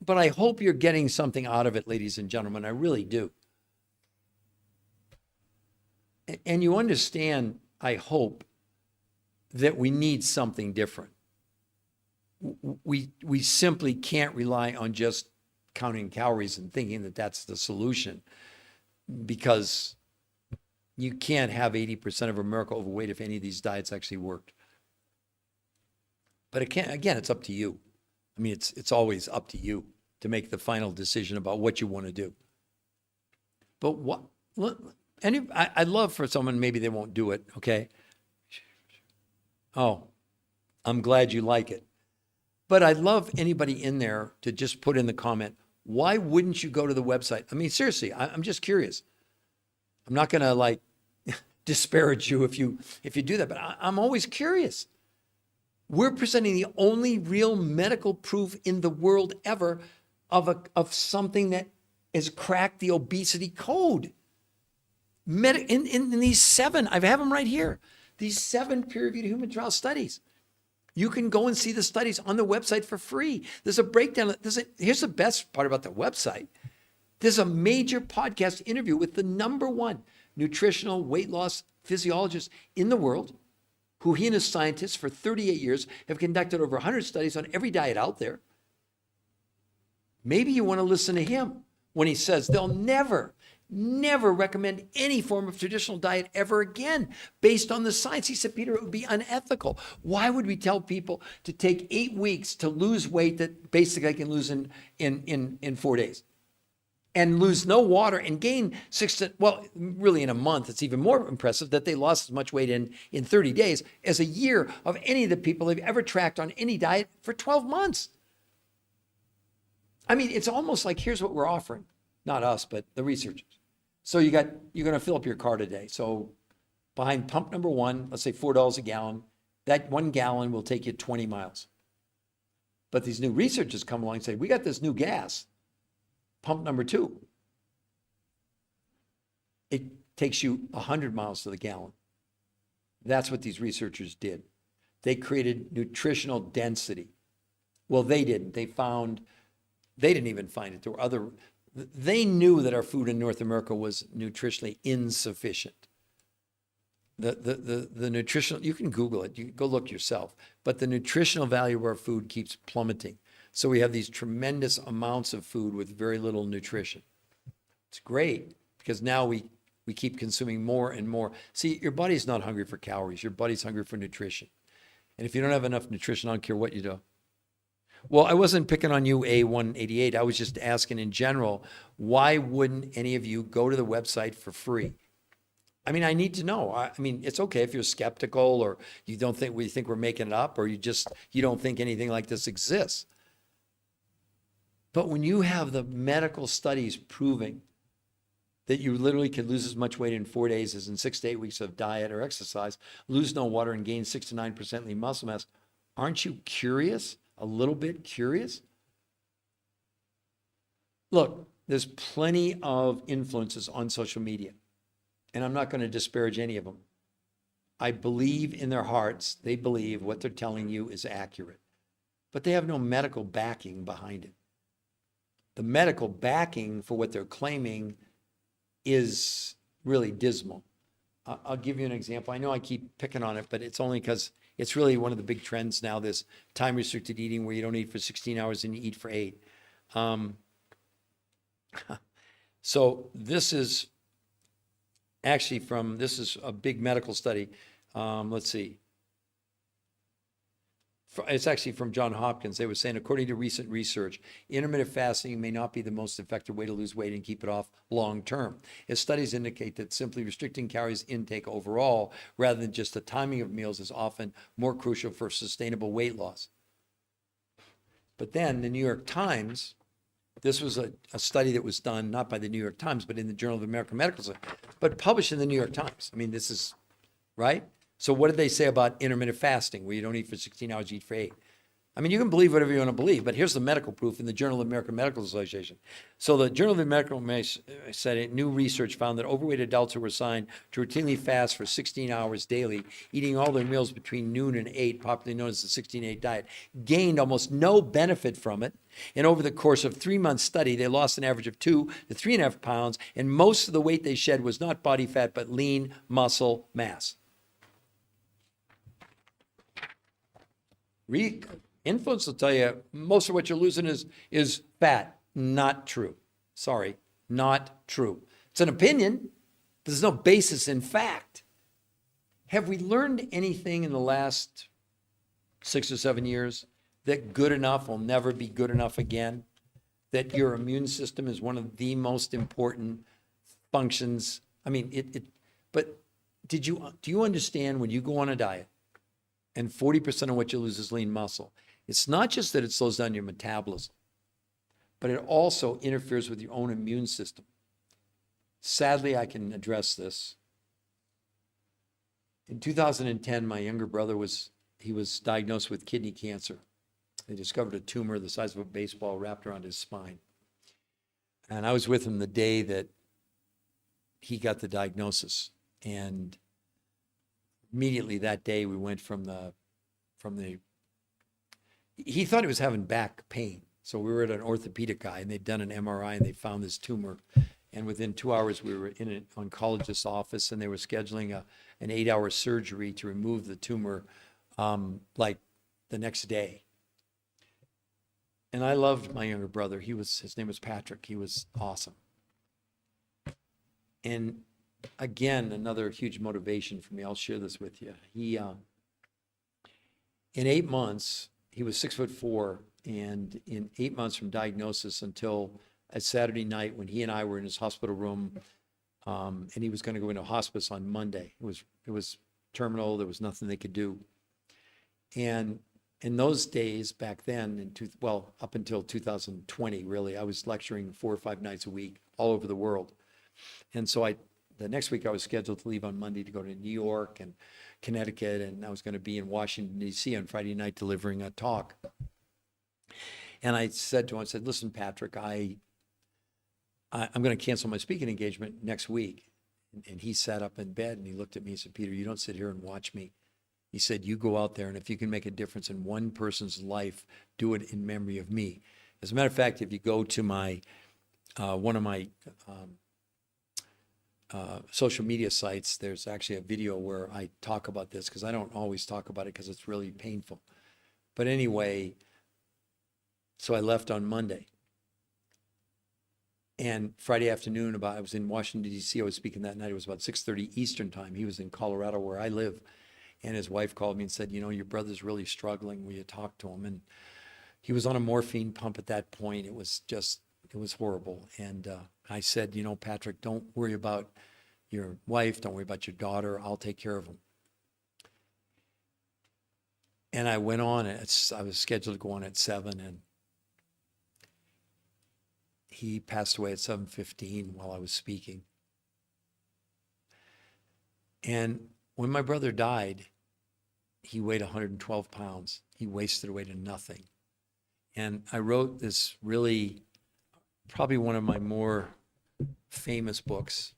But I hope you're getting something out of it, ladies and gentlemen. I really do. And you understand, I hope, that we need something different. We simply can't rely on just counting calories and thinking that that's the solution, because you can't have 80% of America overweight if any of these diets actually worked. But again, it's up to you. I mean, it's always up to you to make the final decision about what you want to do. But I'd love for someone, maybe they won't do it, okay? Oh, I'm glad you like it. But I'd love anybody in there to just put in the comment, why wouldn't you go to the website? I mean, seriously, I'm just curious. I'm not going to disparage you if you do that, but I'm always curious. We're presenting the only real medical proof in the world ever of something that has cracked the obesity code. In these 7, I have them right here, these 7 peer-reviewed human trial studies. You can go and see the studies on the website for free. There's a breakdown. Here's the best part about the website. There's a major podcast interview with the #1 nutritional weight loss physiologist in the world, who he and his scientists for 38 years have conducted over 100 studies on every diet out there. Maybe you want to listen to him when he says they'll never recommend any form of traditional diet ever again based on the science. He said, Peter, it would be unethical. Why would we tell people to take 8 weeks to lose weight that basically I can lose in 4 days? And lose no water and gain really in a month, it's even more impressive that they lost as much weight in 30 days as a year of any of the people they've ever tracked on any diet for 12 months. I mean, it's almost like, here's what we're offering. Not us, but the researchers. So you're going to fill up your car today. So behind pump #1, let's say $4 a gallon, that 1 gallon will take you 20 miles. But these new researchers come along and say, we got this new gas. Pump #2, it takes you 100 miles to the gallon. That's what these researchers did. They created nutritional density. Well, they didn't. They didn't even find it. There were they knew that our food in North America was nutritionally insufficient. The nutritional, you can Google it, you can go look yourself, but the nutritional value of our food keeps plummeting. So we have these tremendous amounts of food with very little nutrition. It's great because now we keep consuming more and more. See, your body's not hungry for calories. Your body's hungry for nutrition. And if you don't have enough nutrition, I don't care what you do. Well, I wasn't picking on you, A188. I was just asking in general, why wouldn't any of you go to the website for free? I mean, I need to know. I mean, it's okay if you're skeptical or you don't think we think we're making it up or you don't think anything like this exists. But when you have the medical studies proving that you literally can lose as much weight in 4 days as in 6 to 8 weeks of diet or exercise, lose no water and gain 6 to 9% lean muscle mass, aren't you curious? A little bit curious? Look, there's plenty of influences on social media, and I'm not going to disparage any of them. I believe in their hearts, they believe what they're telling you is accurate, but they have no medical backing behind it. The medical backing for what they're claiming is really dismal. I'll give you an example. I know I keep picking on it, but it's only because it's really one of the big trends now, this time-restricted eating where you don't eat for 16 hours and you eat for 8. So this is actually this is a big medical study. Let's see. It's actually from Johns Hopkins. They were saying, according to recent research, intermittent fasting may not be the most effective way to lose weight and keep it off long term. As studies indicate that simply restricting calories intake overall, rather than just the timing of meals, is often more crucial for sustainable weight loss. But then the New York Times, this was a study that was done not by the New York Times, but in the Journal of the American Medical Society, but published in the New York Times. I mean, this is, right? So what did they say about intermittent fasting, where you don't eat for 16 hours, you eat for 8? I mean, you can believe whatever you want to believe, but here's the medical proof in the Journal of the American Medical Association. So the Journal of the American said new research found that overweight adults who were assigned to routinely fast for 16 hours daily, eating all their meals between noon and 8, popularly known as the 16-8 diet, gained almost no benefit from it. And over the course of 3-month study, they lost an average of 2 to 3.5 pounds, and most of the weight they shed was not body fat, but lean muscle mass. Influence will tell you most of what you're losing is fat. Not true. Sorry, not true. It's an opinion. There's no basis in fact. Have we learned anything in the last 6 or 7 years that good enough will never be good enough again? That your immune system is one of the most important functions? I mean, but do you understand when you go on a diet and 40% of what you lose is lean muscle? It's not just that it slows down your metabolism, but it also interferes with your own immune system. Sadly, I can address this. In 2010, my younger brother was diagnosed with kidney cancer. They discovered a tumor the size of a baseball wrapped around his spine. And I was with him the day that he got the diagnosis. And immediately that day, we went from the he thought he was having back pain. So we were at an orthopedic guy and they'd done an MRI and they found this tumor. And within 2 hours, we were in an oncologist's office and they were scheduling an 8-hour surgery to remove the tumor like the next day. And I loved my younger brother. His name was Patrick. He was awesome. And again, another huge motivation for me. I'll share this with you. In 8 months, he was 6'4", and in 8 months from diagnosis until a Saturday night when he and I were in his hospital room, and he was going to go into hospice on Monday. It was terminal. There was nothing they could do. And in those days back then, up until 2020, really, I was lecturing 4 or 5 nights a week all over the world. And so the next week I was scheduled to leave on Monday to go to New York and Connecticut, and I was going to be in Washington, D.C. on Friday night delivering a talk. And I said to him, listen, Patrick, I'm going to cancel my speaking engagement next week. And he sat up in bed and he looked at me and said, Peter, you don't sit here and watch me. He said, you go out there, and if you can make a difference in one person's life, do it in memory of me. As a matter of fact, if you go to my one of my social media sites, there's actually a video where I talk about this, because I don't always talk about it because it's really painful. But anyway, so I left on Monday. And Friday afternoon, I was in Washington, D.C. I was speaking that night. It was about 6:30 Eastern time. He was in Colorado, where I live. And his wife called me and said, your brother's really struggling. Will you talk to him? And he was on a morphine pump at that point. It was horrible. And I said, Patrick, don't worry about your wife. Don't worry about your daughter. I'll take care of them. And I went on. I was scheduled to go on at 7, and he passed away at 7:15 while I was speaking. And when my brother died, he weighed 112 pounds. He wasted away to nothing. And I wrote this really, probably one of my more famous books.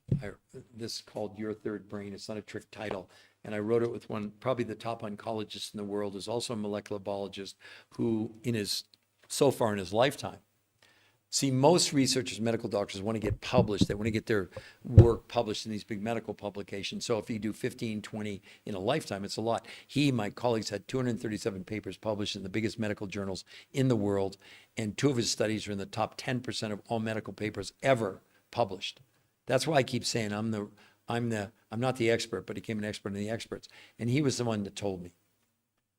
This called Your Third Brain. It's not a trick title. And I wrote it with probably the top oncologist in the world, is also a molecular biologist who so far in his lifetime. See, most researchers, medical doctors want to get published. They want to get their work published in these big medical publications. So if you do 15, 20 in a lifetime, it's a lot. My colleagues, had 237 papers published in the biggest medical journals in the world. And 2 of his studies are in the top 10% of all medical papers ever published. That's why I keep saying I'm not the expert, but he became an expert in the experts. And he was the one that told me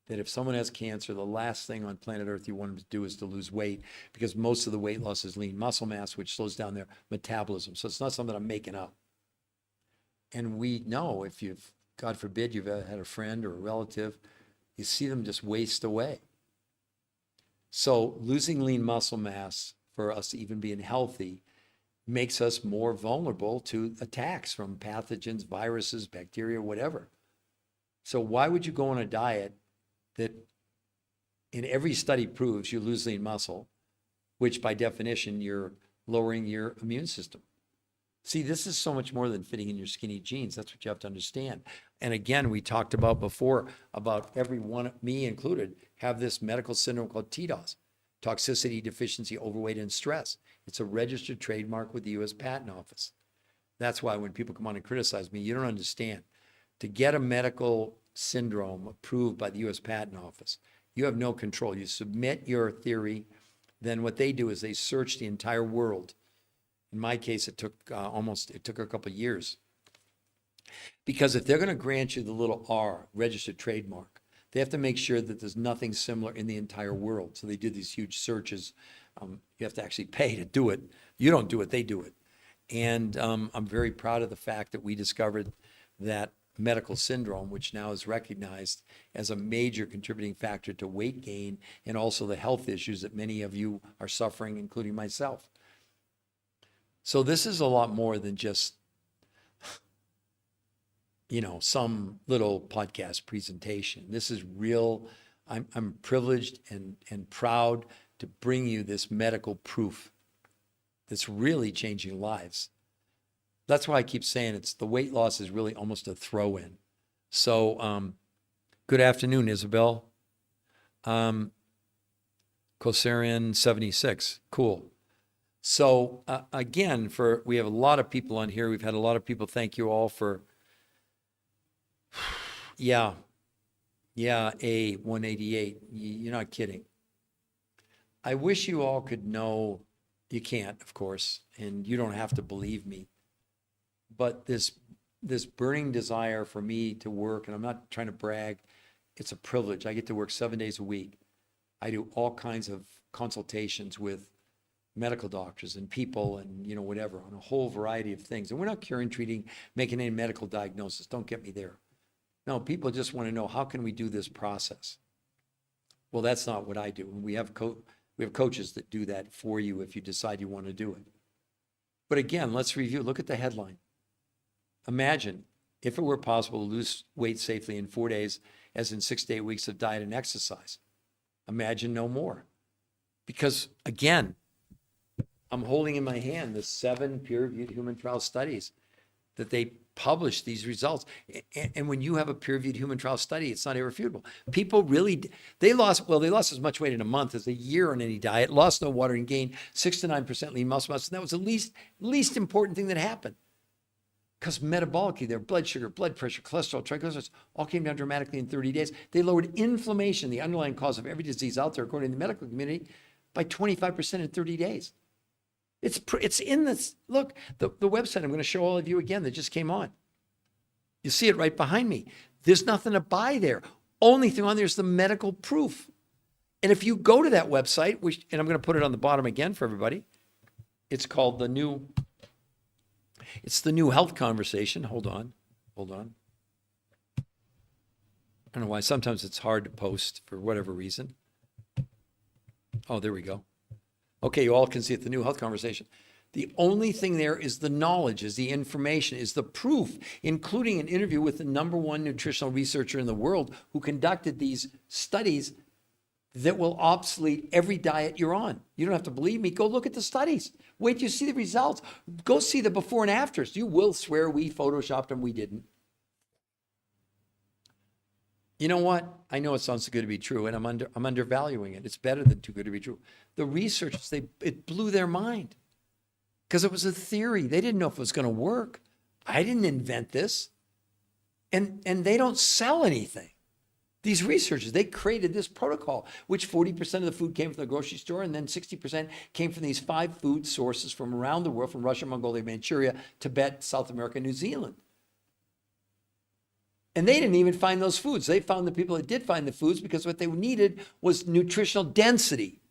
that if someone has cancer, the last thing on planet Earth you want them to do is to lose weight, because most of the weight loss is lean muscle mass, which slows down their metabolism. So it's not something I'm making up. And we know, if God forbid, you've had a friend or a relative, you see them just waste away. So losing lean muscle mass, for us even being healthy, makes us more vulnerable to attacks from pathogens, viruses, bacteria, whatever. So why would you go on a diet that in every study proves you lose lean muscle, which by definition, you're lowering your immune system? See, this is so much more than fitting in your skinny jeans. That's what you have to understand. And again, we talked about before, about everyone, me included, have this medical syndrome called TDOS, toxicity, deficiency, overweight, and stress. It's a registered trademark with the U.S. Patent Office. That's why when people come on and criticize me, you don't understand. To get a medical syndrome approved by the U.S. Patent Office, you have no control. You submit your theory, then what they do is they search the entire world. In my case, it took a couple of years. Because if they're going to grant you the little R, registered trademark, they have to make sure that there's nothing similar in the entire world. So they do these huge searches. You have to actually pay to do it. You don't do it, they do it. And I'm very proud of the fact that we discovered that medical syndrome, which now is recognized as a major contributing factor to weight gain and also the health issues that many of you are suffering, including myself. So this is a lot more than just, some little podcast presentation. This is real. I'm privileged and proud to bring you this medical proof that's really changing lives. That's why I keep saying the weight loss is really almost a throw-in. So good afternoon, Isabel. Kosarian 76, cool. So again, we have a lot of people on here. We've had a lot of people. Thank you all for, A188. You're not kidding. I wish you all could know. You can't, of course, and you don't have to believe me. But this burning desire for me to work, and I'm not trying to brag, it's a privilege. I get to work 7 days a week. I do all kinds of consultations with medical doctors and people and whatever, on a whole variety of things. And we're not curing, treating, making any medical diagnosis. Don't get me there. No, people just want to know, how can we do this process? Well, that's not what I do. And we have coaches that do that for you if you decide you want to do it. But again, let's review. Look at the headline. Imagine if it were possible to lose weight safely in 4 days, as in 6 to 8 weeks of diet and exercise. Imagine no more. Because again, I'm holding in my hand the 7 peer-reviewed human trial studies that they published these results. And when you have a peer-reviewed human trial study, it's not irrefutable. People really, they lost as much weight in a month as a year on any diet, lost no water, and gained 6 to 9% lean muscle mass. And that was the least important thing that happened. Because metabolically, their blood sugar, blood pressure, cholesterol, triglycerides all came down dramatically in 30 days. They lowered inflammation, the underlying cause of every disease out there, according to the medical community, by 25% in 30 days. It's in this. Look, the website I'm going to show all of you again that just came on. You see it right behind me. There's nothing to buy there. Only thing on there is the medical proof. And if you go to that website, and I'm going to put it on the bottom again for everybody, it's called the new It's the new health conversation. Hold on. I don't know why. Sometimes it's hard to post for whatever reason. Oh, there we go. Okay, you all can see it, the new health conversation. The only thing there is the knowledge, is the information, is the proof, including an interview with the #1 nutritional researcher in the world who conducted these studies that will obsolete every diet you're on. You don't have to believe me. Go look at the studies. Wait till you see the results. Go see the before and afters. You will swear we photoshopped them. We didn't. You know what? I know it sounds too good to be true, and I'm undervaluing it. It's better than too good to be true. The researchers, it blew their mind because it was a theory. They didn't know if it was going to work. I didn't invent this, and they don't sell anything. These researchers, they created this protocol, which 40% of the food came from the grocery store, and then 60% came from these 5 food sources from around the world, from Russia, Mongolia, Manchuria, Tibet, South America, New Zealand. And they didn't even find those foods. They found the people that did find the foods because what they needed was nutritional density.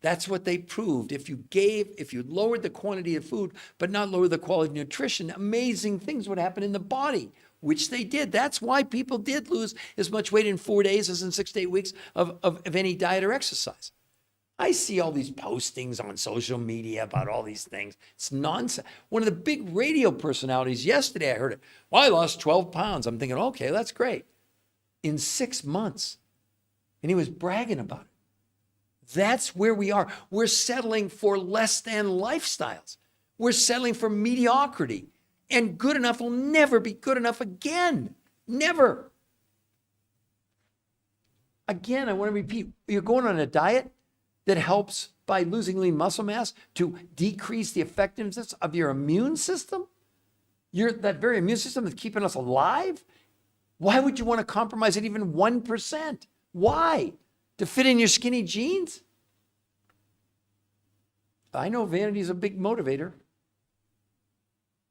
That's what they proved. If you lowered the quantity of food, but not lower the quality of nutrition, amazing things would happen in the body, which they did. That's why people did lose as much weight in 4 days as in 6 to 8 weeks of any diet or exercise. I see all these postings on social media about all these things. It's nonsense. One of the big radio personalities yesterday, I heard it. Well, I lost 12 pounds. I'm thinking, okay, that's great. In 6 months. And he was bragging about it. That's where we are. We're settling for less than lifestyles. We're settling for mediocrity. And good enough will never be good enough again. Never. Again, I want to repeat, you're going on a diet that helps by losing lean muscle mass to decrease the effectiveness of your immune system? That very immune system that's keeping us alive? Why would you want to compromise it even 1%? Why? To fit in your skinny jeans? I know vanity is a big motivator,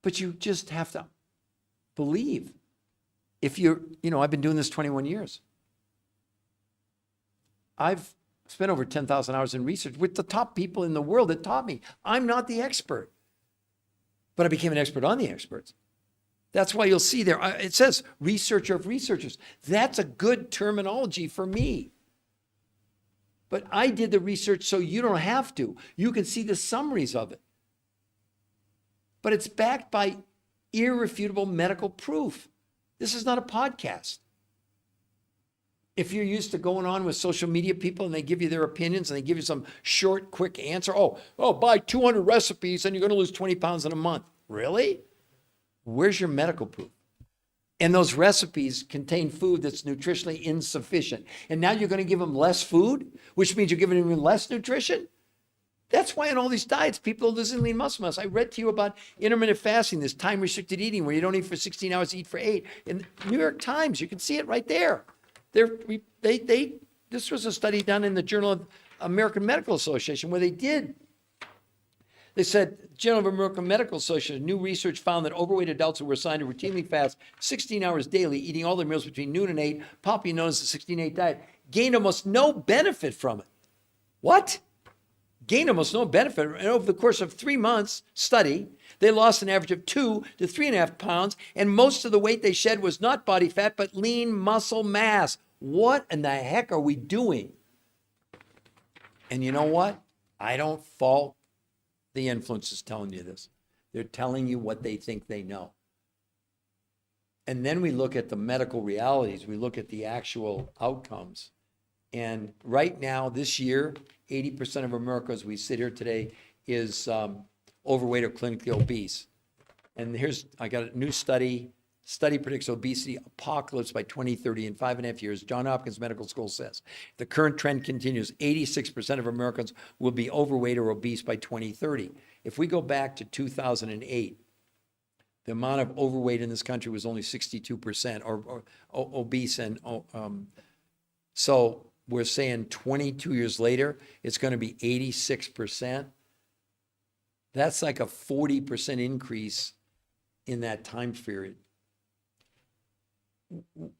but you just have to believe. I've been doing this 21 years. I've spent over 10,000 hours in research with the top people in the world that taught me. I'm not the expert, but I became an expert on the experts. That's why you'll see there, it says researcher of researchers. That's a good terminology for me. But I did the research so you don't have to. You can see the summaries of it. But it's backed by irrefutable medical proof. This is not a podcast. If you're used to going on with social media people and they give you their opinions and they give you some short, quick answer, buy 200 recipes and you're going to lose 20 pounds in a month. Really? Where's your medical proof? And those recipes contain food that's nutritionally insufficient. And now you're going to give them less food, which means you're giving them less nutrition? That's why in all these diets, people are losing lean muscle mass. I read to you about intermittent fasting, this time-restricted eating where you don't eat for 16 hours, eat for 8. In the New York Times, you can see it right there. This was a study done in the Journal of American Medical Association where they said, Journal of American Medical Association, new research found that overweight adults who were assigned to routinely fast 16 hours daily, eating all their meals between noon and 8, popularly known as the 16-8 diet, gained almost no benefit from it. What? Gained almost no benefit. And over the course of 3 months study, they lost an average of 2 to 3.5 pounds, and most of the weight they shed was not body fat, but lean muscle mass. What in the heck are we doing? And you know what? I don't fault the influencers telling you this. They're telling you what they think they know. And then we look at the medical realities. We look at the actual outcomes. And right now, this year, 80% of America, as we sit here today, is overweight or clinically obese. And I got a new study. Study predicts obesity apocalypse by 2030 in 5.5 years. Johns Hopkins Medical School says the current trend continues. 86% of Americans will be overweight or obese by 2030. If we go back to 2008, the amount of overweight in this country was only 62% or obese. And so we're saying 22 years later, it's going to be 86%. That's like a 40% increase in that time period.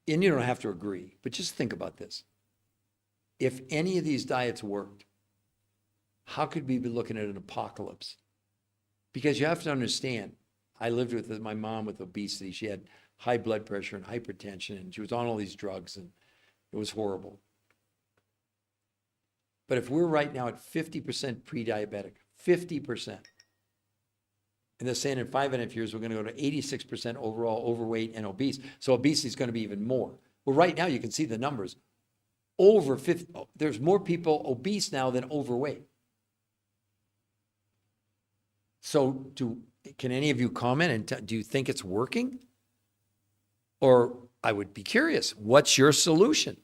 And you don't have to agree, but just think about this. If any of these diets worked, how could we be looking at an apocalypse? Because you have to understand, I lived with my mom with obesity. She had high blood pressure and hypertension, and she was on all these drugs, and it was horrible. But if we're right now at 50% pre-diabetic, 50%, and they're saying in 5.5 years, we're going to go to 86% overall overweight and obese. So obesity is going to be even more. Well, right now you can see the numbers. Over 50, there's more people obese now than overweight. So can any of you comment and do you think it's working? Or I would be curious, what's your solution?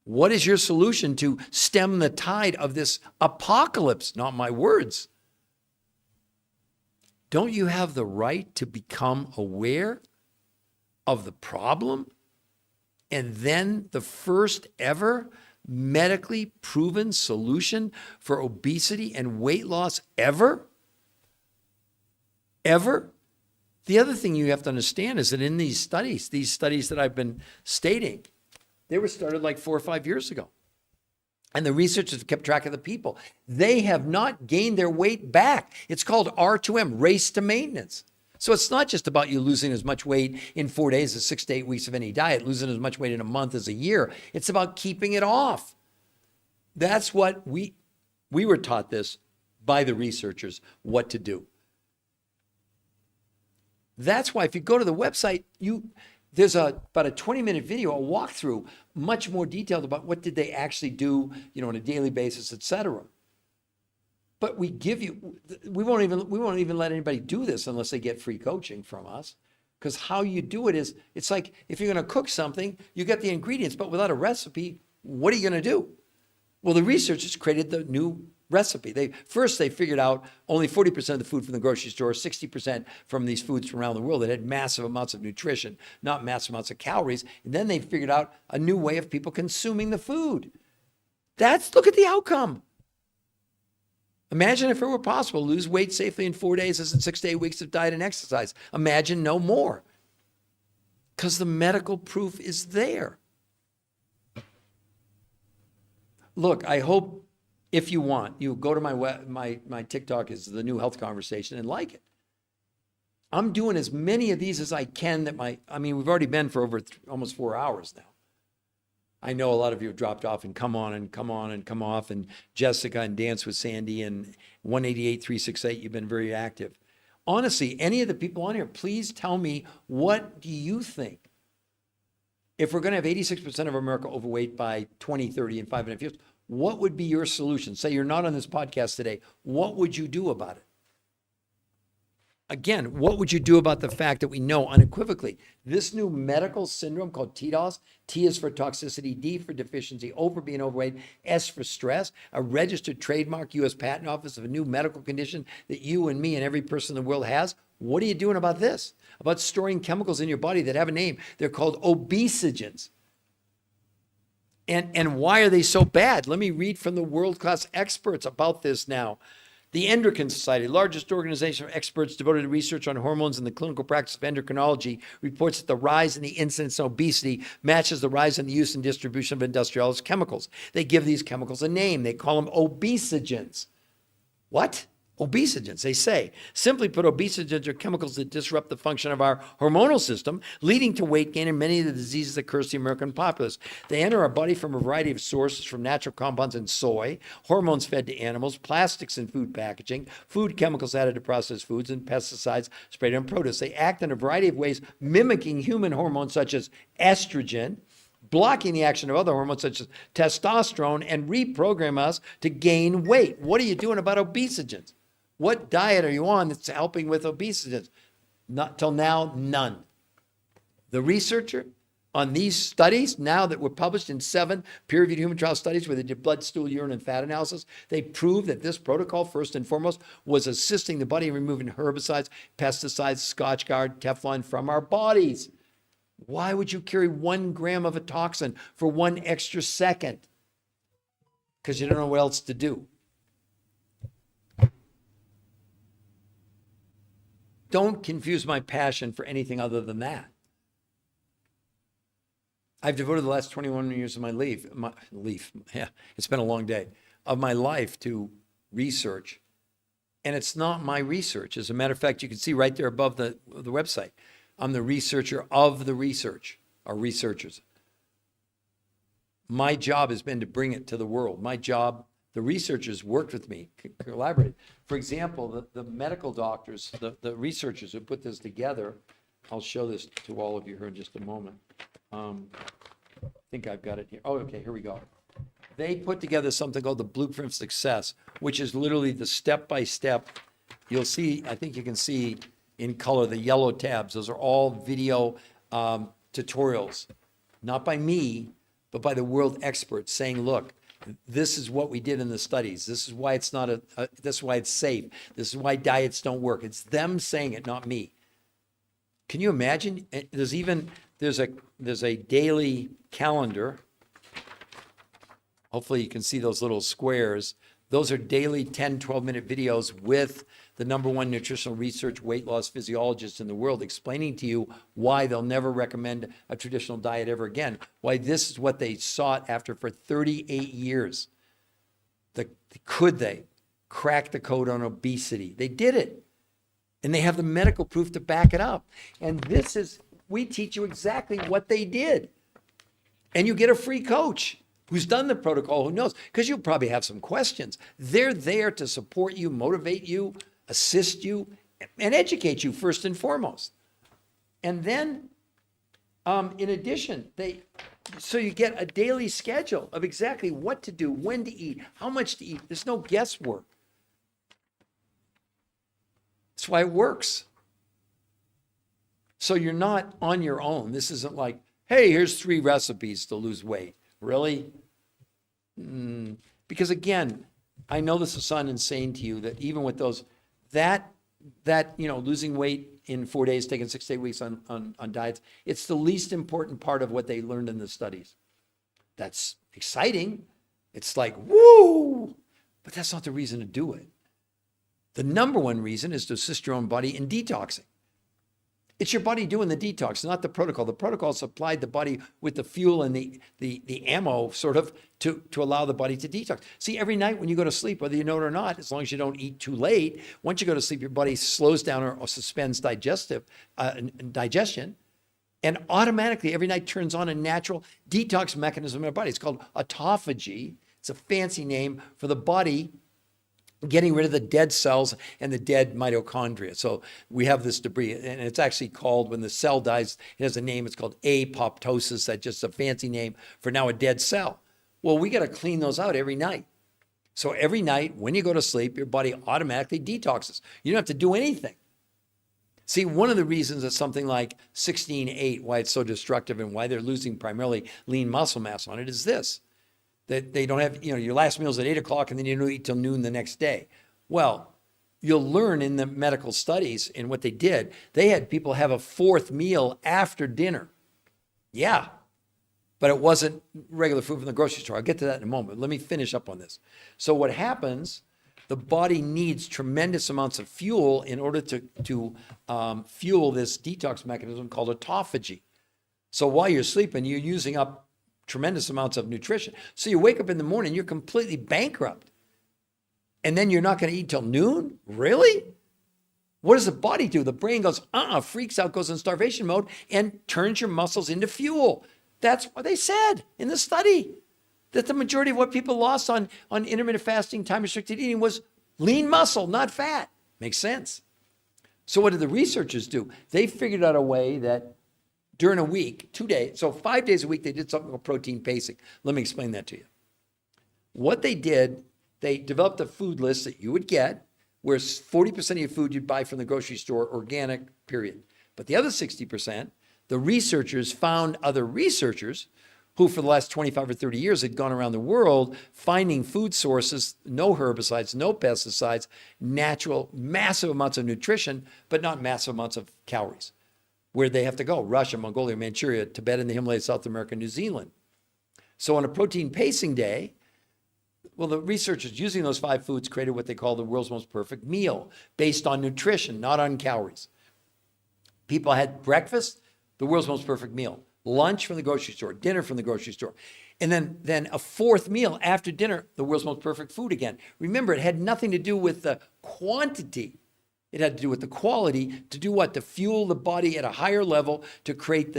What is your solution to stem the tide of this apocalypse? Not my words. Don't you have the right to become aware of the problem? And then the first ever medically proven solution for obesity and weight loss ever? Ever? The other thing you have to understand is that in these studies that I've been stating, they were started like 4 or 5 years ago. And the researchers have kept track of the people. They have not gained their weight back. It's called R2M, race to maintenance. So it's not just about you losing as much weight in 4 days as 6 to 8 weeks of any diet, losing as much weight in a month as a year. It's about keeping it off. That's what we were taught this by the researchers, what to do. That's why if you go to the website, there's about a 20-minute video, a walkthrough, much more detailed about what did they actually do, on a daily basis, etc. But we won't even let anybody do this unless they get free coaching from us. Because how you do it is, it's like if you're going to cook something, you get the ingredients, but without a recipe, what are you going to do? Well, the researchers created the new recipe. They figured out only 40% of the food from the grocery store, 60% from these foods from around the world that had massive amounts of nutrition, not massive amounts of calories. And then they figured out a new way of people consuming the food. Look at the outcome. Imagine if it were possible to lose weight safely in 4 days as in 6 to 8 weeks of diet and exercise. Imagine no more. Because the medical proof is there. Look, I hope if you want, you go to my TikTok is the New Health Conversation and like it. I'm doing as many of these as I can we've already been for over almost 4 hours now. I know a lot of you have dropped off and come on and come off, and Jessica and Dance with Sandy and 188-368, you've been very active. Honestly, any of the people on here, please tell me, what do you think? If we're going to have 86% of America overweight by 2030 in 5.5 years, what would be your solution? Say you're not on this podcast today. What would you do about it? Again, what would you do about the fact that we know unequivocally this new medical syndrome called TDOS, T is for toxicity, D for deficiency, O for being overweight, S for stress, a registered trademark, U.S. Patent Office of a new medical condition that you and me and every person in the world has? What are you doing about this? About storing chemicals in your body that have a name. They're called obesogens. And why are they so bad? Let me read from the world-class experts about this now. The Endocrine Society, largest organization of experts devoted to research on hormones and the clinical practice of endocrinology, reports that the rise in the incidence of obesity matches the rise in the use and distribution of industrialized chemicals. They give these chemicals a name. They call them obesogens. What? Obesogens, they say. Simply put, obesogens are chemicals that disrupt the function of our hormonal system, leading to weight gain and many of the diseases that curse the American populace. They enter our body from a variety of sources, from natural compounds in soy, hormones fed to animals, plastics in food packaging, food chemicals added to processed foods, and pesticides sprayed on produce. They act in a variety of ways, mimicking human hormones such as estrogen, blocking the action of other hormones such as testosterone, and reprogram us to gain weight. What are you doing about obesogens? What diet are you on that's helping with obesity? Not till now, none. The researcher on these studies, now that were published in 7 peer-reviewed human trial studies where they did blood, stool, urine, and fat analysis, they proved that this protocol, first and foremost, was assisting the body in removing herbicides, pesticides, Scotchgard, Teflon from our bodies. Why would you carry 1 gram of a toxin for 1 extra second? Because you don't know what else to do. Don't confuse my passion for anything other than that. I've devoted the last 21 years of my life, it's been a long day, of my life to research And it's not my research. As a matter of fact, you can see right there above the website, I'm the researcher of the research, or researchers. My job has been to bring it to the world. My job, the researchers worked with me, collaborated. For example, the medical doctors, the researchers who put this together, I'll show this to all of you here in just a moment. I think I've got it here. Oh, okay, here we go. They put together something called the Blueprint of Success, which is literally the step-by-step. You'll see, I think you can see in color, the yellow tabs. Those are all video tutorials, not by me, but by the world experts saying, look, this is what we did in the studies. This is why it's not this is why it's safe. This is why diets don't work. It's them saying it, not me. Can you imagine? There's a daily calendar. Hopefully you can see those little squares. Those are daily 10, 12-minute videos with the #1 nutritional research weight loss physiologist in the world explaining to you why they'll never recommend a traditional diet ever again, why this is what they sought after for 38 years. Could they crack the code on obesity? They did it. And they have the medical proof to back it up. And we teach you exactly what they did. And you get a free coach who's done the protocol, who knows, because you'll probably have some questions. They're there to support you, motivate you, assist you, and educate you first and foremost. And then, in addition, so you get a daily schedule of exactly what to do, when to eat, how much to eat. There's no guesswork. That's why it works. So you're not on your own. This isn't like, hey, here's 3 recipes to lose weight. Really? Because again, I know this will sound insane to you that even with those, that losing weight in 4 days, taking 6 to 8 weeks on diets, it's the least important part of what they learned in the studies. That's exciting. It's like, woo! But that's not the reason to do it. The #1 reason is to assist your own body in detoxing. It's your body doing the detox, not the protocol. The protocol supplied the body with the fuel and the ammo, sort of, to allow the body to detox. See, every night when you go to sleep, whether you know it or not, as long as you don't eat too late, once you go to sleep, your body slows down or suspends digestion, and automatically every night turns on a natural detox mechanism in our body. It's called autophagy. It's a fancy name for the body getting rid of the dead cells and the dead mitochondria. So we have this debris, and it's actually called, when the cell dies, it has a name, it's called apoptosis. That's just a fancy name for now a dead cell. Well, we got to clean those out every night. So every night when you go to sleep, your body automatically detoxes. You don't have to do anything. See, one of the reasons that something like 16-8, why it's so destructive and why they're losing primarily lean muscle mass on it, is this. That they don't have, your last meal's at 8 o'clock and then you don't eat till noon the next day. Well, you'll learn in the medical studies, in what they did, they had people have a 4th meal after dinner. Yeah, but it wasn't regular food from the grocery store. I'll get to that in a moment. Let me finish up on this. So what happens, the body needs tremendous amounts of fuel in order to fuel this detox mechanism called autophagy. So while you're sleeping, you're using up tremendous amounts of nutrition. So you wake up in the morning, you're completely bankrupt. And then you're not going to eat till noon? Really? What does the body do? The brain goes, freaks out, goes in starvation mode, and turns your muscles into fuel. That's what they said in the study. That the majority of what people lost on intermittent fasting, time-restricted eating, was lean muscle, not fat. Makes sense. So what did the researchers do? They figured out a way that during a week, 2 days, so 5 days a week, they did something called protein pacing. Let me explain that to you. What they did, they developed a food list that you would get, where 40% of your food you'd buy from the grocery store, organic, period. But the other 60%, the researchers found other researchers who for the last 25 or 30 years had gone around the world finding food sources, no herbicides, no pesticides, natural, massive amounts of nutrition, but not massive amounts of calories. Where they have to go: Russia, Mongolia, Manchuria, Tibet, and the Himalayas, South America, New Zealand. So on a protein pacing day, well, the researchers using those 5 foods created what they call the world's most perfect meal, based on nutrition, not on calories. People had breakfast, the world's most perfect meal. lunch from the grocery store, dinner from the grocery store, and then a fourth meal after dinner, the world's most perfect food again. Remember, it had nothing to do with the quantity. It had to do with the quality. To do what? To fuel the body at a higher level to create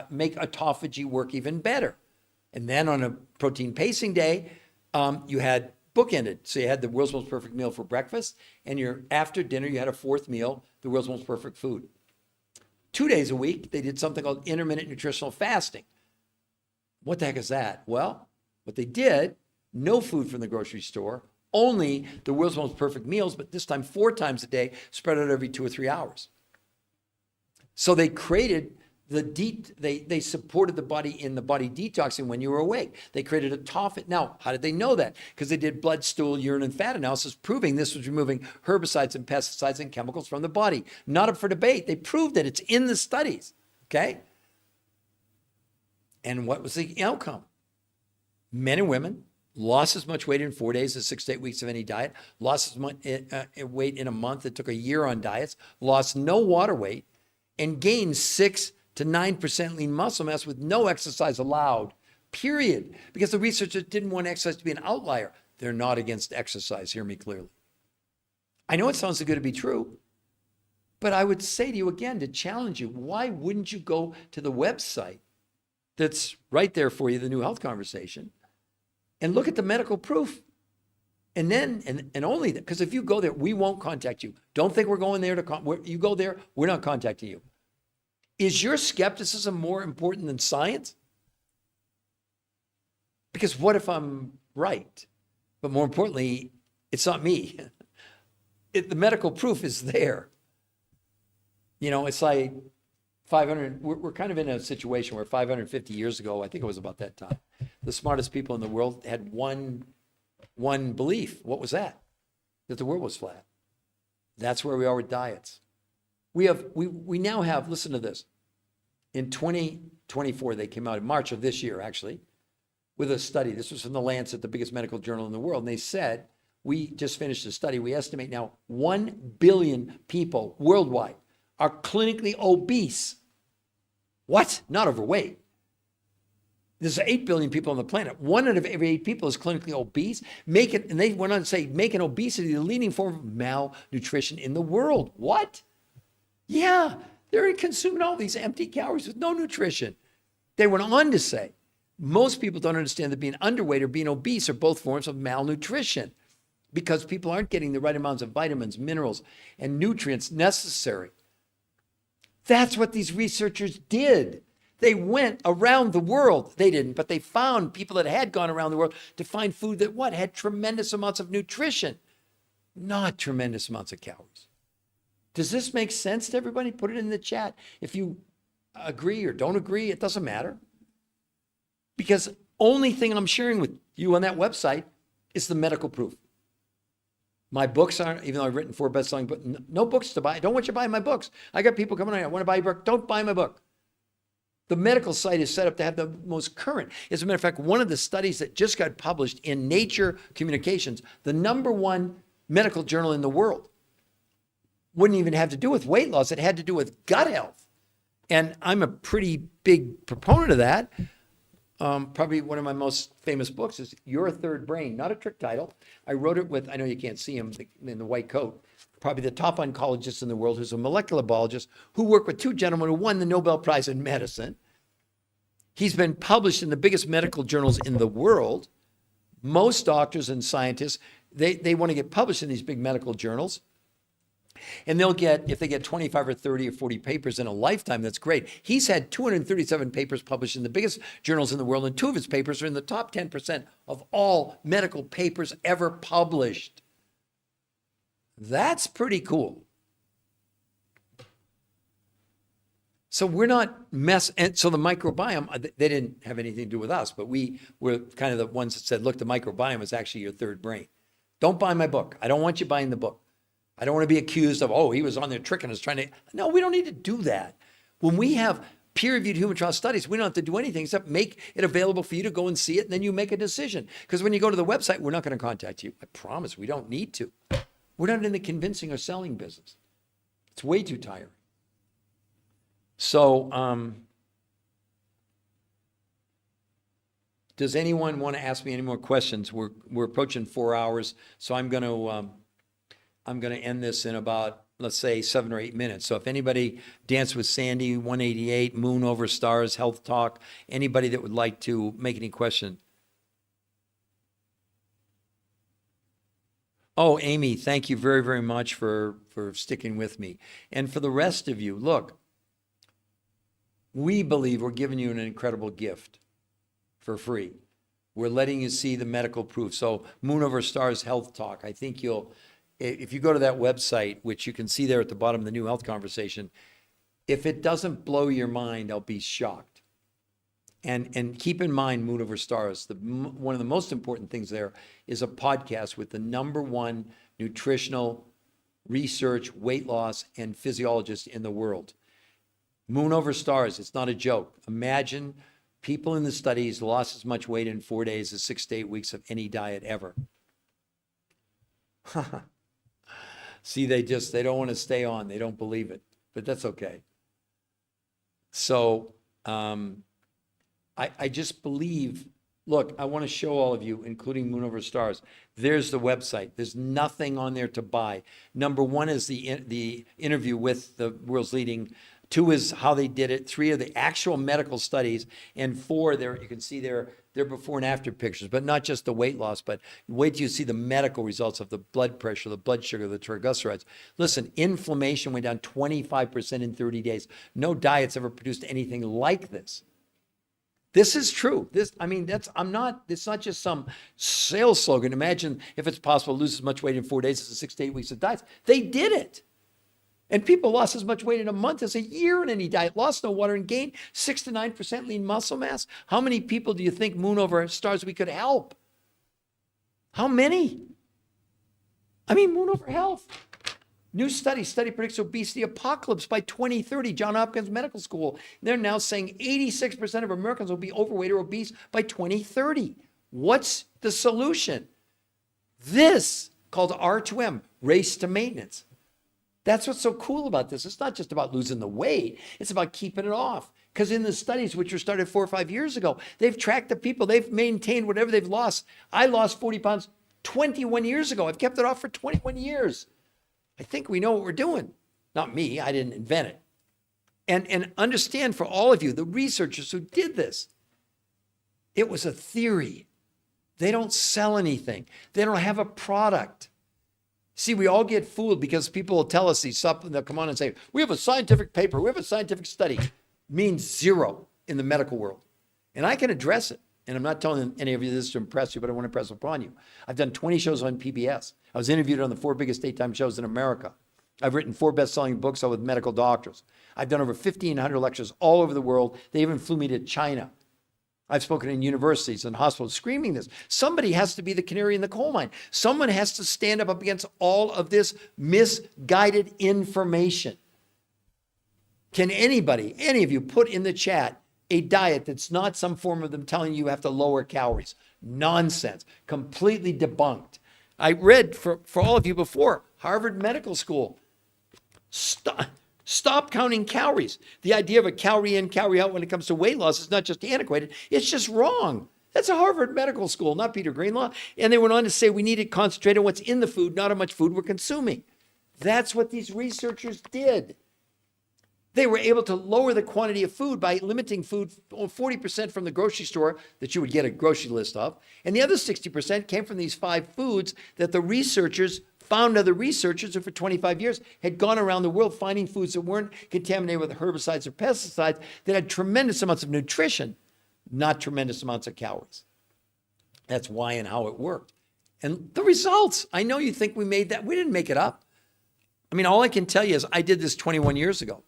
make autophagy work even better. And then on a protein pacing day, you had bookended. So you had the world's most perfect meal for breakfast, and after dinner, you had a fourth meal, the world's most perfect food. 2 days a week, they did something called intermittent nutritional fasting. What the heck is that? Well, what they did, no food from the grocery store, only the world's most perfect meals, but this time 4 times a day, spread out every 2 or 3 hours. So they created they supported the body in the body detoxing when you were awake. They created autophagy. Now, how did they know that? Because they did blood, stool, urine, and fat analysis proving this was removing herbicides and pesticides and chemicals from the body. Not up for debate. They proved it. It's in the studies, okay? And what was the outcome? Men and women lost as much weight in 4 days as 6 to 8 weeks of any diet, lost as much weight in a month. It took a year on diets, lost no water weight, and gained 6 to 9% lean muscle mass with no exercise allowed, period. Because the researchers didn't want exercise to be an outlier. They're not against exercise, hear me clearly. I know it sounds too good to be true, but I would say to you again, to challenge you, why wouldn't you go to the website that's right there for you, the New Health Conversation, and look at the medical proof? And then, and only, because if you go there, we won't contact you. Don't think we're going there you go there, we're not contacting you. Is your skepticism more important than science? Because what if I'm right? But more importantly, it's not me. The medical proof is there. You know, it's like 500, we're kind of in a situation where 550 years ago, I think it was about that time, the smartest people in the world had one belief. What was that? That the world was flat. That's where we are with diets. We now have, listen to this. In 2024, they came out in March of this year, actually, with a study. This was from the Lancet, the biggest medical journal in the world. And they said, we just finished a study. We estimate now 1 billion people worldwide are clinically obese. What? Not overweight. There's 8 billion people on the planet. 1 out of every 8 people is clinically obese. And they went on to say, making obesity the leading form of malnutrition in the world. What? Yeah, they're consuming all these empty calories with no nutrition. They went on to say, most people don't understand that being underweight or being obese are both forms of malnutrition because people aren't getting the right amounts of vitamins, minerals, and nutrients necessary. That's what these researchers did. They went around the world. They didn't, but they found people that had gone around the world to find food that had tremendous amounts of nutrition, not tremendous amounts of calories. Does this make sense to everybody? Put it in the chat. If you agree or don't agree, it doesn't matter. Because only thing I'm sharing with you on that website is the medical proof. My books aren't, even though I've written 4 best-selling books, no books to buy. I don't want you buying my books. I got people coming on, I want to buy your book. Don't buy my book. The medical site is set up to have the most current. As a matter of fact, one of the studies that just got published in Nature Communications, the #1 medical journal in the world, wouldn't even have to do with weight loss. It had to do with gut health. And I'm a pretty big proponent of that. Probably one of my most famous books is Your Third Brain, not a trick title. I wrote it with, I know you can't see him in the white coat, probably the top oncologist in the world, who's a molecular biologist, who worked with 2 gentlemen who won the Nobel Prize in medicine. He's been published in the biggest medical journals in the world. Most doctors and scientists, they want to get published in these big medical journals. And they'll get, if they get 25 or 30 or 40 papers in a lifetime, that's great. He's had 237 papers published in the biggest journals in the world, and 2 of his papers are in the top 10% of all medical papers ever published. That's pretty cool. So we're not and so the microbiome, they didn't have anything to do with us, but we were kind of the ones that said, look, the microbiome is actually your third brain. Don't buy my book. I don't want you buying the book. I don't want to be accused of, oh, he was on there tricking us, trying to. No, we don't need to do that. When we have peer-reviewed human trial studies, we don't have to do anything except make it available for you to go and see it, and then you make a decision. Because when you go to the website, we're not going to contact you. I promise, we don't need to. We're not in the convincing or selling business. It's way too tiring. So Does anyone want to ask me any more questions? We're approaching 4 hours, so I'm going to end this in about, let's say, 7 or 8 minutes. So if anybody, Dance with Sandy, 188, Moon Over Stars, Health Talk, anybody that would like to make any question. Oh, Amy, thank you very, very much for sticking with me. And for the rest of you, look, we believe we're giving you an incredible gift for free. We're letting you see the medical proof. So Moon Over Stars Health Talk, I think if you go to that website, which you can see there at the bottom of the New Health Conversation, if it doesn't blow your mind, I'll be shocked. And keep in mind, Moon Over Stars, one of the most important things there is a podcast with the #1 nutritional research, weight loss, and physiologist in the world. Moon Over Stars, it's not a joke. Imagine people in the studies lost as much weight in 4 days as 6 to 8 weeks of any diet ever. See, they don't want to stay on. They don't believe it, but that's okay. So I just believe, look, I want to show all of you, including Moon Over Stars. There's the website. There's nothing on there to buy. #1 is the interview with the world's leading. 2 is how they did it. 3 are the actual medical studies. And 4, there you can see their before and after pictures, but not just the weight loss, but wait till you see the medical results of the blood pressure, the blood sugar, the triglycerides. Listen, inflammation went down 25% in 30 days. No diet's ever produced anything like this. This is true. It's not just some sales slogan. Imagine if it's possible to lose as much weight in 4 days as 6 to 8 weeks of diets. They did it. And people lost as much weight in a month as a year in any diet, lost no water and gained 6 to 9% lean muscle mass. How many people do you think Moon Over Stars we could help? How many? Moon Over Health. New study predicts obesity apocalypse by 2030. Johns Hopkins Medical School. They're now saying 86% of Americans will be overweight or obese by 2030. What's the solution? This, called R2M, race to maintenance. That's what's so cool about this. It's not just about losing the weight. It's about keeping it off. Because in the studies, which were started 4 or 5 years ago, they've tracked the people. They've maintained whatever they've lost. I lost 40 pounds 21 years ago. I've kept it off for 21 years. I think we know what we're doing. Not me. I didn't invent it. And understand, for all of you, the researchers who did this, it was a theory. They don't sell anything. They don't have a product. See, we all get fooled because people will tell us these supplements. They'll come on and say, we have a scientific paper, we have a scientific study. It means zero in the medical world. And I can address it. And I'm not telling any of you this to impress you, but I want to impress upon you. I've done 20 shows on PBS. I was interviewed on the 4 biggest daytime shows in America. I've written 4 best-selling books with medical doctors. I've done over 1,500 lectures all over the world. They even flew me to China. I've spoken in universities and hospitals screaming this. Somebody has to be the canary in the coal mine. Someone has to stand up against all of this misguided information. Can anybody, any of you, put in the chat a diet that's not some form of them telling you have to lower calories? Nonsense. Completely debunked. I read for all of you before, Harvard Medical School. Stop counting calories. The idea of a calorie in, calorie out when it comes to weight loss is not just antiquated, it's just wrong. That's a Harvard Medical School, not Peter Greenlaw. And they went on to say we need to concentrate on what's in the food, not how much food we're consuming. That's what these researchers did. They were able to lower the quantity of food by limiting food 40% from the grocery store that you would get a grocery list of. And the other 60% came from these 5 foods that the researchers found other researchers who for 25 years had gone around the world finding foods that weren't contaminated with herbicides or pesticides that had tremendous amounts of nutrition, not tremendous amounts of calories. That's why and how it worked. And the results, I know you think we made that. We didn't make it up. All I can tell you is I did this 21 years ago.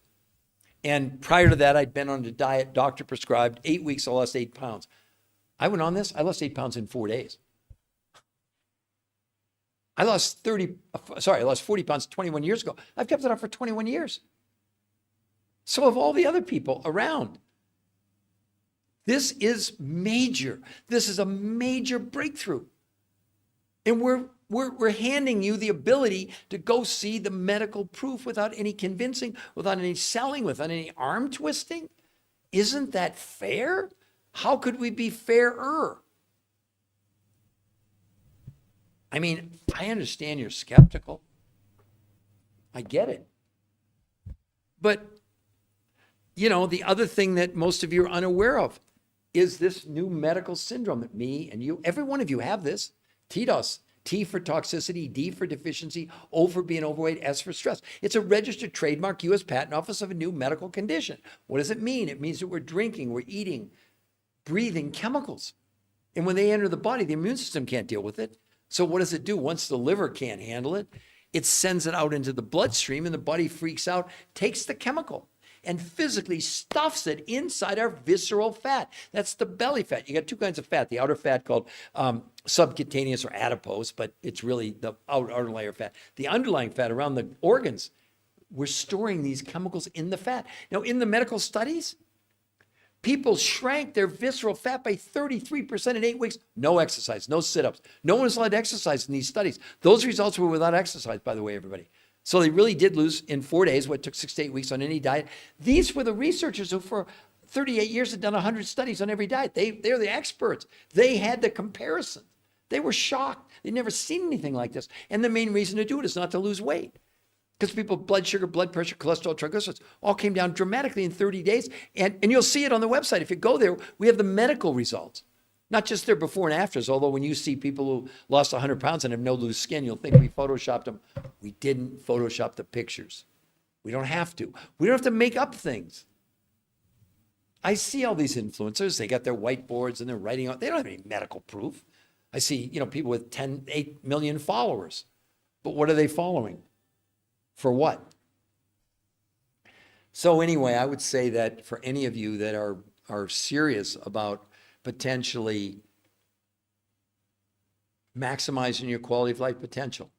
And prior to that, I'd been on a diet, doctor prescribed, 8 weeks, I lost 8 pounds. I went on this, I lost 8 pounds in 4 days. I lost 40 pounds 21 years ago. I've kept it up for 21 years. So have all the other people around. This is major. This is a major breakthrough. And we're handing you the ability to go see the medical proof without any convincing, without any selling, without any arm twisting. Isn't that fair? How could we be fairer? I mean, I understand you're skeptical. I get it. But, the other thing that most of you are unaware of is this new medical syndrome that me and you, every one of you have this. TDOS, T for toxicity, D for deficiency, O for being overweight, S for stress. It's a registered trademark, U.S. Patent Office of a new medical condition. What does it mean? It means that we're drinking, we're eating, breathing chemicals. And when they enter the body, the immune system can't deal with it. So what does it do? Once the liver can't handle it, it sends it out into the bloodstream and the body freaks out, takes the chemical and physically stuffs it inside our visceral fat. That's the belly fat. You got two kinds of fat. The outer fat called subcutaneous or adipose, but it's really the outer layer fat. The underlying fat around the organs, we're storing these chemicals in the fat. Now, in the medical studies, people shrank their visceral fat by 33% in 8 weeks. No exercise, no sit-ups. No one was allowed to exercise in these studies. Those results were without exercise, by the way, everybody. So they really did lose in 4 days what took 6 to 8 weeks on any diet. These were the researchers who for 38 years had done 100 studies on every diet. They're the experts. They had the comparison. They were shocked. They'd never seen anything like this. And the main reason to do it is not to lose weight. Because people, blood sugar, blood pressure, cholesterol, triglycerides, all came down dramatically in 30 days. And you'll see it on the website. If you go there, we have the medical results. Not just their before and afters, although when you see people who lost 100 pounds and have no loose skin, you'll think we photoshopped them. We didn't Photoshop the pictures. We don't have to. We don't have to make up things. I see all these influencers. They got their whiteboards and they're writing out. They don't have any medical proof. I see, people with 8 million followers. But what are they following? For what? So anyway, I would say that for any of you that are serious about potentially maximizing your quality of life potential,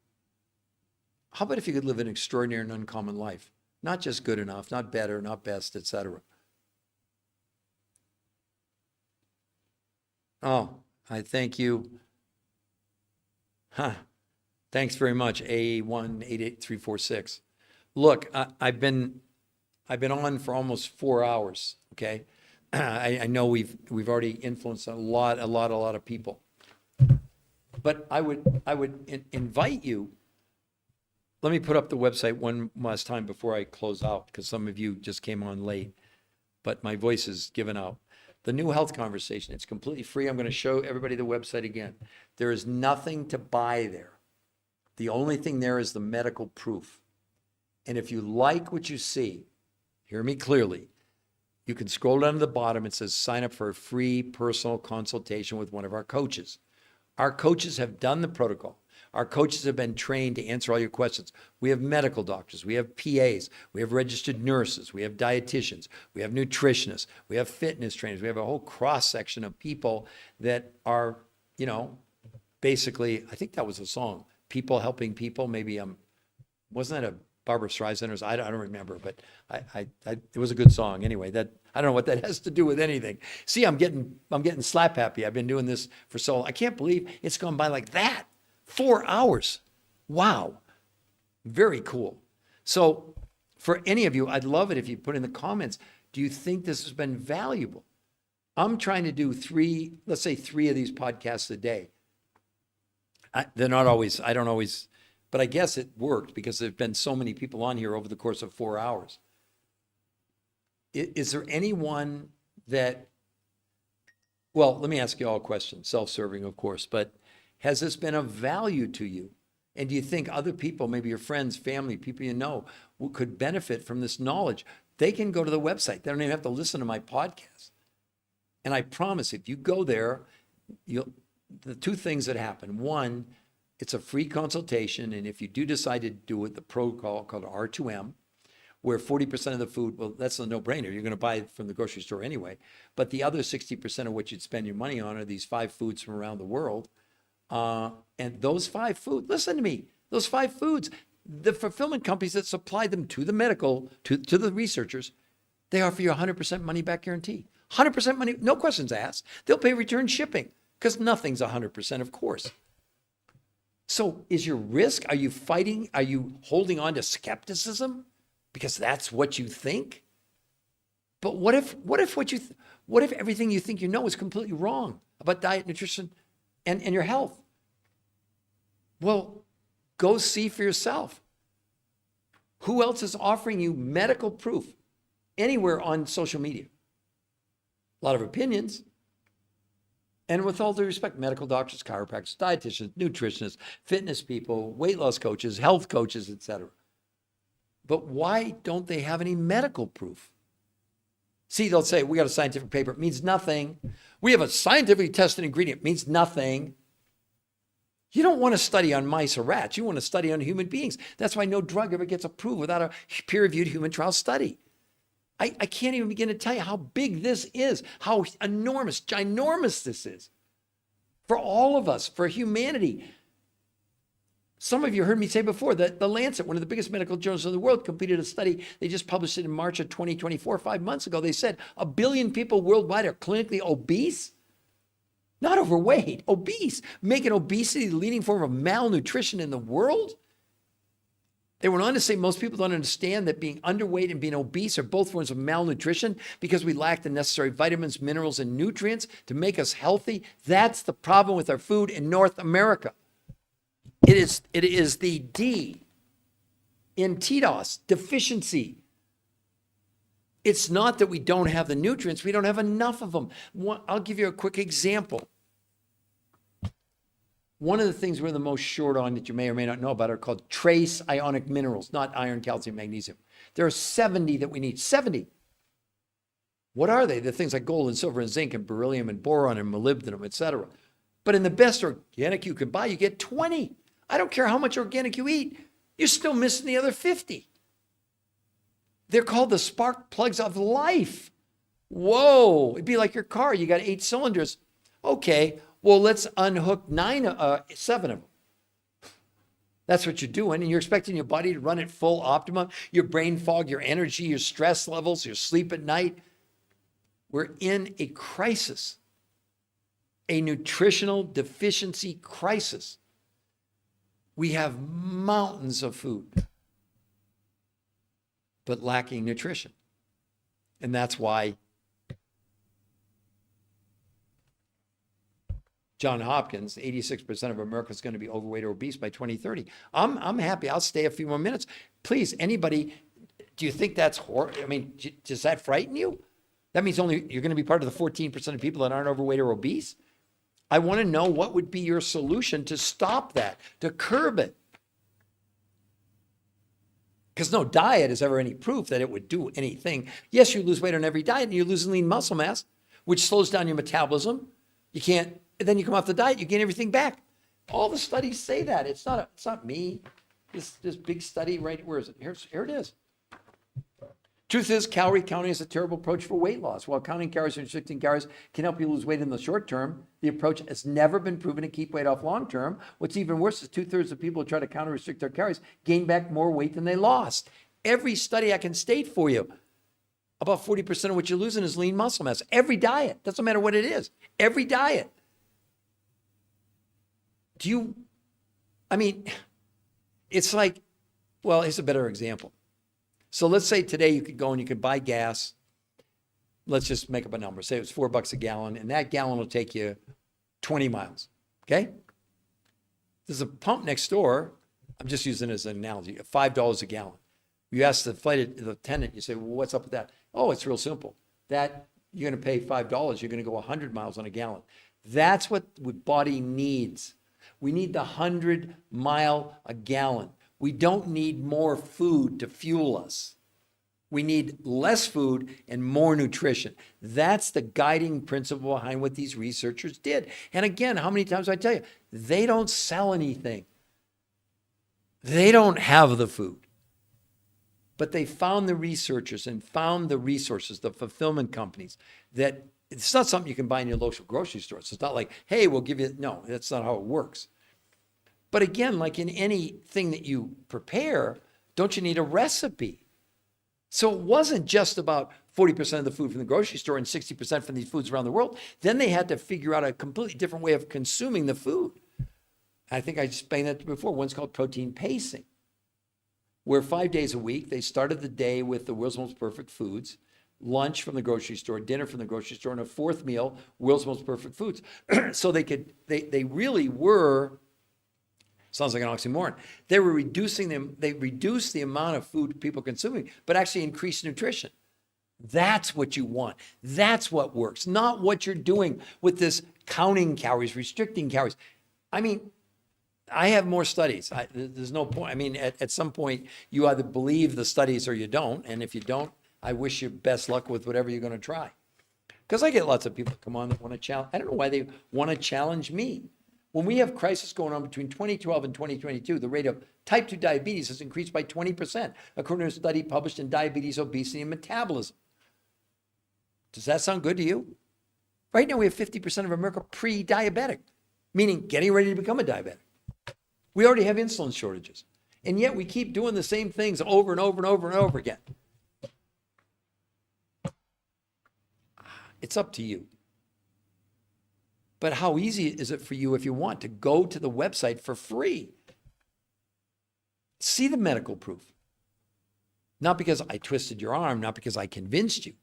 how about if you could live an extraordinary and uncommon life? Not just good enough, not better, not best, etc. Oh, I thank you. Thanks very much, A188346. Look, I've been on for almost 4 hours. Okay, I know we've already influenced a lot of people, but I would invite you. Let me put up the website one last time before I close out, because some of you just came on late, but my voice is given out. The New Health Conversation. It's completely free. I'm going to show everybody the website again. There is nothing to buy there. The only thing there is the medical proof. And if you like what you see, hear me clearly, you can scroll down to the bottom. It says sign up for a free personal consultation with one of our coaches. Our coaches have done the protocol. Our coaches have been trained to answer all your questions. We have medical doctors, we have PAs, we have registered nurses, we have dietitians, we have nutritionists, we have fitness trainers, we have a whole cross section of people that are, basically, I think that was a song, people helping people. Maybe wasn't that a Barbara Streisand? I don't remember, but it was a good song. Anyway, that I don't know what that has to do with anything. See, I'm getting slap happy. I've been doing this for so long. I can't believe it's gone by like that. 4 hours. Wow. Very cool. So for any of you, I'd love it if you put in the comments, do you think this has been valuable? I'm trying to do let's say three of these podcasts a day. They're not always, I don't always, but I guess it worked because there've been so many people on here over the course of 4 hours. Is there anyone that, well, let me ask you all a question, self-serving, of course, but has this been of value to you? And do you think other people, maybe your friends, family, people you know, could benefit from this knowledge? They can go to the website. They don't even have to listen to my podcast. And I promise, if you go there, the two things that happen. One, it's a free consultation. And if you do decide to do it, the protocol called R2M, where 40% of the food, well, that's a no-brainer. You're going to buy it from the grocery store anyway. But the other 60% of what you'd spend your money on are these 5 foods from around the world. And those 5 foods, listen to me, those 5 foods, the fulfillment companies that supply them to the medical, to the researchers, they offer you 100% money back guarantee. 100% money, no questions asked. They'll pay return shipping because nothing's 100%, of course. So is your risk, are you fighting, are you holding on to skepticism because that's what you think? But what if What if everything you think you know is completely wrong about diet, nutrition, and your health? Well, go see for yourself. Who else is offering you medical proof anywhere on social media? A lot of opinions. And with all due respect, medical doctors, chiropractors, dietitians, nutritionists, fitness people, weight loss coaches, health coaches, etc. But why don't they have any medical proof? See, they'll say, we got a scientific paper. It means nothing. We have a scientifically tested ingredient. It means nothing. You don't want to study on mice or rats. You want to study on human beings. That's why no drug ever gets approved without a peer-reviewed human trial study. I can't even begin to tell you how big this is, how enormous, ginormous this is for all of us, for humanity. Some of you heard me say before that The Lancet, one of the biggest medical journals in the world, completed a study. They just published it in March of 2024, 5 months ago. They said 1 billion people worldwide are clinically obese, not overweight, obese, making obesity the leading form of malnutrition in the world. They went on to say most people don't understand that being underweight and being obese are both forms of malnutrition because we lack the necessary vitamins, minerals, and nutrients to make us healthy. That's the problem with our food in North America. It is the D in TDOS, deficiency. It's not that we don't have the nutrients, we don't have enough of them. I'll give you a quick example. One of the things we're the most short on that you may or may not know about are called trace ionic minerals, not iron, calcium, magnesium. There are 70 that we need, 70. What are they? They're things like gold and silver and zinc and beryllium and boron and molybdenum, etc. But in the best organic you can buy, you get 20. I don't care how much organic you eat, you're still missing the other 50. They're called the spark plugs of life. Whoa, it'd be like your car. You got 8 cylinders. Okay, well, let's unhook 7 of them. That's what you're doing, and you're expecting your body to run at full optimum, your brain fog, your energy, your stress levels, your sleep at night. We're in a crisis, a nutritional deficiency crisis. We have mountains of food, but lacking nutrition. And that's why John Hopkins, 86% of America is going to be overweight or obese by 2030. I'm happy. I'll stay a few more minutes. Please, anybody, do you think that's horrible? I mean, does that frighten you? That means only you're going to be part of the 14% of people that aren't overweight or obese? I want to know what would be your solution to stop that, to curb it. Because no diet is ever any proof that it would do anything. Yes, you lose weight on every diet and you're losing lean muscle mass, which slows down your metabolism. You can't, then you come off the diet, you gain everything back. All the studies say that. It's not me. This big study, right? Where is it? Here it is. Truth is, calorie counting is a terrible approach for weight loss. While counting calories and restricting calories can help you lose weight in the short term, the approach has never been proven to keep weight off long term. What's even worse is 2/3 of people who try to counter restrict their calories gain back more weight than they lost. Every study I can state for you, about 40% of what you're losing is lean muscle mass. Every diet, doesn't matter what it is, every diet. It's like, well, here's a better example. So let's say today you could go and you could buy gas. Let's just make up a number. Say it was $4 a gallon, and that gallon will take you 20 miles. Okay? There's a pump next door. I'm just using it as an analogy, $5 a gallon. You ask the flight attendant, you say, well, what's up with that? Oh, it's real simple. That you're going to pay $5. You're going to go 100 miles on a gallon. That's what the body needs. We need the 100 mile a gallon. We don't need more food to fuel us. We need less food and more nutrition. That's the guiding principle behind what these researchers did. And again, how many times do I tell you? They don't sell anything. They don't have the food. But they found the researchers and found the resources, the fulfillment companies, that it's not something you can buy in your local grocery store. So it's not like, hey, we'll give you, no, that's not how it works. But again, like in anything that you prepare, don't you need a recipe? So it wasn't just about 40% of the food from the grocery store and 60% from these foods around the world. Then they had to figure out a completely different way of consuming the food. I think I explained that before. One's called protein pacing, where 5 days a week, they started the day with the world's most perfect foods, lunch from the grocery store, dinner from the grocery store, and a fourth meal, world's most perfect foods. So they really were, sounds like an oxymoron. They reduced the amount of food people consuming, but actually increased nutrition. That's what you want. That's what works, not what you're doing with this counting calories, restricting calories. I mean, I have more studies. There's no point. I mean, at some point, you either believe the studies or you don't. And if you don't, I wish you best luck with whatever you're going to try. Because I get lots of people come on that want to challenge. I don't know why they want to challenge me. When we have crisis going on between 2012 and 2022, the rate of type 2 diabetes has increased by 20%, according to a study published in Diabetes, Obesity, and Metabolism. Does that sound good to you? Right now, we have 50% of America pre-diabetic, meaning getting ready to become a diabetic. We already have insulin shortages. And yet we keep doing the same things over and over and over and over again. It's up to you. But how easy is it for you if you want to go to the website for free? See the medical proof. Not because I twisted your arm, not because I convinced you.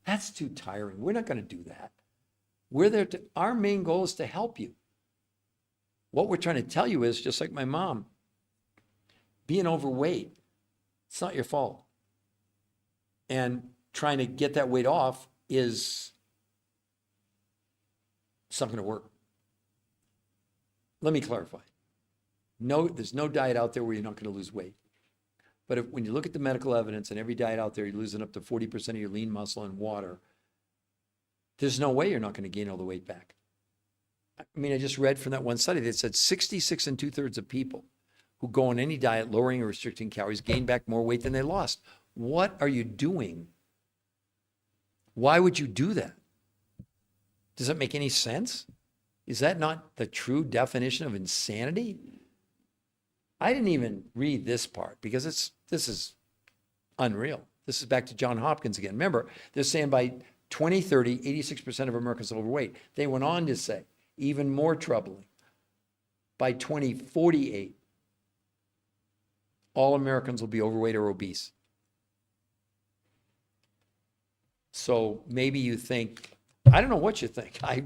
That's too tiring. We're not going to do that. We're there to, our main goal is to help you. What we're trying to tell you is, just like my mom, being overweight, it's not your fault. And trying to get that weight off is, it's not going to work. Let me clarify. No, there's no diet out there where you're not going to lose weight. But when you look at the medical evidence and every diet out there, you're losing up to 40% of your lean muscle and water, there's no way you're not going to gain all the weight back. I mean, I just read from that one study that said 66 2/3 of people who go on any diet, lowering or restricting calories, gain back more weight than they lost. What are you doing? Why would you do that? Does that make any sense? Is that not the true definition of insanity? I didn't even read this part because this is unreal. This is back to Johns Hopkins again. Remember, they're saying by 2030, 86% of Americans are overweight. They went on to say, even more troubling, by 2048, all Americans will be overweight or obese. So maybe you think, I don't know what you think. I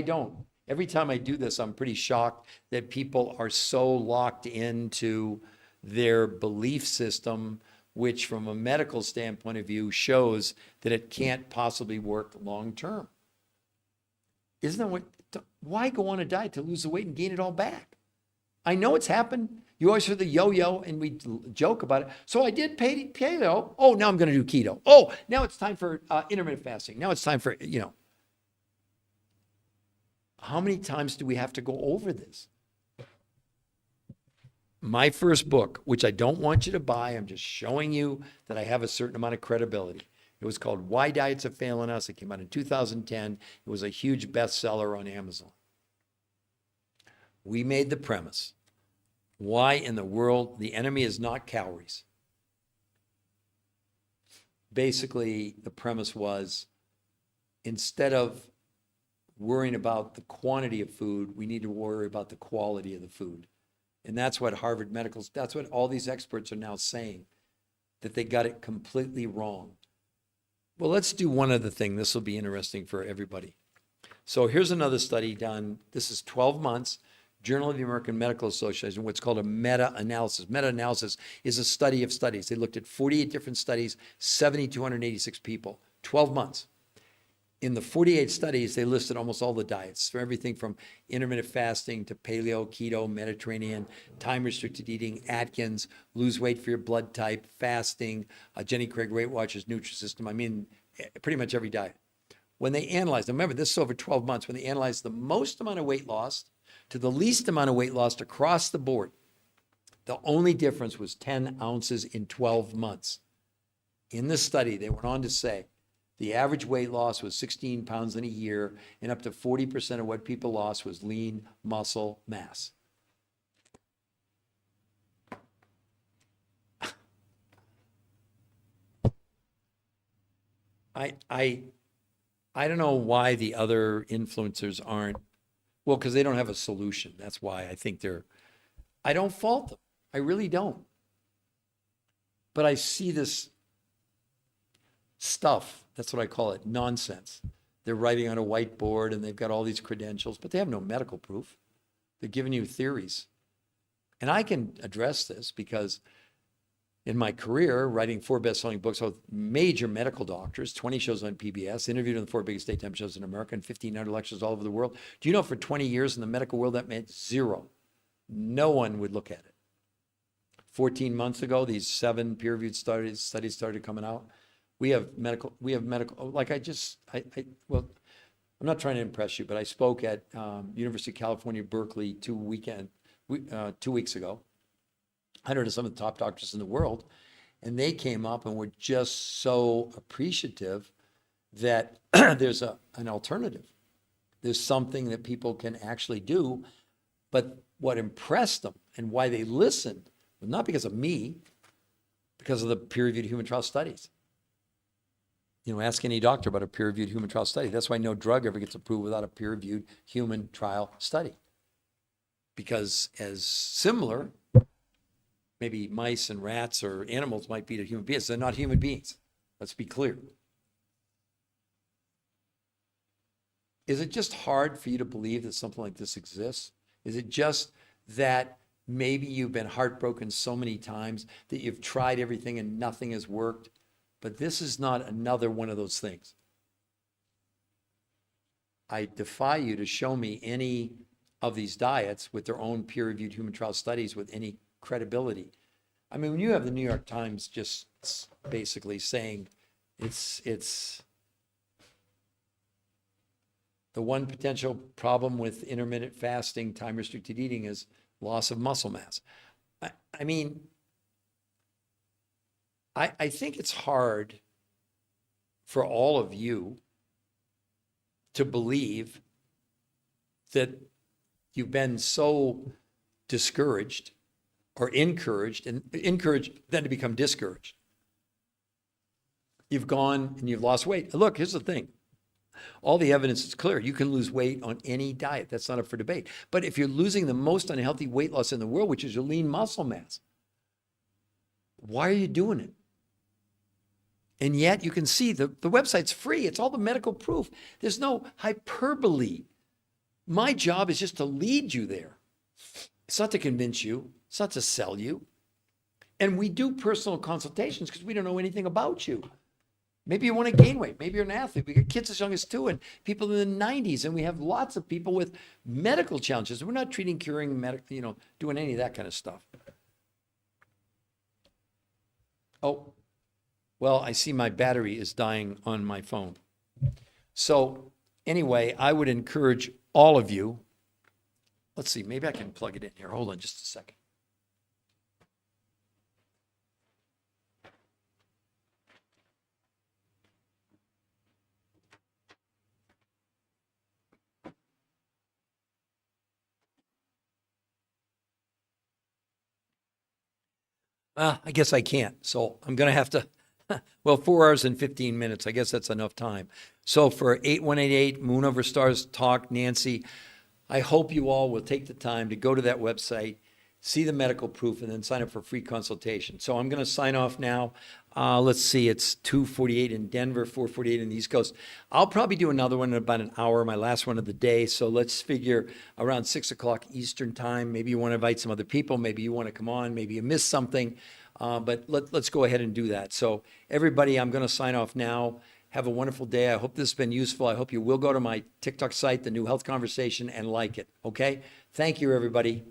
don't. Every time I do this, I'm pretty shocked that people are so locked into their belief system, which from a medical standpoint of view shows that it can't possibly work long term. Isn't that what, why go on a diet to lose the weight and gain it all back? I know it's happened. You always hear the yo-yo and we joke about it. So I did paleo. Oh, now I'm going to do keto. Oh, now it's time for intermittent fasting. Now it's time for, how many times do we have to go over this? My first book, which I don't want you to buy, I'm just showing you that I have a certain amount of credibility. It was called Why Diets Are Failing Us. It came out in 2010. It was a huge bestseller on Amazon. We made the premise. Why in the world the enemy is not calories? Basically, the premise was, instead of worrying about the quantity of food, we need to worry about the quality of the food. And that's what Harvard Medical, that's what all these experts are now saying, that they got it completely wrong. Well, let's do one other thing. This will be interesting for everybody. So here's another study done. This is 12 months, Journal of the American Medical Association, what's called a meta-analysis. Meta-analysis is a study of studies. They looked at 48 different studies, 7,286 people, 12 months. In the 48 studies, they listed almost all the diets, from everything from intermittent fasting to paleo, keto, Mediterranean, time-restricted eating, Atkins, lose weight for your blood type, fasting, Jenny Craig Weight Watchers, Nutrisystem. I mean, pretty much every diet. When they analyzed, remember, this is over 12 months, when they analyzed the most amount of weight loss to the least amount of weight lost across the board, the only difference was 10 ounces in 12 months. In this study, they went on to say, the average weight loss was 16 pounds in a year, and up to 40% of what people lost was lean muscle mass. I don't know why the other influencers aren't, well, because they don't have a solution. That's why I think I don't fault them. I really don't. But I see this stuff. That's what I call it, nonsense. They're writing on a whiteboard and they've got all these credentials, but they have no medical proof. They're giving you theories. And I can address this because in my career, writing 4 best-selling books with major medical doctors, 20 shows on PBS, interviewed on the 4 biggest daytime shows in America, and 1,500 lectures all over the world. Do you know for 20 years in the medical world, that meant zero. No one would look at it. 14 months ago, these 7 peer-reviewed studies started coming out. We have medical, like well, I'm not trying to impress you, but I spoke at University of California, Berkeley 2 weeks ago. 100 of some of the top doctors in the world, and they came up and were just so appreciative that there's an alternative. There's something that people can actually do. But what impressed them and why they listened was not because of me, because of the peer-reviewed human trial studies. You know, ask any doctor about a peer-reviewed human trial study. That's why no drug ever gets approved without a peer-reviewed human trial study. Because as similar, maybe mice and rats or animals might be to human beings. They're not human beings. Let's be clear. Is it just hard for you to believe that something like this exists? Is it just that maybe you've been heartbroken so many times that you've tried everything and nothing has worked? But this is not another one of those things. I defy you to show me any of these diets with their own peer-reviewed human trial studies with any credibility. I mean, when you have the New York Times just basically saying it's the one potential problem with intermittent fasting, time-restricted eating is loss of muscle mass. I mean, I think it's hard for all of you to believe that you've been so discouraged or encouraged, and encouraged then to become discouraged. You've gone and you've lost weight. Look, here's the thing. All the evidence is clear. You can lose weight on any diet. That's not up for debate. But if you're losing the most unhealthy weight loss in the world, which is your lean muscle mass, why are you doing it? And yet you can see the website's free. It's all the medical proof. There's no hyperbole. My job is just to lead you there. It's not to convince you. It's not to sell you. And we do personal consultations because we don't know anything about you. Maybe you want to gain weight. Maybe you're an athlete. We got kids as young as 2 and people in the 90s. And we have lots of people with medical challenges. We're not treating, curing, doing any of that kind of stuff. Oh, well, I see my battery is dying on my phone. So anyway, I would encourage all of you. Let's see, maybe I can plug it in here. Hold on just a second. I guess I can't. So I'm going to have to, well, 4 hours and 15 minutes. I guess that's enough time. So for 8188 Moon Over Stars Talk, Nancy, I hope you all will take the time to go to that website, see the medical proof, and then sign up for a free consultation. So I'm going to sign off now. Let's see, it's 2:48 in Denver, 4:48 in the East Coast. I'll probably do another one in about an hour, my last one of the day. So let's figure around 6 o'clock Eastern time. Maybe you want to invite some other people. Maybe you want to come on. Maybe you missed something. But let's go ahead and do that. So everybody, I'm going to sign off now. Have a wonderful day. I hope this has been useful. I hope you will go to my TikTok site, The New Health Conversation, and like it. Okay? Thank you, everybody.